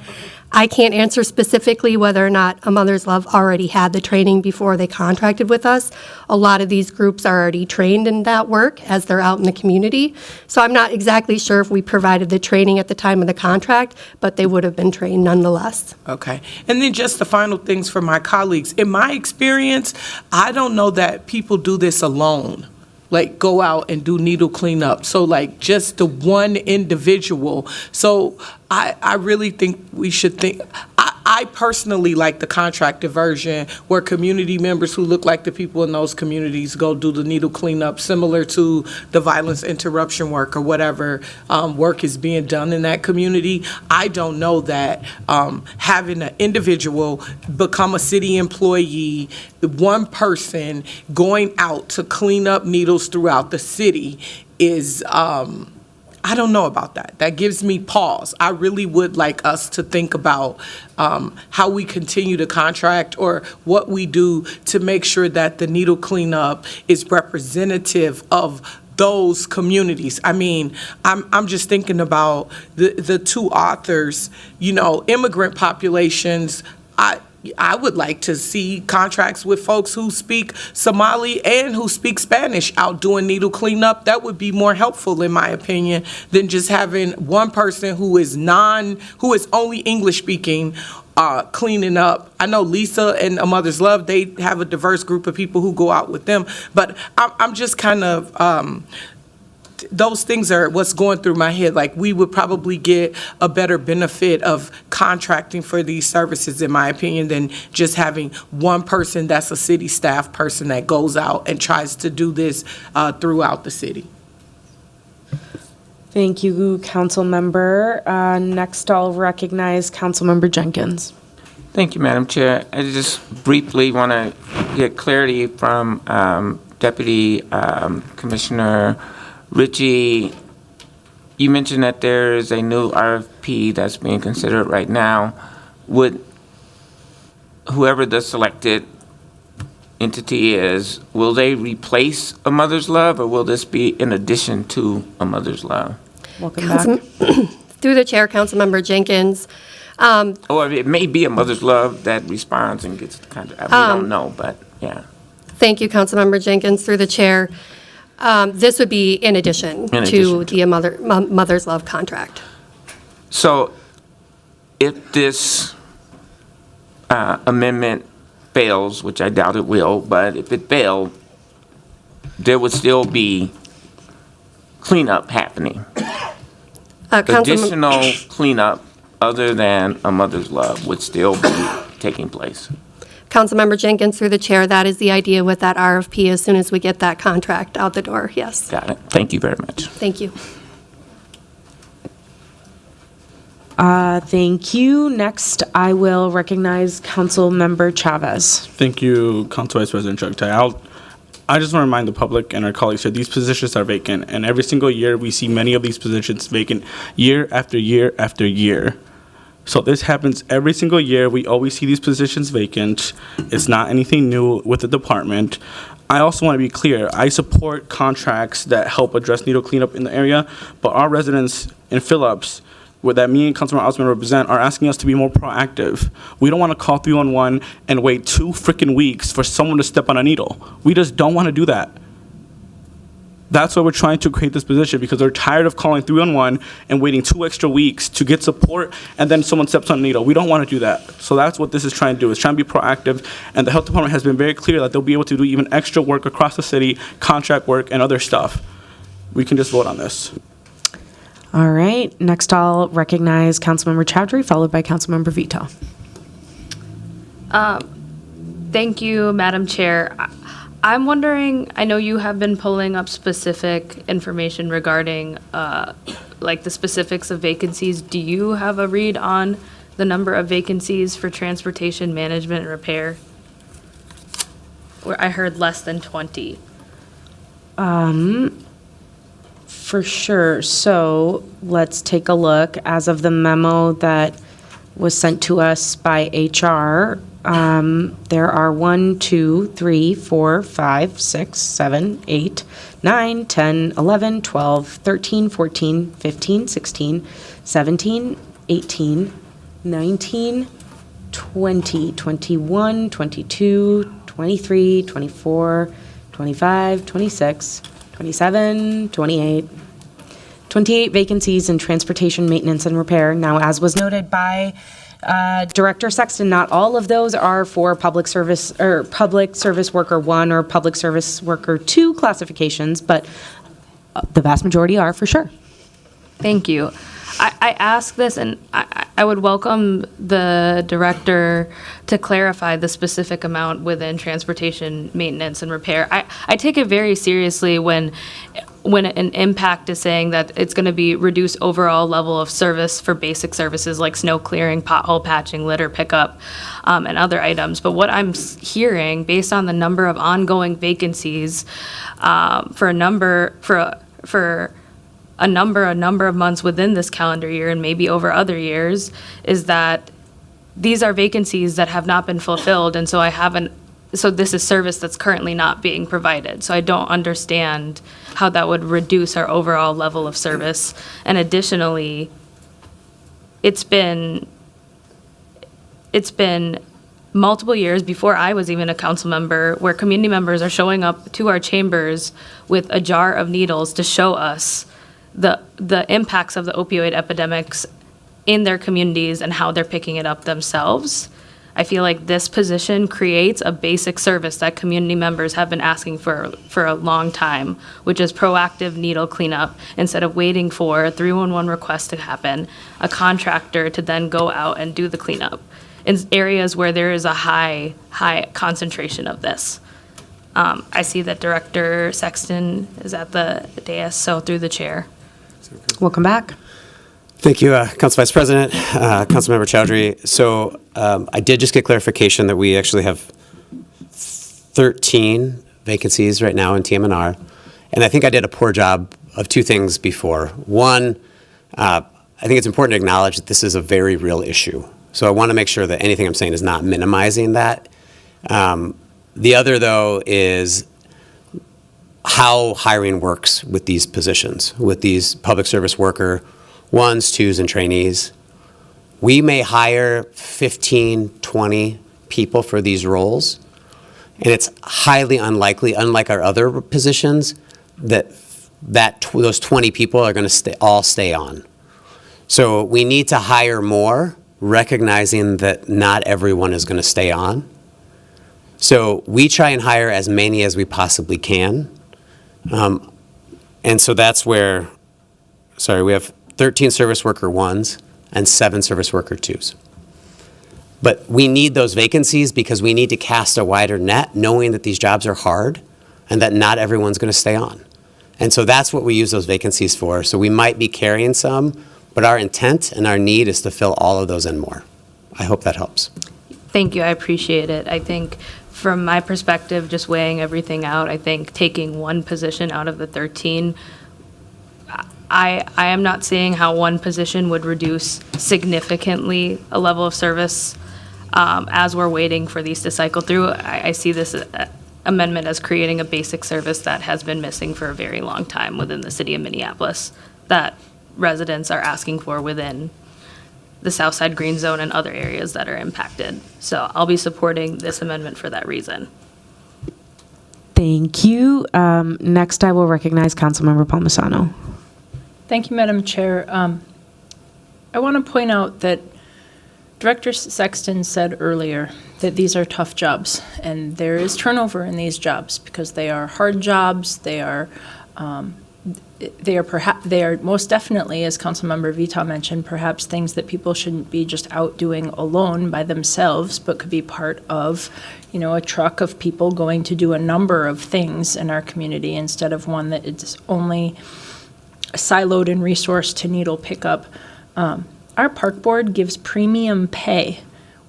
I can't answer specifically whether or not a Mother's Love already had the training before they contracted with us. A lot of these groups are already trained in that work as they're out in the community. So I'm not exactly sure if we provided the training at the time of the contract, but they would have been trained nonetheless. Okay. And then just the final things for my colleagues. In my experience, I don't know that people do this alone. Like go out and do needle cleanup. So like just the one individual. So I really think we should think, I personally like the contracted version where community members who look like the people in those communities go do the needle cleanup, similar to the violence interruption work or whatever work is being done in that community. I don't know that having an individual become a city employee, one person going out to clean up needles throughout the city is I don't know about that. That gives me pause. I really would like us to think about how we continue to contract or what we do to make sure that the needle cleanup is representative of those communities. I mean, I'm just thinking about the two authors, immigrant populations. I would like to see contracts with folks who speak Somali and who speak Spanish out doing needle cleanup. That would be more helpful, in my opinion, than just having one person who is only English speaking cleaning up. I know Lisa and A Mother's Love, they have a diverse group of people who go out with them, but I'm just kind of those things are what's going through my head. Like, we would probably get a better benefit of contracting for these services, in my opinion, than just having one person that's a city staff person that goes out and tries to do this throughout the city. Thank you, Council Member. Next, I'll recognize Council Member Jenkins. Thank you, Madam Chair. I just briefly want to get clarity from Deputy Commissioner Ritchie. You mentioned that there is a new RFP that's being considered right now. Would whoever the selected entity is, will they replace A Mother's Love, or will this be in addition to A Mother's Love? Welcome back. Through the chair, Councilmember Jenkins. Or it may be A Mother's Love that responds and gets the contract. We don't know, but yeah. Thank you, Councilmember Jenkins. Through the chair. This would be in addition to the Mother's Love contract. So if this amendment fails, which I doubt it will, but if it failed, there would still be cleanup happening. Additional cleanup other than A Mother's Love would still be taking place. Councilmember Jenkins, through the chair, that is the idea with that RFP as soon as we get that contract out the door, yes. Got it. Thank you very much. Thank you. Thank you. Next, I will recognize Council Member Chavez. Thank you, Council Vice President Chuck Tai. I just want to remind the public and our colleagues that these positions are vacant, and every single year we see many of these positions vacant year after year after year. So this happens every single year. We always see these positions vacant. It's not anything new with the department. I also want to be clear. I support contracts that help address needle cleanup in the area, but our residents in Phillips, that me and Councilmember Osmond represent, are asking us to be more proactive. We don't want to call 311 and wait 2 freaking weeks for someone to step on a needle. We just don't want to do that. That's why we're trying to create this position, because they're tired of calling 311 and waiting 2 extra weeks to get support, and then someone steps on a needle. We don't want to do that. So that's what this is trying to do. It's trying to be proactive, and the health department has been very clear that they'll be able to do even extra work across the city, contract work, and other stuff. We can just vote on this. All right. Next, I'll recognize Councilmember Chowdhury, followed by Councilmember Vito. Thank you, Madam Chair. I'm wondering, I know you have been pulling up specific information regarding like the specifics of vacancies. Do you have a read on the number of vacancies for transportation management and repair? Where I heard less than 20. For sure. So let's take a look. As of the memo that was sent to us by HR, there are 1, 2, 3, 4, 5, 6, 7, 8, 9, 10, 11, 12, 13, 14, 15, 16, 17, 18, 19, 20, 21, 22, 23, 24, 25, 26, 27, 28. 28 vacancies in transportation maintenance and repair. Now, as was noted by Director Sexton, not all of those are for public service worker 1 or public service worker 2 classifications, but the vast majority are for sure. Thank you. I ask this, and I would welcome the director to clarify the specific amount within transportation maintenance and repair. I take it very seriously when an impact is saying that it's going to be reduced overall level of service for basic services like snow clearing, pothole patching, litter pickup, and other items. But what I'm hearing, based on the number of ongoing vacancies for a number of months within this calendar year and maybe over other years, is that these are vacancies that have not been fulfilled, and so this is service that's currently not being provided. So I don't understand how that would reduce our overall level of service. And additionally, it's been multiple years before I was even a council member where community members are showing up to our chambers with a jar of needles to show us the impacts of the opioid epidemics in their communities and how they're picking it up themselves. I feel like this position creates a basic service that community members have been asking for a long time, which is proactive needle cleanup instead of waiting for a 311 request to happen, a contractor to then go out and do the cleanup in areas where there is a high concentration of this. I see that Director Sexton is at the dais, so through the chair. Welcome back. Thank you, Council Vice President, Councilmember Chowdhury. So I did just get clarification that we actually have 13 vacancies right now in TM&R. And I think I did a poor job of two things before. One, I think it's important to acknowledge that this is a very real issue. So I want to make sure that anything I'm saying is not minimizing that. The other, though, is how hiring works with these positions, with these public service worker 1s, 2s, and trainees. We may hire 15, 20 people for these roles, and it's highly unlikely, unlike our other positions, that those 20 people are going to all stay on. So we need to hire more, recognizing that not everyone is going to stay on. So we try and hire as many as we possibly can. And so that's where, we have 13 service worker 1s and 7 service worker 2s. But we need those vacancies because we need to cast a wider net, knowing that these jobs are hard and that not everyone's going to stay on. And so that's what we use those vacancies for. So we might be carrying some, but our intent and our need is to fill all of those and more. I hope that helps. Thank you, I appreciate it. I think from my perspective, just weighing everything out, I think taking one position out of the 13, I am not seeing how one position would reduce significantly a level of service as we're waiting for these to cycle through. I see this amendment as creating a basic service that has been missing for a very long time within the city of Minneapolis that residents are asking for within the Southside Green Zone and other areas that are impacted. So I'll be supporting this amendment for that reason. Thank you. Next, I will recognize Councilmember Palmisano. Thank you, Madam Chair. I want to point out that Director Sexton said earlier that these are tough jobs, and there is turnover in these jobs because they are hard jobs. They are most definitely, as Councilmember Vita mentioned, perhaps things that people shouldn't be just out doing alone by themselves, but could be part of, a truck of people going to do a number of things in our community instead of one that is only siloed and resourced to needle pickup. Our park board gives premium pay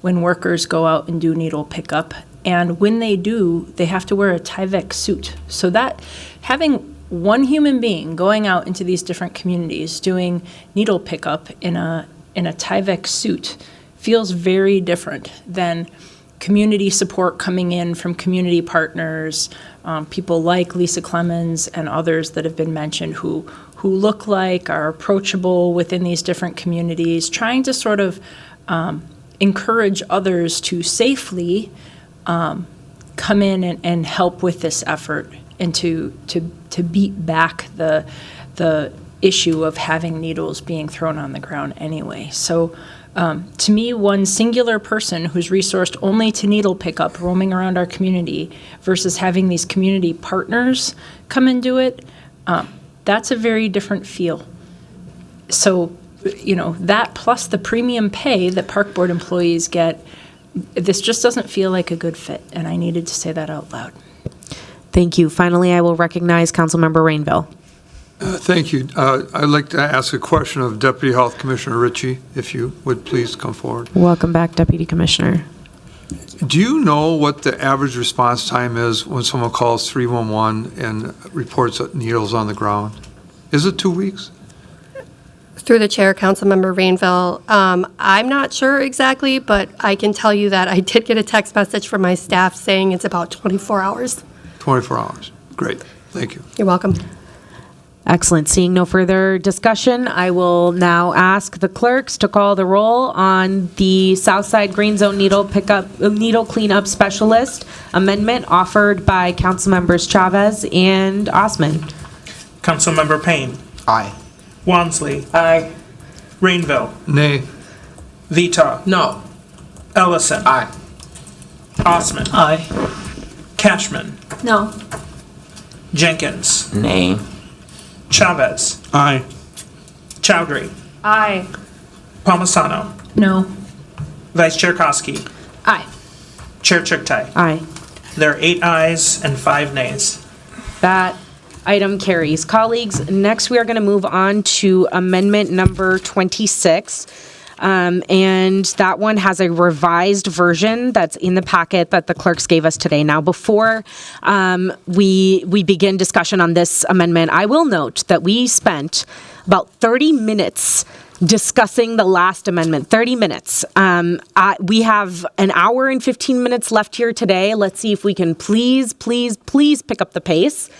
when workers go out and do needle pickup, and when they do, they have to wear a Tyvek suit. So that having one human being going out into these different communities doing needle pickup in a Tyvek suit feels very different than community support coming in from community partners, people like Lisa Clemens and others that have been mentioned who look like, are approachable within these different communities, trying to sort of encourage others to safely come in and help with this effort and to beat back the issue of having needles being thrown on the ground anyway. So to me, one singular person who's resourced only to needle pickup roaming around our community versus having these community partners come and do it, that's a very different feel. So, that plus the premium pay that park board employees get, this just doesn't feel like a good fit, and I needed to say that out loud. Thank you. Finally, I will recognize Councilmember Rainville. Thank you. I'd like to ask a question of Deputy Health Commissioner Ritchie, if you would please come forward. Welcome back, Deputy Commissioner. Do you know what the average response time is when someone calls 311 and reports needles on the ground? Is it 2 weeks? Through the chair, Councilmember Rainville, I'm not sure exactly, but I can tell you that I did get a text message from my staff saying it's about 24 hours. 24 hours. Great. Thank you. You're welcome. Excellent. Seeing no further discussion, I will now ask the clerks to call the roll on the Southside Green Zone needle cleanup specialist amendment offered by Councilmembers Chavez and Osman. Councilmember Payne. Aye. Wansley. Aye. Rainville. Nay. Vita. No. Ellison. Aye. Osman. Aye. Cashman. No. Jenkins. Nay. Chavez. Aye. Chowdhury. Aye. Palmisano. No. Vice Chair Koski. Aye. Chair Chuktai. Aye. There are 8 ayes and 5 nays. That item carries. Colleagues, next we are going to move on to amendment number 26. And that one has a revised version that's in the packet that the clerks gave us today. Now, before we begin discussion on this amendment, I will note that we spent about 30 minutes discussing the last amendment, 30 minutes. We have an hour and 15 minutes left here today. Let's see if we can please pick up the pace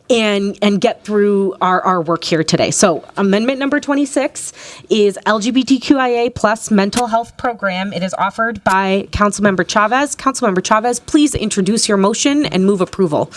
and get through our work here today. So amendment number 26 is LGBTQIA plus mental health program. It is offered by Councilmember Chavez. Councilmember Chavez, please introduce your motion and move approval.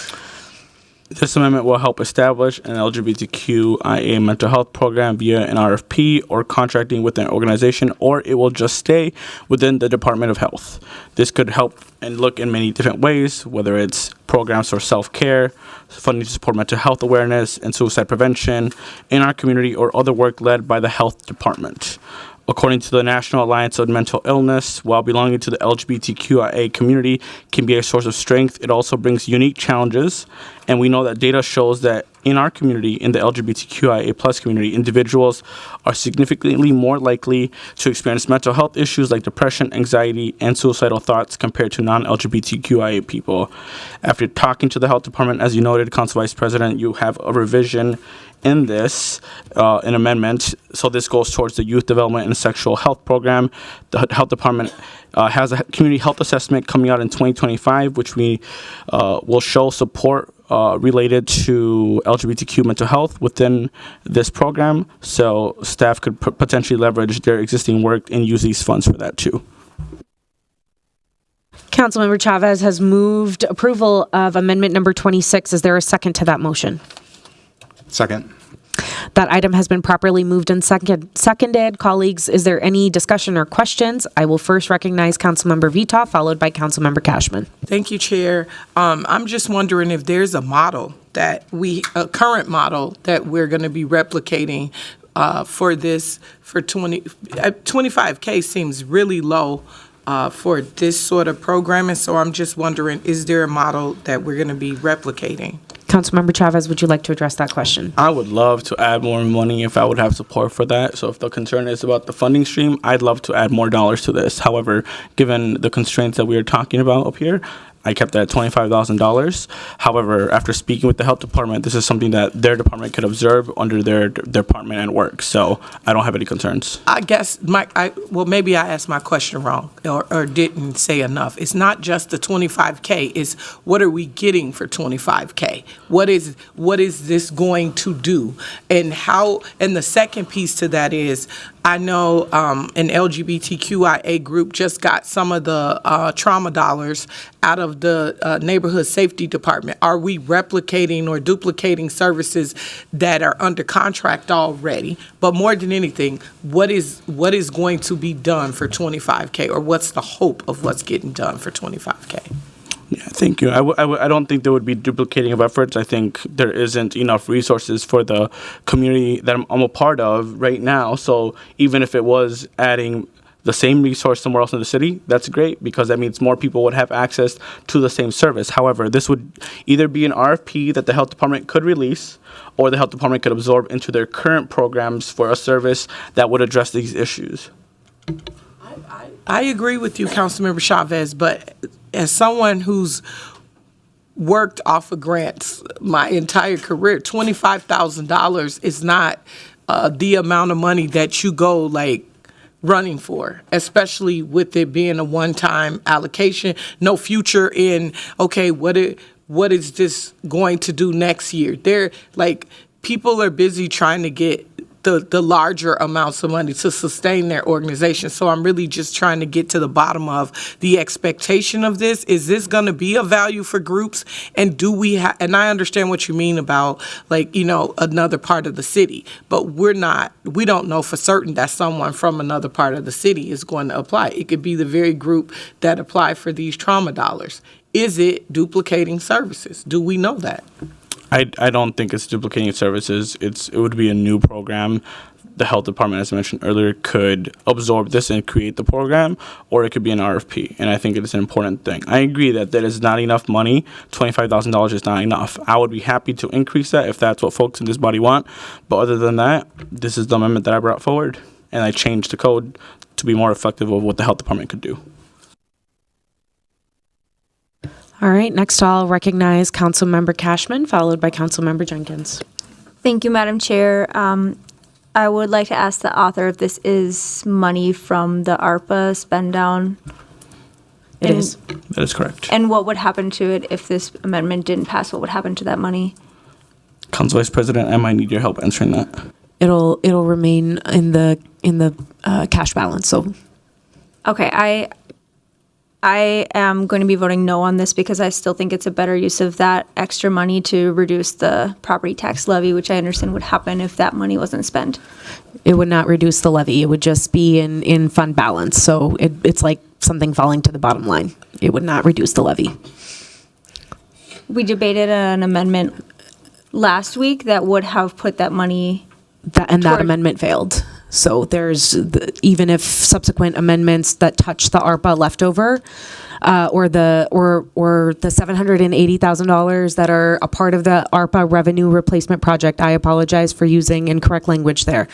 This amendment will help establish an LGBTQIA mental health program via an RFP or contracting with an organization, or it will just stay within the Department of Health. This could help and look in many different ways, whether it's programs for self-care, funding to support mental health awareness and suicide prevention in our community, or other work led by the health department. According to the National Alliance on Mental Illness, while belonging to the LGBTQIA community can be a source of strength, it also brings unique challenges. And we know that data shows that in our community, in the LGBTQIA plus community, individuals are significantly more likely to experience mental health issues like depression, anxiety, and suicidal thoughts compared to non-LGBTQIA people. After talking to the health department, as you noted, Council Vice President, you have a revision in this, an amendment. So this goes towards the Youth Development and Sexual Health Program. The health department has a community health assessment coming out in 2025, which we will show support related to LGBTQ mental health within this program. So staff could potentially leverage their existing work and use these funds for that too. Councilmember Chavez has moved approval of amendment number 26. Is there a second to that motion? Second. That item has been properly moved and seconded. Colleagues, is there any discussion or questions? I will first recognize Councilmember Vita, followed by Councilmember Cashman. Thank you, Chair. I'm just wondering if there's a current model that we're going to be replicating for this, for 25K seems really low for this sort of program. And so I'm just wondering, is there a model that we're going to be replicating? Councilmember Chavez, would you like to address that question? I would love to add more money if I would have support for that. So if the concern is about the funding stream, I'd love to add more dollars to this. However, given the constraints that we are talking about up here, I kept that at $25,000. However, after speaking with the health department, this is something that their department could observe under their department and work. So I don't have any concerns. I guess, maybe I asked my question wrong or didn't say enough. It's not just the 25K, it's what are we getting for 25K? What is this going to do? And the second piece to that is, I know an LGBTQIA group just got some of the trauma dollars out of the neighborhood safety department. Are we replicating or duplicating services that are under contract already? But more than anything, what is going to be done for 25K, or what's the hope of what's getting done for 25K? Yeah, thank you. I don't think there would be duplicating of efforts. I think there isn't enough resources for the community that I'm a part of right now. So even if it was adding the same resource somewhere else in the city, that's great, because that means more people would have access to the same service. However, this would either be an RFP that the health department could release, or the health department could absorb into their current programs for a service that would address these issues. I agree with you, Councilmember Chavez, but as someone who's worked off of grants my entire career, $25,000 is not the amount of money that you go like running for, especially with it being a one-time allocation, no future in, okay, what is this going to do next year? They're like, people are busy trying to get the larger amounts of money to sustain their organization. So I'm really just trying to get to the bottom of the expectation of this. Is this going to be of value for groups? And do we and I understand what you mean about like, another part of the city, but we don't know for certain that someone from another part of the city is going to apply. It could be the very group that apply for these trauma dollars. Is it duplicating services? Do we know that? I don't think it's duplicating services. It would be a new program. The health department, as I mentioned earlier, could absorb this and create the program, or it could be an RFP. And I think it is an important thing. I agree that there is not enough money. $25,000 is not enough. I would be happy to increase that if that's what folks in this body want. But other than that, this is the amendment that I brought forward, and I changed the code to be more reflective of what the health department could do. All right, next I'll recognize Councilmember Cashman, followed by Councilmember Jenkins. Thank you, Madam Chair. I would like to ask the author if this is money from the ARPA spend down. It is. That is correct. And what would happen to it if this amendment didn't pass? What would happen to that money? Council Vice President, I might need your help answering that. It'll remain in the cash balance. So, okay, I am going to be voting no on this because I still think it's a better use of that extra money to reduce the property tax levy, which I understand would happen if that money wasn't spent. it would not reduce the levy. It would just be in fund balance. So it's like something falling to the bottom line. It would not reduce the levy. We debated an amendment last week that would have put that money. That amendment failed. So there's, even if subsequent amendments that touch the ARPA leftover, or the $780,000 that are a part of the ARPA revenue replacement project, I apologize for using incorrect language there.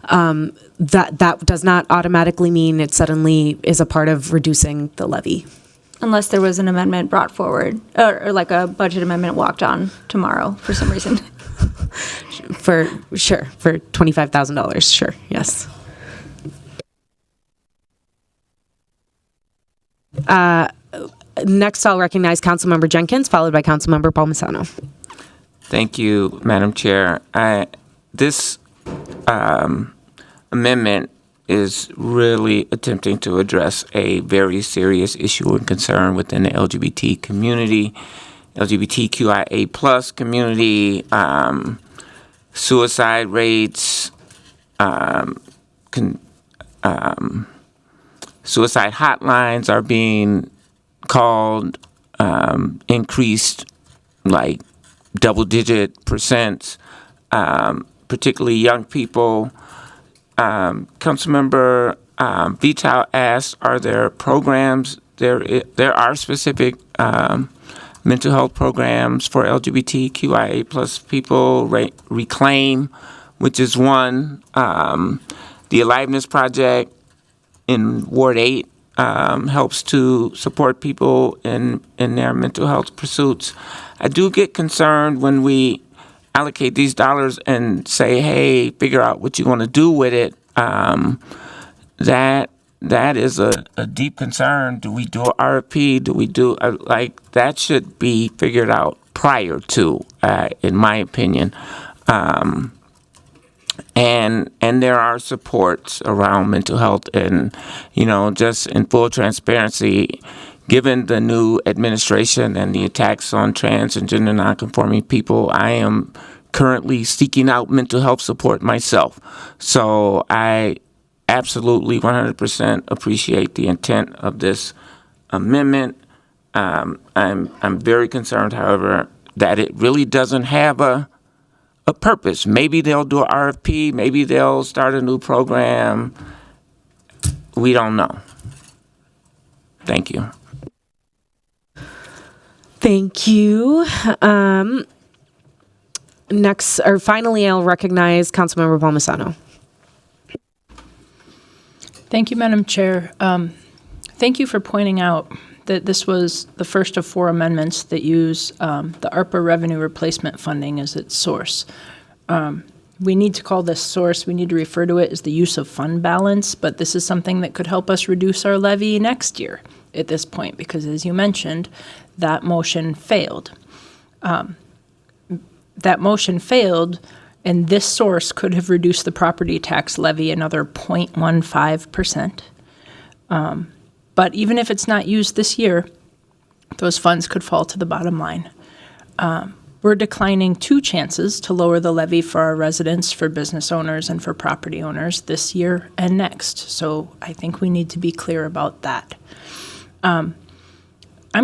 That does not automatically mean it suddenly is a part of reducing the levy. Unless there was an amendment brought forward, or like a budget amendment walked on tomorrow for some reason. For $25,000, sure, yes. Next, I'll recognize Councilmember Jenkins, followed by Councilmember Palmisano. Thank you, Madam Chair. This amendment is really attempting to address a very serious issue and concern within the LGBT community, LGBTQIA plus community. Suicide rates, suicide hotlines are being called, increased like double-digit %, particularly young people. Councilmember Vital asked, are there programs? There are specific mental health programs for LGBTQIA plus people. Reclaim, which is one. The Aliveness Project in Ward 8 helps to support people in their mental health pursuits. I do get concerned when we allocate these dollars and say, hey, figure out what you want to do with it. That is a deep concern. Do we do an RFP? Do we do, that should be figured out prior to, in my opinion. And there are supports around mental health and, just in full transparency, given the new administration and the attacks on trans and gender nonconforming people, I am currently seeking out mental health support myself. So I absolutely 100% appreciate the intent of this amendment. I'm very concerned, however, that it really doesn't have a purpose. Maybe they'll do an RFP, maybe they'll start a new program. We don't know. Thank you. Thank you. Finally, I'll recognize Councilmember Palmisano. Thank you, Madam Chair. Thank you for pointing out that this was the first of 4 amendments that use the ARPA revenue replacement funding as its source. we need to call this source, we need to refer to it as the use of fund balance, but this is something that could help us reduce our levy next year at this point, because as you mentioned, that motion failed. That motion failed, and this source could have reduced the property tax levy another 0.15%. But even if it's not used this year, those funds could fall to the bottom line. We're declining 2 chances to lower the levy for our residents, for business owners, and for property owners this year and next. So I think we need to be clear about that. I'm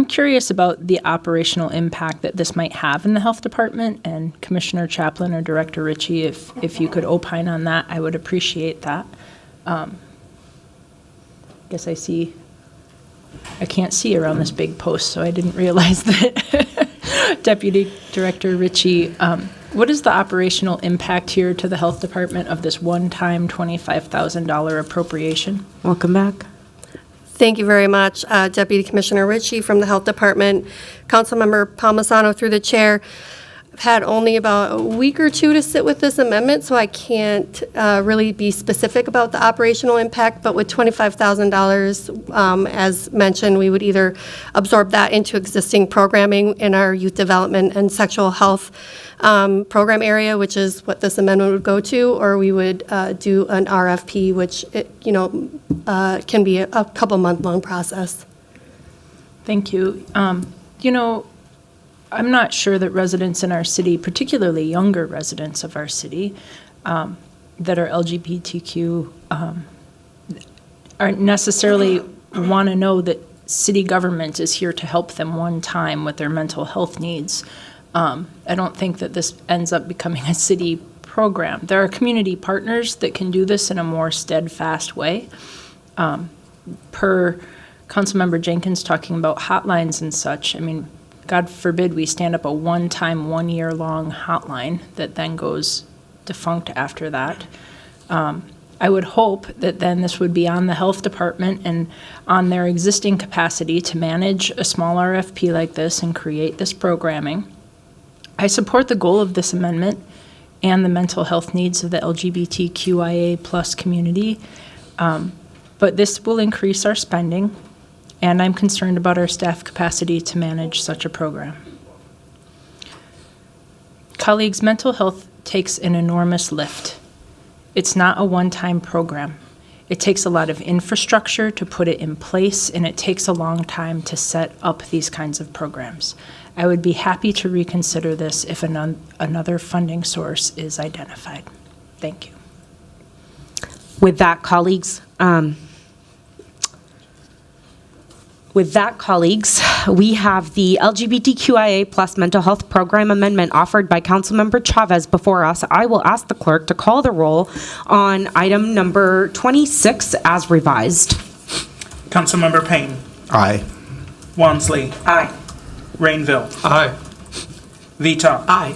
curious about the operational impact that this might have in the health department, and Commissioner Chaplin or Director Ritchie, if you could opine on that, I would appreciate that. Guess I can't see around this big post, so I didn't realize that. Deputy Director Ritchie, what is the operational impact here to the health department of this one-time $25,000 appropriation? Welcome back. Thank you very much, Deputy Commissioner Ritchie from the Health Department. Councilmember Palmisano through the chair. I've had only about a week or two to sit with this amendment, so I can't really be specific about the operational impact, but with $25,000, as mentioned, we would either absorb that into existing programming in our youth development and sexual health program area, which is what this amendment would go to, or we would do an RFP, which can be a couple month-long process. Thank you. I'm not sure that residents in our city, particularly younger residents of our city, that are LGBTQ, aren't necessarily want to know that city government is here to help them one time with their mental health needs. I don't think that this ends up becoming a city program. There are community partners that can do this in a more steadfast way. Per Councilmember Jenkins talking about hotlines and such, I mean, God forbid we stand up a one-time, 1-year-long hotline that then goes defunct after that. I would hope that then this would be on the health department and on their existing capacity to manage a small RFP like this and create this programming. I support the goal of this amendment and the mental health needs of the LGBTQIA plus community, but this will increase our spending, and I'm concerned about our staff capacity to manage such a program. Colleagues, mental health takes an enormous lift. It's not a one-time program. It takes a lot of infrastructure to put it in place, and it takes a long time to set up these kinds of programs. I would be happy to reconsider this if another funding source is identified. Thank you. With that, colleagues, we have the LGBTQIA plus mental health program amendment offered by Councilmember Chavez before us. I will ask the clerk to call the roll on item number 26 as revised. Councilmember Payne. Aye. Wansley. Aye. Rainville. Aye. Vita. Aye.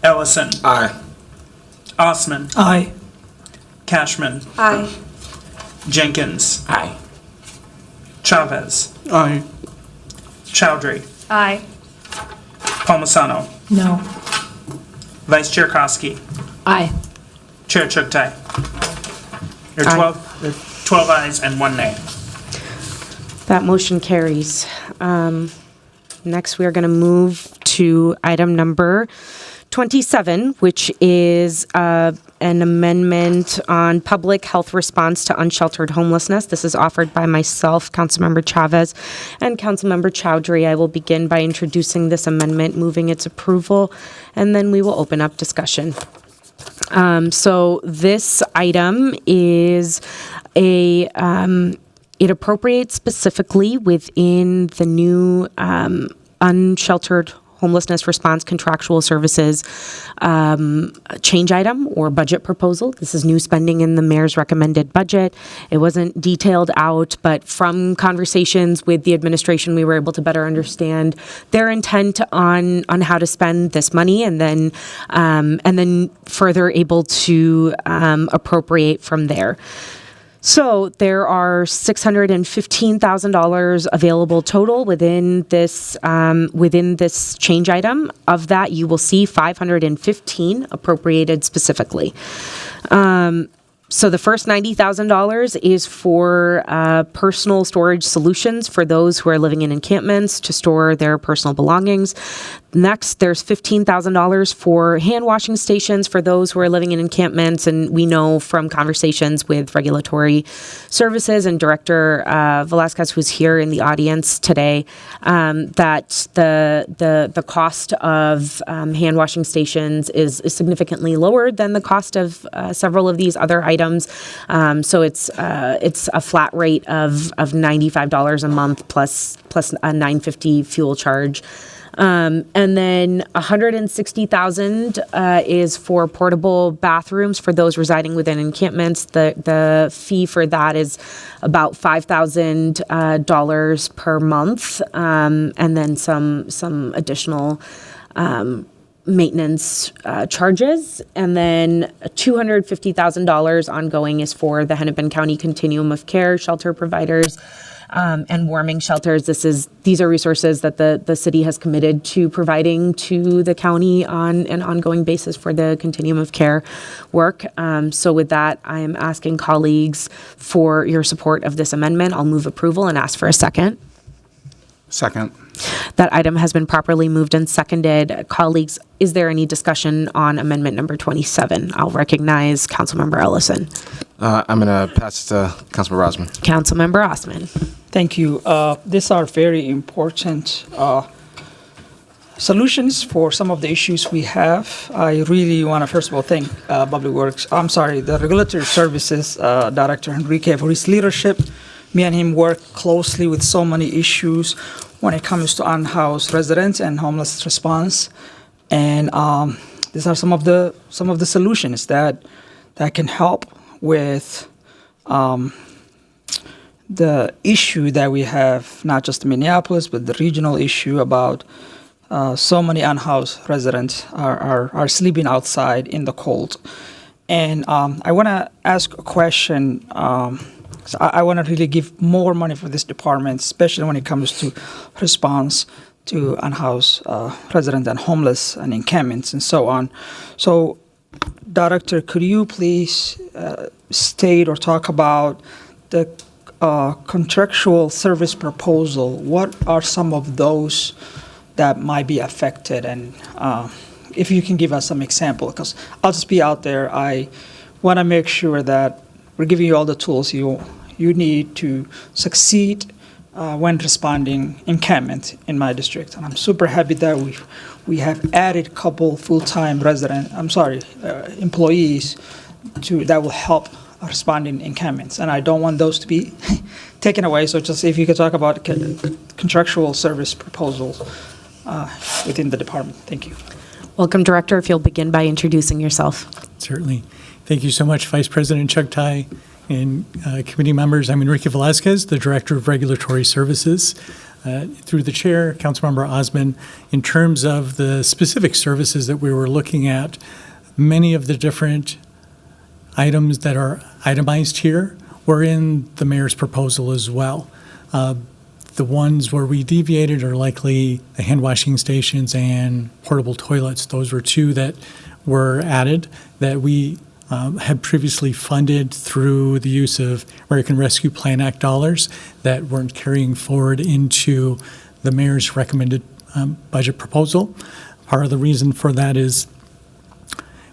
Ellison. Aye. Osman. Aye. Cashman. Aye. Jenkins. Aye. Chavez. Aye. Chowdhury. Aye. Palmisano. No. Vice Chair Koski. Aye. Chair Chugtai. There are 12 ayes and 1 nay. That motion carries. Next, we are going to move to item number 27, which is an amendment on public health response to unsheltered homelessness. This is offered by myself, Councilmember Chavez, and Councilmember Chowdhury. I will begin by introducing this amendment, moving its approval, and then we will open up discussion. So this item is it appropriates specifically within the new unsheltered homelessness response contractual services change item or budget proposal. This is new spending in the mayor's recommended budget. It wasn't detailed out, but from conversations with the administration, we were able to better understand their intent on how to spend this money, and then further able to appropriate from there. So there are $615,000 available total within this change item. Of that, you will see 515 appropriated specifically. So the first $90,000 is for personal storage solutions for those who are living in encampments to store their personal belongings. Next, there's $15,000 for hand washing stations for those who are living in encampments. And we know from conversations with regulatory services and Director Velasquez, who's here in the audience today, that the cost of hand washing stations is significantly lower than the cost of several of these other items. So it's a flat rate of $95 a month plus a $9.50 fuel charge. And then $160,000 is for portable bathrooms for those residing within encampments. The fee for that is about $5,000 per month, and then some additional maintenance charges. And then $250,000 ongoing is for the Hennepin County Continuum of Care shelter providers. And warming shelters. These are resources that the city has committed to providing to the county on an ongoing basis for the continuum of care work. So with that, I am asking colleagues for your support of this amendment. I'll move approval and ask for a second. Second. That item has been properly moved and seconded. Colleagues, is there any discussion on amendment number 27? I'll recognize Councilmember Ellison. I'm going to pass it to Councilmember Osman. Councilmember Osman. Thank you. These are very important solutions for some of the issues we have. I really want to, first of all, thank the Regulatory Services Director Enrique for his leadership. Me and him work closely with so many issues when it comes to unhoused residents and homeless response. And these are some of the solutions that can help with the issue that we have, not just in Minneapolis, but the regional issue about so many unhoused residents are sleeping outside in the cold. And I want to ask a question. So I want to really give more money for this department, especially when it comes to response to unhoused residents and homeless and encampments and so on. So, Director, could you please state or talk about the contractual service proposal? What are some of those that might be affected? And if you can give us some example, because I'll just be out there. I want to make sure that we're giving you all the tools you need to succeed when responding encampment in my district. And I'm super happy that we have added a couple full-time employees that will help responding encampments. And I don't want those to be taken away. So just if you could talk about contractual service proposals within the department. Thank you. Welcome, Director. If you'll begin by introducing yourself. Certainly. Thank you so much, Vice President Chuck Tai and committee members. I'm Enrique Velasquez, the Director of Regulatory Services. Through the chair, Councilmember Osman, in terms of the specific services that we were looking at, many of the different items that are itemized here were in the mayor's proposal as well. The ones where we deviated are likely the hand washing stations and portable toilets. Those were two that were added that we had previously funded through the use of American Rescue Plan Act dollars that weren't carrying forward into the mayor's recommended budget proposal. Part of the reason for that is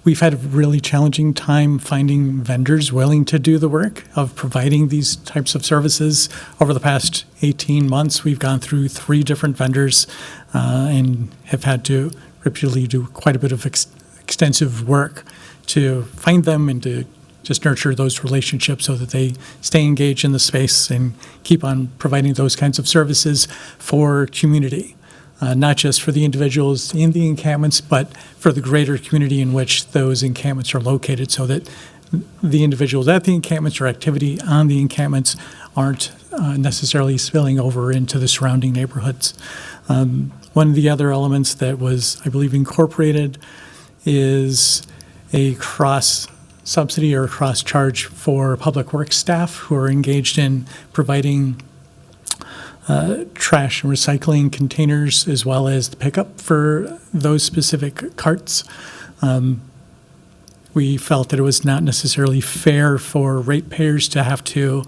we've had a really challenging time finding vendors willing to do the work of providing these types of services. Over the past 18 months, we've gone through 3 different vendors and have had to repeatedly do quite a bit of extensive work to find them and to just nurture those relationships so that they stay engaged in the space and keep on providing those kinds of services for community, not just for the individuals in the encampments, but for the greater community in which those encampments are located, so that the individuals at the encampments or activity on the encampments aren't necessarily spilling over into the surrounding neighborhoods. One of the other elements that was, I believe, incorporated is a cross subsidy or cross-charge for public works staff who are engaged in providing trash and recycling containers as well as the pickup for those specific carts. We felt that it was not necessarily fair for ratepayers to have to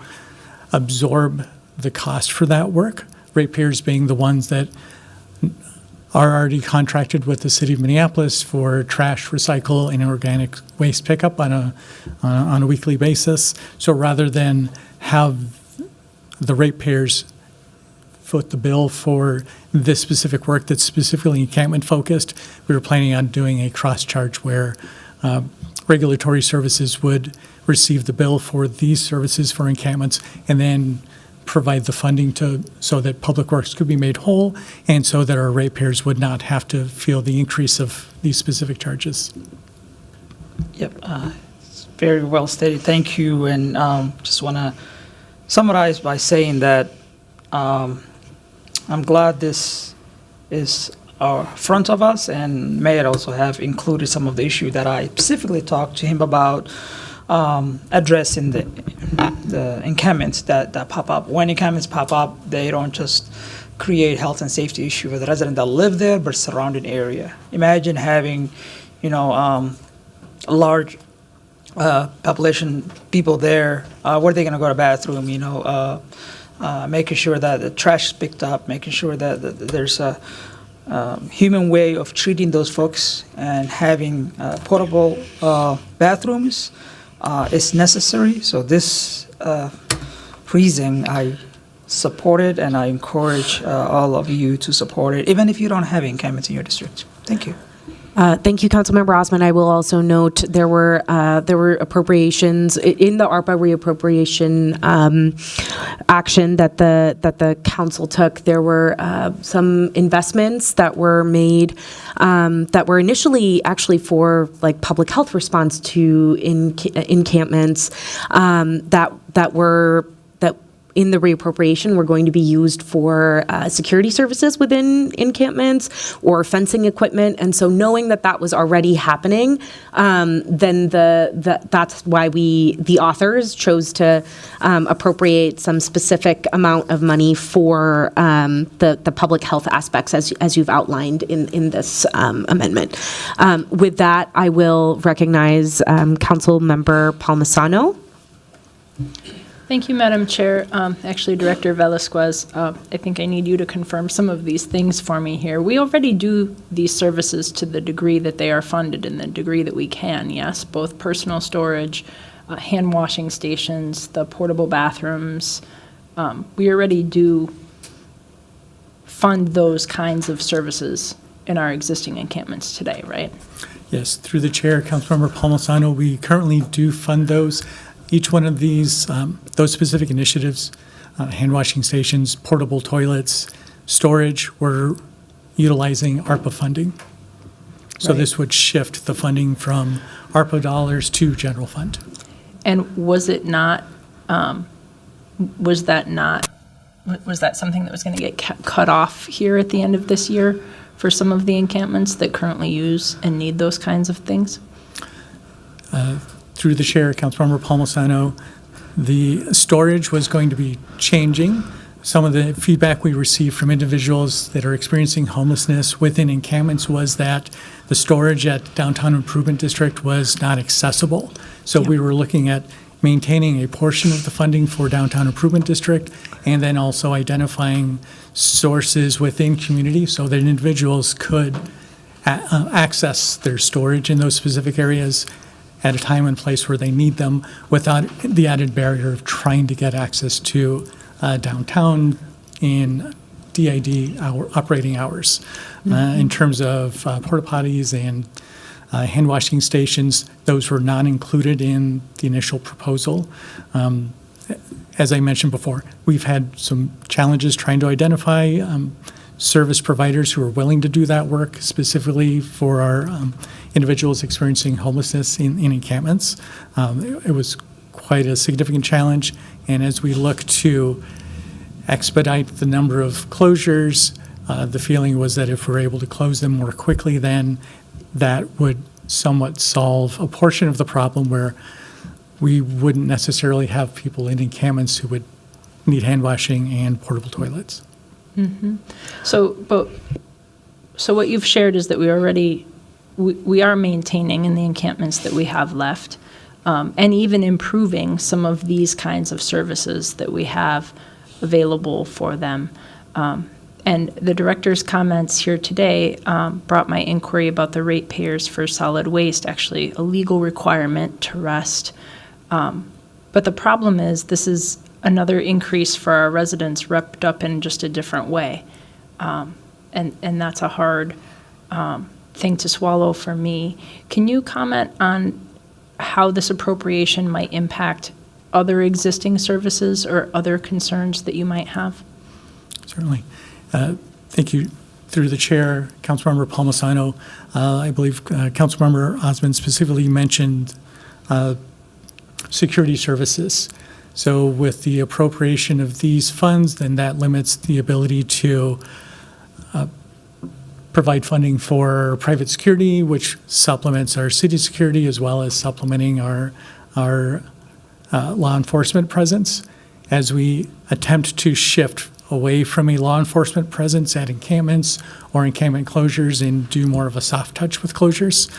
absorb the cost for that work, ratepayers being the ones that are already contracted with the city of Minneapolis for trash, recycle, and organic waste pickup on a weekly basis. So rather than have the ratepayers foot the bill for this specific work that's specifically encampment focused, we were planning on doing a cross-charge where regulatory services would receive the bill for these services for encampments and then provide the funding so that public works could be made whole and so that our ratepayers would not have to feel the increase of these specific charges. Yep, it's very well stated. Thank you. And just want to summarize by saying that I'm glad this is front of us, and Mayor also have included some of the issue that I specifically talked to him about, addressing the encampments that pop up. When encampments pop up, they don't just create health and safety issue for the residents that live there, but surrounding area. Imagine having, a large population people there. Where are they going to go to the bathroom? Making sure that the trash is picked up, making sure that there's a human way of treating those folks, and having portable bathrooms is necessary. So this reason I support it, and I encourage all of you to support it, even if you don't have encampments in your district. Thank you. Thank you, Councilmember Osman. I will also note there were appropriations in the ARPA reappropriation action that the council took. There were some investments that were made that were initially actually for like public health response to encampments that were in the reappropriation were going to be used for security services within encampments or fencing equipment. And so knowing that was already happening, then that's why the authors chose to appropriate some specific amount of money for the public health aspects as you've outlined in this amendment. With that, I will recognize Council Member Palmisano. Thank you, Madam Chair. Actually, Director Velasquez, I think I need you to confirm some of these things for me here. We already do these services to the degree that they are funded and the degree that we can, yes? Both personal storage, hand washing stations, the portable bathrooms. We already do fund those kinds of services in our existing encampments today, right? Yes, through the chair, Councilmember Palmisano, we currently do fund those. Each one of these, those specific initiatives, hand washing stations, portable toilets, storage, we're utilizing ARPA funding. So Right. this would shift the funding from ARPA dollars to general fund. And was that something that was going to get cut off here at the end of this year for some of the encampments that currently use and need those kinds of things? Through the chair, Councilmember Palmisano, the storage was going to be changing. Some of the feedback we received from individuals that are experiencing homelessness within encampments was that the storage at Downtown Improvement District was not accessible. So we were looking at maintaining a portion of the funding for Downtown Improvement District and then also identifying sources within community so that individuals could access their storage in those specific areas at a time and place where they need them without the added barrier of trying to get access to downtown in DID operating hours. In terms of porta potties and hand washing stations, those were not included in the initial proposal. As I mentioned before, we've had some challenges trying to identify service providers who are willing to do that work, specifically for our individuals experiencing homelessness in encampments. It was quite a significant challenge, and as we look to expedite the number of closures, the feeling was that if we're able to close them more quickly, then that would somewhat solve a portion of the problem where we wouldn't necessarily have people in encampments who would need hand washing and portable toilets. So what you've shared is that we are maintaining in the encampments that we have left, and even improving some of these kinds of services that we have available for them. And the director's comments here today brought my inquiry about the ratepayers for solid waste, actually a legal requirement to rest. But the problem is this is another increase for our residents wrapped up in just a different way. And that's a hard thing to swallow for me. Can you comment on how this appropriation might impact other existing services or other concerns that you might have? Certainly. Thank you. Through the chair, Councilmember Palmisano, I believe Councilmember Osmond specifically mentioned security services. So with the appropriation of these funds, then that limits the ability to provide funding for private security, which supplements our city security, as well as supplementing our law enforcement presence. As we attempt to shift away from a law enforcement presence at encampments or encampment closures and do more of a soft touch with closures,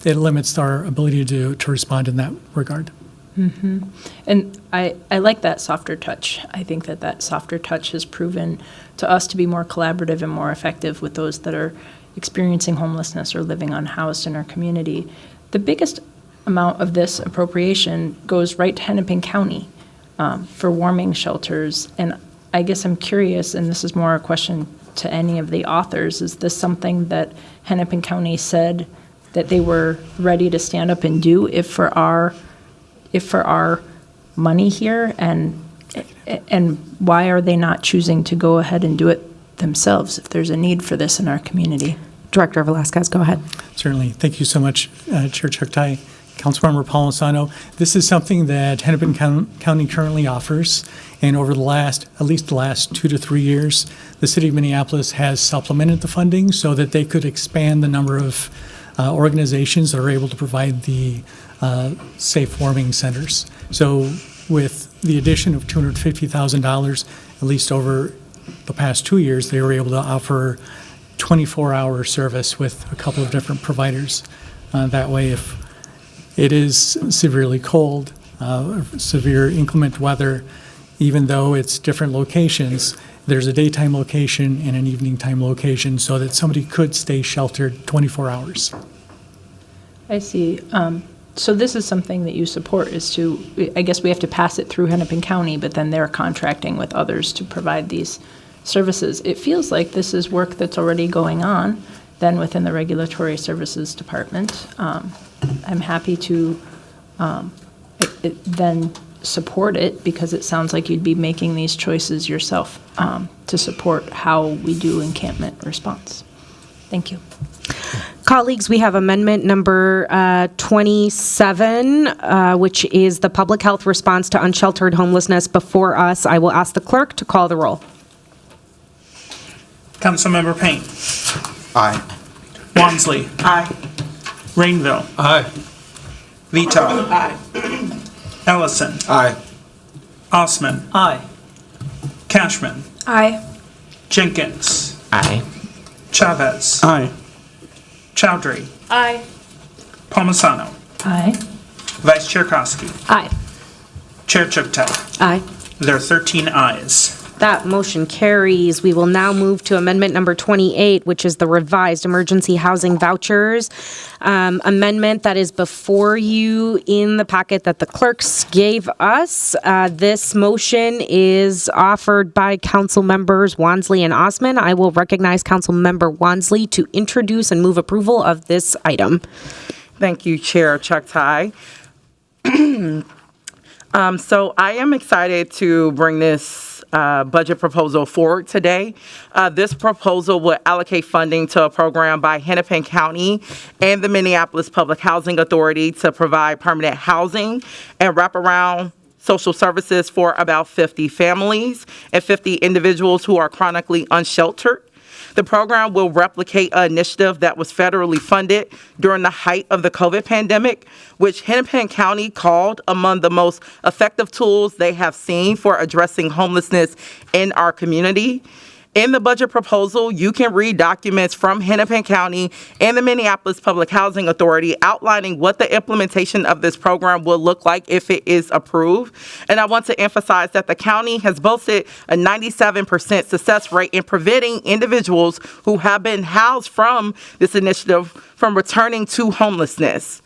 it limits our ability to respond in that regard. And I like that softer touch. I think that softer touch has proven to us to be more collaborative and more effective with those that are experiencing homelessness or living unhoused in our community. The biggest amount of this appropriation goes right to Hennepin County for warming shelters. And I guess I'm curious, and this is more a question to any of the authors, is this something that Hennepin County said that they were ready to stand up and do if for our money here, and why are they not choosing to go ahead and do it themselves if there's a need for this in our community? Director Velasquez, go ahead. Certainly. Thank you so much, Chair Chuktai. Councilmember Palmisano, this is something that Hennepin County currently offers, and over at least the last 2 to 3 years, the city of Minneapolis has supplemented the funding so that they could expand the number of organizations that are able to provide the safe warming centers. So with the addition of $250,000, at least over the past 2 years, they were able to offer 24-hour service with a couple of different providers. That way, if it is severely cold, severe inclement weather, even though it's different locations, there's a daytime location and an evening time location so that somebody could stay sheltered 24 hours. I see. So this is something that you support, is to, I guess we have to pass it through Hennepin County, but then they're contracting with others to provide these services. It feels like this is work that's already going on then within the Regulatory Services Department. I'm happy to then support it because it sounds like you'd be making these choices yourself to support how we do encampment response. Thank you. Colleagues, we have amendment number 27, which is the public health response to unsheltered homelessness before us. I will ask the clerk to call the roll. Councilmember Payne. Aye. Wansley. Aye. Rainville. Aye. Vito. Aye. Ellison. Aye. Osman. Aye. Cashman. Aye. Jenkins. Aye. Chavez. Aye. Chowdhury. Aye. Palmisano. Aye. Vice Chair Koski. Aye. Chair Chuktai. Aye. There are 13 ayes. That motion carries. We will now move to amendment number 28, which is the revised emergency housing vouchers amendment that is before you in the packet that the clerks gave us. This motion is offered by Council members Wansley and Osman. I will recognize Council member Wansley to introduce and move approval of this item. Thank you, Chair Chuktai. So I am excited to bring this budget proposal forward today. This proposal will allocate funding to a program by Hennepin County and the Minneapolis Public Housing Authority to provide permanent housing and wraparound social services for about 50 families and 50 individuals who are chronically unsheltered. The program will replicate an initiative that was federally funded during the height of the COVID pandemic, which Hennepin County called among the most effective tools they have seen for addressing homelessness in our community. In the budget proposal, you can read documents from Hennepin County and the Minneapolis Public Housing Authority outlining what the implementation of this program will look like if it is approved. And I want to emphasize that the county has boasted a 97% success rate in preventing individuals who have been housed from this initiative from returning to homelessness.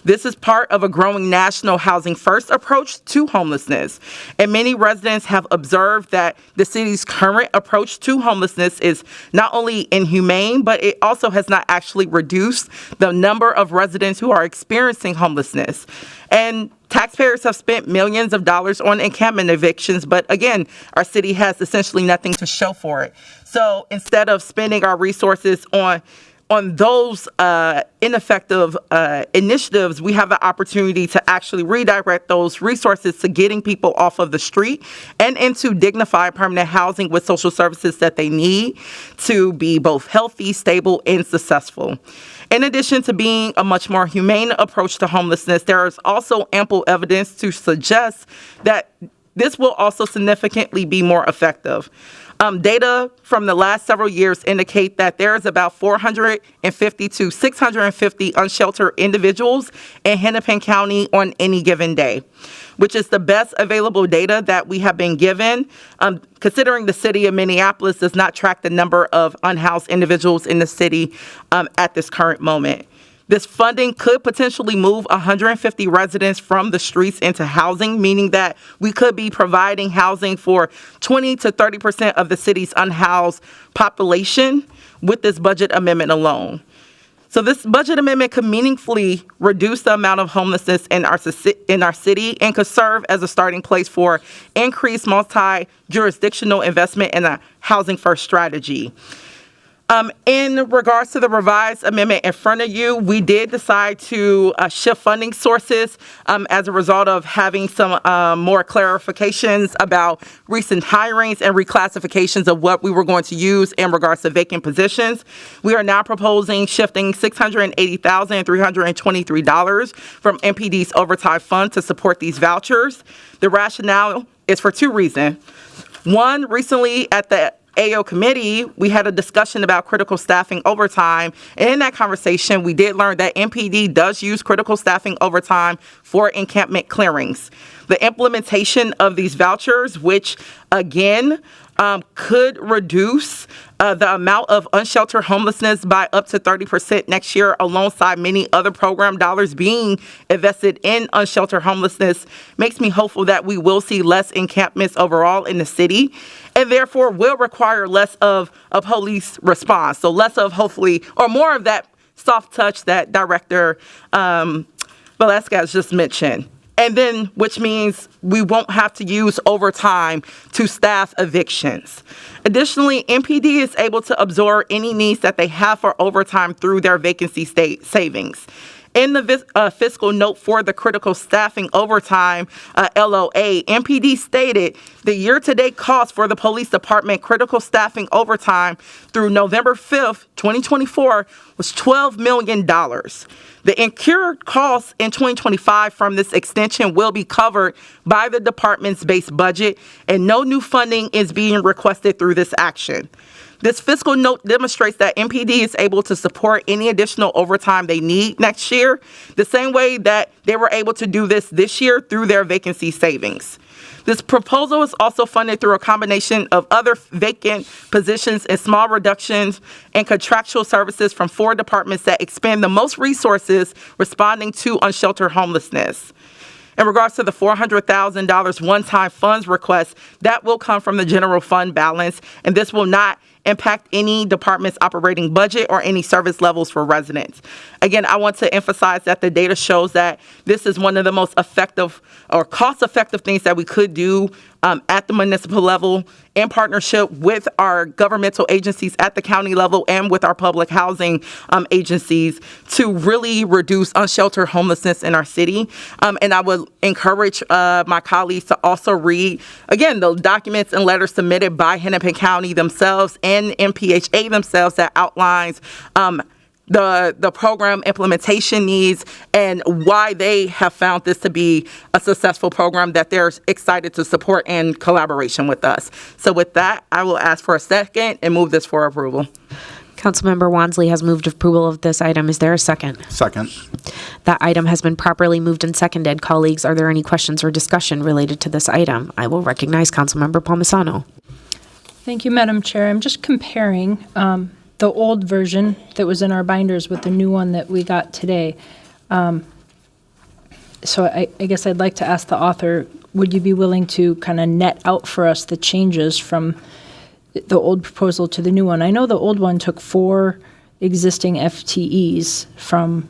This is part of a growing national housing first approach to homelessness. And many residents have observed that the city's current approach to homelessness is not only inhumane, but it also has not actually reduced the number of residents who are experiencing homelessness. And taxpayers have spent millions of dollars on encampment evictions, but again, our city has essentially nothing to show for it. So instead of spending our resources on those ineffective initiatives, we have the opportunity to actually redirect those resources to getting people off of the street and into dignified permanent housing with social services that they need to be both healthy, stable, and successful. In addition to being a much more humane approach to homelessness, there is also ample evidence to suggest that this will also significantly be more effective. Data from the last several years indicate that there is about 450 to 650 unsheltered individuals in Hennepin County on any given day, which is the best available data that we have been given, considering the city of Minneapolis does not track the number of unhoused individuals in the city at this current moment. This funding could potentially move 150 residents from the streets into housing, meaning that we could be providing housing for 20 to 30% of the city's unhoused population with this budget amendment alone. So this budget amendment could meaningfully reduce the amount of homelessness in our city and could serve as a starting place for increased multi-jurisdictional investment in a housing first strategy. In regards to the revised amendment in front of you, we did decide to shift funding sources as a result of having some more clarifications about recent hirings and reclassifications of what we were going to use in regards to vacant positions. We are now proposing shifting $680,323 from MPD's overtime fund to support these vouchers. The rationale is for two reasons. One, recently at the AO committee, we had a discussion about critical staffing overtime. And in that conversation, we did learn that MPD does use critical staffing overtime for encampment clearings. The implementation of these vouchers, which again, could reduce the amount of unsheltered homelessness by up to 30% next year, alongside many other program dollars being invested in unsheltered homelessness, makes me hopeful that we will see less encampments overall in the city, and therefore will require less of a police response. So less of hopefully, or more of that soft touch that Director Velasquez just mentioned. And then, which means we won't have to use overtime to staff evictions. Additionally, MPD is able to absorb any needs that they have for overtime through their vacancy state savings. In the fiscal note for the critical staffing overtime LOA, MPD stated the year-to-date cost for the police department critical staffing overtime through November 5th, 2024 was $12 million. The incurred costs in 2025 from this extension will be covered by the department's base budget, and no new funding is being requested through this action. This fiscal note demonstrates that MPD is able to support any additional overtime they need next year, the same way that they were able to do this year through their vacancy savings. This proposal is also funded through a combination of other vacant positions and small reductions in contractual services from 4 departments that expend the most resources responding to unsheltered homelessness. In regards to the $400,000 one-time funds request, that will come from the general fund balance, and this will not impact any department's operating budget or any service levels for residents. Again, I want to emphasize that the data shows that this is one of the most effective or cost-effective things that we could do at the municipal level in partnership with our governmental agencies at the county level and with our public housing agencies to really reduce unsheltered homelessness in our city. And I would encourage my colleagues to also read, again, the documents and letters submitted by Hennepin County themselves and MPHA themselves that outlines the program implementation needs and why they have found this to be a successful program that they're excited to support in collaboration with us. So with that, I will ask for a second and move this for approval. Councilmember Wansley has moved approval of this item. Is there a second? Second. That item has been properly moved and seconded. Colleagues, are there any questions or discussion related to this item? I will recognize Councilmember Palmisano. Thank you, Madam Chair. I'm just comparing the old version that was in our binders with the new one that we got today. So I guess I'd like to ask the author, would you be willing to kind of net out for us the changes from the old proposal to the new one? I know the old one took 4 existing FTEs from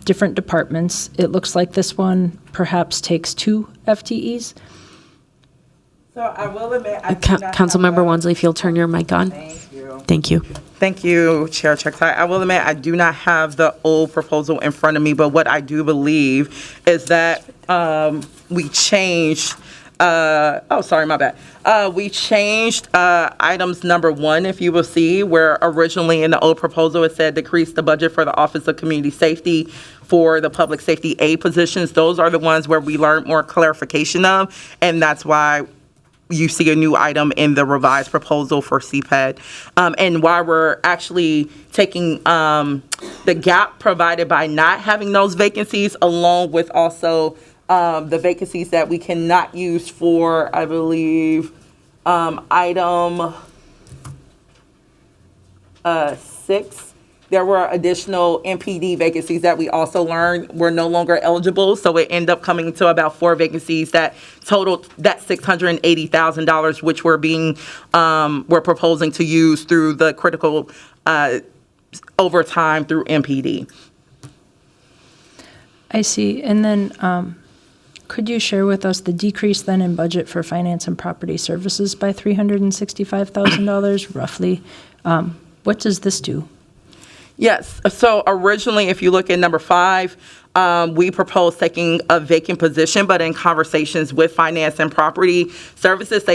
different departments. It looks like this one perhaps takes 2 FTEs. So I will admit, Councilmember Wansley, if you'll turn your mic on. Thank you. Thank you, Chair Chuktai. I will admit, I do not have the old proposal in front of me, but what I do believe is that we changed, we changed items number 1, if you will see, where originally in the old proposal it said decrease the budget for the Office of Community Safety for the public safety aid positions. Those are the ones where we learned more clarification of, and that's why you see a new item in the revised proposal for CPED. And why we're actually taking the gap provided by not having those vacancies, along with also the vacancies that we cannot use for, I believe, item 6. There were additional MPD vacancies that we also learned were no longer eligible. So it ended up coming to about 4 vacancies that totaled that $680,000, which we're proposing to use through the critical overtime through MPD. I see. And then could you share with us the decrease then in budget for finance and property services by $365,000 roughly? What does this do? Yes. So originally, if you look at number 5, we proposed taking a vacant position, but in conversations with finance and property services,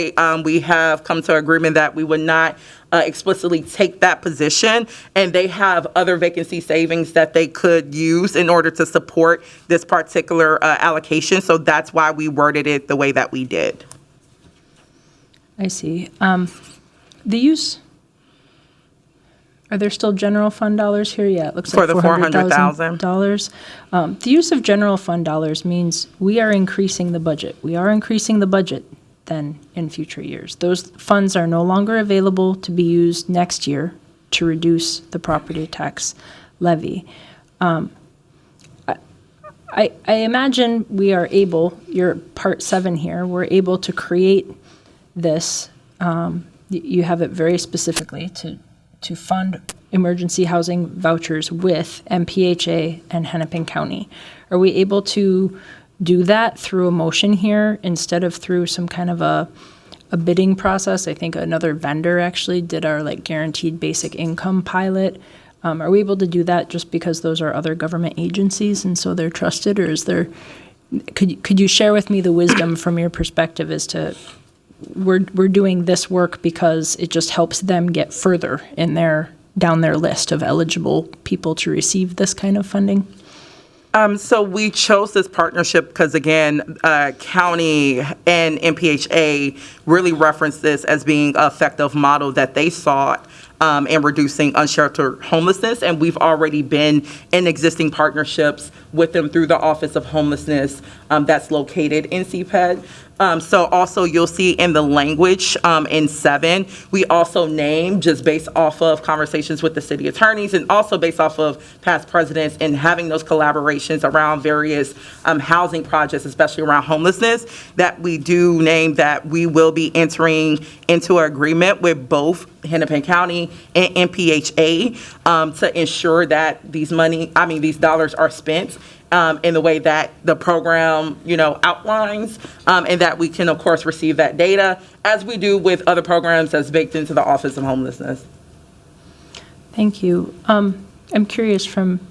we have come to agreement that we would not explicitly take that position, and they have other vacancy savings that they could use in order to support this particular allocation. So that's why we worded it the way that we did. I see. The use. Are there still general fund dollars here? Yeah, it looks like for the $400,000. The use of general fund dollars means we are increasing the budget. We are increasing the budget then in future years. Those funds are no longer available to be used next year to reduce the property tax levy. I imagine we are able, you're part 7 here, we're able to create this. You have it very specifically to fund emergency housing vouchers with MPHA and Hennepin County. Are we able to do that through a motion here instead of through some kind of a bidding process? I think another vendor actually did our guaranteed basic income pilot. Are we able to do that just because those are other government agencies and so they're trusted, or is there, could you share with me the wisdom from your perspective as to we're doing this work because it just helps them get further in down their list of eligible people to receive this kind of funding? So we chose this partnership because, again, county and MPHA really referenced this as being an effective model that they sought in reducing unsheltered homelessness. And we've already been in existing partnerships with them through the Office of Homelessness that's located in CPED. So also you'll see in the language in 7, we also name, just based off of conversations with the city attorneys and also based off of past presidents and having those collaborations around various housing projects, especially around homelessness, that we do name that we will be entering into an agreement with both Hennepin County and MPHA to ensure that these dollars are spent in the way that the program, outlines, and that we can, of course, receive that data as we do with other programs that's baked into the Office of Homelessness. Thank you. I'm curious from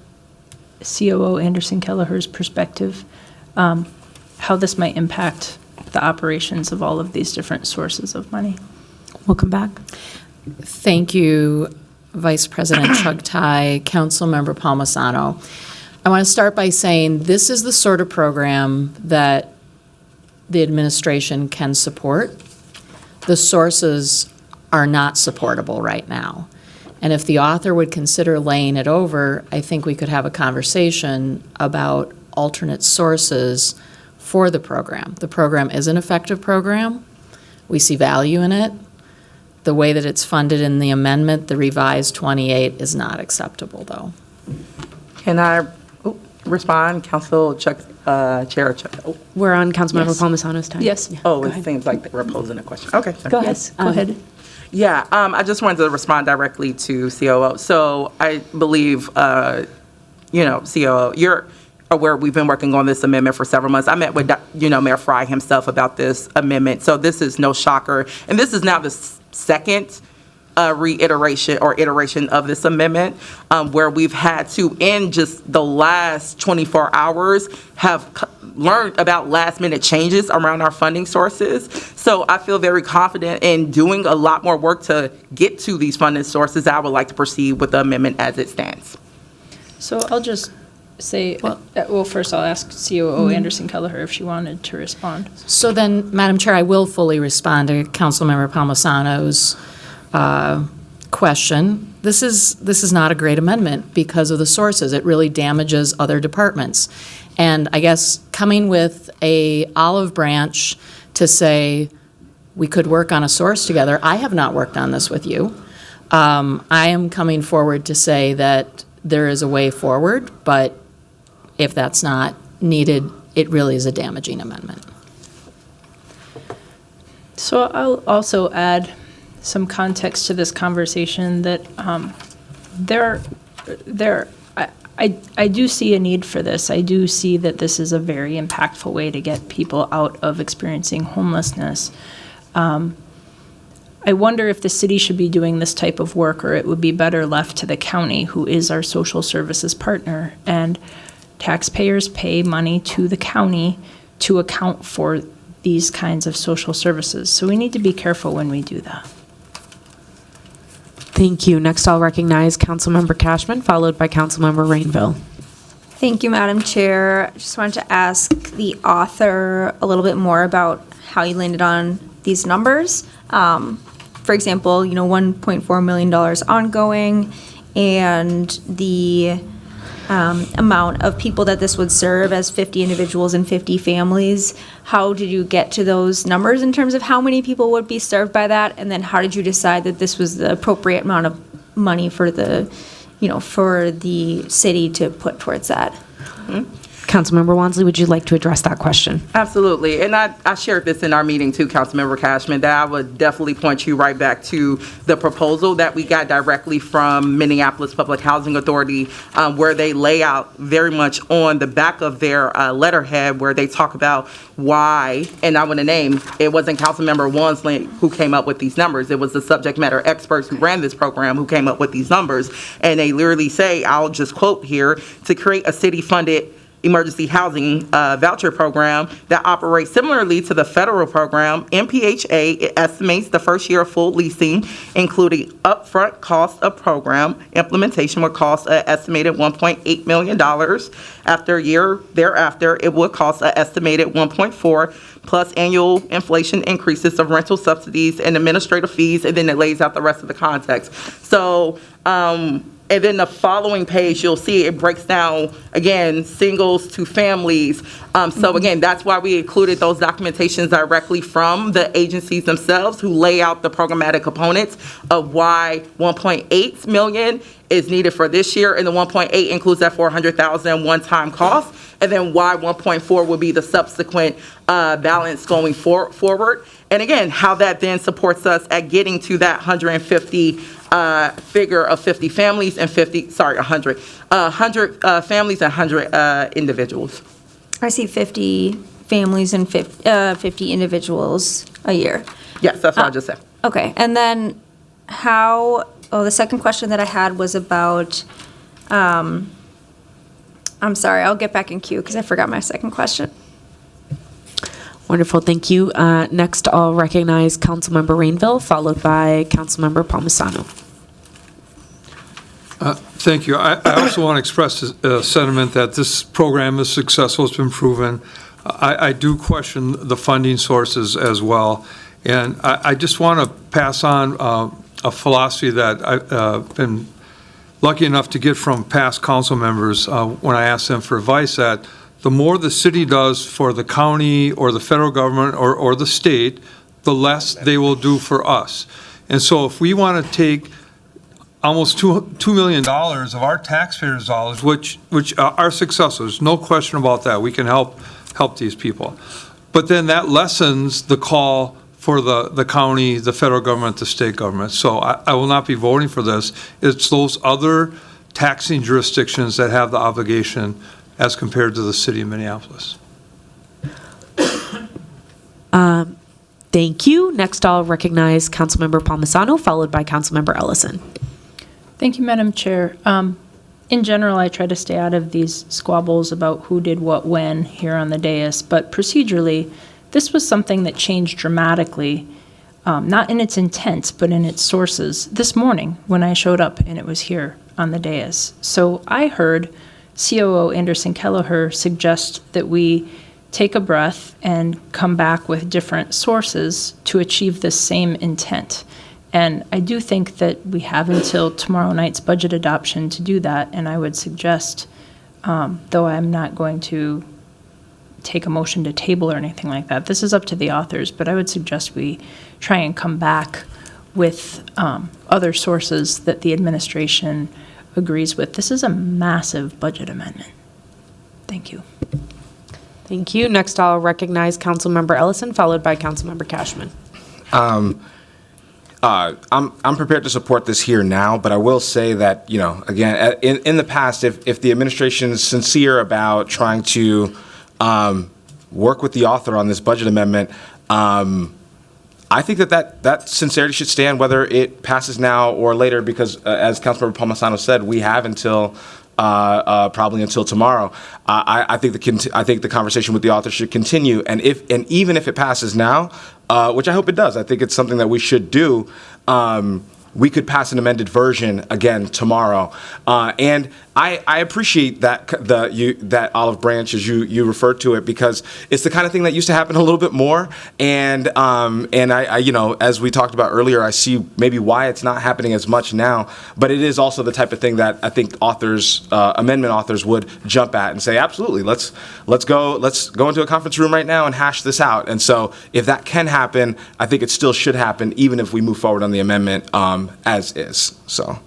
COO Anderson Kelleher's perspective, how this might impact the operations of all of these different sources of money. We'll come back. Thank you, Vice President Chugtai, Councilmember Palmisano. I want to start by saying this is the sort of program that the administration can support. The sources are not supportable right now. And if the author would consider laying it over, I think we could have a conversation about alternate sources for the program. The program is an effective program. We see value in it. The way that it's funded in the amendment, the revised 28, is not acceptable, though. Can I respond, Chair Chuck? Oh. We're on Councilmember Yes. Palmisano's time. Yes. Oh, it seems like we're posing a question. Okay. sorry. Go ahead. Go ahead. Yeah, I just wanted to respond directly to COO. So I believe, COO, you're aware we've been working on this amendment for several months. I met with, Mayor Fry himself about this amendment. So this is no shocker. And this is now the second reiteration or iteration of this amendment, where we've had to, in just the last 24 hours, have learned about last-minute changes around our funding sources. So I feel very confident in doing a lot more work to get to these funding sources. I would like to proceed with the amendment as it stands. So I'll just say, well, first I'll ask COO Anderson Kelleher if she wanted to respond. So then, Madam Chair, I will fully respond to Councilmember Palmisano's question. This is not a great amendment because of the sources. It really damages other departments. And I guess coming with a olive branch to say we could work on a source together, I have not worked on this with you. I am coming forward to say that there is a way forward, but if that's not needed, it really is a damaging amendment. So I'll also add some context to this conversation that I do see a need for this. I do see that this is a very impactful way to get people out of experiencing homelessness. I wonder if the city should be doing this type of work, or it would be better left to the county, who is our social services partner. And taxpayers pay money to the county to account for these kinds of social services. So we need to be careful when we do that. Thank you. Next, I'll recognize Councilmember Cashman, followed by Councilmember Rainville. Thank you, Madam Chair. I just wanted to ask the author a little bit more about how you landed on these numbers. For example, $1.4 million ongoing, and the amount of people that this would serve as 50 individuals and 50 families. How did you get to those numbers in terms of how many people would be served by that? And then how did you decide that this was the appropriate amount of money for the, for the city to put towards that? Mm-hmm. Councilmember Wansley, would you like to address that question? Absolutely. And I shared this in our meeting too, Councilmember Cashman, that I would definitely point you right back to the proposal that we got directly from Minneapolis Public Housing Authority, where they lay out very much on the back of their letterhead, where they talk about why, and I want to name, it wasn't Councilmember Wansley who came up with these numbers. It was the subject matter experts who ran this program who came up with these numbers. And they literally say, I'll just quote here, to create a city-funded emergency housing voucher program that operates similarly to the federal program. MPHA estimates the first year of full leasing, including upfront cost of program implementation, would cost an estimated $1.8 million. After a year thereafter, it would cost an estimated $1.4 plus annual inflation increases of rental subsidies and administrative fees, and then it lays out the rest of the context. So, and then the following page, you'll see it breaks down, again, singles to families. So again, that's why we included those documentations directly from the agencies themselves, who lay out the programmatic components of why 1.8 million is needed for this year, and the 1.8 includes that 400,000 one-time cost, and then why 1.4 will be the subsequent balance going forward. And again, how that then supports us at getting to that 150 figure of 50 families and 100 families and 100 individuals. I see 50 families and 50 individuals a year. Yes, that's what I just said. Okay, and then the second question that I had was about, I'm sorry, I'll get back in queue because I forgot my second question. Wonderful, thank you. Next, I'll recognize Councilmember Rainville, followed by Councilmember Palmisano. Thank you. I also want to express a sentiment that this program is successful. It's been proven. I do question the funding sources as well. And I just want to pass on a philosophy that I've been lucky enough to get from past council members when I ask them for advice, that the more the city does for the county or the federal government or the state, the less they will do for us. And so if we want to take almost $2 million of our taxpayers' dollars, which are successful, there's no question about that. We can help these people. But then that lessens the call for the county, the federal government, the state government. So I will not be voting for this. It's those other taxing jurisdictions that have the obligation as compared to the city of Minneapolis. Thank you. Next, I'll recognize Councilmember Palmisano, followed by Councilmember Ellison. Thank you, Madam Chair. In general, I try to stay out of these squabbles about who did what when here on the dais, but procedurally, this was something that changed dramatically, not in its intent, but in its sources this morning when I showed up and it was here on the dais. So I heard COO Anderson Kelleher suggest that we take a breath and come back with different sources to achieve the same intent. And I do think that we have until tomorrow night's budget adoption to do that, and I would suggest, though I'm not going to take a motion to table or anything like that, this is up to the authors, but I would suggest we try and come back with other sources that the administration agrees with. This is a massive budget amendment. Thank you. Thank you. Next, I'll recognize Councilmember Ellison, followed by Councilmember Cashman. I'm prepared to support this here now, but I will say that, you know, again, in the past, if the administration is sincere about trying to work with the author on this budget amendment, I think that sincerity should stand whether it passes now or later, because as Councilmember Palmisano said, we have until probably until tomorrow. I think the conversation with the author should continue, and even if it passes now, which I hope it does, I think it's something that we should do. We could pass an amended version again tomorrow, and I appreciate that olive branch, as you referred to it, because it's the kind of thing that used to happen a little bit more, and I you know, as we talked about earlier, I see maybe why it's not happening as much now, but it is also the type of thing that I think amendment authors would jump at and say, absolutely, let's go into a conference room right now and hash this out. And so if that can happen, I think it still should happen, even if we move forward on the amendment as is. So.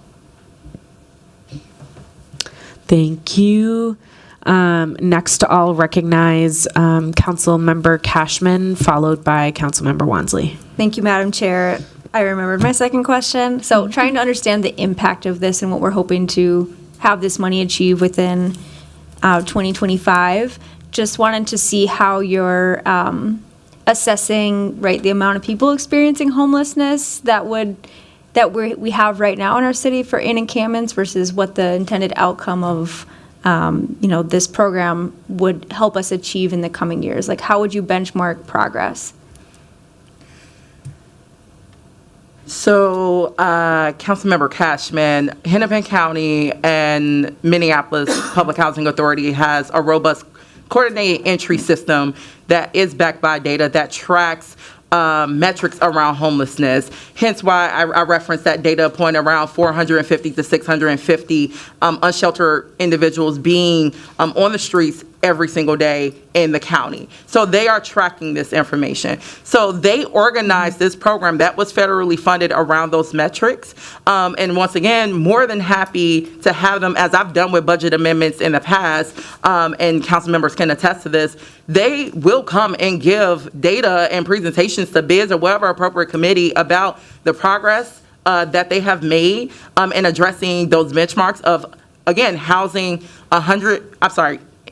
Thank you. Next, I'll recognize Councilmember Cashman, followed by Councilmember Wansley. Thank you, Madam Chair. I remembered my second question. So trying to understand the impact of this and what we're hoping to have this money achieve within 2025. Just wanted to see how you're assessing, right, the amount of people experiencing homelessness that we have right now in our city for in encampments versus what the intended outcome of this program would help us achieve in the coming years. Like, how would you benchmark progress? So, Councilmember Cashman, Hennepin County and Minneapolis Public Housing Authority has a robust coordinated entry system that is backed by data that tracks metrics around homelessness. Hence why I referenced that data point around 450 to 650 unsheltered individuals being on the streets every single day in the county. So they are tracking this information. So they organized this program that was federally funded around those metrics. And once again, more than happy to have them, as I've done with budget amendments in the past, and council members can attest to this, they will come and give data and presentations to BIS or whatever appropriate committee about the progress that they have made in addressing those benchmarks of, again, housing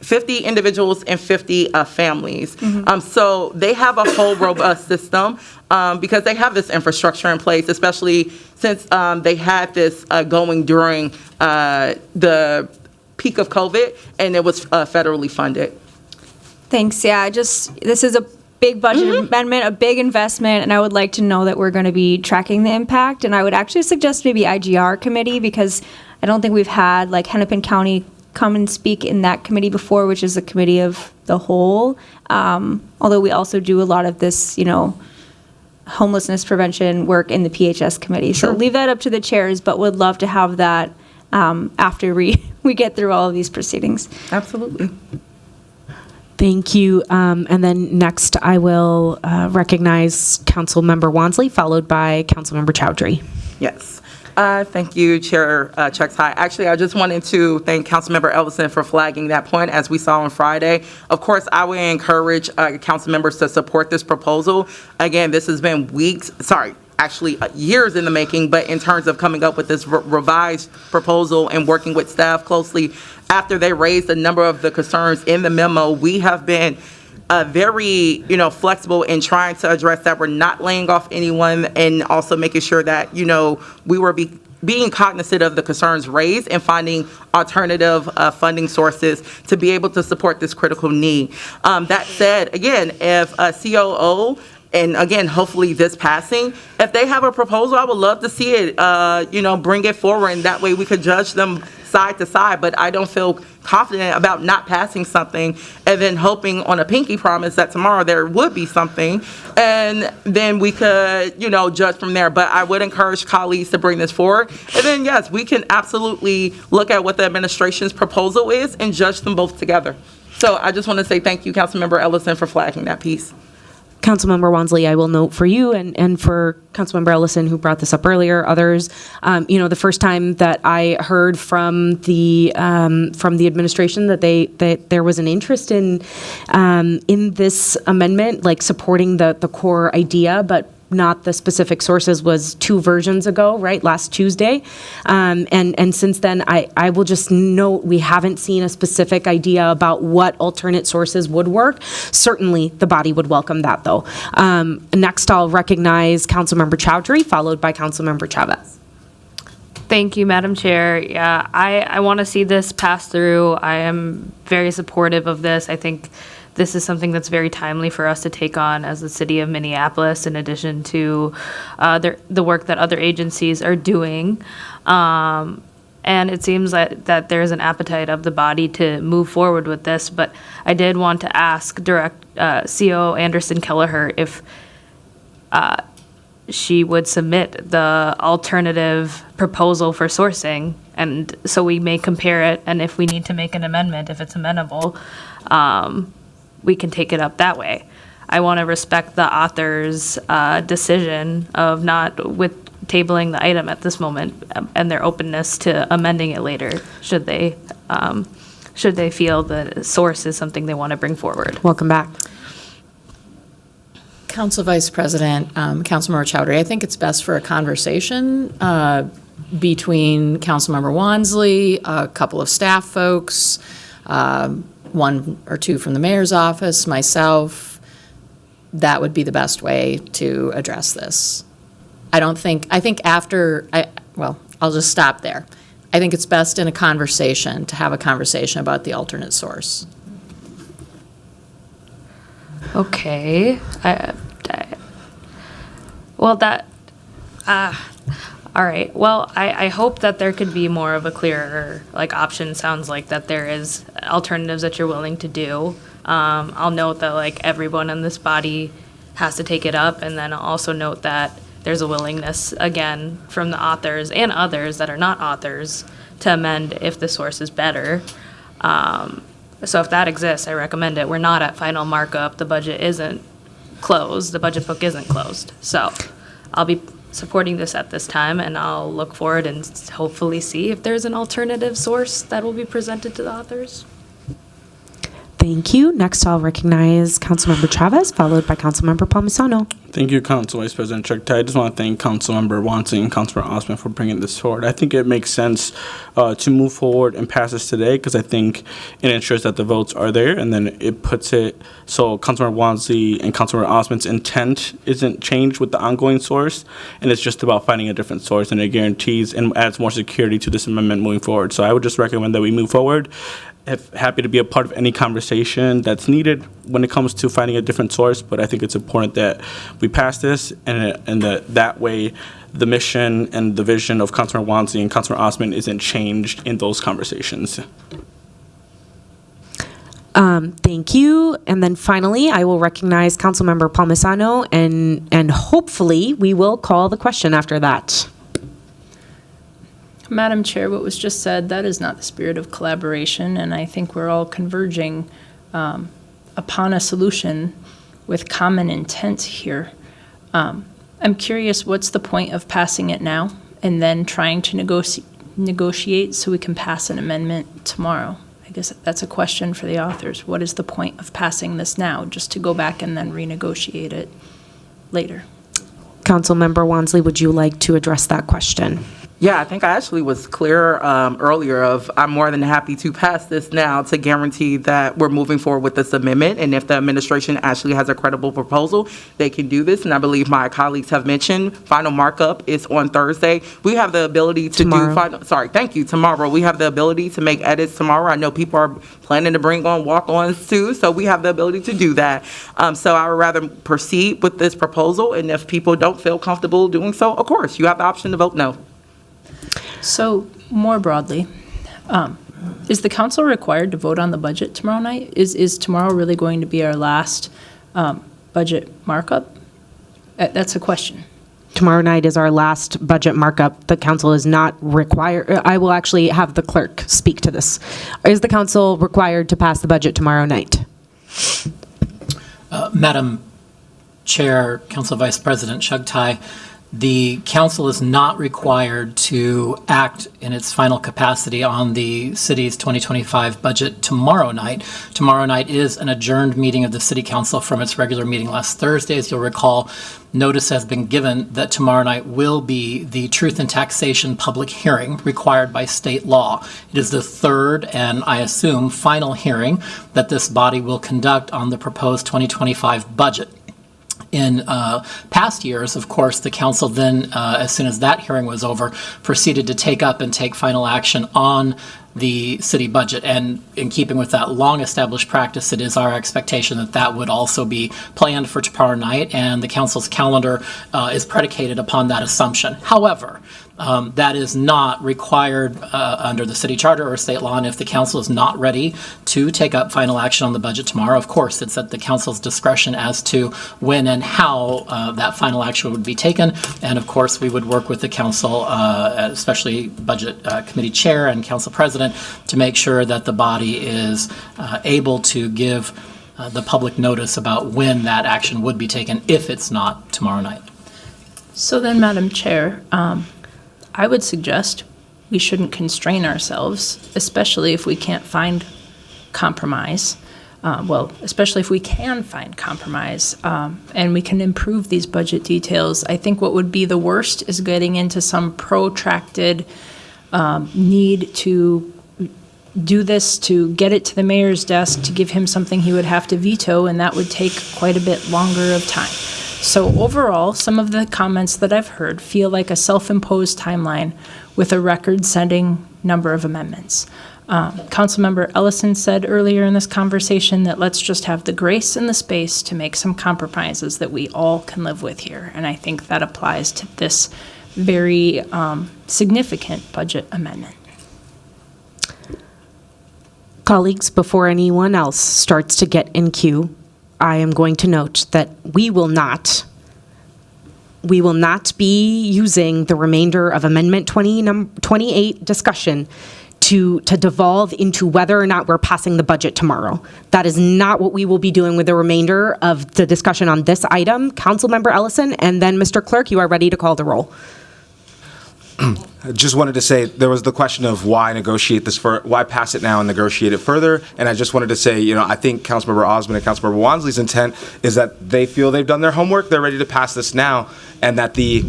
50 individuals and 50 families. So they have a whole robust system because they have this infrastructure in place, especially since they had this going during the peak of COVID, and it was federally funded. Thanks. Yeah, this is big budget amendment, a big investment, and I would like to know that we're going to be tracking the impact. And I would actually suggest maybe IGR committee, because I don't think we've had like Hennepin County come and speak in that committee before, which is a committee of the whole. Although we also do a lot of this, homelessness prevention work in the PHS committee. So leave that up to the chairs, but would love to have that after we get through all of these proceedings. Absolutely. Thank you. And then next, I will recognize Councilmember Wansley, followed by Councilmember Chowdhury. Yes. Thank you, Chair Chuck-Tai. Actually, I just wanted to thank Councilmember Ellison for flagging that point, as we saw on Friday. Of course, I would encourage council members to support this proposal. Again, this has been years in the making, but in terms of coming up with this revised proposal and working with staff closely, after they raised a number of the concerns in the memo, we have been very, flexible in trying to address that. We're not laying off anyone, and also making sure that, we were being cognizant of the concerns raised and finding alternative funding sources to be able to support this critical need. That said, again, if a COO, and again, hopefully this passing, if they have a proposal, I would love to see it, bring it forward, and that way we could judge them side to side. But I don't feel confident about not passing something and then hoping on a pinky promise that tomorrow there would be something, and then we could, judge from there. But I would encourage colleagues to bring this forward. And then, yes, we can absolutely look at what the administration's proposal is and judge them both together. So I just want to say thank you, Councilmember Ellison, for flagging that piece. Councilmember Wansley, I will note for you and for Councilmember Ellison, who brought this up earlier, others, the first time that I heard from the administration that there was an interest in this amendment, like supporting the core idea, but not the specific sources, was 2 versions ago, right, last Tuesday. And since then, I will just note we haven't seen a specific idea about what alternate sources would work. Certainly, the body would welcome that, though. Next, I'll recognize Councilmember Chowdhury, followed by Councilmember Chavez. Thank you, Madam Chair. Yeah, I want to see this pass through. I am very supportive of this. I think this is something that's very timely for us to take on as the city of Minneapolis, in addition to the work that other agencies are doing. And it seems that there's an appetite of the body to move forward with this. But I did want to ask CO Anderson Kelleher if she would submit the alternative proposal for sourcing, and so we may compare it, and if we need to make an amendment, if it's amenable, we can take it up that way. I want to respect the author's decision of not tabling the item at this moment, and their openness to amending it later, should they feel the source is something they want to bring forward. Welcome back. Council Vice President, Councilmember Chowdhury, I think it's best for a conversation between Councilmember Wansley, a couple of staff folks, 1 or 2 from the mayor's office, myself. That would be the best way to address this. I'll just stop there. I think it's best in a conversation to have a conversation about the alternate source. Okay. All right. Well, I hope that there could be more of a clearer option. Sounds like that there is alternatives that you're willing to do. I'll note that everyone in this body has to take it up, and then I'll also note that there's a willingness again from the authors and others that are not authors to amend if the source is better. So if that exists, I recommend it. We're not at final markup. The budget isn't closed. The budget book isn't closed. So I'll be supporting this at this time, and I'll look forward and hopefully see if there's an alternative source that will be presented to the authors. Thank you. Next, I'll recognize Councilmember Chavez, followed by Councilmember Palmisano. Thank you, Council Vice President Chuck-Tai. I just want to thank Councilmember Wansley and Councilmember Osmond for bringing this forward. I think it makes sense to move forward and pass this today, because I think it ensures that the votes are there, and then it puts it so Councilmember Wansley and Councilmember Osmond's intent isn't changed with the ongoing source, and it's just about finding a different source, and it guarantees and adds more security to this amendment moving forward. So I would just recommend that we move forward. happy to be a part of any conversation that's needed when it comes to finding a different source, but I think it's important that we pass this, and that way the mission and the vision of Councilor Wansley and Councilor Osman isn't changed in those conversations. Thank you. And then finally, I will recognize Councilmember Palmisano, and hopefully we will call the question after that. Madam Chair, what was just said, that is not the spirit of collaboration, and I think we're all converging upon a solution with common intent here. I'm curious, what's the point of passing it now and then trying to negotiate so we can pass an amendment tomorrow? I guess that's a question for the authors. What is the point of passing this now, just to go back and then renegotiate it later? Councilmember Wansley, would you like to address that question? Yeah, I think I actually was clear earlier of I'm more than happy to pass this now to guarantee that we're moving forward with this amendment. And if the administration actually has a credible proposal, they can do this. And I believe my colleagues have mentioned final markup is on Thursday. We have the ability to tomorrow. We have the ability to make edits tomorrow. I know people are planning to bring on walk-ons too, so we have the ability to do that. So I would rather proceed with this proposal. And if people don't feel comfortable doing so, of course, you have the option to vote no. So, more broadly, is the council required to vote on the budget tomorrow night? Is tomorrow really going to be our last budget markup? That's a question. Tomorrow night is our last budget markup. The council is not required. I will actually have the clerk speak to this. Is the council required to pass the budget tomorrow night? Madam Chair, Council Vice President Chugtai, the council is not required to act in its final capacity on the city's 2025 budget tomorrow night. Tomorrow night is an adjourned meeting of the city council from its regular meeting last Thursday. As you'll recall, notice has been given that tomorrow night will be the truth and taxation public hearing required by state law. It is the third and, I assume, final hearing that this body will conduct on the proposed 2025 budget. In past years, of course, the council then, as soon as that hearing was over, proceeded to take up and take final action on the city budget. And in keeping with that long-established practice, it is our expectation that that would also be planned for tomorrow night, and the council's calendar is predicated upon that assumption. However, that is not required under the city charter or state law, and if the council is not ready to take up final action on the budget tomorrow, of course, it's at the council's discretion as to when and how that final action would be taken. And of course, we would work with the council, especially budget committee chair and council president, to make sure that the body is able to give the public notice about when that action would be taken if it's not tomorrow night. So then, Madam Chair, I would suggest we shouldn't constrain ourselves, especially if we can't find compromise. Especially if we can find compromise and we can improve these budget details. I think what would be the worst is getting into some protracted need to do this, to get it to the mayor's desk, to give him something he would have to veto, and that would take quite a bit longer of time. So overall, some of the comments that I've heard feel like a self-imposed timeline with a record-setting number of amendments. Councilmember Ellison said earlier in this conversation that let's just have the grace and the space to make some compromises that we all can live with here. And I think that applies to this very significant budget amendment. Colleagues, before anyone else starts to get in queue, I am going to note that we will not be using the remainder of Amendment 28 discussion to devolve into whether or not we're passing the budget tomorrow. That is not what we will be doing with the remainder of the discussion on this item. Councilmember Ellison, and then Mr. Clerk, you are ready to call the roll. I just wanted to say there was the question of why negotiate this why pass it now and negotiate it further. And I just wanted to say, I think Councilmember Osman and Councilmember Wansley's intent is that they feel they've done their homework, they're ready to pass this now, and that the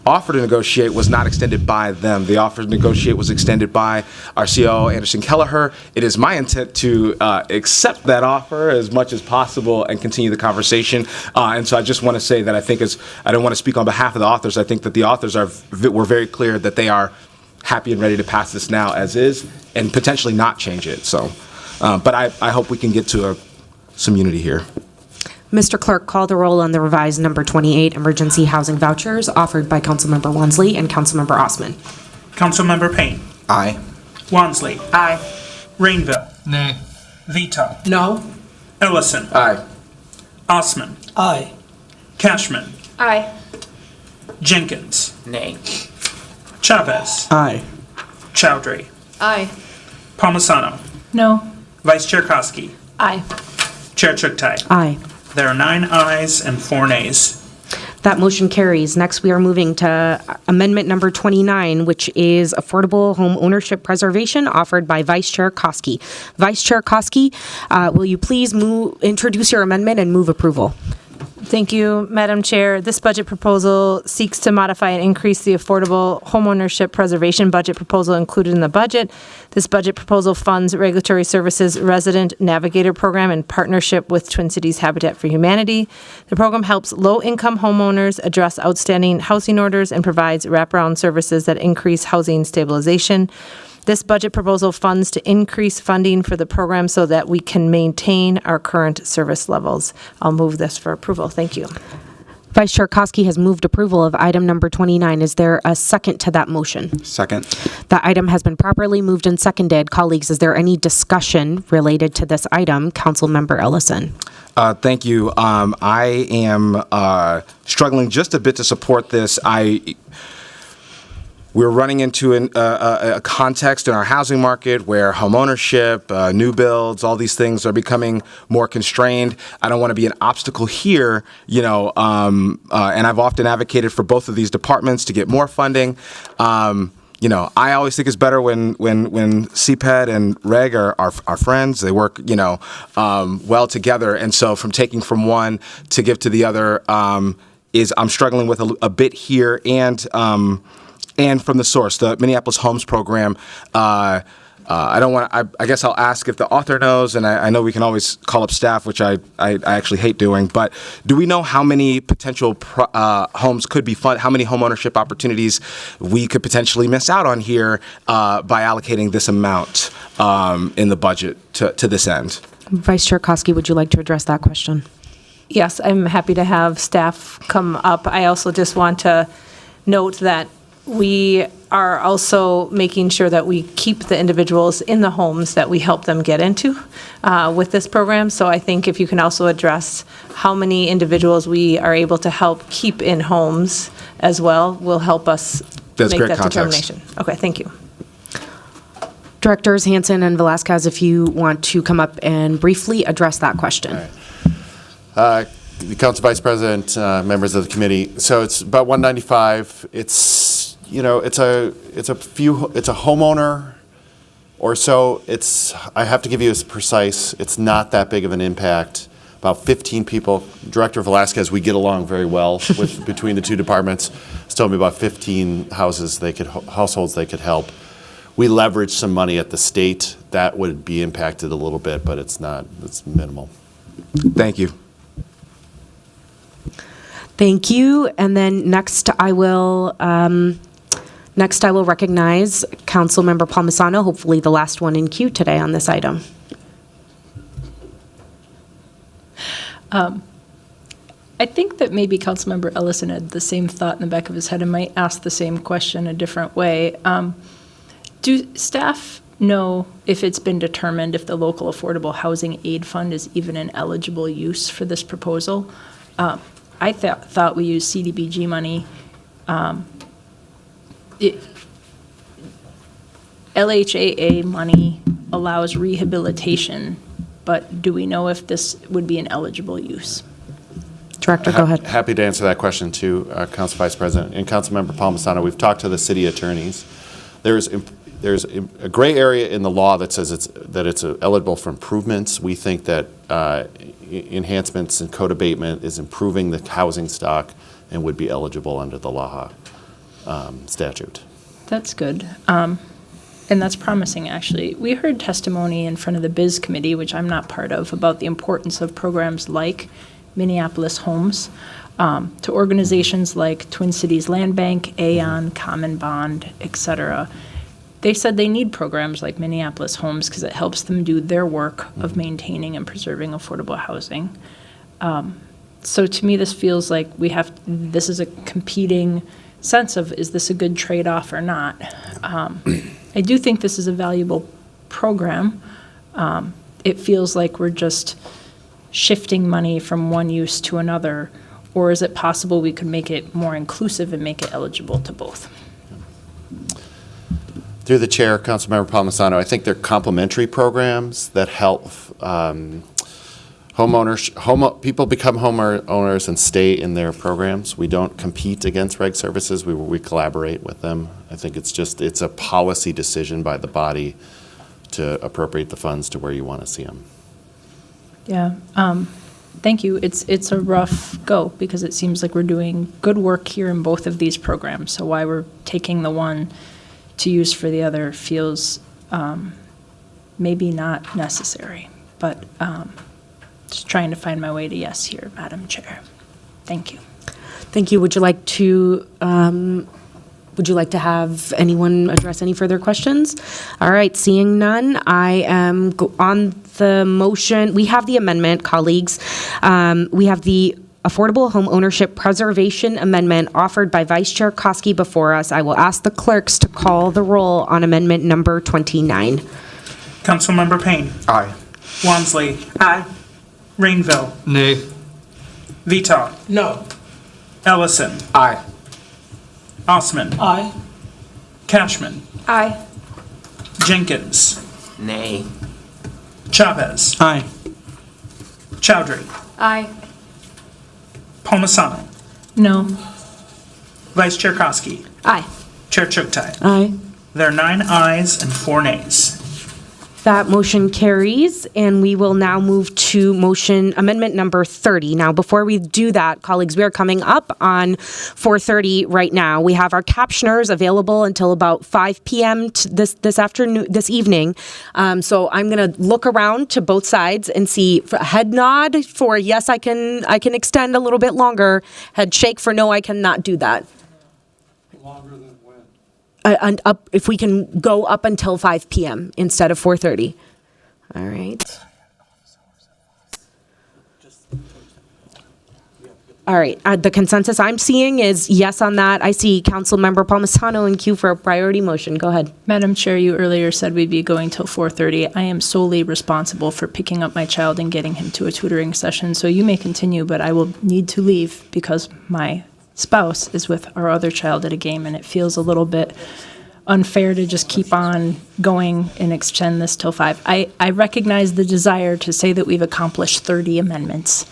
offer to negotiate was not extended by them. The offer to negotiate was extended by our COO, Anderson Kelleher. It is my intent to accept that offer as much as possible and continue the conversation. And so I just want to say that I think I don't want to speak on behalf of the authors. I think that the authors were very clear that they are happy and ready to pass this now as is and potentially not change it. So, but I hope we can get to some unity here. Mr. Clerk, call the roll on the revised number 28 emergency housing vouchers offered by Councilmember Wansley and Councilmember Osman. Councilmember Payne. Aye. Wansley. Aye. Rainville. Nay. Vito. No. Ellison. Aye. Osman. Aye. Cashman. Aye. Jenkins. Nay. Chavez. Aye. Chowdhury. Aye. Palmisano. No. Vice Chair Koski. Aye. Chair Chuktai. Aye. There are 9 ayes and 4 nays. That motion carries. Next, we are moving to amendment number 29, which is affordable home ownership preservation offered by Vice Chair Koski. Vice Chair Koski, will you please introduce your amendment and move approval? Thank you, Madam Chair. This budget proposal seeks to modify and increase the affordable homeownership preservation budget proposal included in the budget. This budget proposal funds Regulatory Services Resident Navigator Program in partnership with Twin Cities Habitat for Humanity. The program helps low-income homeowners address outstanding housing orders and provides wraparound services that increase housing stabilization. This budget proposal funds to increase funding for the program so that we can maintain our current service levels. I'll move this for approval. Thank you. Vice Chair Koski has moved approval of item number 29. Is there a second to that motion? Second. The item has been properly moved and seconded. Colleagues, is there any discussion related to this item? Councilmember Ellison. Thank you. I am struggling just a bit to support this. We're running into a context in our housing market where homeownership, new builds, all these things are becoming more constrained. I don't want to be an obstacle here, and I've often advocated for both of these departments to get more funding. I always think it's better when CPED and Reg are friends. They work, well together. And so from taking from one to give to the other I'm struggling with a bit here. And from the source, the Minneapolis Homes Program, I guess I'll ask if the author knows, and I know we can always call up staff, which I actually hate doing, but do we know how many potential homes could be funded, how many homeownership opportunities we could potentially miss out on here by allocating this amount in the budget to this end? Vice Chair Koski, would you like to address that question? Yes, I'm happy to have staff come up. I also just want to note that we are also making sure that we keep the individuals in the homes that we help them get into with this program. So I think if you can also address how many individuals we are able to help keep in homes as well, will help us make that determination. Okay, thank you. Directors Hansen and Velasquez, if you want to come up and briefly address that question. Council Vice President, members of the committee. So it's about 195. It's a homeowner or so. I have to give you a precise. It's not that big of an impact. About 15 people. Director Velasquez, we get along very well between the two departments. He's told me about 15 households they could help. We leverage some money at the state that would be impacted a little bit, but it's not. It's minimal. Thank you. Thank you. And then next I will recognize Councilmember Palmisano, hopefully the last one in queue today on this item. I think that maybe Councilmember Ellison had the same thought in the back of his head and might ask the same question a different way. Do staff know if it's been determined if the local affordable housing aid fund is even an eligible use for this proposal? I thought we used CDBG money. LHAA money allows rehabilitation, but do we know if this would be an eligible use? Director, go ahead. Happy to answer that question too, Council Vice President. And Councilmember Palmisano, we've talked to the city attorneys. There's a gray area in the law that says it's eligible for improvements. We think that enhancements and code abatement is improving the housing stock and would be eligible under the LAHA statute. That's good. And that's promising, actually. We heard testimony in front of the Biz Committee, which I'm not part of, about the importance of programs like Minneapolis Homes to organizations like Twin Cities Land Bank, Aon, Common Bond, et cetera. they said they need programs like Minneapolis Homes because it helps them do their work of maintaining and preserving affordable housing. So to me, this feels like this is a competing sense of, is this a good trade-off or not? I do think this is a valuable program. It feels like we're just shifting money from one use to another, or is it possible we could make it more inclusive and make it eligible to both? Through the chair, Councilmember Palmisano, I think they're complementary programs that help people become homeowners and stay in their programs. We don't compete against reg services. We collaborate with them. I think it's a policy decision by the body to appropriate the funds to where you want to see them. Yeah. Thank you. It's a rough go because it seems like we're doing good work here in both of these programs. So why we're taking the one to use for the other feels maybe not necessary. But just trying to find my way to yes here, Madam Chair. Thank you. Thank you. Would you like to have anyone address any further questions? All right, seeing none, I am on the motion. We have the amendment, colleagues. We have the Affordable Home Ownership Preservation Amendment offered by Vice Chair Koski before us. I will ask the clerks to call the roll on amendment number 29. Councilmember Payne. Aye. Wamsley. Aye. Rainville. Nay. Vita. No. Ellison. Aye. Osman. Aye. Cashman. Aye. Jenkins. Nay. Chavez. Aye. Chowdhury. Aye. Palmisano. No. Vice Chair Koski. Aye. Chair Chuktai. Aye. There are 9 ayes and 4 nays. That motion carries, and we will now move to motion amendment number 30. Now, before we do that, colleagues, we are coming up on 4:30 right now. We have our captioners available until about 5 p.m. this evening. So I'm going to look around to both sides and see a head nod for yes, I can extend a little bit longer. Head shake for no, I cannot do that. Longer than when? And up, if we can go up until 5 p.m. instead of 4:30. All right. All right. The consensus I'm seeing is yes on that. I see Councilmember Palmisano in queue for a priority motion. Go ahead. Madam Chair, you earlier said we'd be going till 4:30. I am solely responsible for picking up my child and getting him to a tutoring session. So you may continue, but I will need to leave because my spouse is with our other child at a game, and it feels a little bit unfair to just keep on going and extend this till 5. I recognize the desire to say that we've accomplished 30 amendments,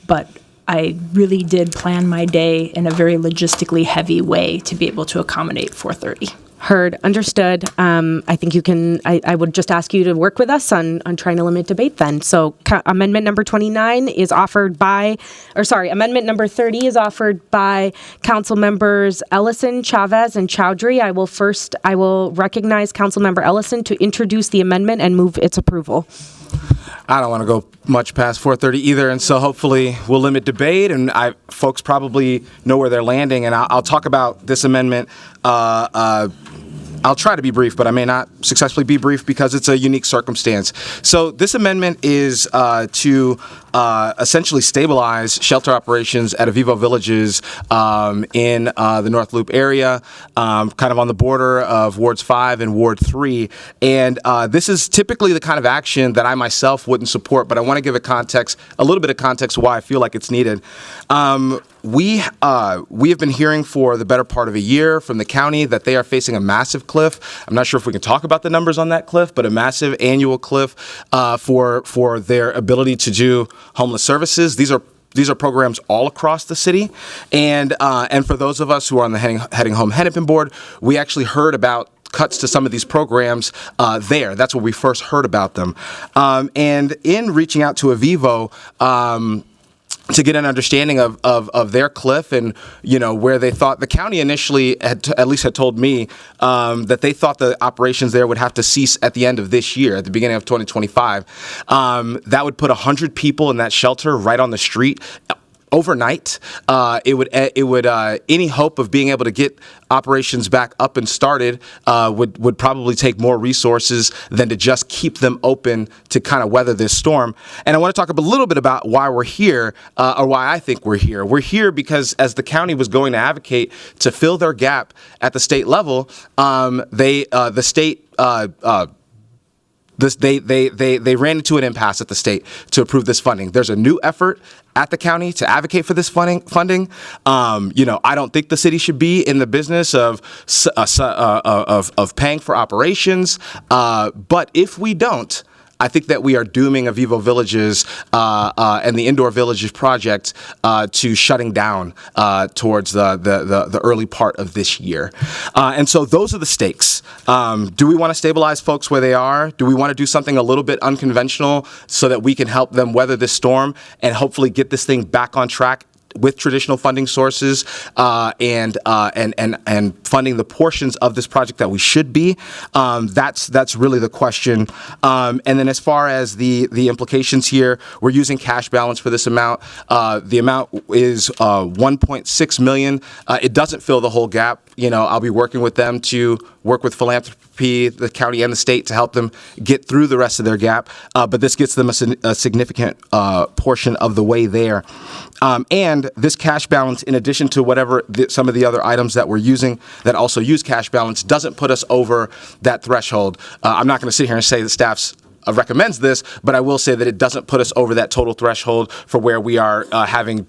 but I really did plan my day in a very logistically heavy way to be able to accommodate 4:30. Heard, understood. I think you can, I would just ask you to work with us on trying to limit debate then. So amendment number 29 is offered by, amendment number 30 is offered by Council members Ellison, Chavez, and Chowdhury. I will recognize Council member Ellison to introduce the amendment and move its approval. I don't want to go much past 4:30 either, and so hopefully we'll limit debate, and folks probably know where they're landing, and I'll talk about this amendment. I'll try to be brief, but I may not successfully be brief because it's a unique circumstance. So this amendment is to essentially stabilize shelter operations at Avivo Villages in the North Loop area, kind of on the border of Wards 5 and Ward 3. And this is typically the kind of action that I myself wouldn't support, but I want to give a little bit of context why I feel like it's needed. We have been hearing for the better part of a year from the county that they are facing a massive cliff. I'm not sure if we can talk about the numbers on that cliff, but a massive annual cliff for their ability to do homeless services. These are programs all across the city, and for those of us who are on the Heading Home Hennepin board, we actually heard about cuts to some of these programs there. That's where we first heard about them. And in reaching out to Avivo, to get an understanding of their cliff and, where they thought the county initially had told me that they thought the operations there would have to cease at the end of this year, at the beginning of 2025. That would put 100 people in that shelter right on the street overnight. It would any hope of being able to get operations back up and started would probably take more resources than to just keep them open to kind of weather this storm. And I want to talk a little bit about why we're here, or why I think we're here. We're here because as the county was going to advocate to fill their gap at the state level, they ran into an impasse at the state to approve this funding. There's a new effort at the county to advocate for this funding. I don't think the city should be in the business of paying for operations. But if we don't, I think that we are dooming Avivo Villages and the Indoor Villages project to shutting down towards the early part of this year. And so those are the stakes. Do we want to stabilize folks where they are? Do we want to do something a little bit unconventional so that we can help them weather this storm and hopefully get this thing back on track with traditional funding sources and funding the portions of this project that we should be? That's really the question. And then as far as the implications here, we're using cash balance for this amount. The amount is $1.6 million. It doesn't fill the whole gap. I'll be working with them to work with philanthropy, the county and the state to help them get through the rest of their gap. But this gets them a significant portion of the way there. And this cash balance, in addition to whatever some of the other items that we're using that also use cash balance, doesn't put us over that threshold. I'm not going to sit here and say the staff's recommends this, but I will say that it doesn't put us over that total threshold for where we are having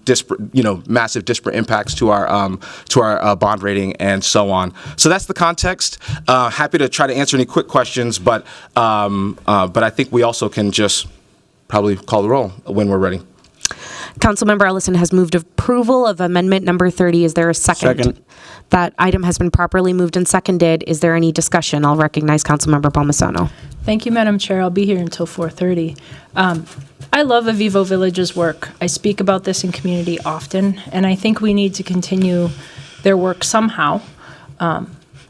massive disparate impacts to our bond rating and so on. So that's the context. Happy to try to answer any quick questions, but I think we also can just probably call the roll when we're ready. Councilmember Ellison has moved approval of amendment number 30. Is there a second? Second. That item has been properly moved and seconded. Is there any discussion? I'll recognize Councilmember Palmisano. Thank you, Madam Chair. I'll be here until 4:30. I love Avivo Village's work. I speak about this in community often, and I think we need to continue their work somehow.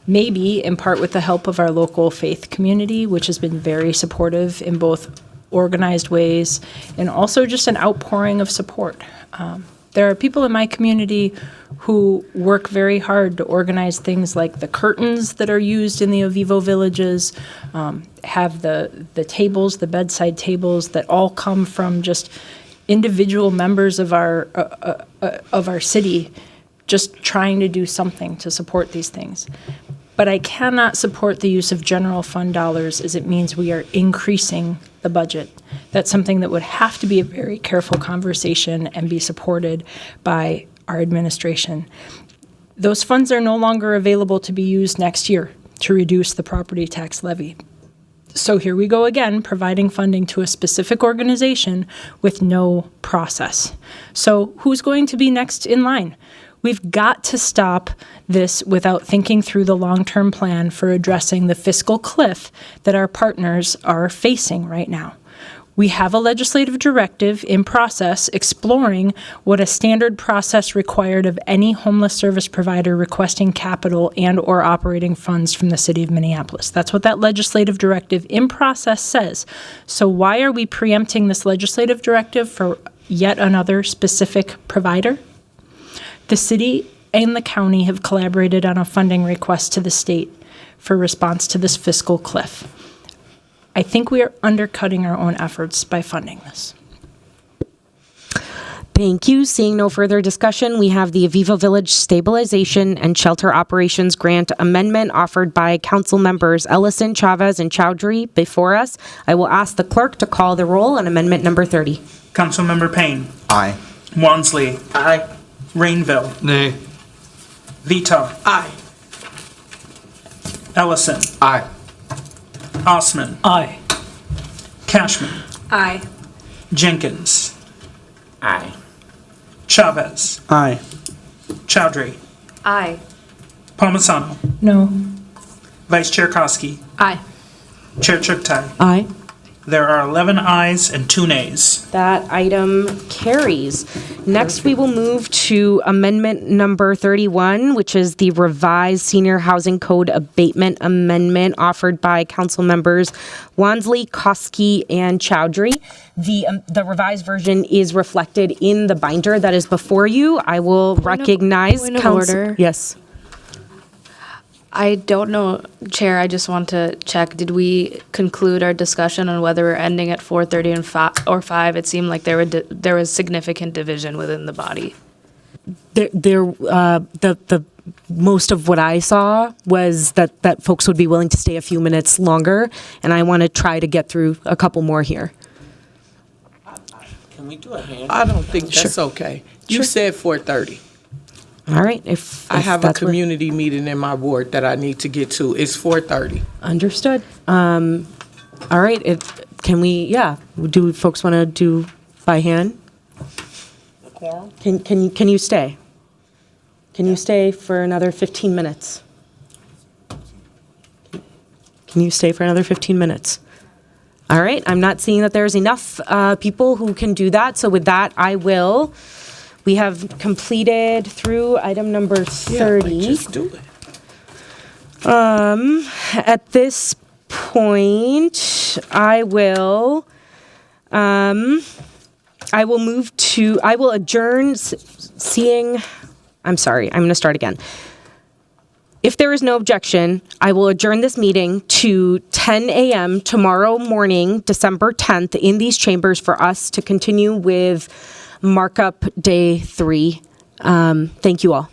Maybe in part with the help of our local faith community, which has been very supportive in both organized ways and also just an outpouring of support. There are people in my community who work very hard to organize things like the curtains that are used in the Avivo Villages, have the tables, the bedside tables that all come from just individual members of our city just trying to do something to support these things. But I cannot support the use of general fund dollars as it means we are increasing the budget. That's something that would have to be a very careful conversation and be supported by our administration. Those funds are no longer available to be used next year to reduce the property tax levy. So here we go again, providing funding to a specific organization with no process. So who's going to be next in line? We've got to stop this without thinking through the long-term plan for addressing the fiscal cliff that our partners are facing right now. We have a legislative directive in process exploring what a standard process required of any homeless service provider requesting capital and/or operating funds from the city of Minneapolis. That's what that legislative directive in process says. So why are we preempting this legislative directive for yet another specific provider? The city and the county have collaborated on a funding request to the state for response to this fiscal cliff. I think we are undercutting our own efforts by funding this. Thank you. Seeing no further discussion, we have the Avivo Village Stabilization and Shelter Operations Grant Amendment offered by Council Members Ellison, Chavez, and Chowdhury before us. I will ask the clerk to call the roll on Amendment number 30. Councilmember Payne. Aye. Wansley. Aye. Rainville. Nay. Vito. Aye. Ellison. Aye. Osman. Aye. Cashman. Aye. Jenkins. Aye. Chavez. Aye. Chowdhury. Aye. No. Vice Chair Koski. Aye. Chair Chuktai. Aye. There are 11 ayes and 2 nays. That item carries. Next, we will move to amendment number 31, which is the revised Senior Housing Code Abatement Amendment offered by council members Wansley, Koski, and Chowdhury. The revised version is reflected in the binder that is before you. I will recognize point of council. order. Yes. I don't know, Chair, I just want to check, did we conclude our discussion on whether we're ending at 4:30 and 5? It seemed like there was significant division within the body. The most of what I saw was that folks would be willing to stay a few minutes longer, and I want to try to get through a couple more here. Can we do a hand? I don't think that's okay. You said 4:30. All right, if I have a that's what- community meeting in my ward that I need to get to. It's 4:30. Understood. All right, can we, do folks want to do by hand? Can you stay? Can you stay for another 15 minutes? Can you stay for another 15 minutes? All right, I'm not seeing that there's enough people who can do that, so with that, we have completed through item number 30. Just do it. At this point, I will adjourn I'm sorry, I'm going to start again. If there is no objection, I will adjourn this meeting to 10 a.m. tomorrow morning, December 10th, in these chambers for us to continue with Markup Day 3. Thank you all.